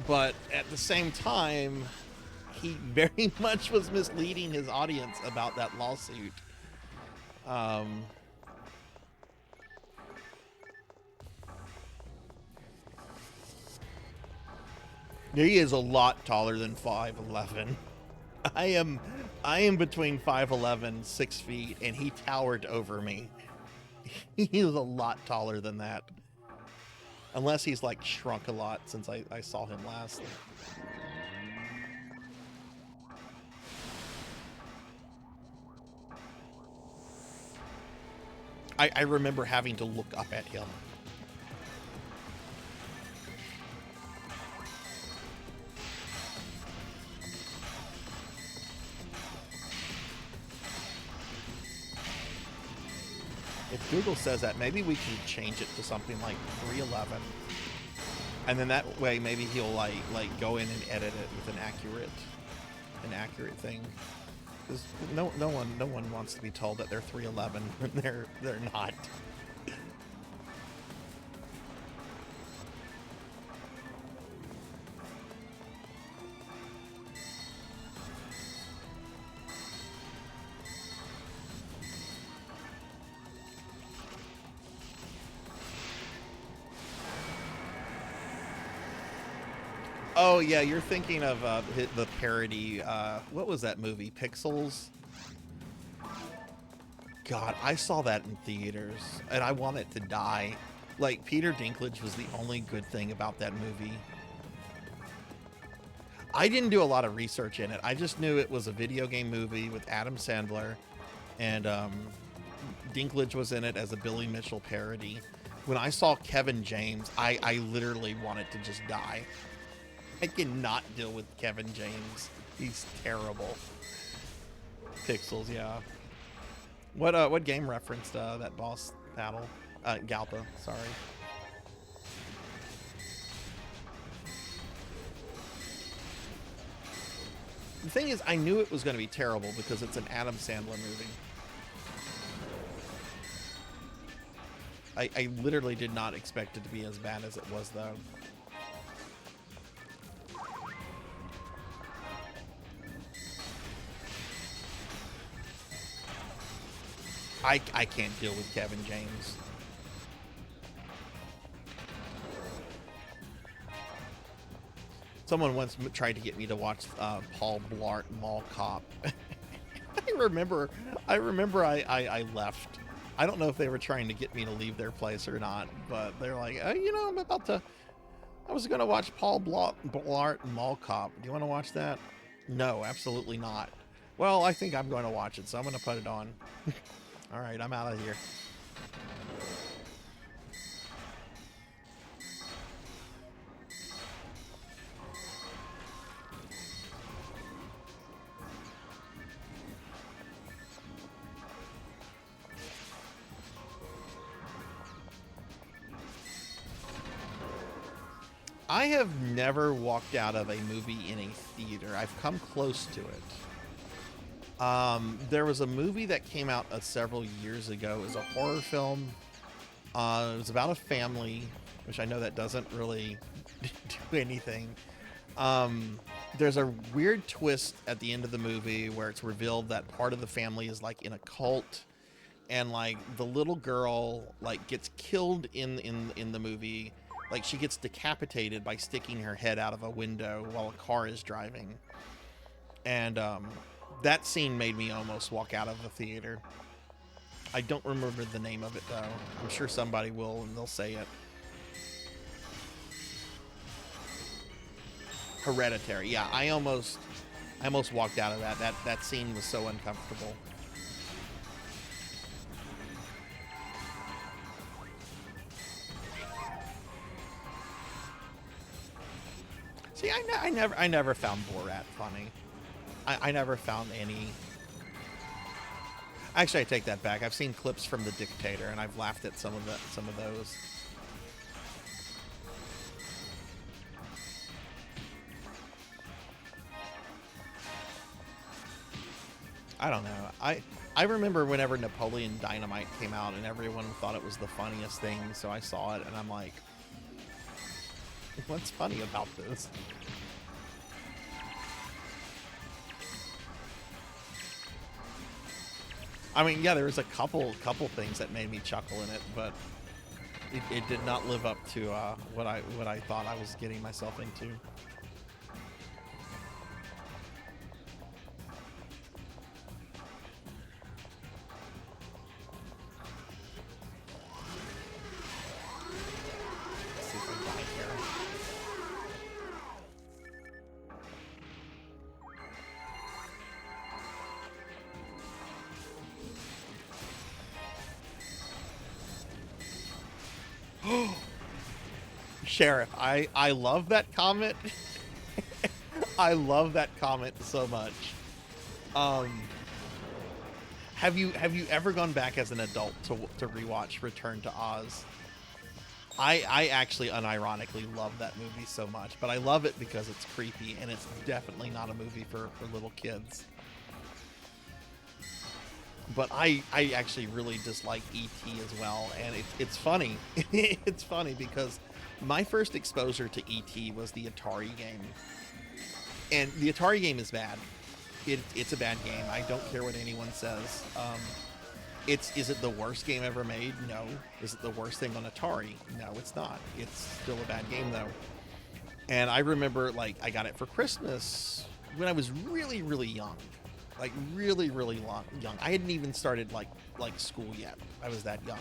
But at the same time, he very much was misleading his audience about that lawsuit. He is a lot taller than 5'11". I am between 5'11", 6 feet, and he towered over me. He is a lot taller than that. Unless he's like shrunk a lot since I saw him last. I remember having to look up at him. If Google says that, maybe we can change it to something like 311, and then that way maybe he'll like go in and edit it with an accurate thing. Because no one wants to be told that they're 311 when they're not. Oh yeah, you're thinking of the parody. What was that movie? Pixels. God, I saw that in theaters, and I want it to die. Like, Peter Dinklage was the only good thing about that movie. I didn't do a lot of research in it. I just knew it was a video game movie with Adam Sandler, and Dinklage was in it as a Billy Mitchell parody. When I saw Kevin James, I literally wanted to just die. I cannot deal with Kevin James. He's terrible. Pixels, yeah. What game referenced that boss battle? Galpa, sorry. The thing is, I knew it was going to be terrible because it's an Adam Sandler movie. I literally did not expect it to be as bad as it was, though. I can't deal with Kevin James. Someone once tried to get me to watch Paul Blart Mall Cop. I remember I left. I don't know if they were trying to get me to leave their place or not, but they're like, oh, you know, I was going to watch Paul Blart Mall Cop. Do you want to watch that? No, absolutely not. Well, I think I'm going to watch it, so I'm going to put it on. All right, I'm out of here. I have never walked out of a movie in a theater. I've come close to it. There was a movie that came out several years ago. It was a horror film. It was about a family, which I know that doesn't really do anything. There's a weird twist at the end of the movie where it's revealed that part of the family is like in a cult, and like the little girl like gets killed in the movie. Like, she gets decapitated by sticking her head out of a window while a car is driving. And that scene made me almost walk out of the theater. I don't remember the name of it, though. I'm sure somebody will, and they'll say it. Hereditary. Yeah, I almost walked out of that. That scene was so uncomfortable. See, I never found Borat funny. I never found any. Actually, I take that back. I've seen clips from The Dictator, and I've laughed at some of those. I don't know. I remember whenever Napoleon Dynamite came out, and everyone thought it was the funniest thing. So I saw it, and I'm like, what's funny about this? I mean, yeah, there was a couple things that made me chuckle in it, but it did not live up to what I thought I was getting myself into. Sheriff, I love that comment. I love that comment so much. Have you ever gone back as an adult to rewatch Return to Oz? I actually unironically love that movie so much, but I love it because it's creepy and it's definitely not a movie for little kids. But I actually really dislike E.T. as well, and it's funny. It's funny because my first exposure to E.T. was the Atari game. And the Atari game is bad. It's a bad game. I don't care what anyone says. Is it the worst game ever made? No. Is it the worst thing on Atari? No, it's not. It's still a bad game though. And I remember, like, I got it for Christmas when I was really, really young. Like really, young. I hadn't even started like school yet. I was that young.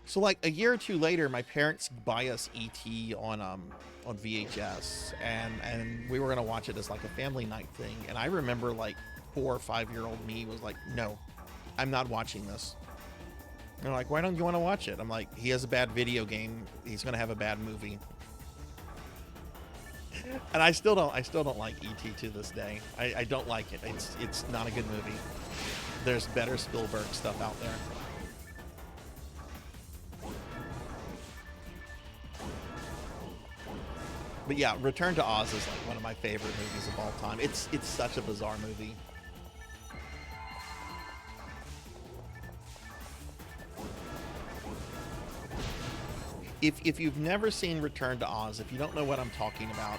So like a year or two later, my parents buy us E.T. on VHS, and we were gonna watch it as like a family night thing. And I remember like 4 or 5-year-old me was like, no, I'm not watching this. And they're like, why don't you want to watch it? I'm like, he has a bad video game. He's gonna have a bad movie. And I still don't like E.T. to this day. I don't like it. It's not a good movie. There's better Spielberg stuff out there. But yeah, Return to Oz is like one of my favorite movies of all time. It's such a bizarre movie. If you've never seen Return to Oz, if you don't know what I'm talking about,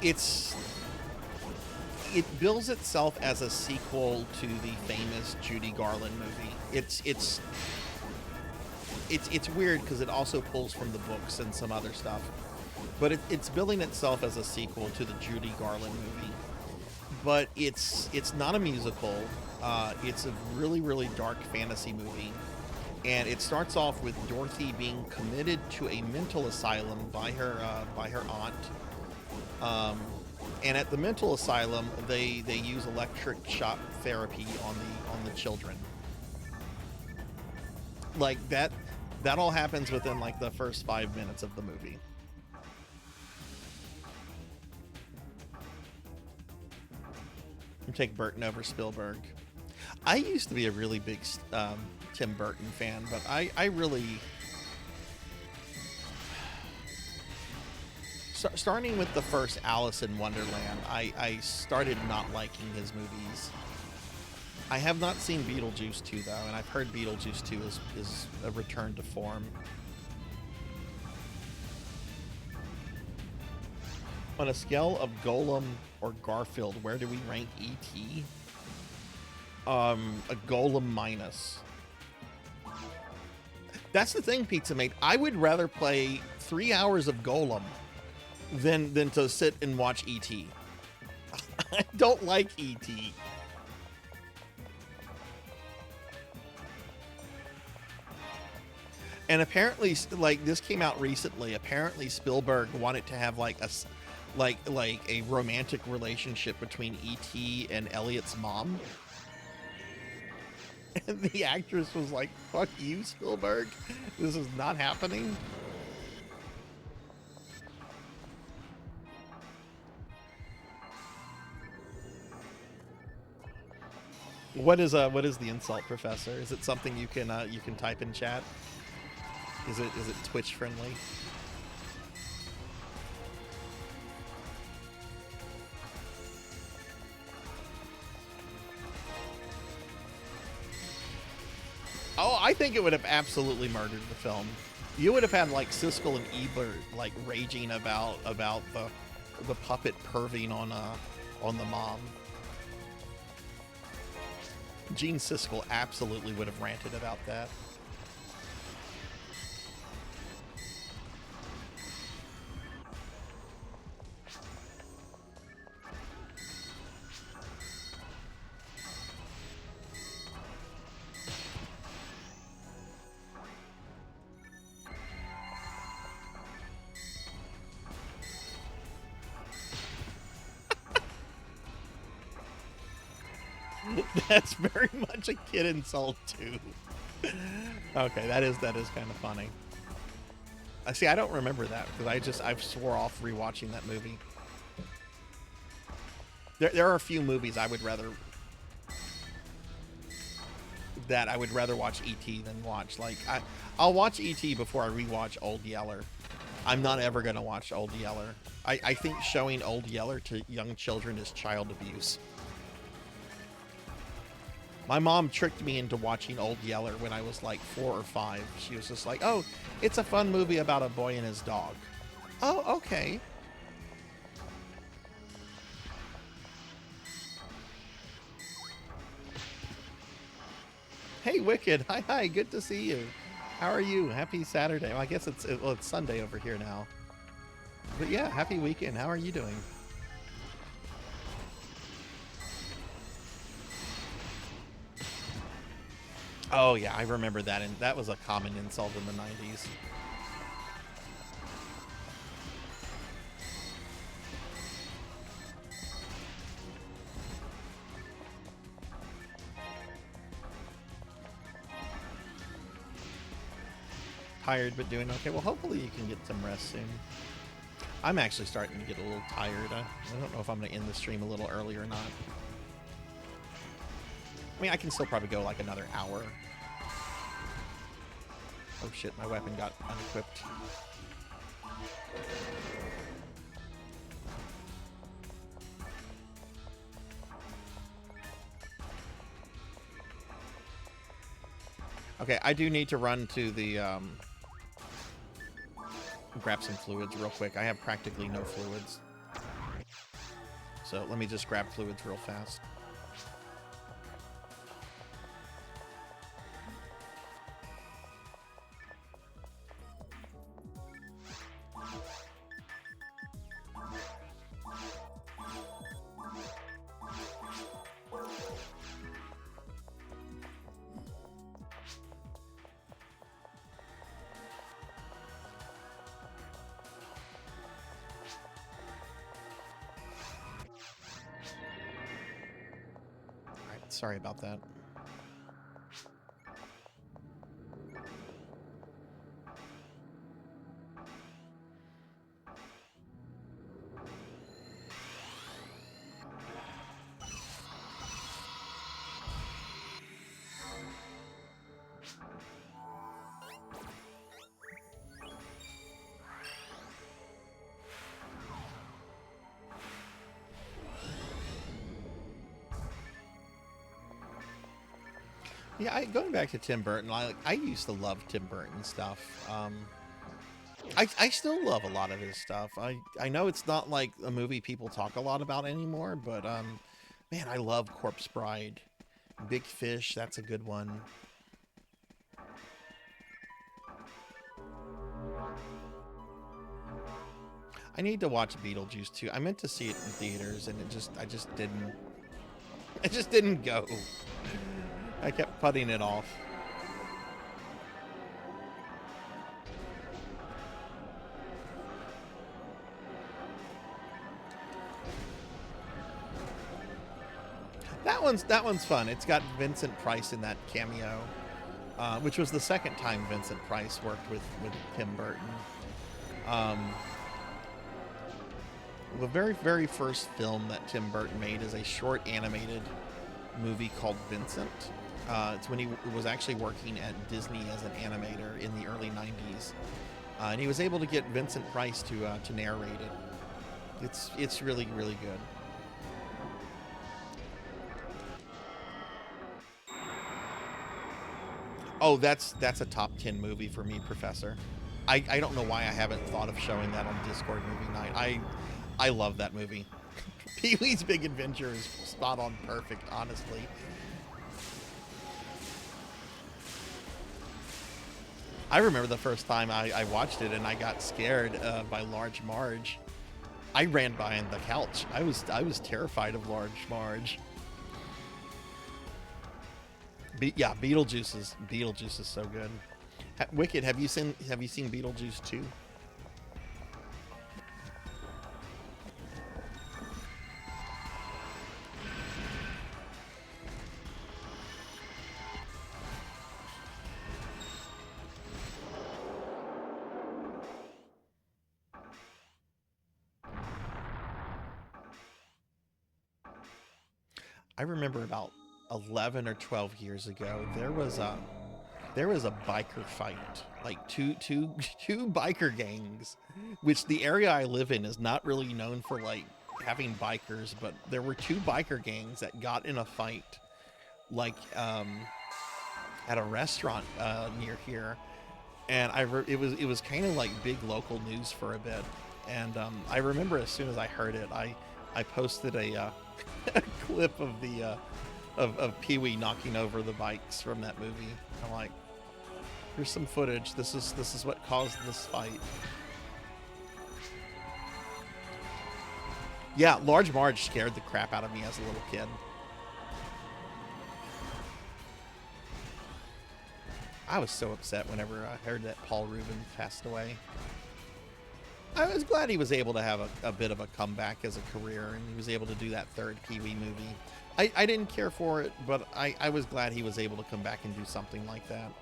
it bills itself as a sequel to the famous Judy Garland movie. It's weird because it also pulls from the books and some other stuff, but it's billing itself as a sequel to the Judy Garland movie. But it's not a musical. It's a really, really dark fantasy movie. And it starts off with Dorothy being committed to a mental asylum by her aunt. And at the mental asylum, they use electric shock therapy on the children. Like that all happens within like the first 5 minutes of the movie. You take Burton over Spielberg. I used to be a really big Tim Burton fan, but I really... Starting with the first Alice in Wonderland, I started not liking his movies. I have not seen Beetlejuice 2, though, and I've heard Beetlejuice 2 is a return to form. On a scale of Golem or Garfield, where do we rank E.T.? A Golem minus. That's the thing, Pizza Mate. I would rather play 3 hours of Golem than to sit and watch E.T. I don't like E.T. And apparently, like, this came out recently. Apparently, Spielberg wanted to have like a romantic relationship between E.T. and Elliot's mom. And the actress was like, fuck you, Spielberg. This is not happening. What is the insult, Professor? Is it something you can type in chat? Is it Twitch friendly? Oh, I think it would have absolutely murdered the film. You would have had like Siskel and Ebert like raging about the puppet perving on the mom. Gene Siskel absolutely would have ranted about that. That's very much a kid insult too. Okay, that is kind of funny. See, I don't remember that because I swore off rewatching that movie. There are a few movies I would rather watch E.T. than watch. Like I'll watch E.T. before I rewatch Old Yeller. I'm not ever gonna watch Old Yeller. I think showing Old Yeller to young children is child abuse. My mom tricked me into watching Old Yeller when I was like 4 or 5. She was just like, "Oh, it's a fun movie about a boy and his dog." Oh, okay. Hey, Wicked. Hi. Good to see you. How are you? Happy Saturday. Well, I guess it's Sunday over here now. But yeah, happy weekend. How are you doing? Oh yeah, I remember that, and that was a common insult in the 90s. Tired but doing okay. Well, hopefully you can get some rest soon. I'm actually starting to get a little tired. I don't know if I'm going to end the stream a little early or not. I mean, I can still probably go like another hour. Oh shit, my weapon got unequipped. Okay, I do need to run to the, grab some fluids real quick. I have practically no fluids. So let me just grab fluids real fast. Sorry about that. Yeah, going back to Tim Burton, I used to love Tim Burton stuff. I still love a lot of his stuff. I know it's not like a movie people talk a lot about anymore, but man, I love Corpse Bride. Big Fish, that's a good one. I need to watch Beetlejuice too. I meant to see it in theaters, and I just didn't go. I kept putting it off. That one's fun. It's got Vincent Price in that cameo, which was the second time Vincent Price worked with Tim Burton. The very first film that Tim Burton made is a short animated movie called Vincent. It's when he was actually working at Disney as an animator in the early 90s. And he was able to get Vincent Price to narrate it. It's really, really good. Oh, that's a top 10 movie for me, Professor. I don't know why I haven't thought of showing that on Discord movie night. I love that movie. Pee-wee's Big Adventure is spot on perfect, honestly. I remember the first time I watched it and I got scared by Large Marge. I ran behind the couch. I was terrified of Large Marge. Yeah, Beetlejuice is so good. Wicked, have you seen Beetlejuice 2? I remember about 11 or 12 years ago, there was a biker fight, like two biker gangs, which the area I live in is not really known for like having bikers, but there were two biker gangs that got in a fight, like at a restaurant near here, and it was kind of like big local news for a bit, and I remember as soon as I heard it, I posted a a clip of the of Pee-wee knocking over the bikes from that movie. I'm like, here's some footage. This is what caused this fight. Yeah, Large Marge scared the crap out of me as a little kid. I was so upset whenever I heard that Paul Rubin passed away. I was glad he was able to have a bit of a comeback as a career, and he was able to do that third Pee-wee movie. I didn't care for it, but I was glad he was able to come back and do something like that.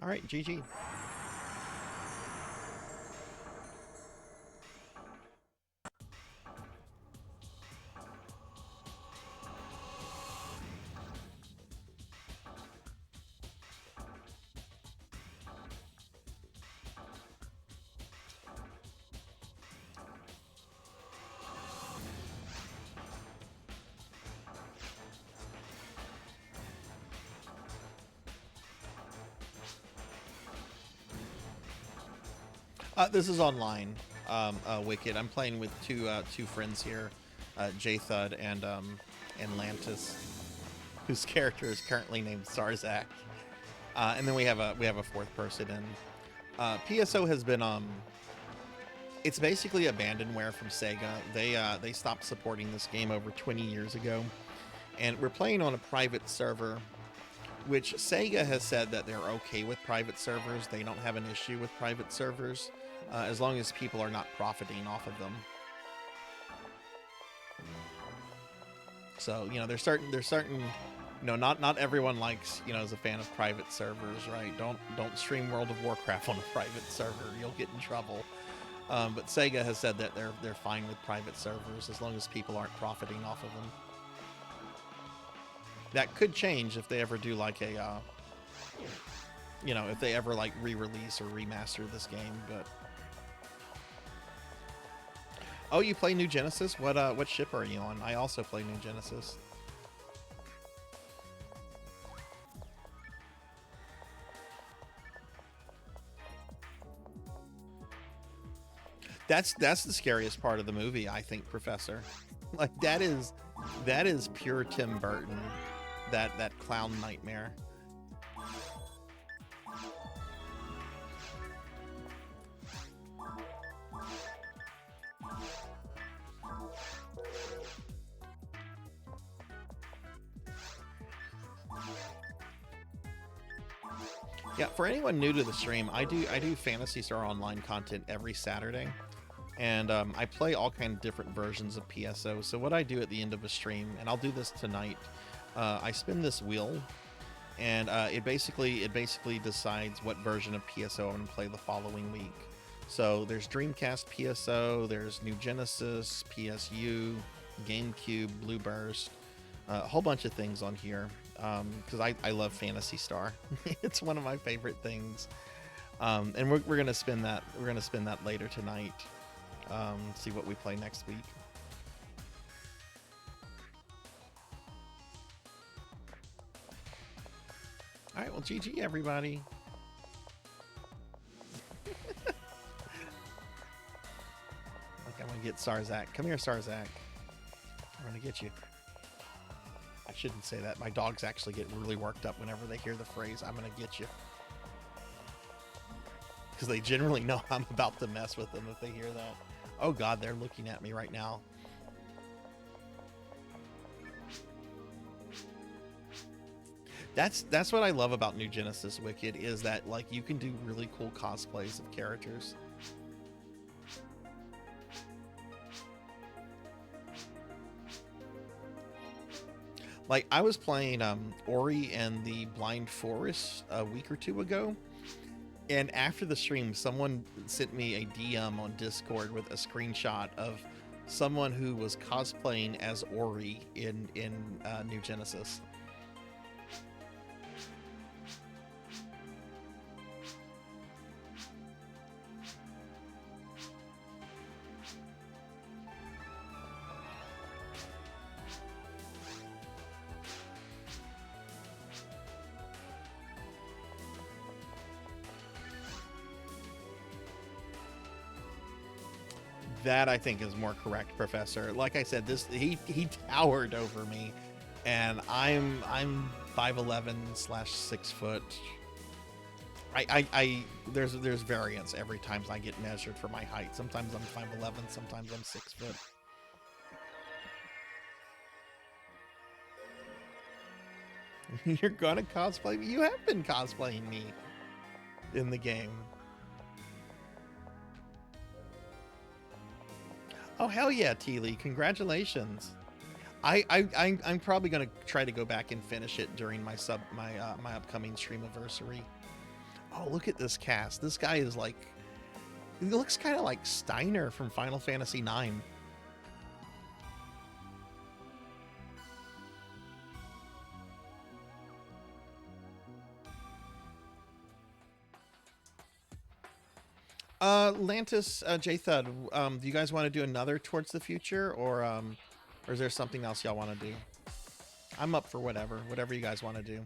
All right, GG. This is online, Wicked. I'm playing with two friends here, J Thud and Lantis, whose character is currently named Sarzac, and then we have a fourth person. And PSO has been it's basically abandonware from Sega. They stopped supporting this game over 20 years ago, and we're playing on a private server, which Sega has said that they're okay with private servers. They don't have an issue with private servers, as long as people are not profiting off of them. So, you know, there's certain, you know, not everyone likes, you know, is a fan of private servers, right? Don't stream World of Warcraft on a private server. You'll get in trouble. But Sega has said that they're fine with private servers as long as people aren't profiting off of them. That could change if they ever do like a, you know, if they ever like re-release or remaster this game. But oh, you play New Genesis? What ship are you on? I also play New Genesis. That's the scariest part of the movie, I think, Professor. Like that is pure Tim Burton. That clown nightmare. Yeah, for anyone new to the stream, I do Phantasy Star Online content every Saturday, and I play all kind of different versions of PSO. So what I do at the end of a stream, and I'll do this tonight, I spin this wheel, and it basically decides what version of PSO I'm going to play the following week. So there's Dreamcast PSO, there's New Genesis, PSU, GameCube, Blue Burst, a whole bunch of things on here, because I love Phantasy Star. It's one of my favorite things, and we're gonna spin that. We're gonna spin that later tonight. See what we play next week. All right, well, GG everybody. I'm gonna get Sarzac. Come here, Sarzac. I'm gonna get you. I shouldn't say that. My dogs actually get really worked up whenever they hear the phrase, I'm gonna get you. Because they generally know I'm about to mess with them if they hear that. Oh god, they're looking at me right now. That's what I love about New Genesis Wicked, is that like you can do really cool cosplays of characters. Like I was playing Ori and the Blind Forest a week or two ago, and after the stream someone sent me a DM on Discord with a screenshot of someone who was cosplaying as Ori in New Genesis. That I think is more correct, Professor. Like I said, he towered over me, and I'm 5'11" / 6 foot. There's variance every time I get measured for my height. Sometimes I'm 5'11", sometimes I'm 6 foot. You're gonna cosplay me? You have been cosplaying me in the game. Oh hell yeah, Teely! Congratulations. I'm probably gonna try to go back and finish it during my my upcoming stream anniversary. Oh, look at this cast. This guy is like, he looks kind of like Steiner from Final Fantasy IX. Lantis, J-Thud, do you guys want to do another Towards the Future, or is there something else y'all want to do? I'm up for whatever you guys want to do.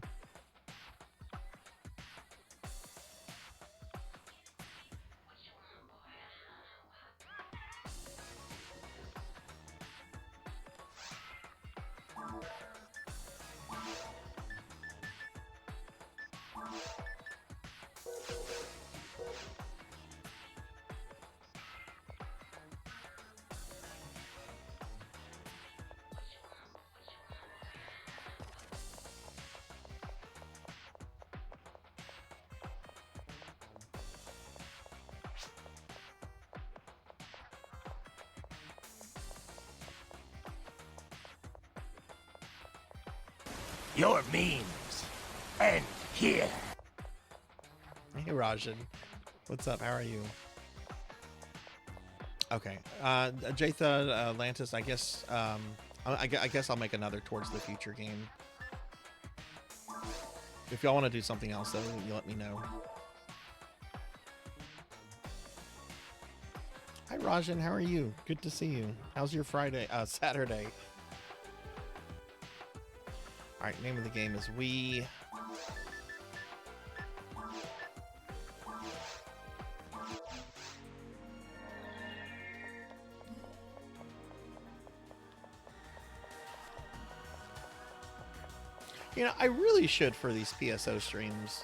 Your memes end here. Hey Rajan, what's up? How are you? Okay, J-Thud, Lantis, I guess I guess I'll make another Towards the Future game. If y'all want to do something else, though, you let me know. Hi Rajan, how are you? Good to see you. How's your Saturday? All right, name of the game is We. You know, I really should for these PSO streams,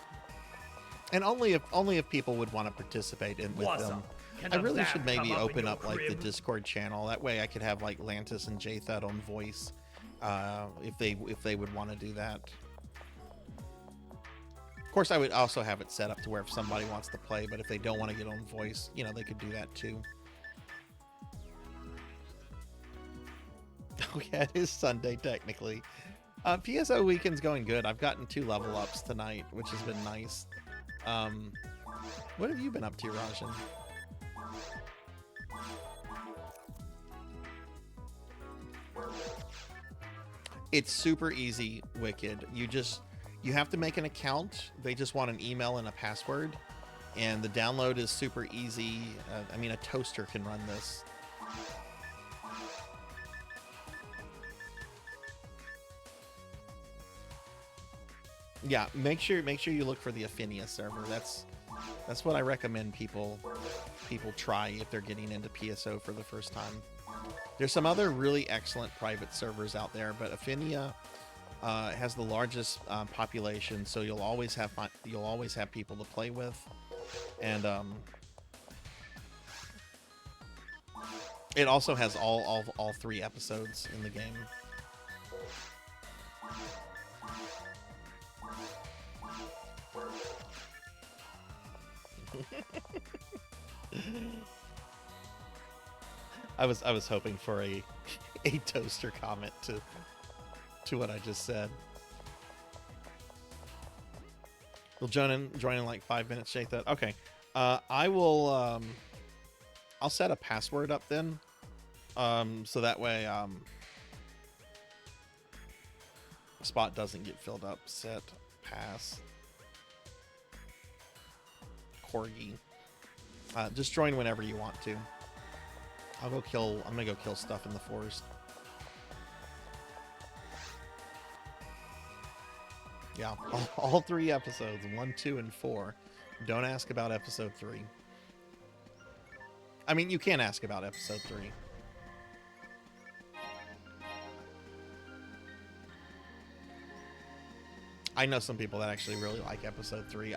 and only if people would want to participate with them. I really should maybe open up like the Discord channel. That way, I could have like Lantis and J-Thud on voice, if they would want to do that. Of course, I would also have it set up to where if somebody wants to play, but if they don't want to get on voice, you know, they could do that too. Oh yeah, it is Sunday technically. PSO weekend's going good. I've gotten 2 level ups tonight, which has been nice. What have you been up to, Rajan? It's super easy, Wicked. You have to make an account. They just want an email and a password, and the download is super easy. I mean, a toaster can run this. Yeah, make sure you look for the Affinia server. That's what I recommend people try if they're getting into PSO for the first time. There's some other really excellent private servers out there, but Affinia has the largest population, so you'll always have people to play with, and it also has all 3 episodes in the game. I was hoping for a toaster comment to what I just said. We'll join in like 5 minutes, Jake. That okay. I will I'll set a password up then. So that way spot doesn't get filled up. Set pass corgi. Just join whenever you want to. I'm gonna go kill stuff in the forest. Yeah, all 3 episodes, 1, 2, and 4. Don't ask about episode 3. I mean, you can ask about episode 3. I know some people that actually really like episode 3.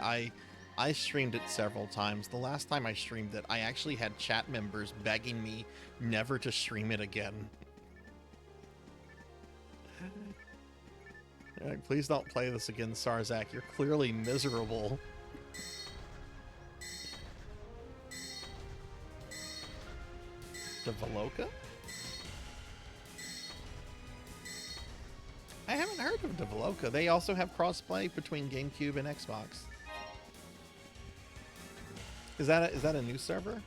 I streamed it several times. The last time I streamed it, I actually had chat members begging me never to stream it again. Like, please don't play this again, Sarzac. You're clearly miserable. Devoloka? I haven't heard of Devoloka. They also have crossplay between GameCube and Xbox. Is that a new server?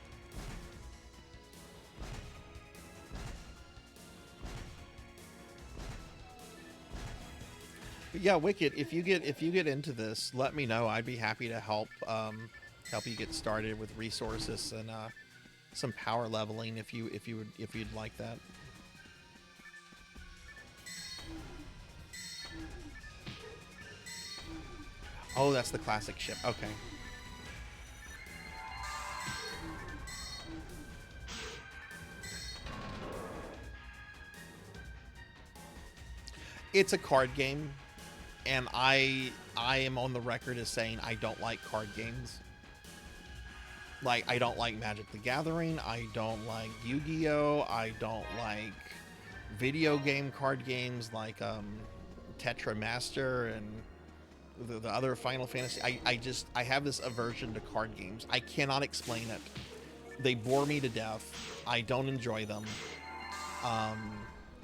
But yeah, Wicked, if you get into this, let me know. I'd be happy to help you get started with resources and some power leveling if you'd like that. Oh, that's the classic ship. Okay. It's a card game, and I am on the record as saying I don't like card games. Like, I don't like Magic the Gathering, I don't like Yu-Gi-Oh!, I don't like video game card games like Tetra Master and the other Final Fantasy. I have this aversion to card games. I cannot explain it. They bore me to death. I don't enjoy them.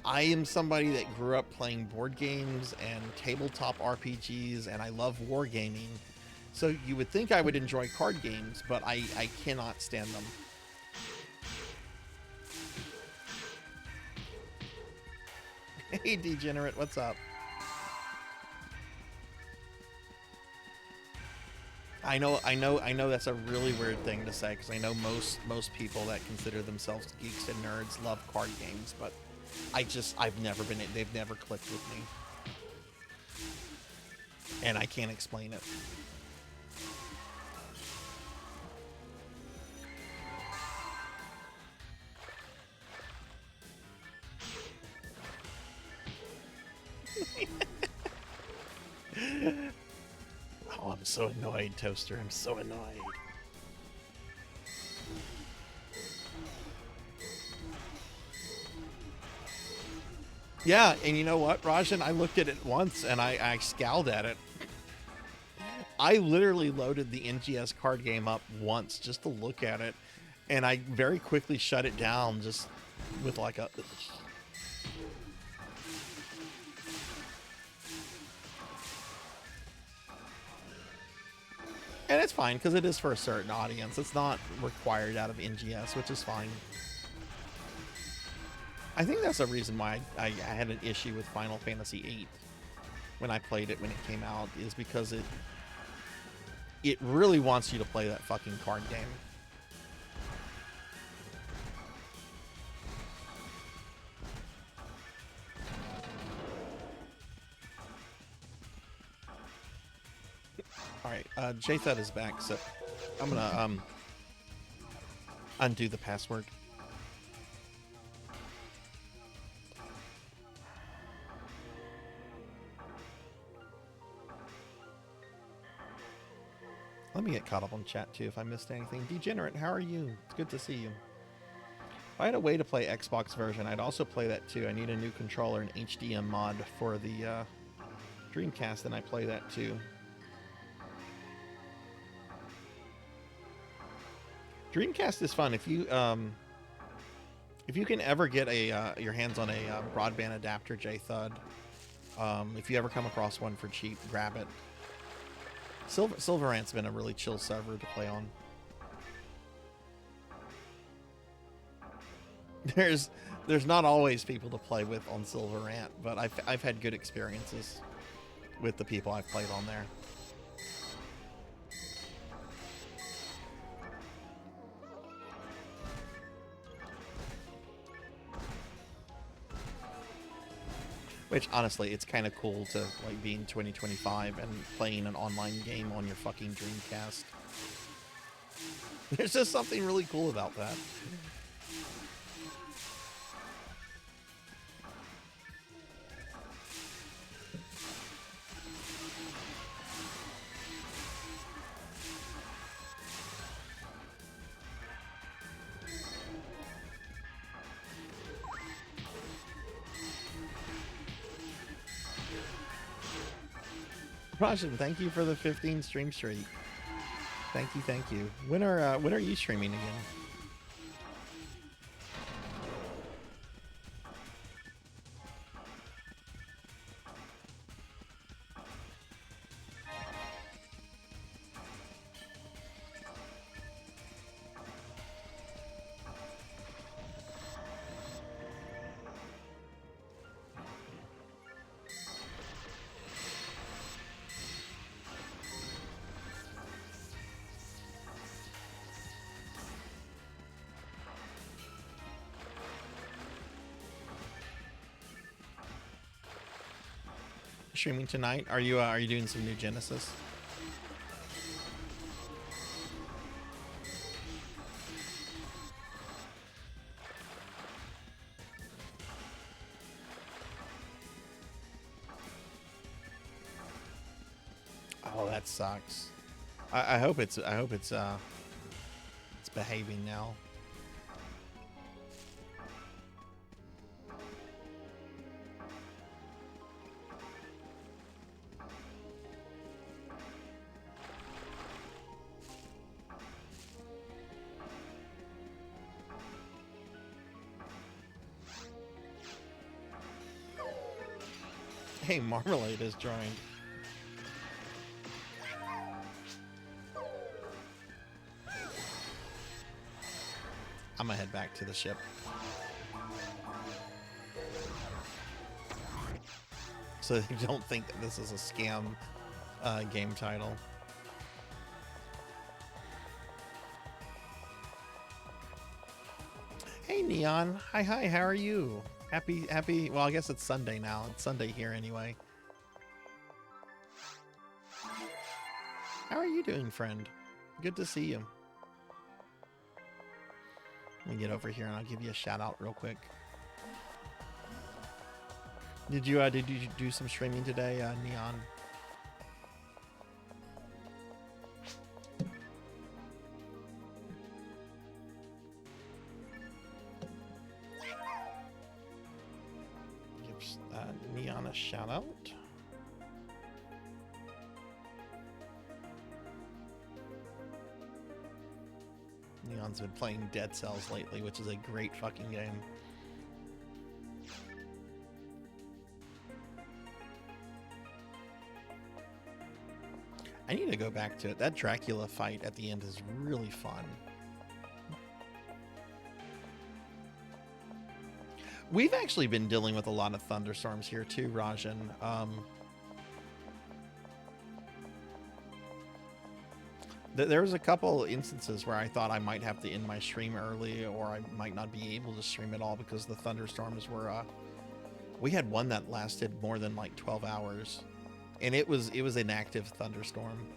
I am somebody that grew up playing board games and tabletop RPGs, and I love wargaming. So you would think I would enjoy card games, but I cannot stand them. Hey, Degenerate, what's up? I know that's a really weird thing to say, because I know most people that consider themselves geeks and nerds love card games, but they've never clicked with me. And I can't explain it. Oh, I'm so annoyed, Toaster. I'm so annoyed. Yeah, and you know what, Rajan? I looked at it once and I scowled at it. I literally loaded the NGS card game up once just to look at it, and I very quickly shut it down just with like a... And it's fine, because it is for a certain audience. It's not required out of NGS, which is fine. I think that's the reason why I had an issue with Final Fantasy VIII when I played it when it came out, is because it really wants you to play that fucking card game. Alright, JThud is back, so I'm gonna undo the password. Let me get caught up on chat too if I missed anything. Degenerate, how are you? It's good to see you. If I had a way to play Xbox version, I'd also play that too. I need a new controller and HDM mod for the Dreamcast, and I play that too. Dreamcast is fun if you can ever get a your hands on a broadband adapter, JThud. If you ever come across one for cheap, grab it. Silverant's been a really chill server to play on. There's not always people to play with on Silverant, but I've had good experiences with the people I've played on there. Which, honestly, it's kind of cool to like be in 2025 and playing an online game on your fucking Dreamcast. There's just something really cool about that. Rajan, thank you for the 15 stream streak. Thank you, thank you. When are you streaming again? Streaming tonight? Are you doing some new Genesis? Oh, that sucks. I hope it's behaving now. Hey, Marmalade is joined. I'm gonna head back to the ship. So they don't think that this is a scam game title. Hey, Neon. Hi, how are you? Happy, well, I guess it's Sunday now. It's Sunday here anyway. How are you doing, friend? Good to see you. Let me get over here and I'll give you a shout out real quick. Did you do some streaming today, Neon? Neon a shout out. Neon's been playing Dead Cells lately, which is a great fucking game. I need to go back to it. That Dracula fight at the end is really fun. We've actually been dealing with a lot of thunderstorms here too, Rajan. There was a couple instances where I thought I might have to end my stream early, or I might not be able to stream at all because the thunderstorms were. We had one that lasted more than like 12 hours, and it was an active thunderstorm.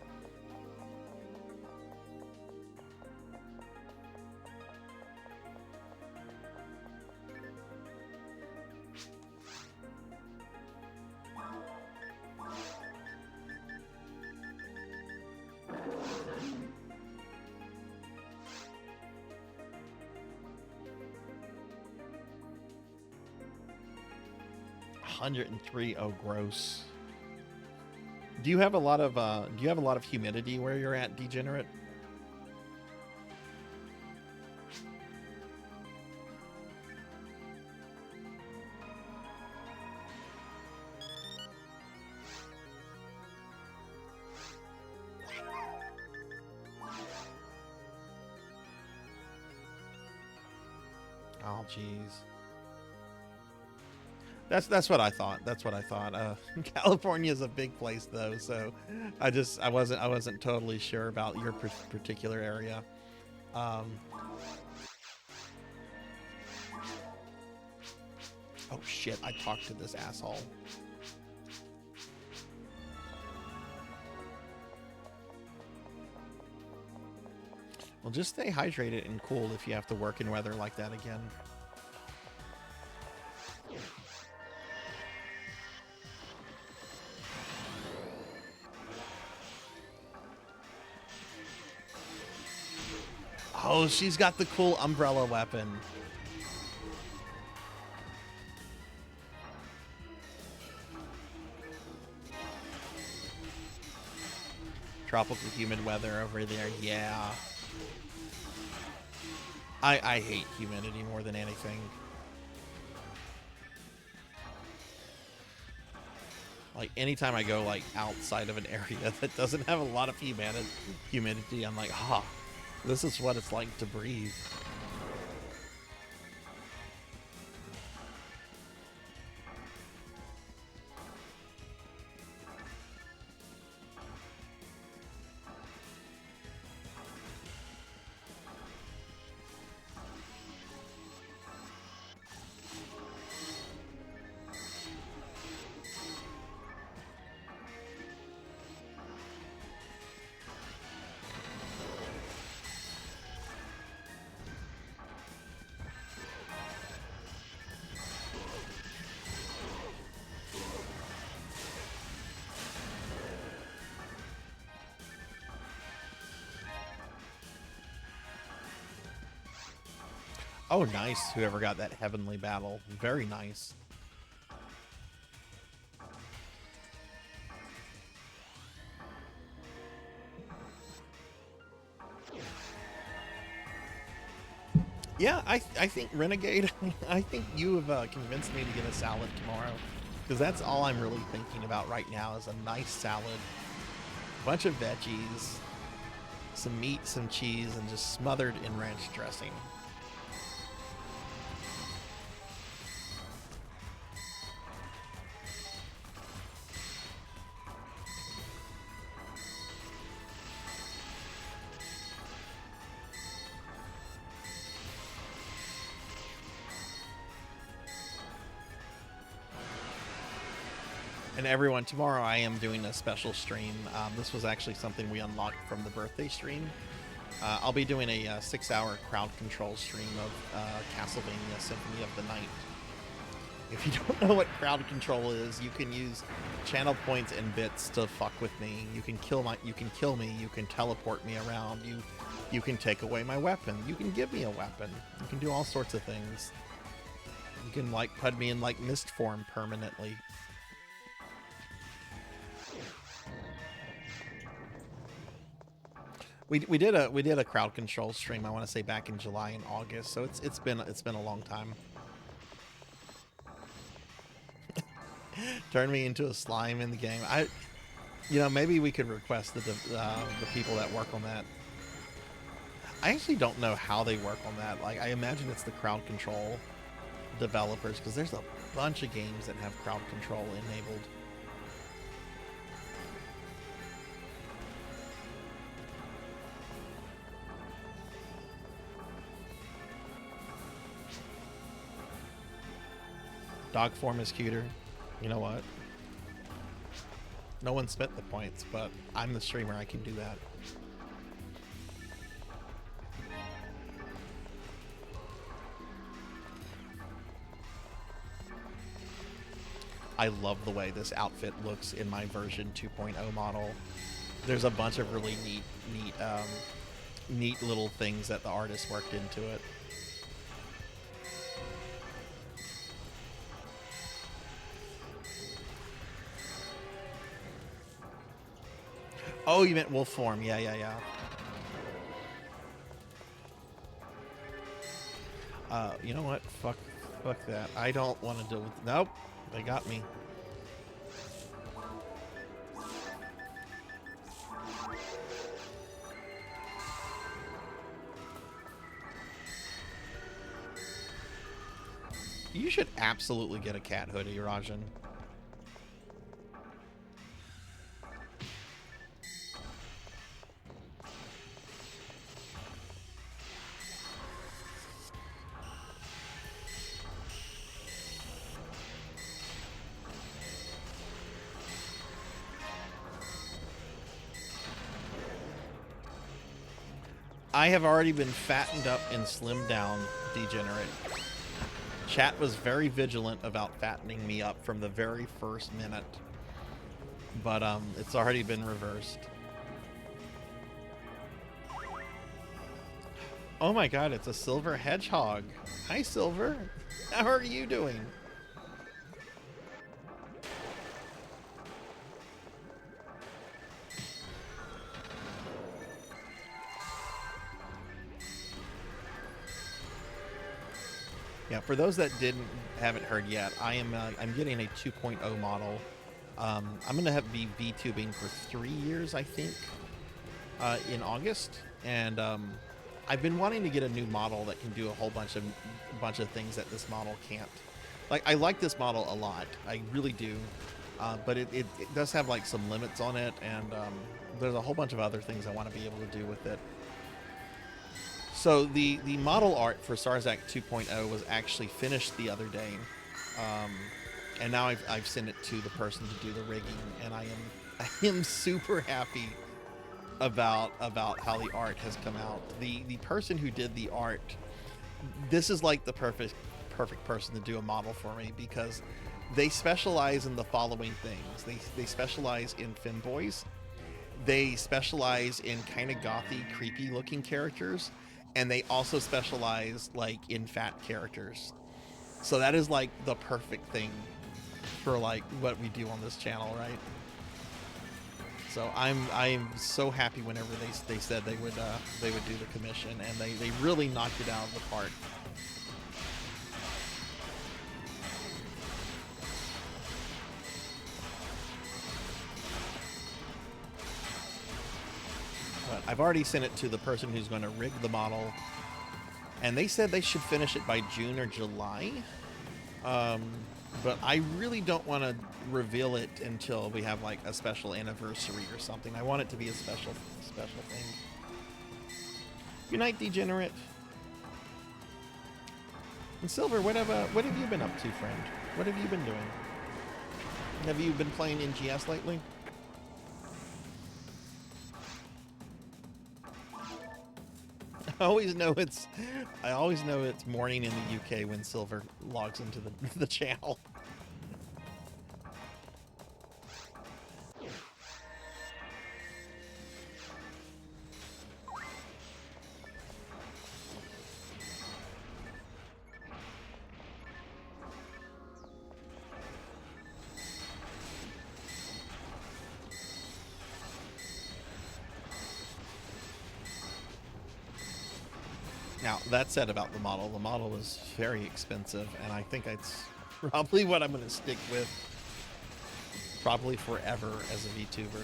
$103. Oh, gross. Do you have a lot of humidity where you're at, Degenerate? jeez. That's what I thought. That's what I thought. California is a big place though, so I wasn't totally sure about your particular area. Oh shit! I talked to this asshole. Well, just stay hydrated and cool if you have to work in weather like that again. Oh, she's got the cool umbrella weapon. Tropical humid weather over there, yeah. I hate humidity more than anything. Like anytime I go like outside of an area that doesn't have a lot of humidity, I'm like, ah, this is what it's like to breathe. Oh, nice. Whoever got that heavenly battle. Very nice. Yeah, I think Renegade, I think you have convinced me to get a salad tomorrow. Because that's all I'm really thinking about right now is a nice salad. A bunch of veggies, some meat, some cheese, and just smothered in ranch dressing. And everyone, tomorrow I am doing a special stream. This was actually something we unlocked from the birthday stream. I'll be doing a 6-hour crowd control stream of Castlevania Symphony of the Night. If you don't know what crowd control is, you can use channel points and bits to fuck with me. You can kill me, you can teleport me around, you can take away my weapon, you can give me a weapon, you can do all sorts of things. You can like put me in like mist form permanently. We did a crowd control stream, I want to say back in July and August, so it's been a long time. Turn me into a slime in the game. Maybe we could request the people that work on that. I actually don't know how they work on that. Like, I imagine it's the crowd control developers, because there's a bunch of games that have crowd control enabled. Dog form is cuter. You know what? No one spent the points, but I'm the streamer, I can do that. I love the way this outfit looks in my version 2.0 model. There's a bunch of really neat little things that the artist worked into it. Oh, you meant wolf form. Yeah. You know what? Fuck that. I don't want to deal with... Nope. They got me. You should absolutely get a cat hoodie, Rajan. I have already been fattened up and slimmed down, degenerate. Chat was very vigilant about fattening me up from the very first minute, but it's already been reversed. Oh my god, it's a silver hedgehog. Hi, Silver. How are you doing? Yeah, for those that haven't heard yet, I'm getting a 2.0 model. I'm gonna be VTubing for 3 years, I think, in August, and I've been wanting to get a new model that can do a whole bunch of things that this model can't. Like, I like this model a lot, I really do, but it does have like some limits on it, and there's a whole bunch of other things I want to be able to do with it. So the model art for Sarzac 2.0 was actually finished the other day, and now I've sent it to the person to do the rigging, and I am super happy about how the art has come out. The person who did the art, this is like the perfect person to do a model for me, because they specialize in the following things. They specialize in femboys, they specialize in kind of gothy, creepy looking characters, and they also specialize like in fat characters. So that is like the perfect thing for like what we do on this channel, right? So I'm so happy whenever they said they would do the commission, and they really knocked it out of the park. But I've already sent it to the person who's going to rig the model, and they said they should finish it by June or July. But I really don't want to reveal it until we have like a special anniversary or something. I want it to be a special thing. Good night, degenerate. And Silver, what have you been up to, friend? What have you been doing? Have you been playing NGS lately? I always know it's morning in the UK when Silver logs into the channel. Now, that said about the model is very expensive, and I think it's probably what I'm going to stick with probably forever as a VTuber.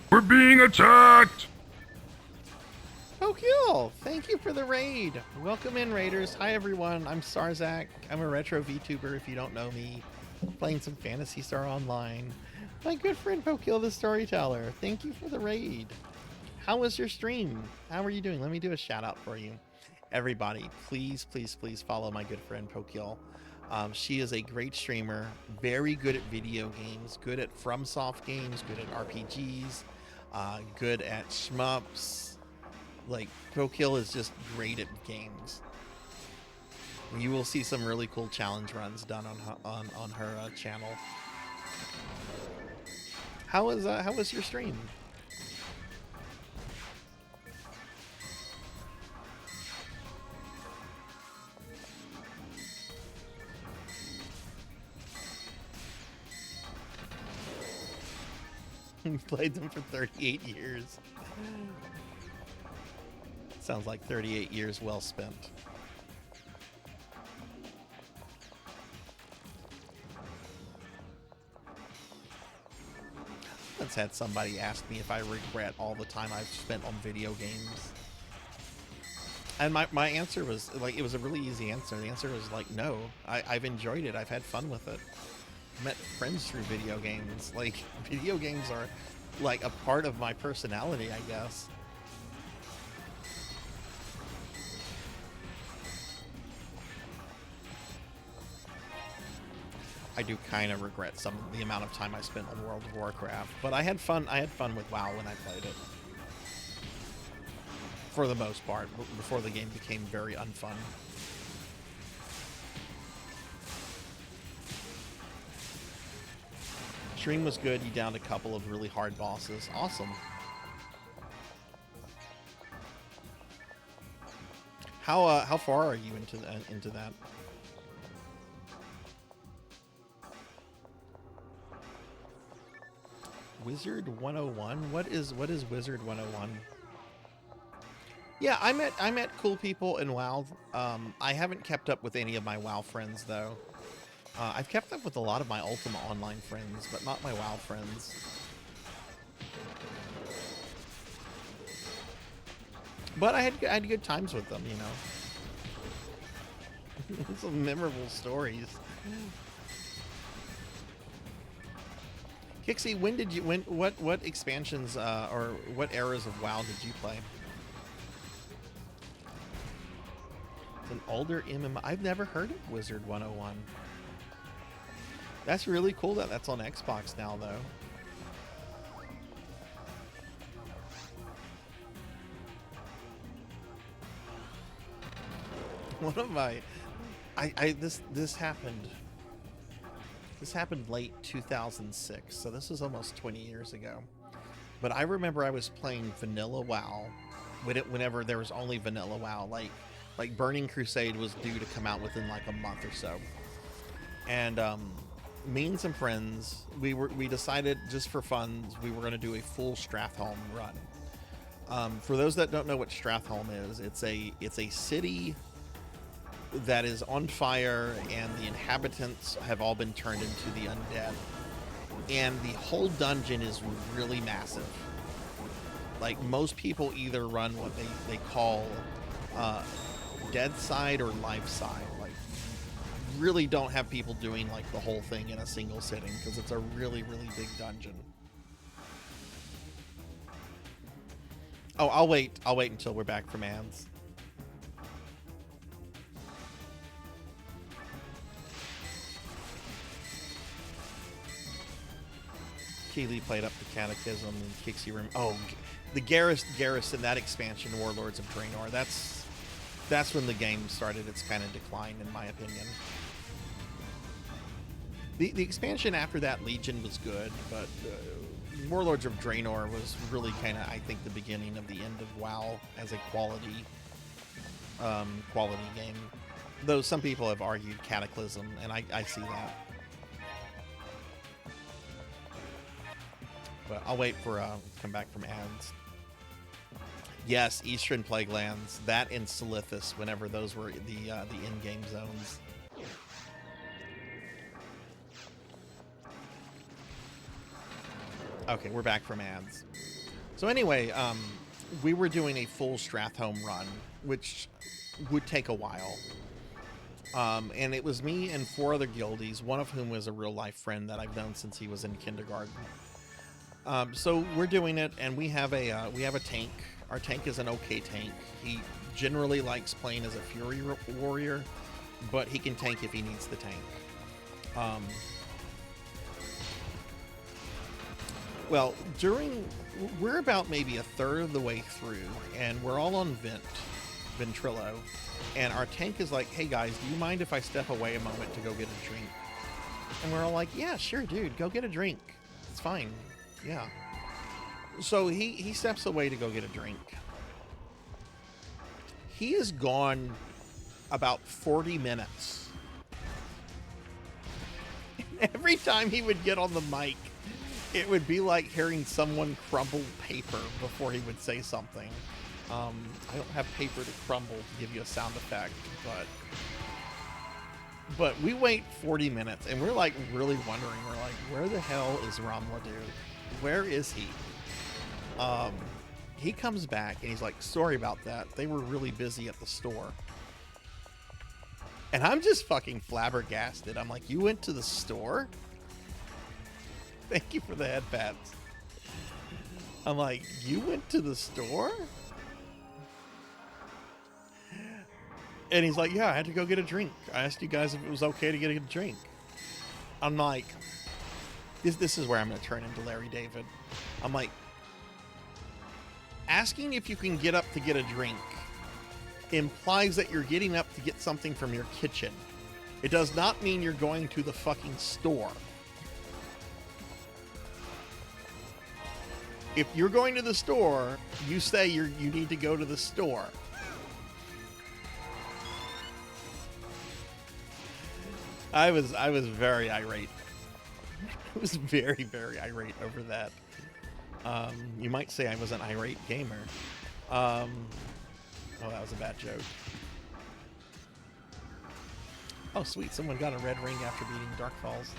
We're being attacked! Oh, cool! Thank you for the raid. Welcome in, raiders. Hi, everyone. I'm Sarzac. I'm a retro VTuber, if you don't know me. Playing some Phantasy Star Online. My good friend Pokill the Storyteller. Thank you for the raid. How was your stream? How are you doing? Let me do a shout out for you. Everybody, please, please, please follow my good friend Pokill. She is a great streamer, very good at video games, good at FromSoft games, good at RPGs, good at shmups. Like, Pokill is just great at games. You will see some really cool challenge runs done on her channel. How was your stream? Played them for 38 years. Sounds like 38 years well spent. once had somebody ask me if I regret all the time I've spent on video games. And my answer was, like, it was a really easy answer. The answer was, like, no. I've enjoyed it. I've had fun with it. Met friends through video games. Like, video games are, like, a part of my personality, I guess. I do kind of regret some of the amount of time I spent on World of Warcraft, but I had fun. I had fun with WoW when I played it. For the most part, before the game became very unfun. Stream was good. You downed a couple of really hard bosses. Awesome. How far are you into that? Wizard 101? What is Wizard 101? Yeah, I met cool people in WoW. I haven't kept up with any of my WoW friends though. I've kept up with a lot of my Ultima Online friends, but not my WoW friends. But I had good times with them, you know. Some memorable stories. Kixie, what expansions or what eras of WoW did you play? It's an older MMO. I've never heard of Wizard 101. That's really cool that that's on Xbox now, though. One of my, this happened. This happened late 2006, so this was almost 20 years ago. But I remember I was playing vanilla WoW whenever there was only vanilla WoW. Like Burning Crusade was due to come out within like a month or so. And me and some friends, we decided just for fun we were going to do a full Stratholme run. For those that don't know what Stratholme is, it's a city that is on fire, and the inhabitants have all been turned into the undead. And the whole dungeon is really massive. Like, most people either run what they call dead side or life side. Like, really don't have people doing like the whole thing in a single sitting, because it's a really big dungeon. Oh, I'll wait until we're back from ads. Keely played up the Catechism and Kixie Room. Oh, the Garrison, that expansion, Warlords of Draenor. That's when the game started its kind of decline, in my opinion. The expansion after that, Legion, was good, but Warlords of Draenor was really kind of, I think, the beginning of the end of WoW as a quality game. Though some people have argued Cataclysm, and I see that. But I'll wait for come back from ads. Yes, Eastern Plaguelands, that and Silithus, whenever those were the in-game zones. Okay, we're back from ads. So anyway, we were doing a full Stratholme run, which would take a while. And it was me and 4 other guildies, one of whom was a real-life friend that I've known since he was in kindergarten. So we're doing it, and we have a tank. Our tank is an okay tank. He generally likes playing as a Fury Warrior, but he can tank if he needs the tank. Well, we're about maybe a third of the way through, and we're all on Ventrilo, and our tank is like, hey guys, do you mind if I step away a moment to go get a drink? And we're all like, yeah, sure, dude, go get a drink. It's fine. Yeah. So he steps away to go get a drink. He is gone about 40 minutes. And every time he would get on the mic, it would be like hearing someone crumble paper before he would say something. I don't have paper to crumble to give you a sound effect, but we wait 40 minutes and we're like really wondering, we're like, where the hell is Ramla dude? Where is he? He comes back and he's like, sorry about that. They were really busy at the store. And I'm just fucking flabbergasted. I'm like, you went to the store? Thank you for the head pats. I'm like, you went to the store? And he's like, yeah, I had to go get a drink. I asked you guys if it was okay to get a drink. I'm like, this is where I'm going to turn into Larry David. I'm like, asking if you can get up to get a drink implies that you're getting up to get something from your kitchen. It does not mean you're going to the fucking store. If you're going to the store, you say you need to go to the store. I was very irate. I was very, very irate over that. You might say I was an irate gamer. Oh, that was a bad joke. Oh, sweet. Someone got a red ring after beating Dark Falls.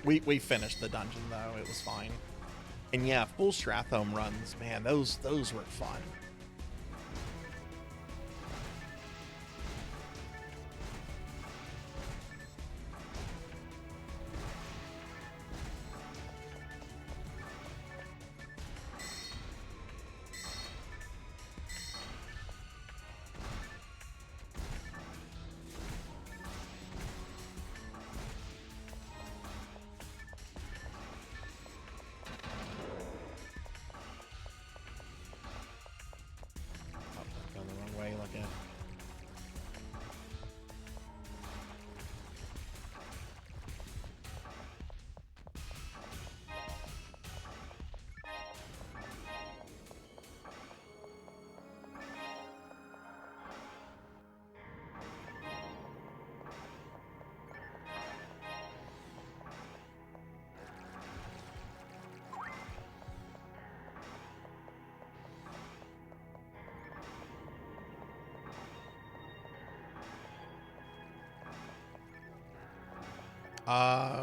We finished the dungeon, though. It was fine. And yeah, full Stratholme runs. Man, those were fun.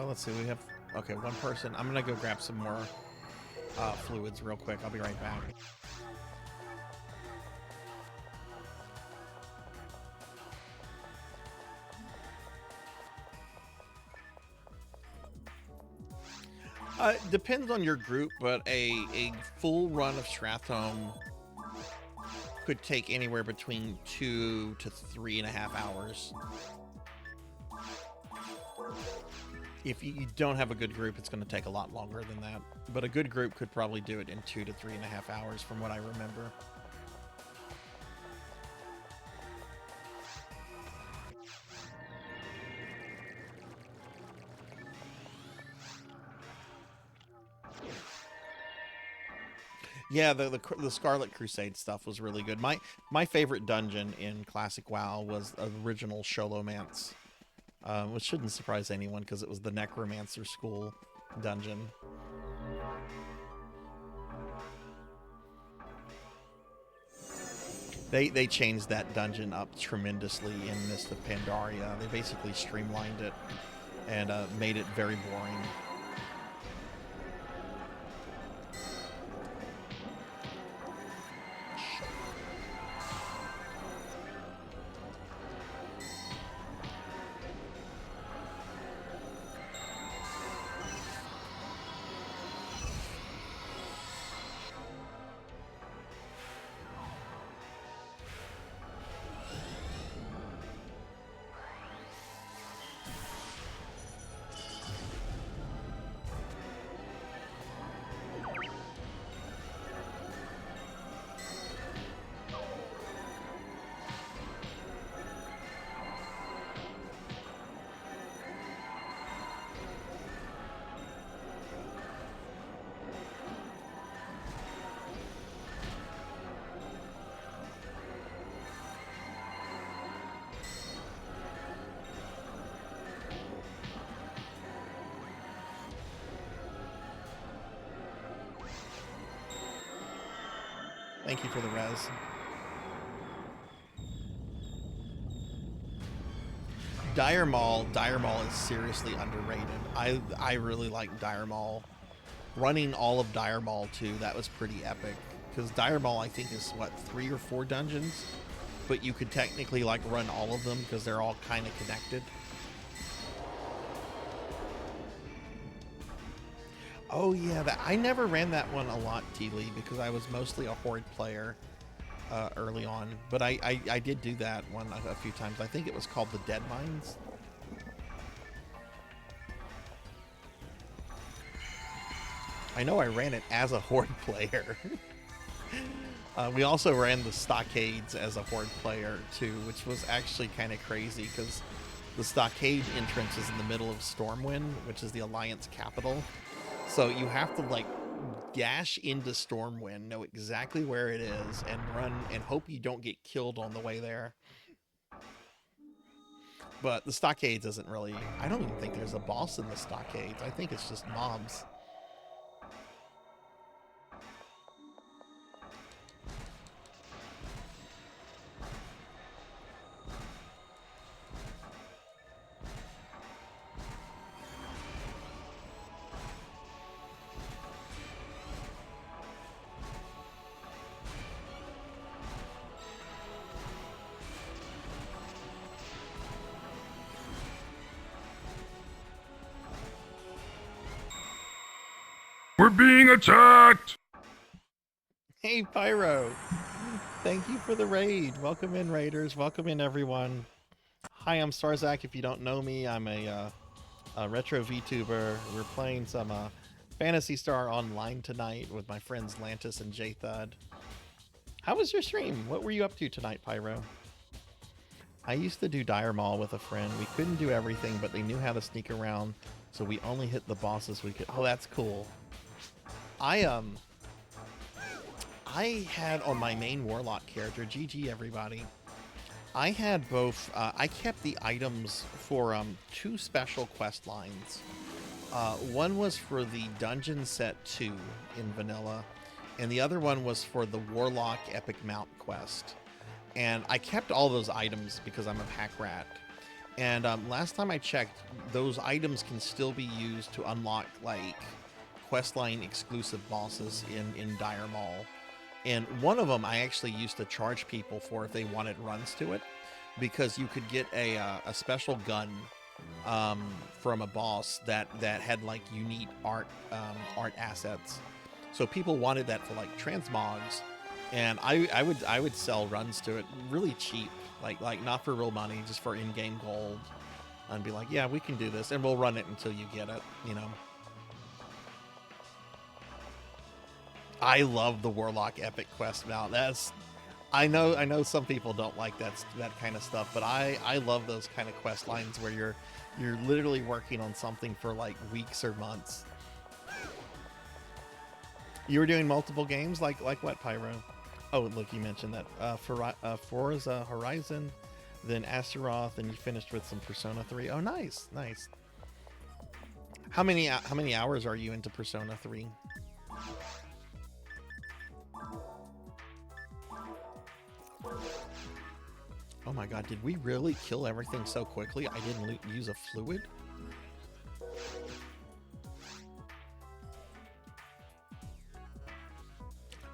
Let's see, we have, okay, one person. I'm gonna go grab some more fluids real quick. I'll be right back. Depends on your group, but a full run of Stratholme could take anywhere between 2 to 3.5 hours. If you don't have a good group, it's going to take a lot longer than that. But a good group could probably do it in 2 to 3.5 hours from what I remember. Yeah, the Scarlet Crusade stuff was really good. My favorite dungeon in Classic WoW was original Sholomance. Which shouldn't surprise anyone because it was the Necromancer School dungeon. They changed that dungeon up tremendously in Mist of Pandaria. They basically streamlined it and made it very boring. Thank you for the res. Dire Maul is seriously underrated. I really like Dire Maul. Running all of Dire Maul 2, that was pretty epic. Because Dire Maul, I think, is what, 3 or 4 dungeons? But you could technically like run all of them because they're all kind of connected. Oh yeah, I never ran that one a lot, T-Lee, because I was mostly a Horde player early on. But I did do that one a few times. I think it was called the Dead Mines. I know I ran it as a Horde player. We also ran the Stockades as a Horde player too, which was actually kind of crazy because the Stockade entrance is in the middle of Stormwind, which is the Alliance capital. So you have to like dash into Stormwind, know exactly where it is, and run and hope you don't get killed on the way there. But the Stockades isn't really... I don't even think there's a boss in the Stockades. I think it's just mobs. We're being attacked! Hey, Pyro. Thank you for the raid. Welcome in, raiders. Welcome in, everyone. Hi, I'm Sarzac. If you don't know me, I'm a retro VTuber. We're playing some Phantasy Star Online tonight with my friends Lantis and J-Thud. How was your stream? What were you up to tonight, Pyro? I used to do Dire Maul with a friend. We couldn't do everything, but they knew how to sneak around, so we only hit the bosses we could. Oh, that's cool. I had on my main Warlock character, GG everybody, I had both, I kept the items for 2 special quest lines. One was for the Dungeon Set 2 in Vanilla, and the other one was for the Warlock Epic Mount quest. And I kept all those items because I'm a pack rat. And last time I checked, those items can still be used to unlock, like, questline exclusive bosses in Dire Maul. And one of them I actually used to charge people for if they wanted runs to it, because you could get a special gun from a boss that had like unique art assets. So people wanted that for like transmogs, and I would sell runs to it really cheap, like not for real money, just for in-game gold, and be like, yeah, we can do this, and we'll run it until you get it, you know. I love the Warlock Epic Quest mount. I know some people don't like that kind of stuff, but I love those kind of quest lines where you're literally working on something for like weeks or months. You were doing multiple games, like what, Pyro? Oh, look, you mentioned that Forza Horizon, then Astaroth, and you finished with some Persona 3. Oh, nice. How many hours are you into Persona 3? Oh my god, did we really kill everything so quickly? I didn't use a fluid?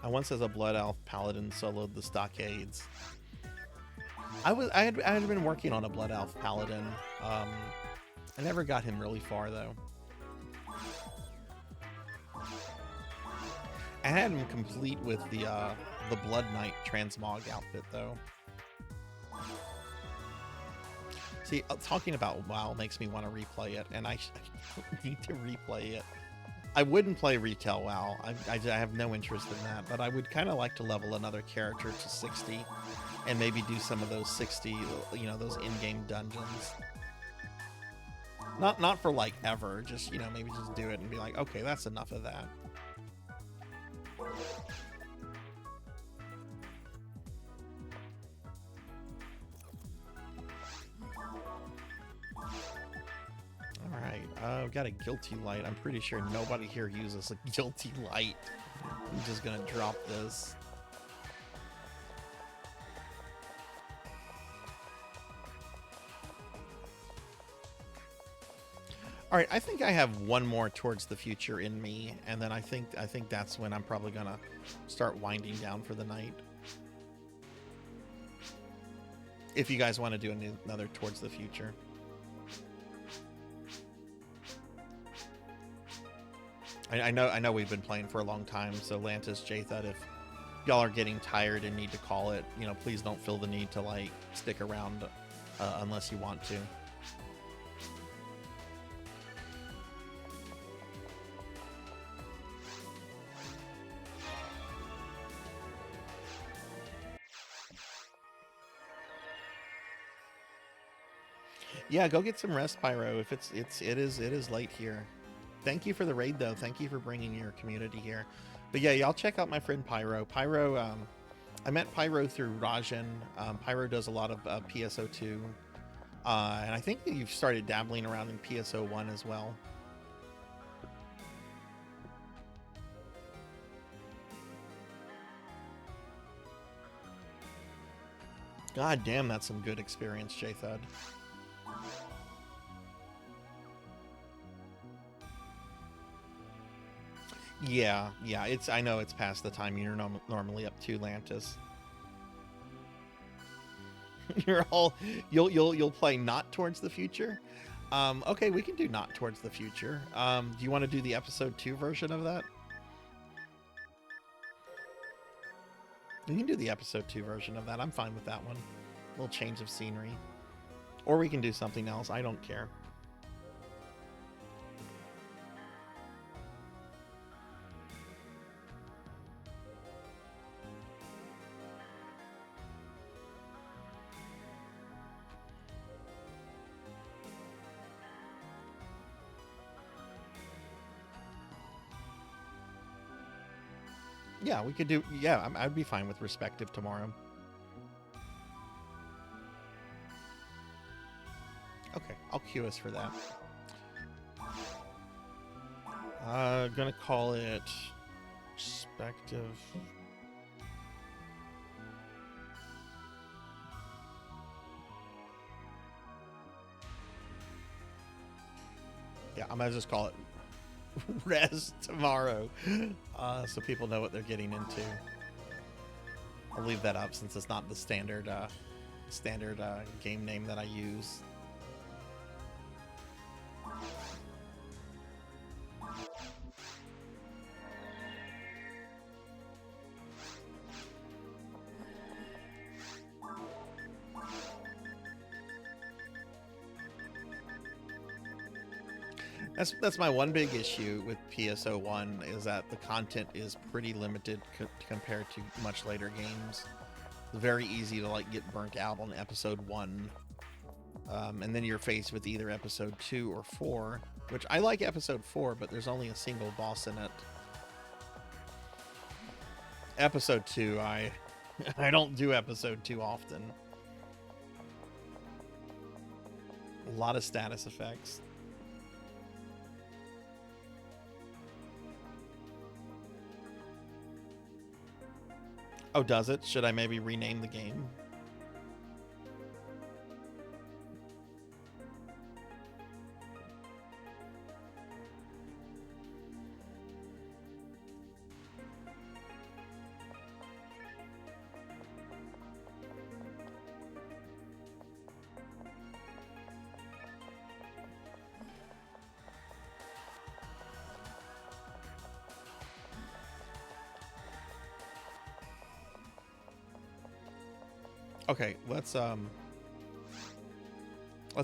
I once as a Blood Elf Paladin soloed the Stockades. I had been working on a Blood Elf Paladin. I never got him really far though. I had him complete with the Blood Knight transmog outfit though. See, talking about WoW makes me want to replay it, and I need to replay it. I wouldn't play retail WoW. I have no interest in that, but I would kind of like to level another character to 60 and maybe do some of those 60, you know, those in-game dungeons. Not for like ever, just, you know, maybe just do it and be like, okay, that's enough of that. Alright, I've got a guilty light. I'm pretty sure nobody here uses a guilty light. I'm just gonna drop this. All right, I think I have one more Towards the Future in me, and then I think that's when I'm probably gonna start winding down for the night. If you guys want to do another Towards the Future. I know we've been playing for a long time, so Lantis, Jathud, if y'all are getting tired and need to call it, you know, please don't feel the need to like stick around unless you want to. Yeah, go get some rest, Pyro. If it is late here. Thank you for the raid, though. Thank you for bringing your community here. But yeah, y'all check out my friend Pyro. Pyro, I met Pyro through Rajan. Pyro does a lot of PSO2, and I think that you've started dabbling around in PSO1 as well. God damn, that's some good experience, J-Thud. Yeah, I know it's past the time you're normally up to, Lantis. You'll play Not Towards the Future. Okay, we can do Not Towards the Future. Do you want to do the episode 2 version of that? We can do the episode 2 version of that. I'm fine with that one. A little change of scenery. Or we can do something else. I don't care. Yeah, we could do... Yeah, I'd be fine with Respective tomorrow. Okay, I'll cue us for that. Gonna call it... Respective... Yeah, I might just call it Res tomorrow, so people know what they're getting into. I'll leave that up since it's not the standard game name that I use. That's my one big issue with PSO1 is that the content is pretty limited compared to much later games. It's very easy to like get burnt out on episode 1, and then you're faced with either episode 2 or 4, which I like episode 4, but there's only a single boss in it. Episode 2, I don't do episode 2 often. A lot of status effects. Oh, does it? Should I maybe rename the game? Okay, let's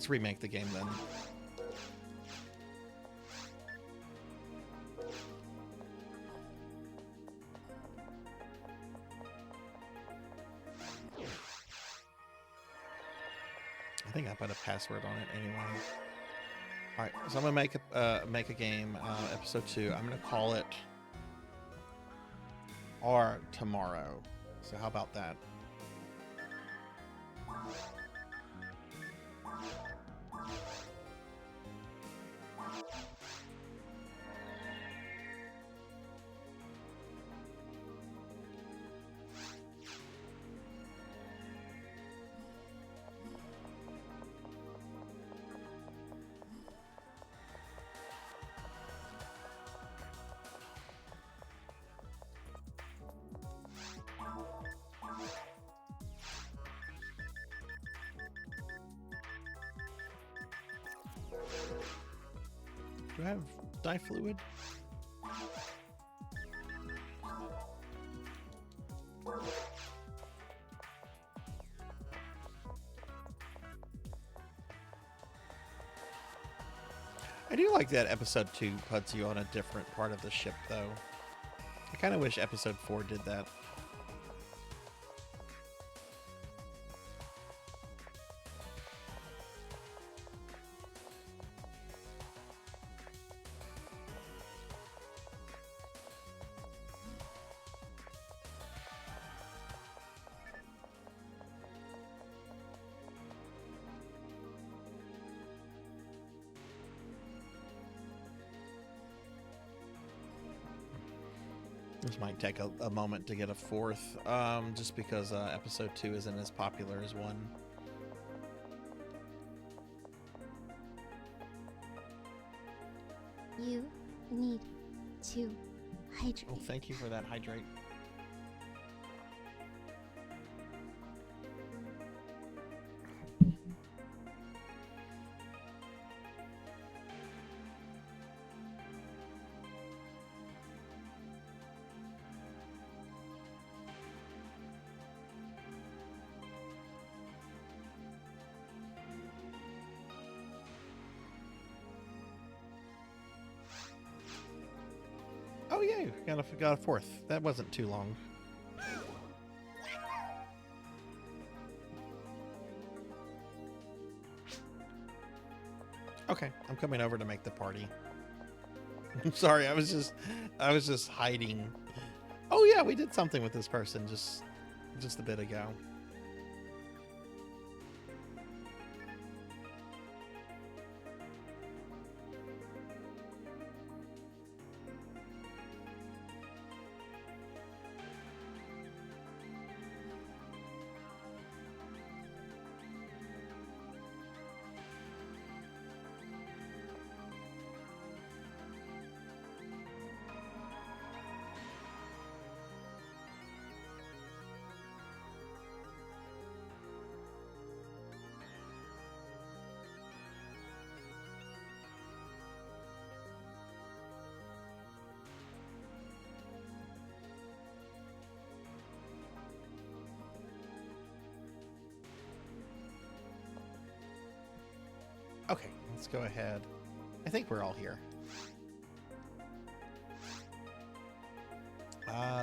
remake the game then. I think I put a password on it anyway. All right, so I'm gonna make a game, episode 2. I'm gonna call it R Tomorrow. So how about that? Do I have dye fluid? I do like that episode 2 puts you on a different part of the ship, though. I kind of wish episode 4 did that. This might take a moment to get a 4th, just because episode 2 isn't as popular as 1. You need to hydrate. Oh, thank you for that hydrate. Oh yeah, got a 4th. That wasn't too long. Okay, I'm coming over to make the party. I'm sorry, I was just hiding. Oh yeah, we did something with this person just a bit ago. Okay, let's go ahead. I think we're all here.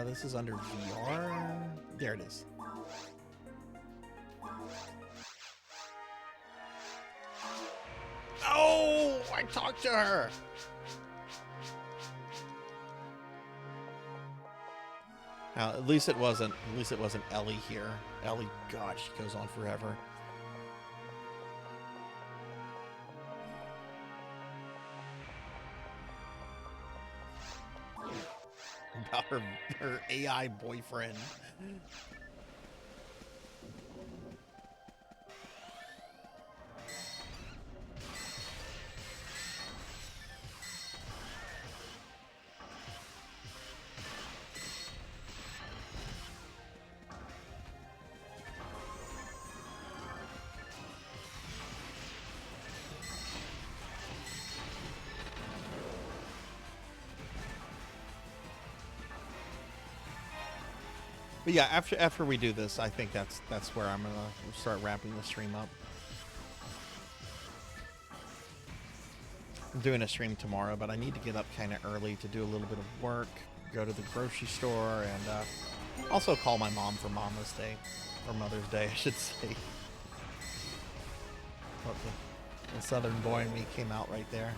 This is under VR. There it is. Oh, I talked to her. Now, at least it wasn't Ellie here. Ellie, God, she goes on forever. About her AI boyfriend. But yeah, after we do this, I think that's where I'm gonna start wrapping the stream up. I'm doing a stream tomorrow, but I need to get up kind of early to do a little bit of work, go to the grocery store, and also call my mom for Mama's Day, or Mother's Day, I should say. Oh, the Southern boy in me came out right there.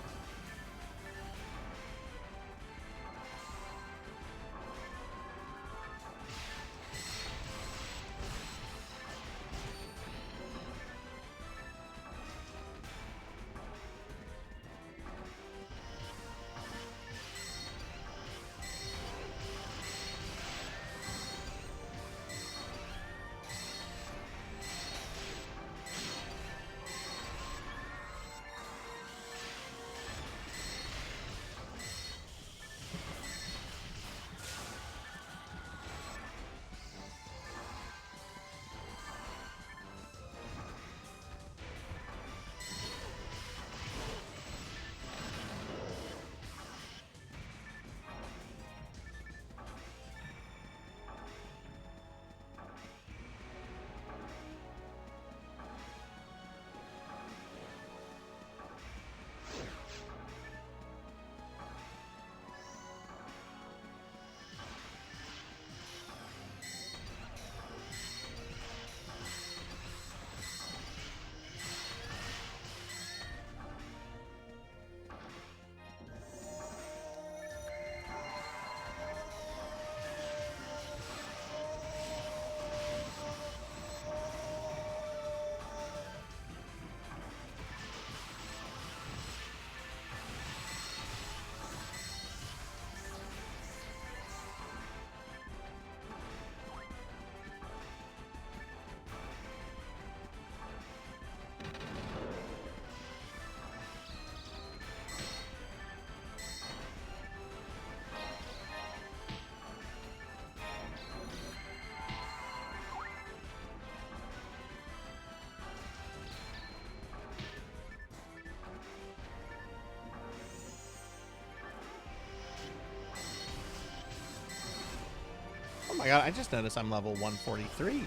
my god, I just noticed I'm level 143.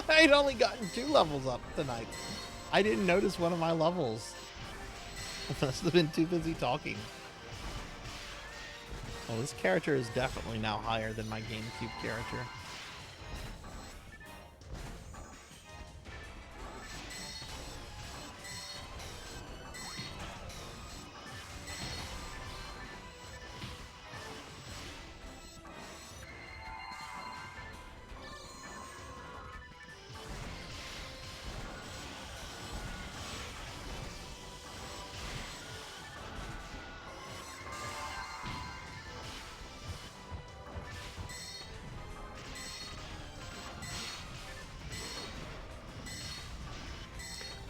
I'd only gotten 2 levels up tonight. I didn't notice one of my levels. I must have been too busy talking. Well, this character is definitely now higher than my GameCube character.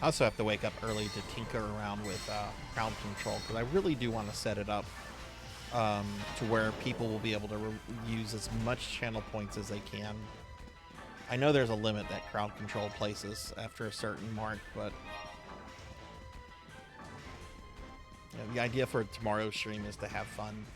I also have to wake up early to tinker around with crowd control because I really do want to set it up to where people will be able to use as much channel points as they can. I know there's a limit that crowd control places after a certain mark, but the idea for tomorrow's stream is to have fun.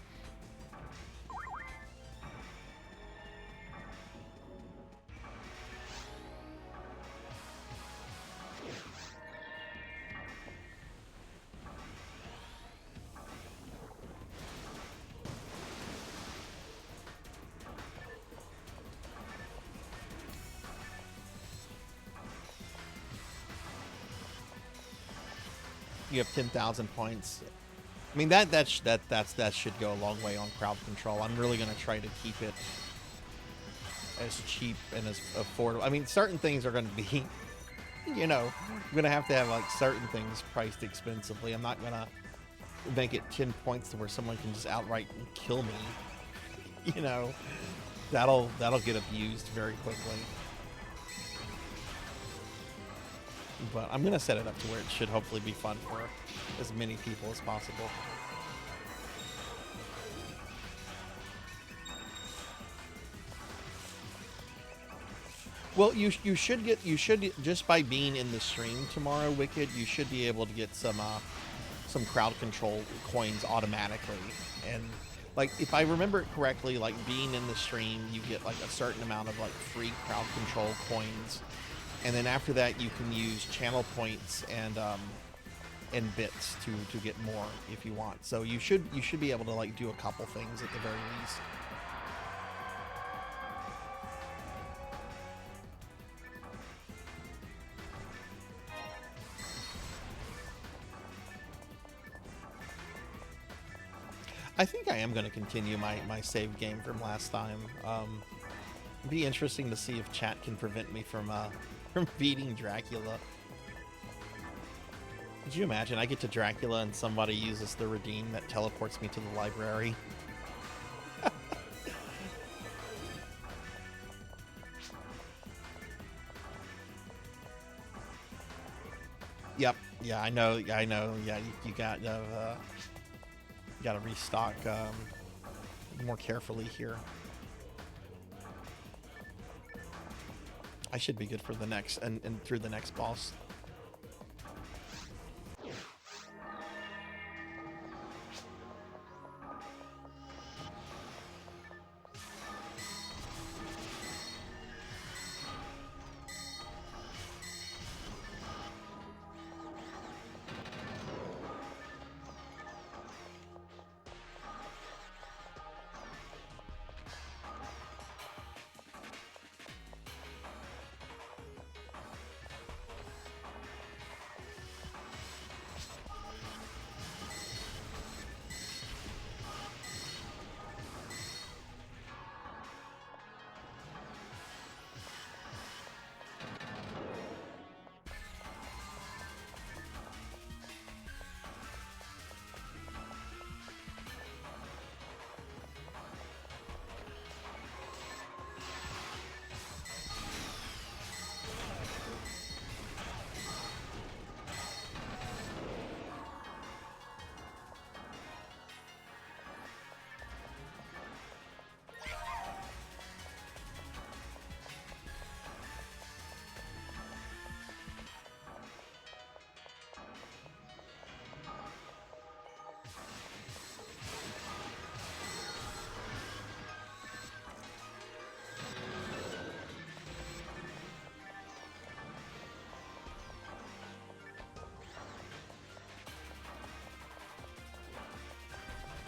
You have 10,000 points. I mean that should go a long way on crowd control. I'm really gonna try to keep it as cheap and as affordable. I mean, certain things are gonna be, you know, I'm gonna have like certain things priced expensively. I'm not gonna make it 10 points to where someone can just outright kill me. You know, that'll get abused very quickly. But I'm gonna set it up to where it should hopefully be fun for as many people as possible. Well, you should just by being in the stream tomorrow, Wicked, you should be able to get some crowd control coins automatically. And like, if I remember it correctly, like being in the stream, you get like a certain amount of like free crowd control coins. And then after that, you can use channel points and bits to get more if you want. So you should be able to like do a couple things at the very least. I think I am going to continue my save game from last time. It'd be interesting to see if chat can prevent me from beating Dracula. Could you imagine? I get to Dracula and somebody uses the redeem that teleports me to the library. Yep. Yeah, I know. Yeah, you got to restock more carefully here. I should be good for the next and through the next boss.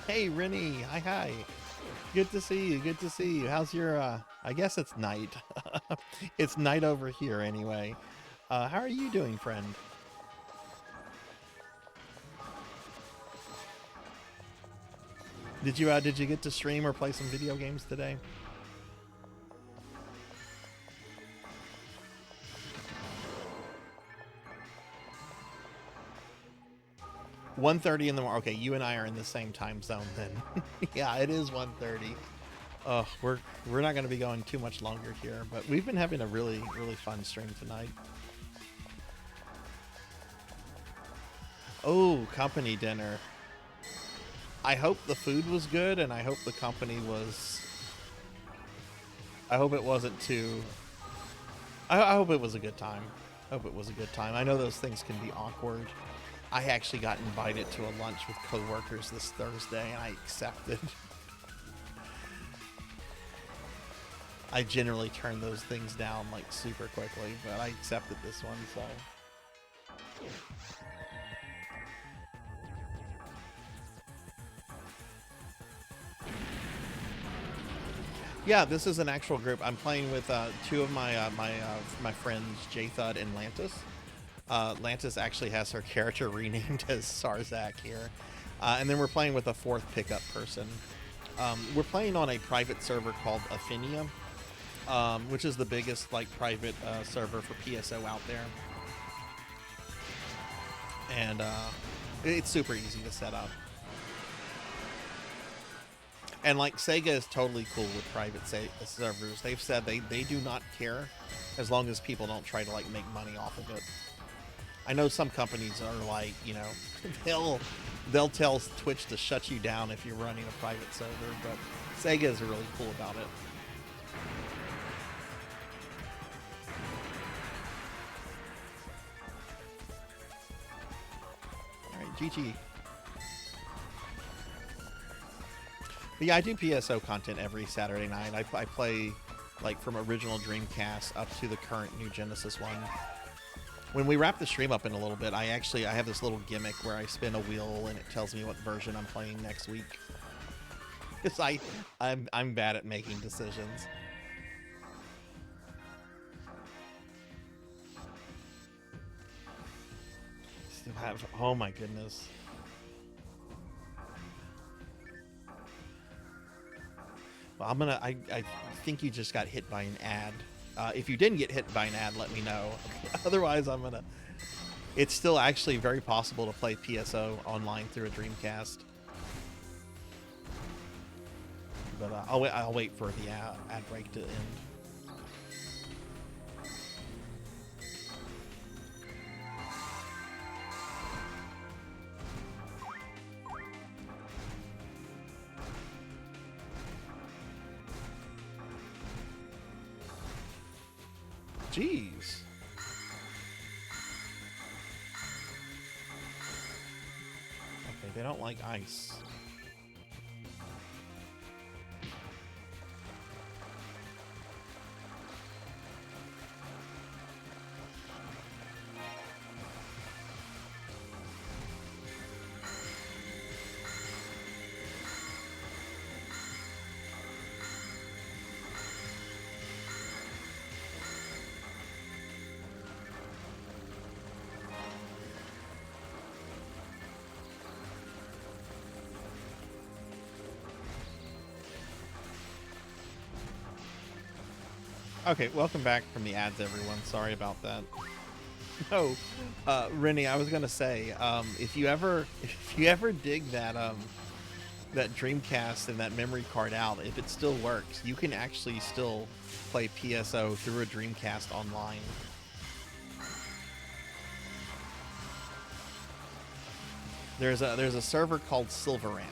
Hey, Rennie. Hi, hi. Good to see you. Good to see you. How's your, I guess it's night. It's night over here anyway. How are you doing, friend? Did you get to stream or play some video games today? 1:30 in the morning. Okay, you and I are in the same time zone then. Yeah, it is 1:30. Oh, we're not going to be going too much longer here, but we've been having a really fun stream tonight. Oh, company dinner. I hope the food was good, and I hope the company was. I hope it wasn't too. I hope it was a good time. I hope it was a good time. I know those things can be awkward. I actually got invited to a lunch with coworkers this Thursday, and I accepted. I generally turn those things down like super quickly, but I accepted this one, so. Yeah, this is an actual group. I'm playing with two of my friends, J-Thud and Lantis. Lantis actually has her character renamed as Sarzac here. And then we're playing with a fourth pickup person. We're playing on a private server called Affinia, which is the biggest like private server for PSO out there. And it's super easy to set up. And like Sega is totally cool with private servers. They've said they do not care as long as people don't try to like make money off of it. I know some companies are like, you know, they'll tell Twitch to shut you down if you're running a private server, but Sega is really cool about it. All right, GG. But yeah, I do PSO content every Saturday night. I play like from original Dreamcast up to the current new Genesis one. When we wrap the stream up in a little bit, I have this little gimmick where I spin a wheel and it tells me what version I'm playing next week. Because I'm bad at making decisions. Still have, oh my goodness. Well, I think you just got hit by an ad. If you didn't get hit by an ad, let me know. Otherwise, it's still actually very possible to play PSO online through a Dreamcast. But I'll wait for the ad break to end. Jeez. Okay, they don't like ice. Okay, welcome back from the ads, everyone. Sorry about that. No, Rennie, I was gonna say, if you ever dig that that Dreamcast and that memory card out, if it still works, you can actually still play PSO through a Dreamcast online. There's a server called Silverant.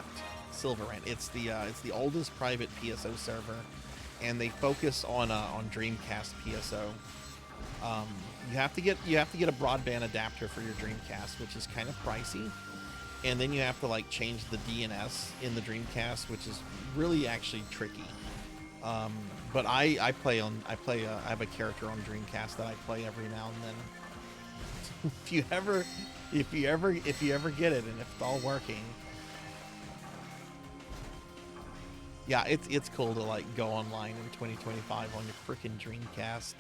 It's the oldest private PSO server, and they focus on Dreamcast PSO. You have to get a broadband adapter for your Dreamcast, which is kind of pricey, and then you have to like change the DNS in the Dreamcast, which is really actually tricky. But I have a character on Dreamcast that I play every now and then. If you ever get it and if it's all working, Yeah, it's cool to like go online in 2025 on your freaking Dreamcast.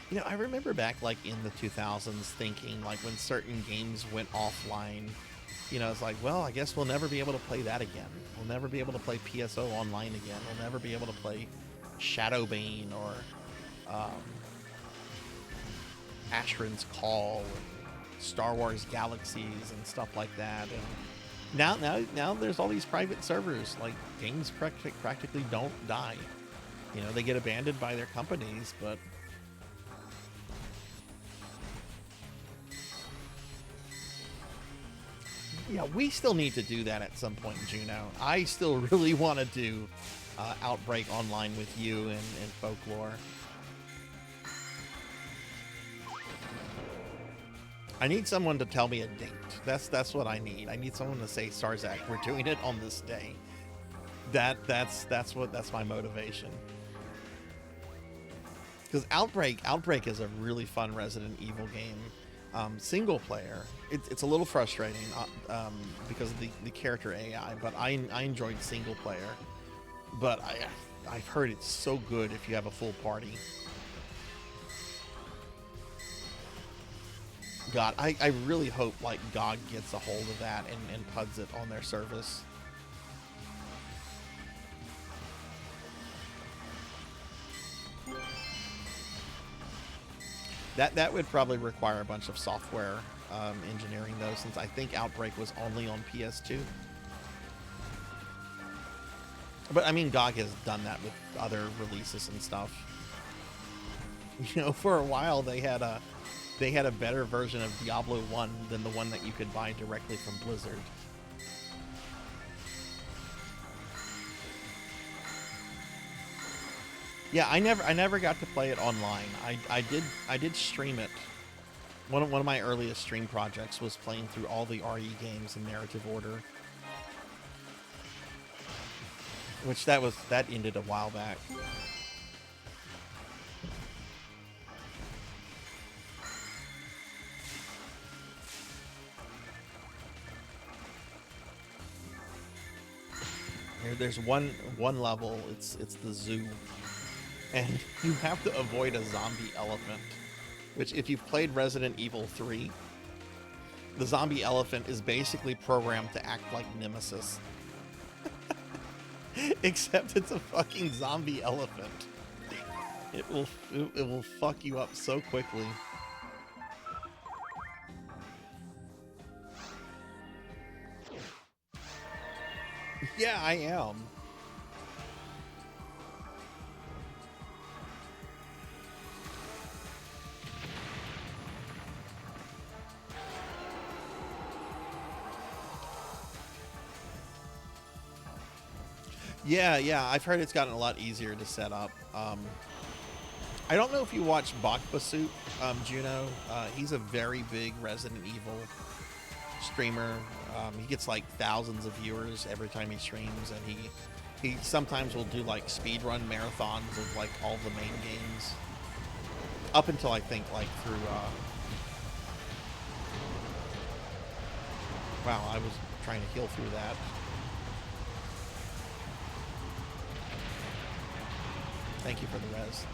You know, I remember back like in the 2000s thinking like when certain games went offline, you know, it's like, well, I guess we'll never be able to play that again. We'll never be able to play PSO online again. We'll never be able to play Shadowbane or Ashran's Call, and Star Wars Galaxies and stuff like that. And now there's all these private servers. Like games practically don't die. You know, they get abandoned by their companies, but yeah, we still need to do that at some point, Juno. I still really want to do Outbreak online with you and Folklore. I need someone to tell me a date. That's what I need. I need someone to say, Sarzac, we're doing it on this day. That's my motivation. Because Outbreak is a really fun Resident Evil game. Single player, it's a little frustrating because of the character AI, but I enjoyed single player. But I've heard it's so good if you have a full party. God, I really hope like GOG gets a hold of that and puts it on their service. That would probably require a bunch of software engineering though, since I think Outbreak was only on PS2. But I mean, GOG has done that with other releases and stuff. You know, for a while they had a better version of Diablo 1 than the one that you could buy directly from Blizzard. Yeah, I never got to play it online. I did stream it. One of my earliest stream projects was playing through all the RE games in narrative order. Which that ended a while back. Here, there's one level. It's the zoo. And you have to avoid a zombie elephant, which if you've played Resident Evil 3, the zombie elephant is basically programmed to act like Nemesis. Except it's a fucking zombie elephant. It will fuck you up so quickly. Yeah, I am. Yeah, I've heard it's gotten a lot easier to set up. I don't know if you watch Bakbasuit, Juno. He's a very big Resident Evil streamer. He gets like thousands of viewers every time he streams, and he sometimes will do like speedrun marathons of like all the main games. Up until I think like through wow, I was trying to heal through that. Thank you for the res.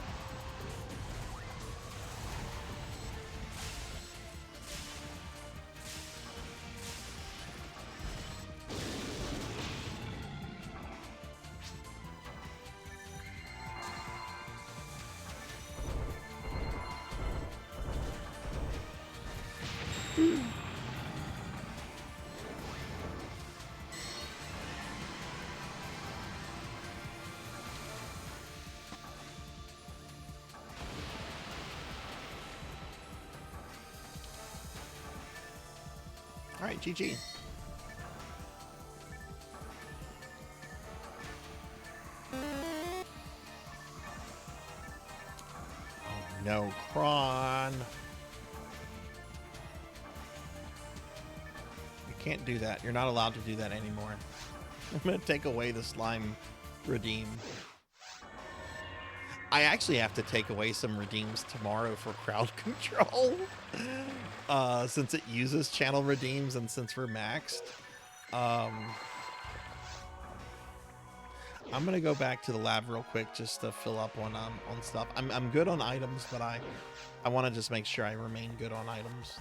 All right, GG. Oh, no, Kron. You can't do that. You're not allowed to do that anymore. I'm going to take away the slime redeem. I actually have to take away some redeems tomorrow for crowd control. Since it uses channel redeems and since we're maxed. I'm gonna go back to the lab real quick just to fill up on stuff. I'm good on items, but I want to just make sure I remain good on items.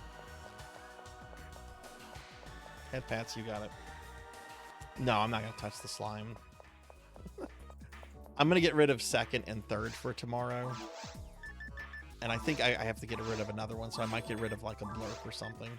Head pats, you got it. No, I'm not gonna touch the slime. I'm gonna get rid of second and third for tomorrow, and I think I have to get rid of another one, so I might get rid of like a blurp or something.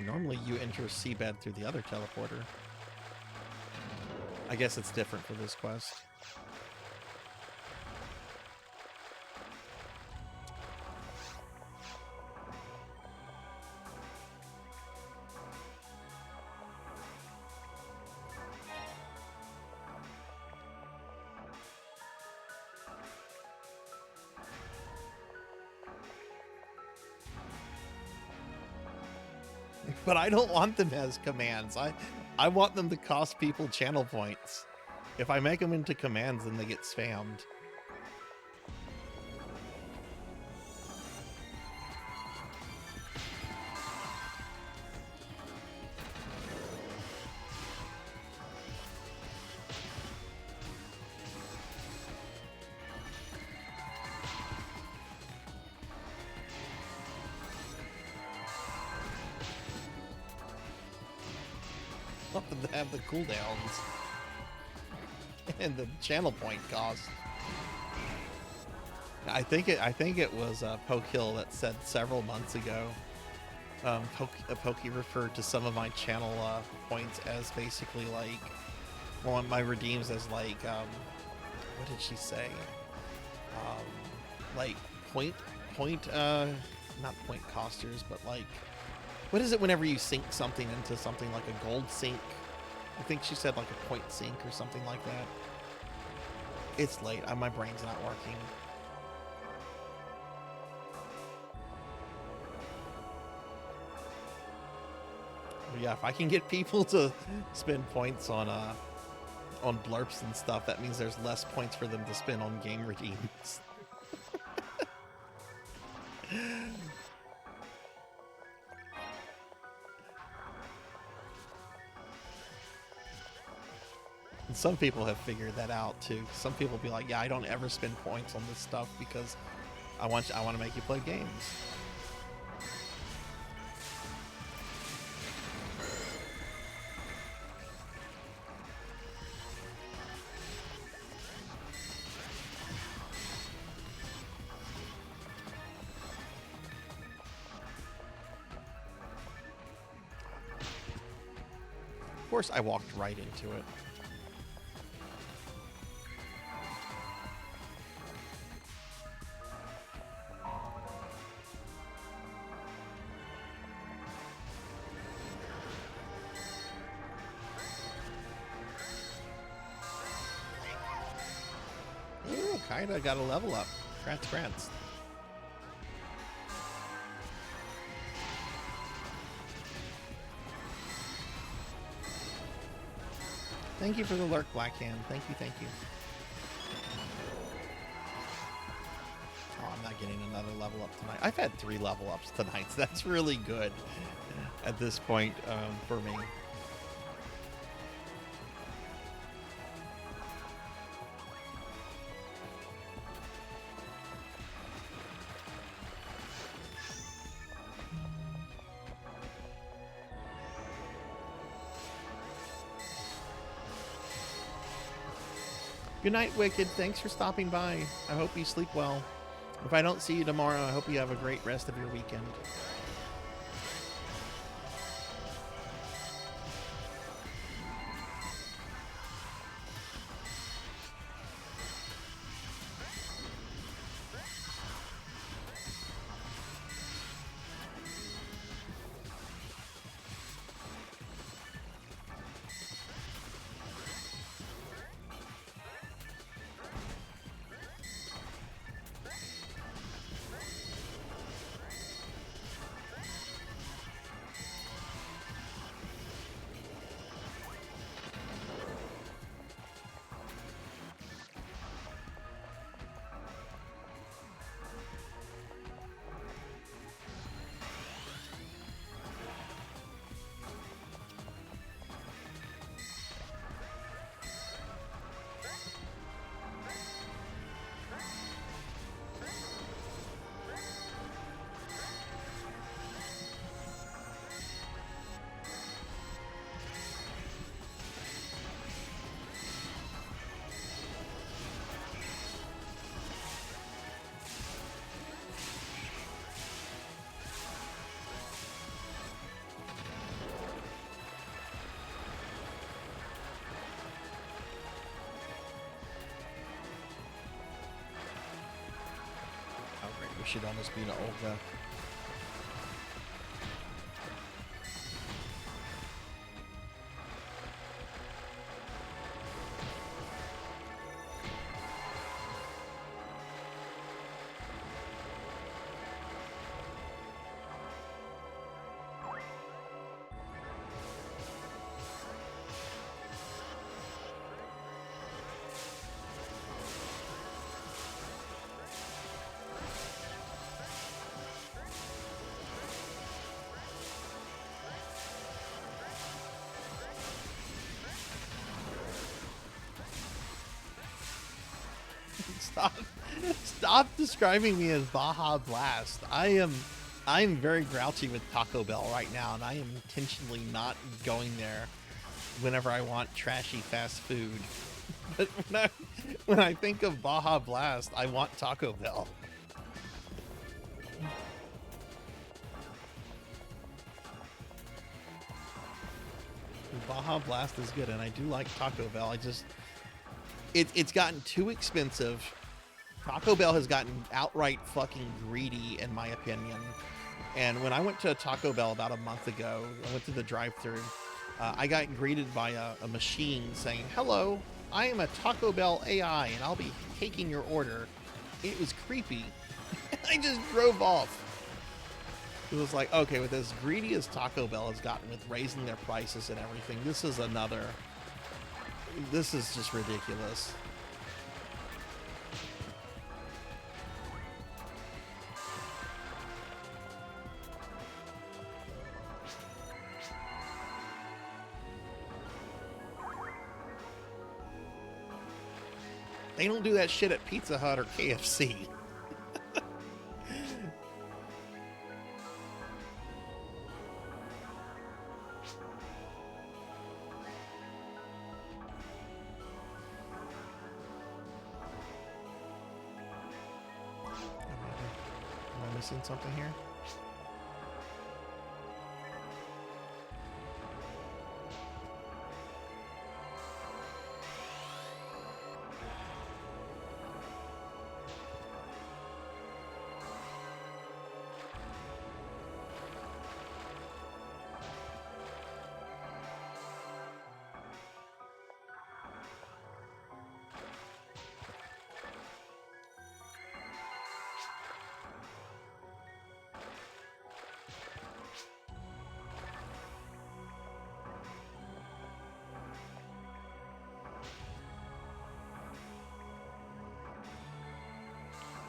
Normally you enter a seabed through the other teleporter. I guess it's different for this quest. But I don't want them as commands. I want them to cost people channel points. If I make them into commands, then they get spammed. Something to have the cooldowns and the channel point cost. I think it was Pokehill that said several months ago. Pokey referred to some of my channel points as basically like, well, my redeems as like, what did she say? Like not point costers, but like, what is it whenever you sink something into something like a gold sink? I think she said like a point sink or something like that. It's late. My brain's not working. But yeah, if I can get people to spend points on blurps and stuff, that means there's less points for them to spend on game redeems. And some people have figured that out too. Some people be like, yeah, I don't ever spend points on this stuff because I want to make you play games. Of course, I walked right into it. Kinda got a level up. Grants. Thank you for the lurk, Blackhand. Thank you. Oh, I'm not getting another level up tonight. I've had 3 level ups tonight, so that's really good at this point for me. Good night, Wicked. Thanks for stopping by. I hope you sleep well. If I don't see you tomorrow, I hope you have a great rest of your weekend. should almost be to Olga. Stop describing me as Baja Blast. I'm very grouchy with Taco Bell right now, and I am intentionally not going there whenever I want trashy fast food. But when I think of Baja Blast, I want Taco Bell. Baja Blast is good, and I do like Taco Bell. It's gotten too expensive. Taco Bell has gotten outright fucking greedy, in my opinion. And when I went to a Taco Bell about a month ago, I went to the drive-thru. I got greeted by a machine saying, "Hello, I am a Taco Bell AI, and I'll be taking your order." It was creepy. I just drove off. It was like, okay, with as greedy as Taco Bell has gotten with raising their prices and everything, this is just ridiculous. They don't do that shit at Pizza Hut or KFC. Am I missing something here?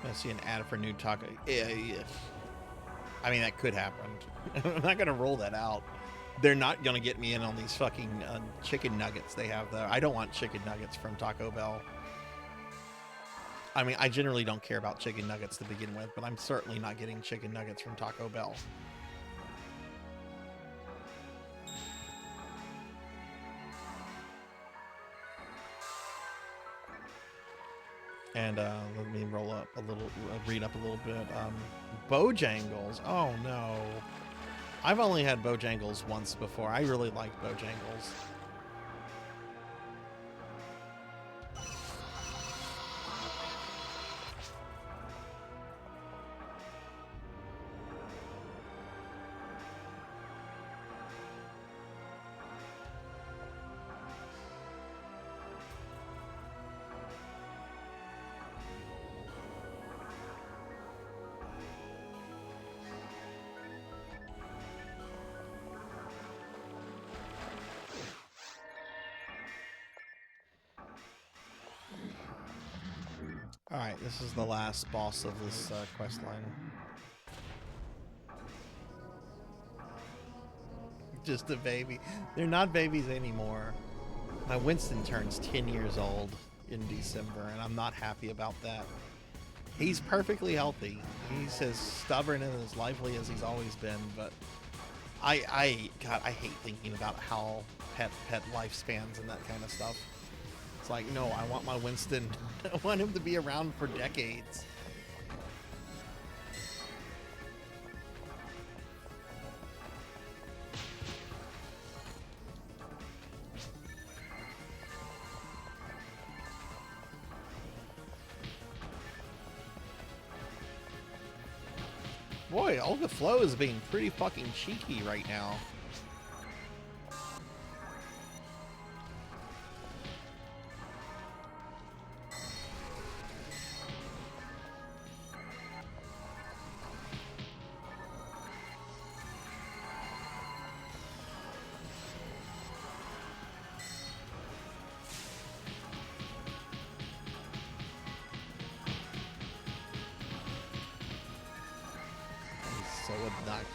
I see an ad for new taco. Yeah. I mean, that could happen. I'm not gonna roll that out. They're not gonna get me in on these fucking chicken nuggets they have though. I don't want chicken nuggets from Taco Bell. I mean, I generally don't care about chicken nuggets to begin with, but I'm certainly not getting chicken nuggets from Taco Bell. And let me read up a little bit. Bojangles. Oh no. I've only had Bojangles once before. I really like Bojangles. Alright, this is the last boss of this quest line. Just a baby. They're not babies anymore. My Winston turns 10 years old in December, and I'm not happy about that. He's perfectly healthy. He's as stubborn and as lively as he's always been, but God, I hate thinking about how pet lifespans and that kind of stuff. It's like, no, I want my Winston. I want him to be around for decades. Boy, Olga Flo is being pretty fucking cheeky right now. He's so obnoxious.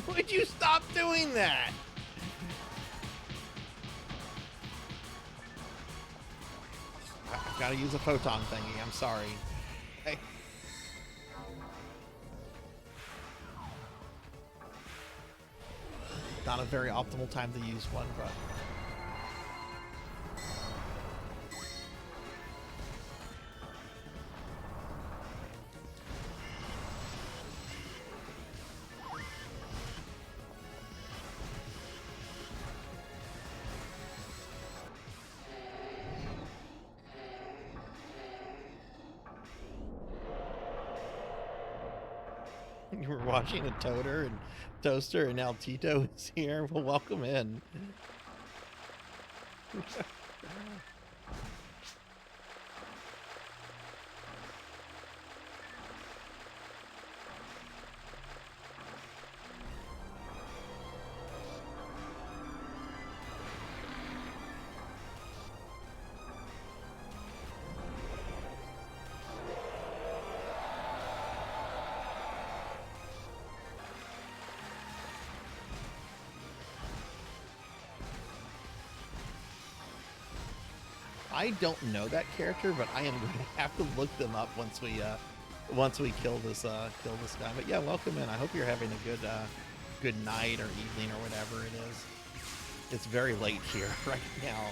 Would you stop doing that? I've got to use a photon thingy. I'm sorry. Hey. Not a very optimal time to use one, but... You were watching a Toader and Toaster, and now Tito is here. Well, welcome in. I don't know that character, but I am going to have to look them up once we kill this guy. But yeah, welcome in. I hope you're having a good night or evening or whatever it is. It's very late here right now.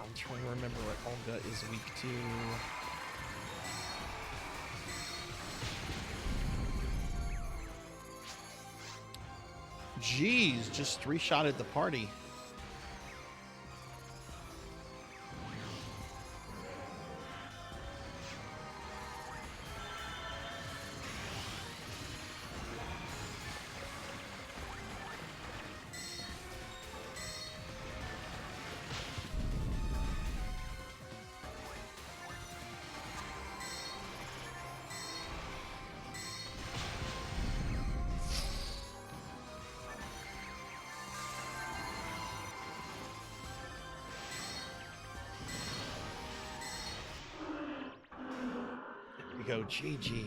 I'm trying to remember what Olga is weak to. Jeez, just 3-shotted the party. Go GG.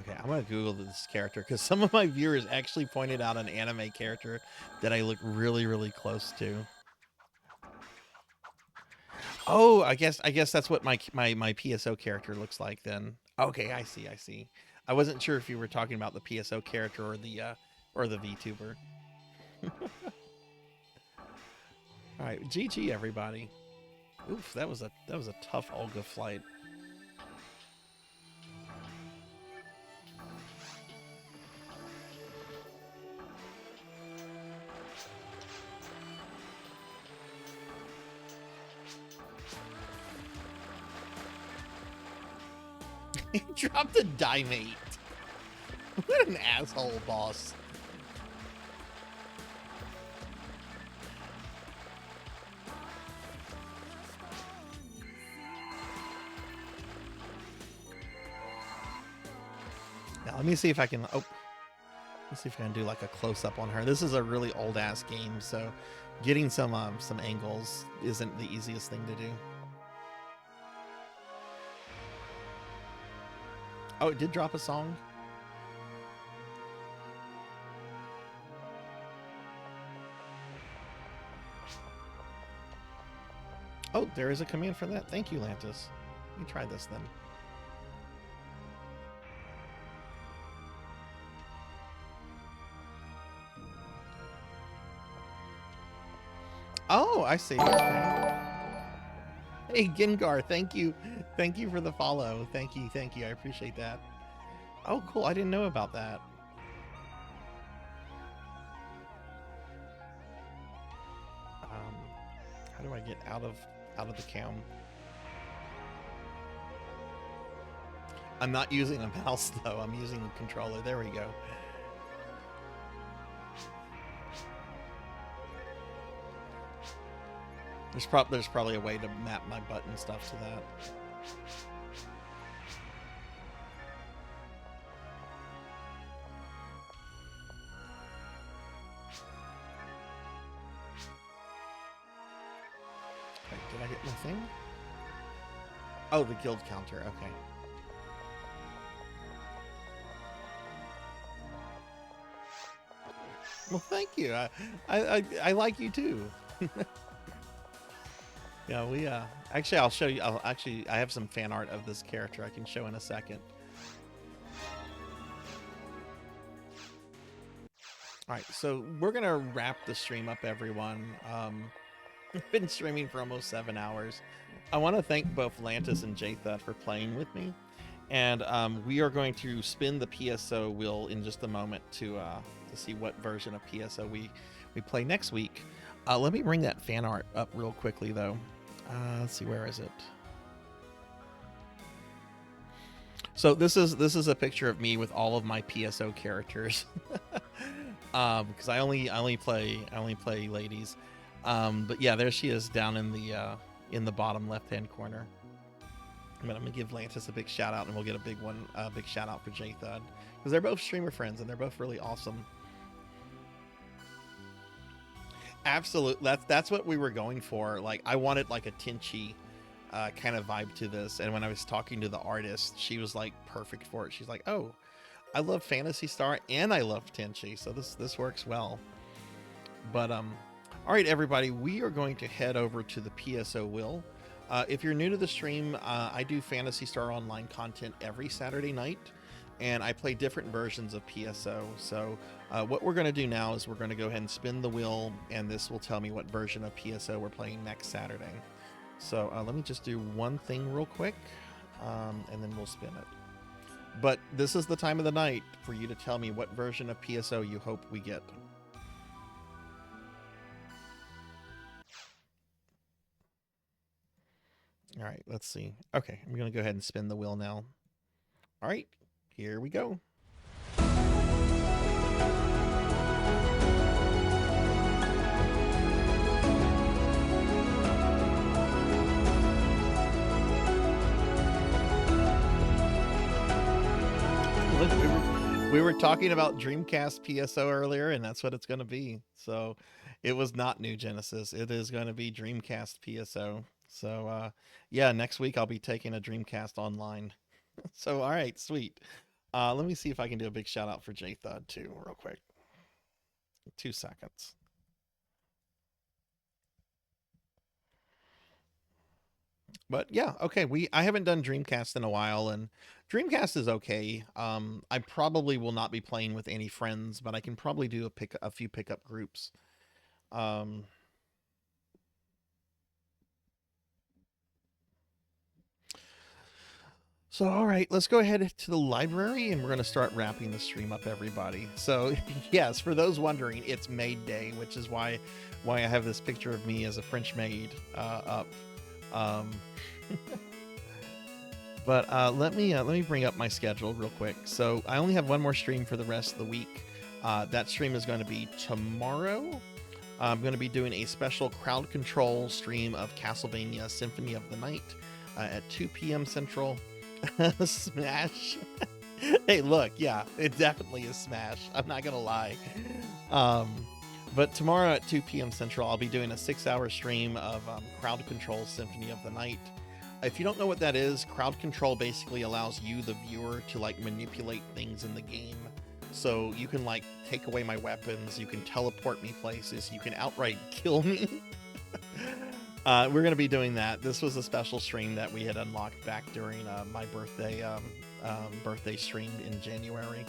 Okay, I'm gonna Google this character because some of my viewers actually pointed out an anime character that I look really, really close to. Oh, I guess that's what my PSO character looks like then. Okay, I see. I wasn't sure if you were talking about the PSO character or the VTuber. All right, GG everybody. Oof, that was a tough Olga flight. He dropped a Dimate. What an asshole, boss. Now, let me see if I can... Oh. Let's see if I can do like a close-up on her. This is a really old-ass game, so getting some angles isn't the easiest thing to do. Oh, it did drop a song? Oh, there is a command for that. Thank you, Lantis. Let me try this then. Oh, I see. Okay. Hey, Gengar, thank you. Thank you for the follow. Thank you. Thank you. I appreciate that. Oh, cool. I didn't know about that. How do I get out of the cam? I'm not using a mouse though. I'm using a controller. There we go. There's probably a way to map my button stuff to that. Okay, did I get my thing? Oh, the guild counter. Okay. Well, thank you. I like you too. Yeah, we actually I'll show you. I have some fan art of this character I can show in a second. All right, so we're gonna wrap the stream up, everyone. I've been streaming for almost 7 hours. I want to thank both Lantis and Jathud for playing with me, and we are going to spin the PSO wheel in just a moment to see what version of PSO we play next week. Let me bring that fan art up real quickly, though. Let's see, where is it? So this is a picture of me with all of my PSO characters, because I only play ladies. But yeah, there she is down in the bottom left-hand corner. But I'm gonna give Lantis a big shout out, and we'll get a big shout out for Jathud, because they're both streamer friends and they're both really awesome. Absolutely, that's what we were going for. Like, I wanted like a Tenchi kind of vibe to this, and when I was talking to the artist, she was like perfect for it. She's like, "Oh, I love Phantasy Star and I love Tenchi, so this works well." But all right, everybody, we are going to head over to the PSO wheel. If you're new to the stream, I do Phantasy Star Online content every Saturday night, and I play different versions of PSO. So what we're going to do now is we're going to go ahead and spin the wheel, and this will tell me what version of PSO we're playing next Saturday. So let me just do one thing real quick, and then we'll spin it. But this is the time of the night for you to tell me what version of PSO you hope we get. All right, let's see. Okay, I'm going to go ahead and spin the wheel now. All right, here we go. Look, we were talking about Dreamcast PSO earlier, and that's what it's going to be. So it was not New Genesis. It is going to be Dreamcast PSO. So yeah, next week I'll be taking a Dreamcast online. So all right, sweet. Let me see if I can do a big shout out for Jathud too, real quick. 2 seconds. But yeah, okay. I haven't done Dreamcast in a while, and Dreamcast is okay. I probably will not be playing with any friends, but I can probably do a few pickup groups. So, all right, let's go ahead to the library, and we're going to start wrapping the stream up, everybody. So, yes, for those wondering, it's Maid Day, which is why I have this picture of me as a French maid up. But let me bring up my schedule real quick. So I only have one more stream for the rest of the week. That stream is going to be tomorrow. I'm going to be doing a special crowd control stream of Castlevania Symphony of the Night at 2 p.m. Central. Smash. Hey, look, yeah, it definitely is Smash. I'm not gonna lie. Um, but tomorrow at 2 p.m. Central, I'll be doing a 6-hour stream of Crowd Control Symphony of the Night. If you don't know what that is, crowd control basically allows you, the viewer, to like manipulate things in the game. So you can like take away my weapons, you can teleport me places, you can outright kill me. We're going to be doing that. This was a special stream that we had unlocked back during my birthday stream in January.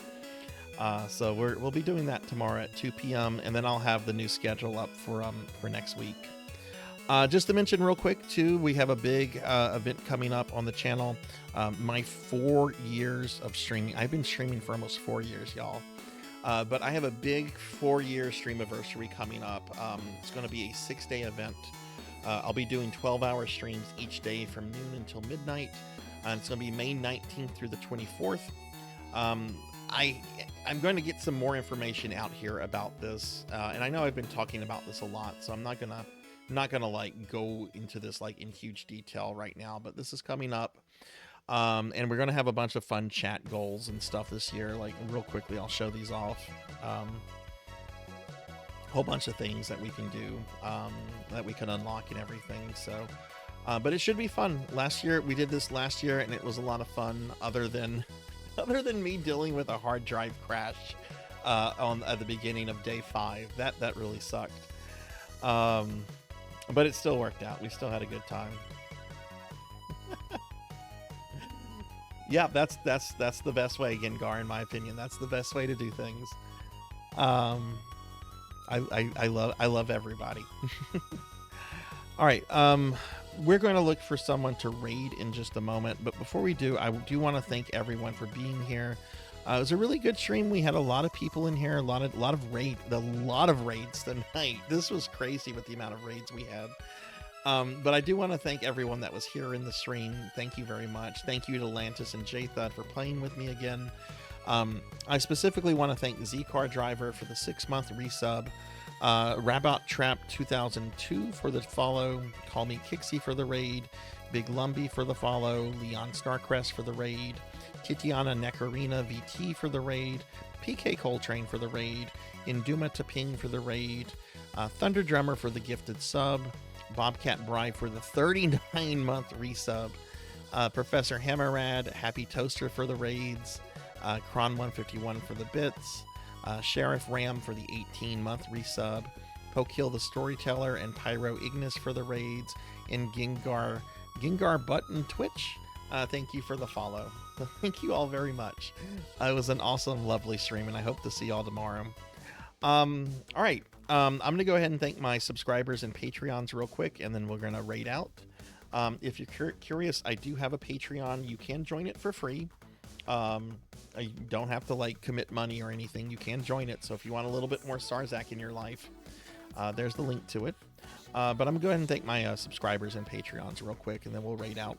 So we'll be doing that tomorrow at 2 p.m. and then I'll have the new schedule up for next week. Just to mention real quick too, we have a big event coming up on the channel. My 4 years of streaming. I've been streaming for almost 4 years, y'all. But I have a big 4-year stream anniversary coming up. It's going to be a 6-day event. I'll be doing 12-hour streams each day from noon until midnight. It's going to be May 19th through the 24th. I'm going to get some more information out here about this, and I know I've been talking about this a lot, so I'm not gonna like go into this like in huge detail right now. But this is coming up, and we're gonna have a bunch of fun chat goals and stuff this year. Like real quickly, I'll show these off. Whole bunch of things that we can do, that we can unlock and everything. So, but it should be fun. We did this last year, and it was a lot of fun. Other than me dealing with a hard drive crash at the beginning of day 5, that really sucked. But it still worked out. We still had a good time. Yeah, that's the best way, Gengar, in my opinion. That's the best way to do things. I love everybody. All right, we're going to look for someone to raid in just a moment, but before we do, I do want to thank everyone for being here. It was a really good stream. We had a lot of people in here, a lot of raids tonight. This was crazy with the amount of raids we had. But I do want to thank everyone that was here in the stream. Thank you very much. Thank you to Lantis and Jathud for playing with me again. I specifically want to thank Z-Car Driver for the 6-month resub, Rabbot Trap 2002 for the follow, Call Me Kixie for the raid, Big Lumbee for the follow, Leon Starcrest for the raid, Titiana Nekarina VT for the raid, PK Coltrane for the raid, Induma Taping for the raid, Thunder Drummer for the gifted sub, Bobcat Bry for the 39-month resub, Professor Hammerrad, Happy Toaster for the raids, Kron151 for the bits, Sheriff Ram for the 18-month resub, Pokehill the Storyteller and Pyro Ignis for the raids, and Gengar Button Twitch, thank you for the follow. Thank you all very much. It was an awesome, lovely stream, and I hope to see y'all tomorrow. All right, I'm going to go ahead and thank my subscribers and Patreons real quick, and then we're going to raid out. If you're curious, I do have a Patreon. You can join it for free. You don't have to like commit money or anything. You can join it. So if you want a little bit more Sarzac in your life, there's the link to it. But I'm going to go ahead and thank my subscribers and Patreons real quick, and then we'll raid out.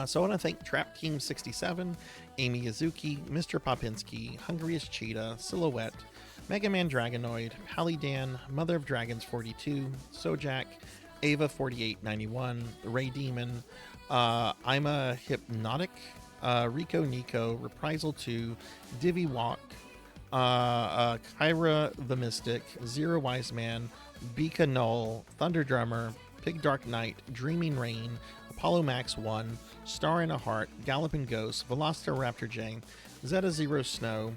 So I want to thank Trap Team 67, Amy Yazuki, Mr. Popinski, Hungriest Cheetah, Silhouette, Mega Man Dragonoid, Hallie Dan, Mother of Dragons 42, Sojak, Ava 4891, Ray Demon, I'm a Hypnotic, Rico Nico, Reprisal 2, Divvy Walk, Kyra the Mystic, Zero Wise Man, Bika Null, Thunder Drummer, Pig Dark Knight, Dreaming Rain, Apollo Max 1, Star in a Heart, Galloping Ghost, Velociraptor J, Zeta Zero Snow,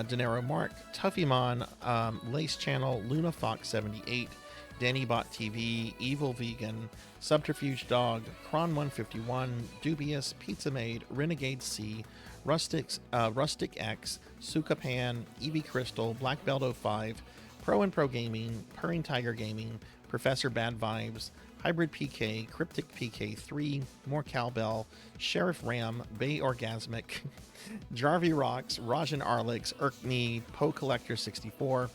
Dinero Mark, Tuffymon, Lace Channel, Luna Fox 78, DannyBot TV, Evil Vegan, Subterfuge Dog, Kron151, Dubious, Pizza Maid, Renegade C, Rustic X, Sukapan, Eevee Crystal, Black Belt 05, Pro and Pro Gaming, Purring Tiger Gaming, Professor Bad Vibes, Hybrid PK, Cryptic PK3, More Cowbell, Sheriff Ram, Bay Orgasmic, Jarvie Rocks, Rajan Arlix, Urkney, Poe Collector 64,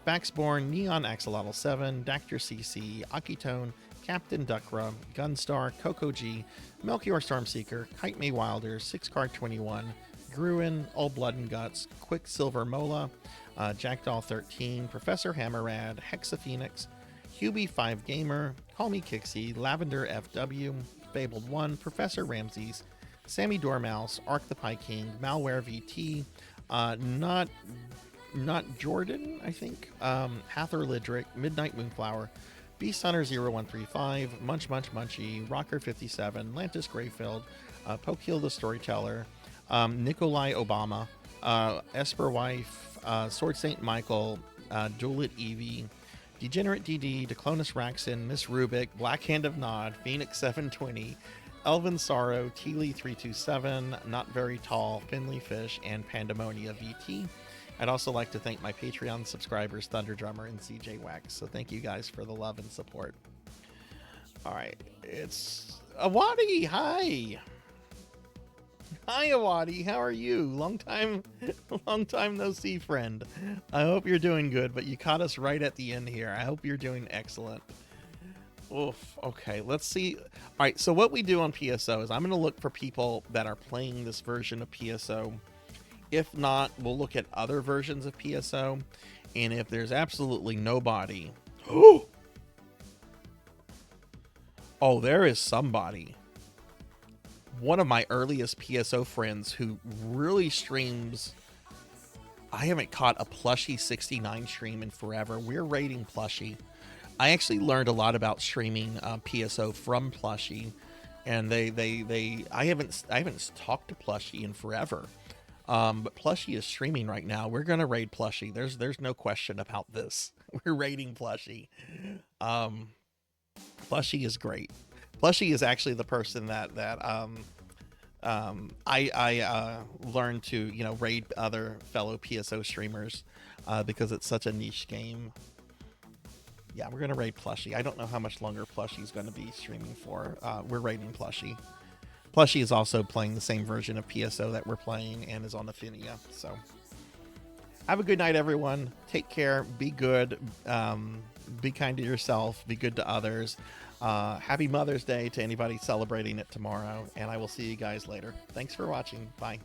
Baxborn, Neon Axolotl 7, Dactyr CC, Akitone, Captain Duckra, Gunstar, Coco G, Melchior Stormseeker, Kite May Wilder, 6-Card 21, Gruen, All Blood and Guts, Quicksilver Mola, Jackdaw 13, Professor Hammerrad, Hexaphoenix, Hubie 5 Gamer, Call Me Kixie, Lavender FW, Fabled 1, Professor Ramses, Sammy Dormouse, Ark the Pie King, Malware VT, not Jordan, I think, Hather Lidrick, Midnight Moonflower, Beast Hunter 0135, Munch Munchie, Rocker 57, Lantis Grayfield, Pokeel the Storyteller, Nikolai Obama, Esper Wife, Sword Saint Michael, Duelit Evie, Degenerate DD, Declonus Raxon, Miss Rubik, Black Hand of Nod, Phoenix 720, Elvin Sorrow, Teely 327, Not Very Tall, Finley Fish, and Pandemonia VT. I'd also like to thank my Patreon subscribers, Thunder Drummer and CJ Wax. So thank you guys for the love and support. All right, it's Awadi. Hi. Hi, Awadi. How are you? Long time no see, friend. I hope you're doing good, but you caught us right at the end here. I hope you're doing excellent. Oof. Okay, let's see. All right, so what we do on PSO is I'm going to look for people that are playing this version of PSO. If not, we'll look at other versions of PSO. And if there's absolutely nobody... Oh, there is somebody. One of my earliest PSO friends who really streams... I haven't caught a Plushie 69 stream in forever. We're rating Plushie. I actually learned a lot about streaming PSO from Plushie. And I haven't talked to Plushie in forever. But Plushie is streaming right now. We're gonna raid Plushie. There's no question about this. We're raiding Plushie. Plushie is great. Plushie is actually the person that I learned to raid other fellow PSO streamers because it's such a niche game. Yeah, we're gonna raid Plushie. I don't know how much longer Plushie is gonna be streaming for. We're raiding Plushie. Plushie is also playing the same version of PSO that we're playing and is on Affinia. So have a good night, everyone. Take care. Be good. Be kind to yourself. Be good to others. Happy Mother's Day to anybody celebrating it tomorrow. And I will see you guys later. Thanks for watching. Bye.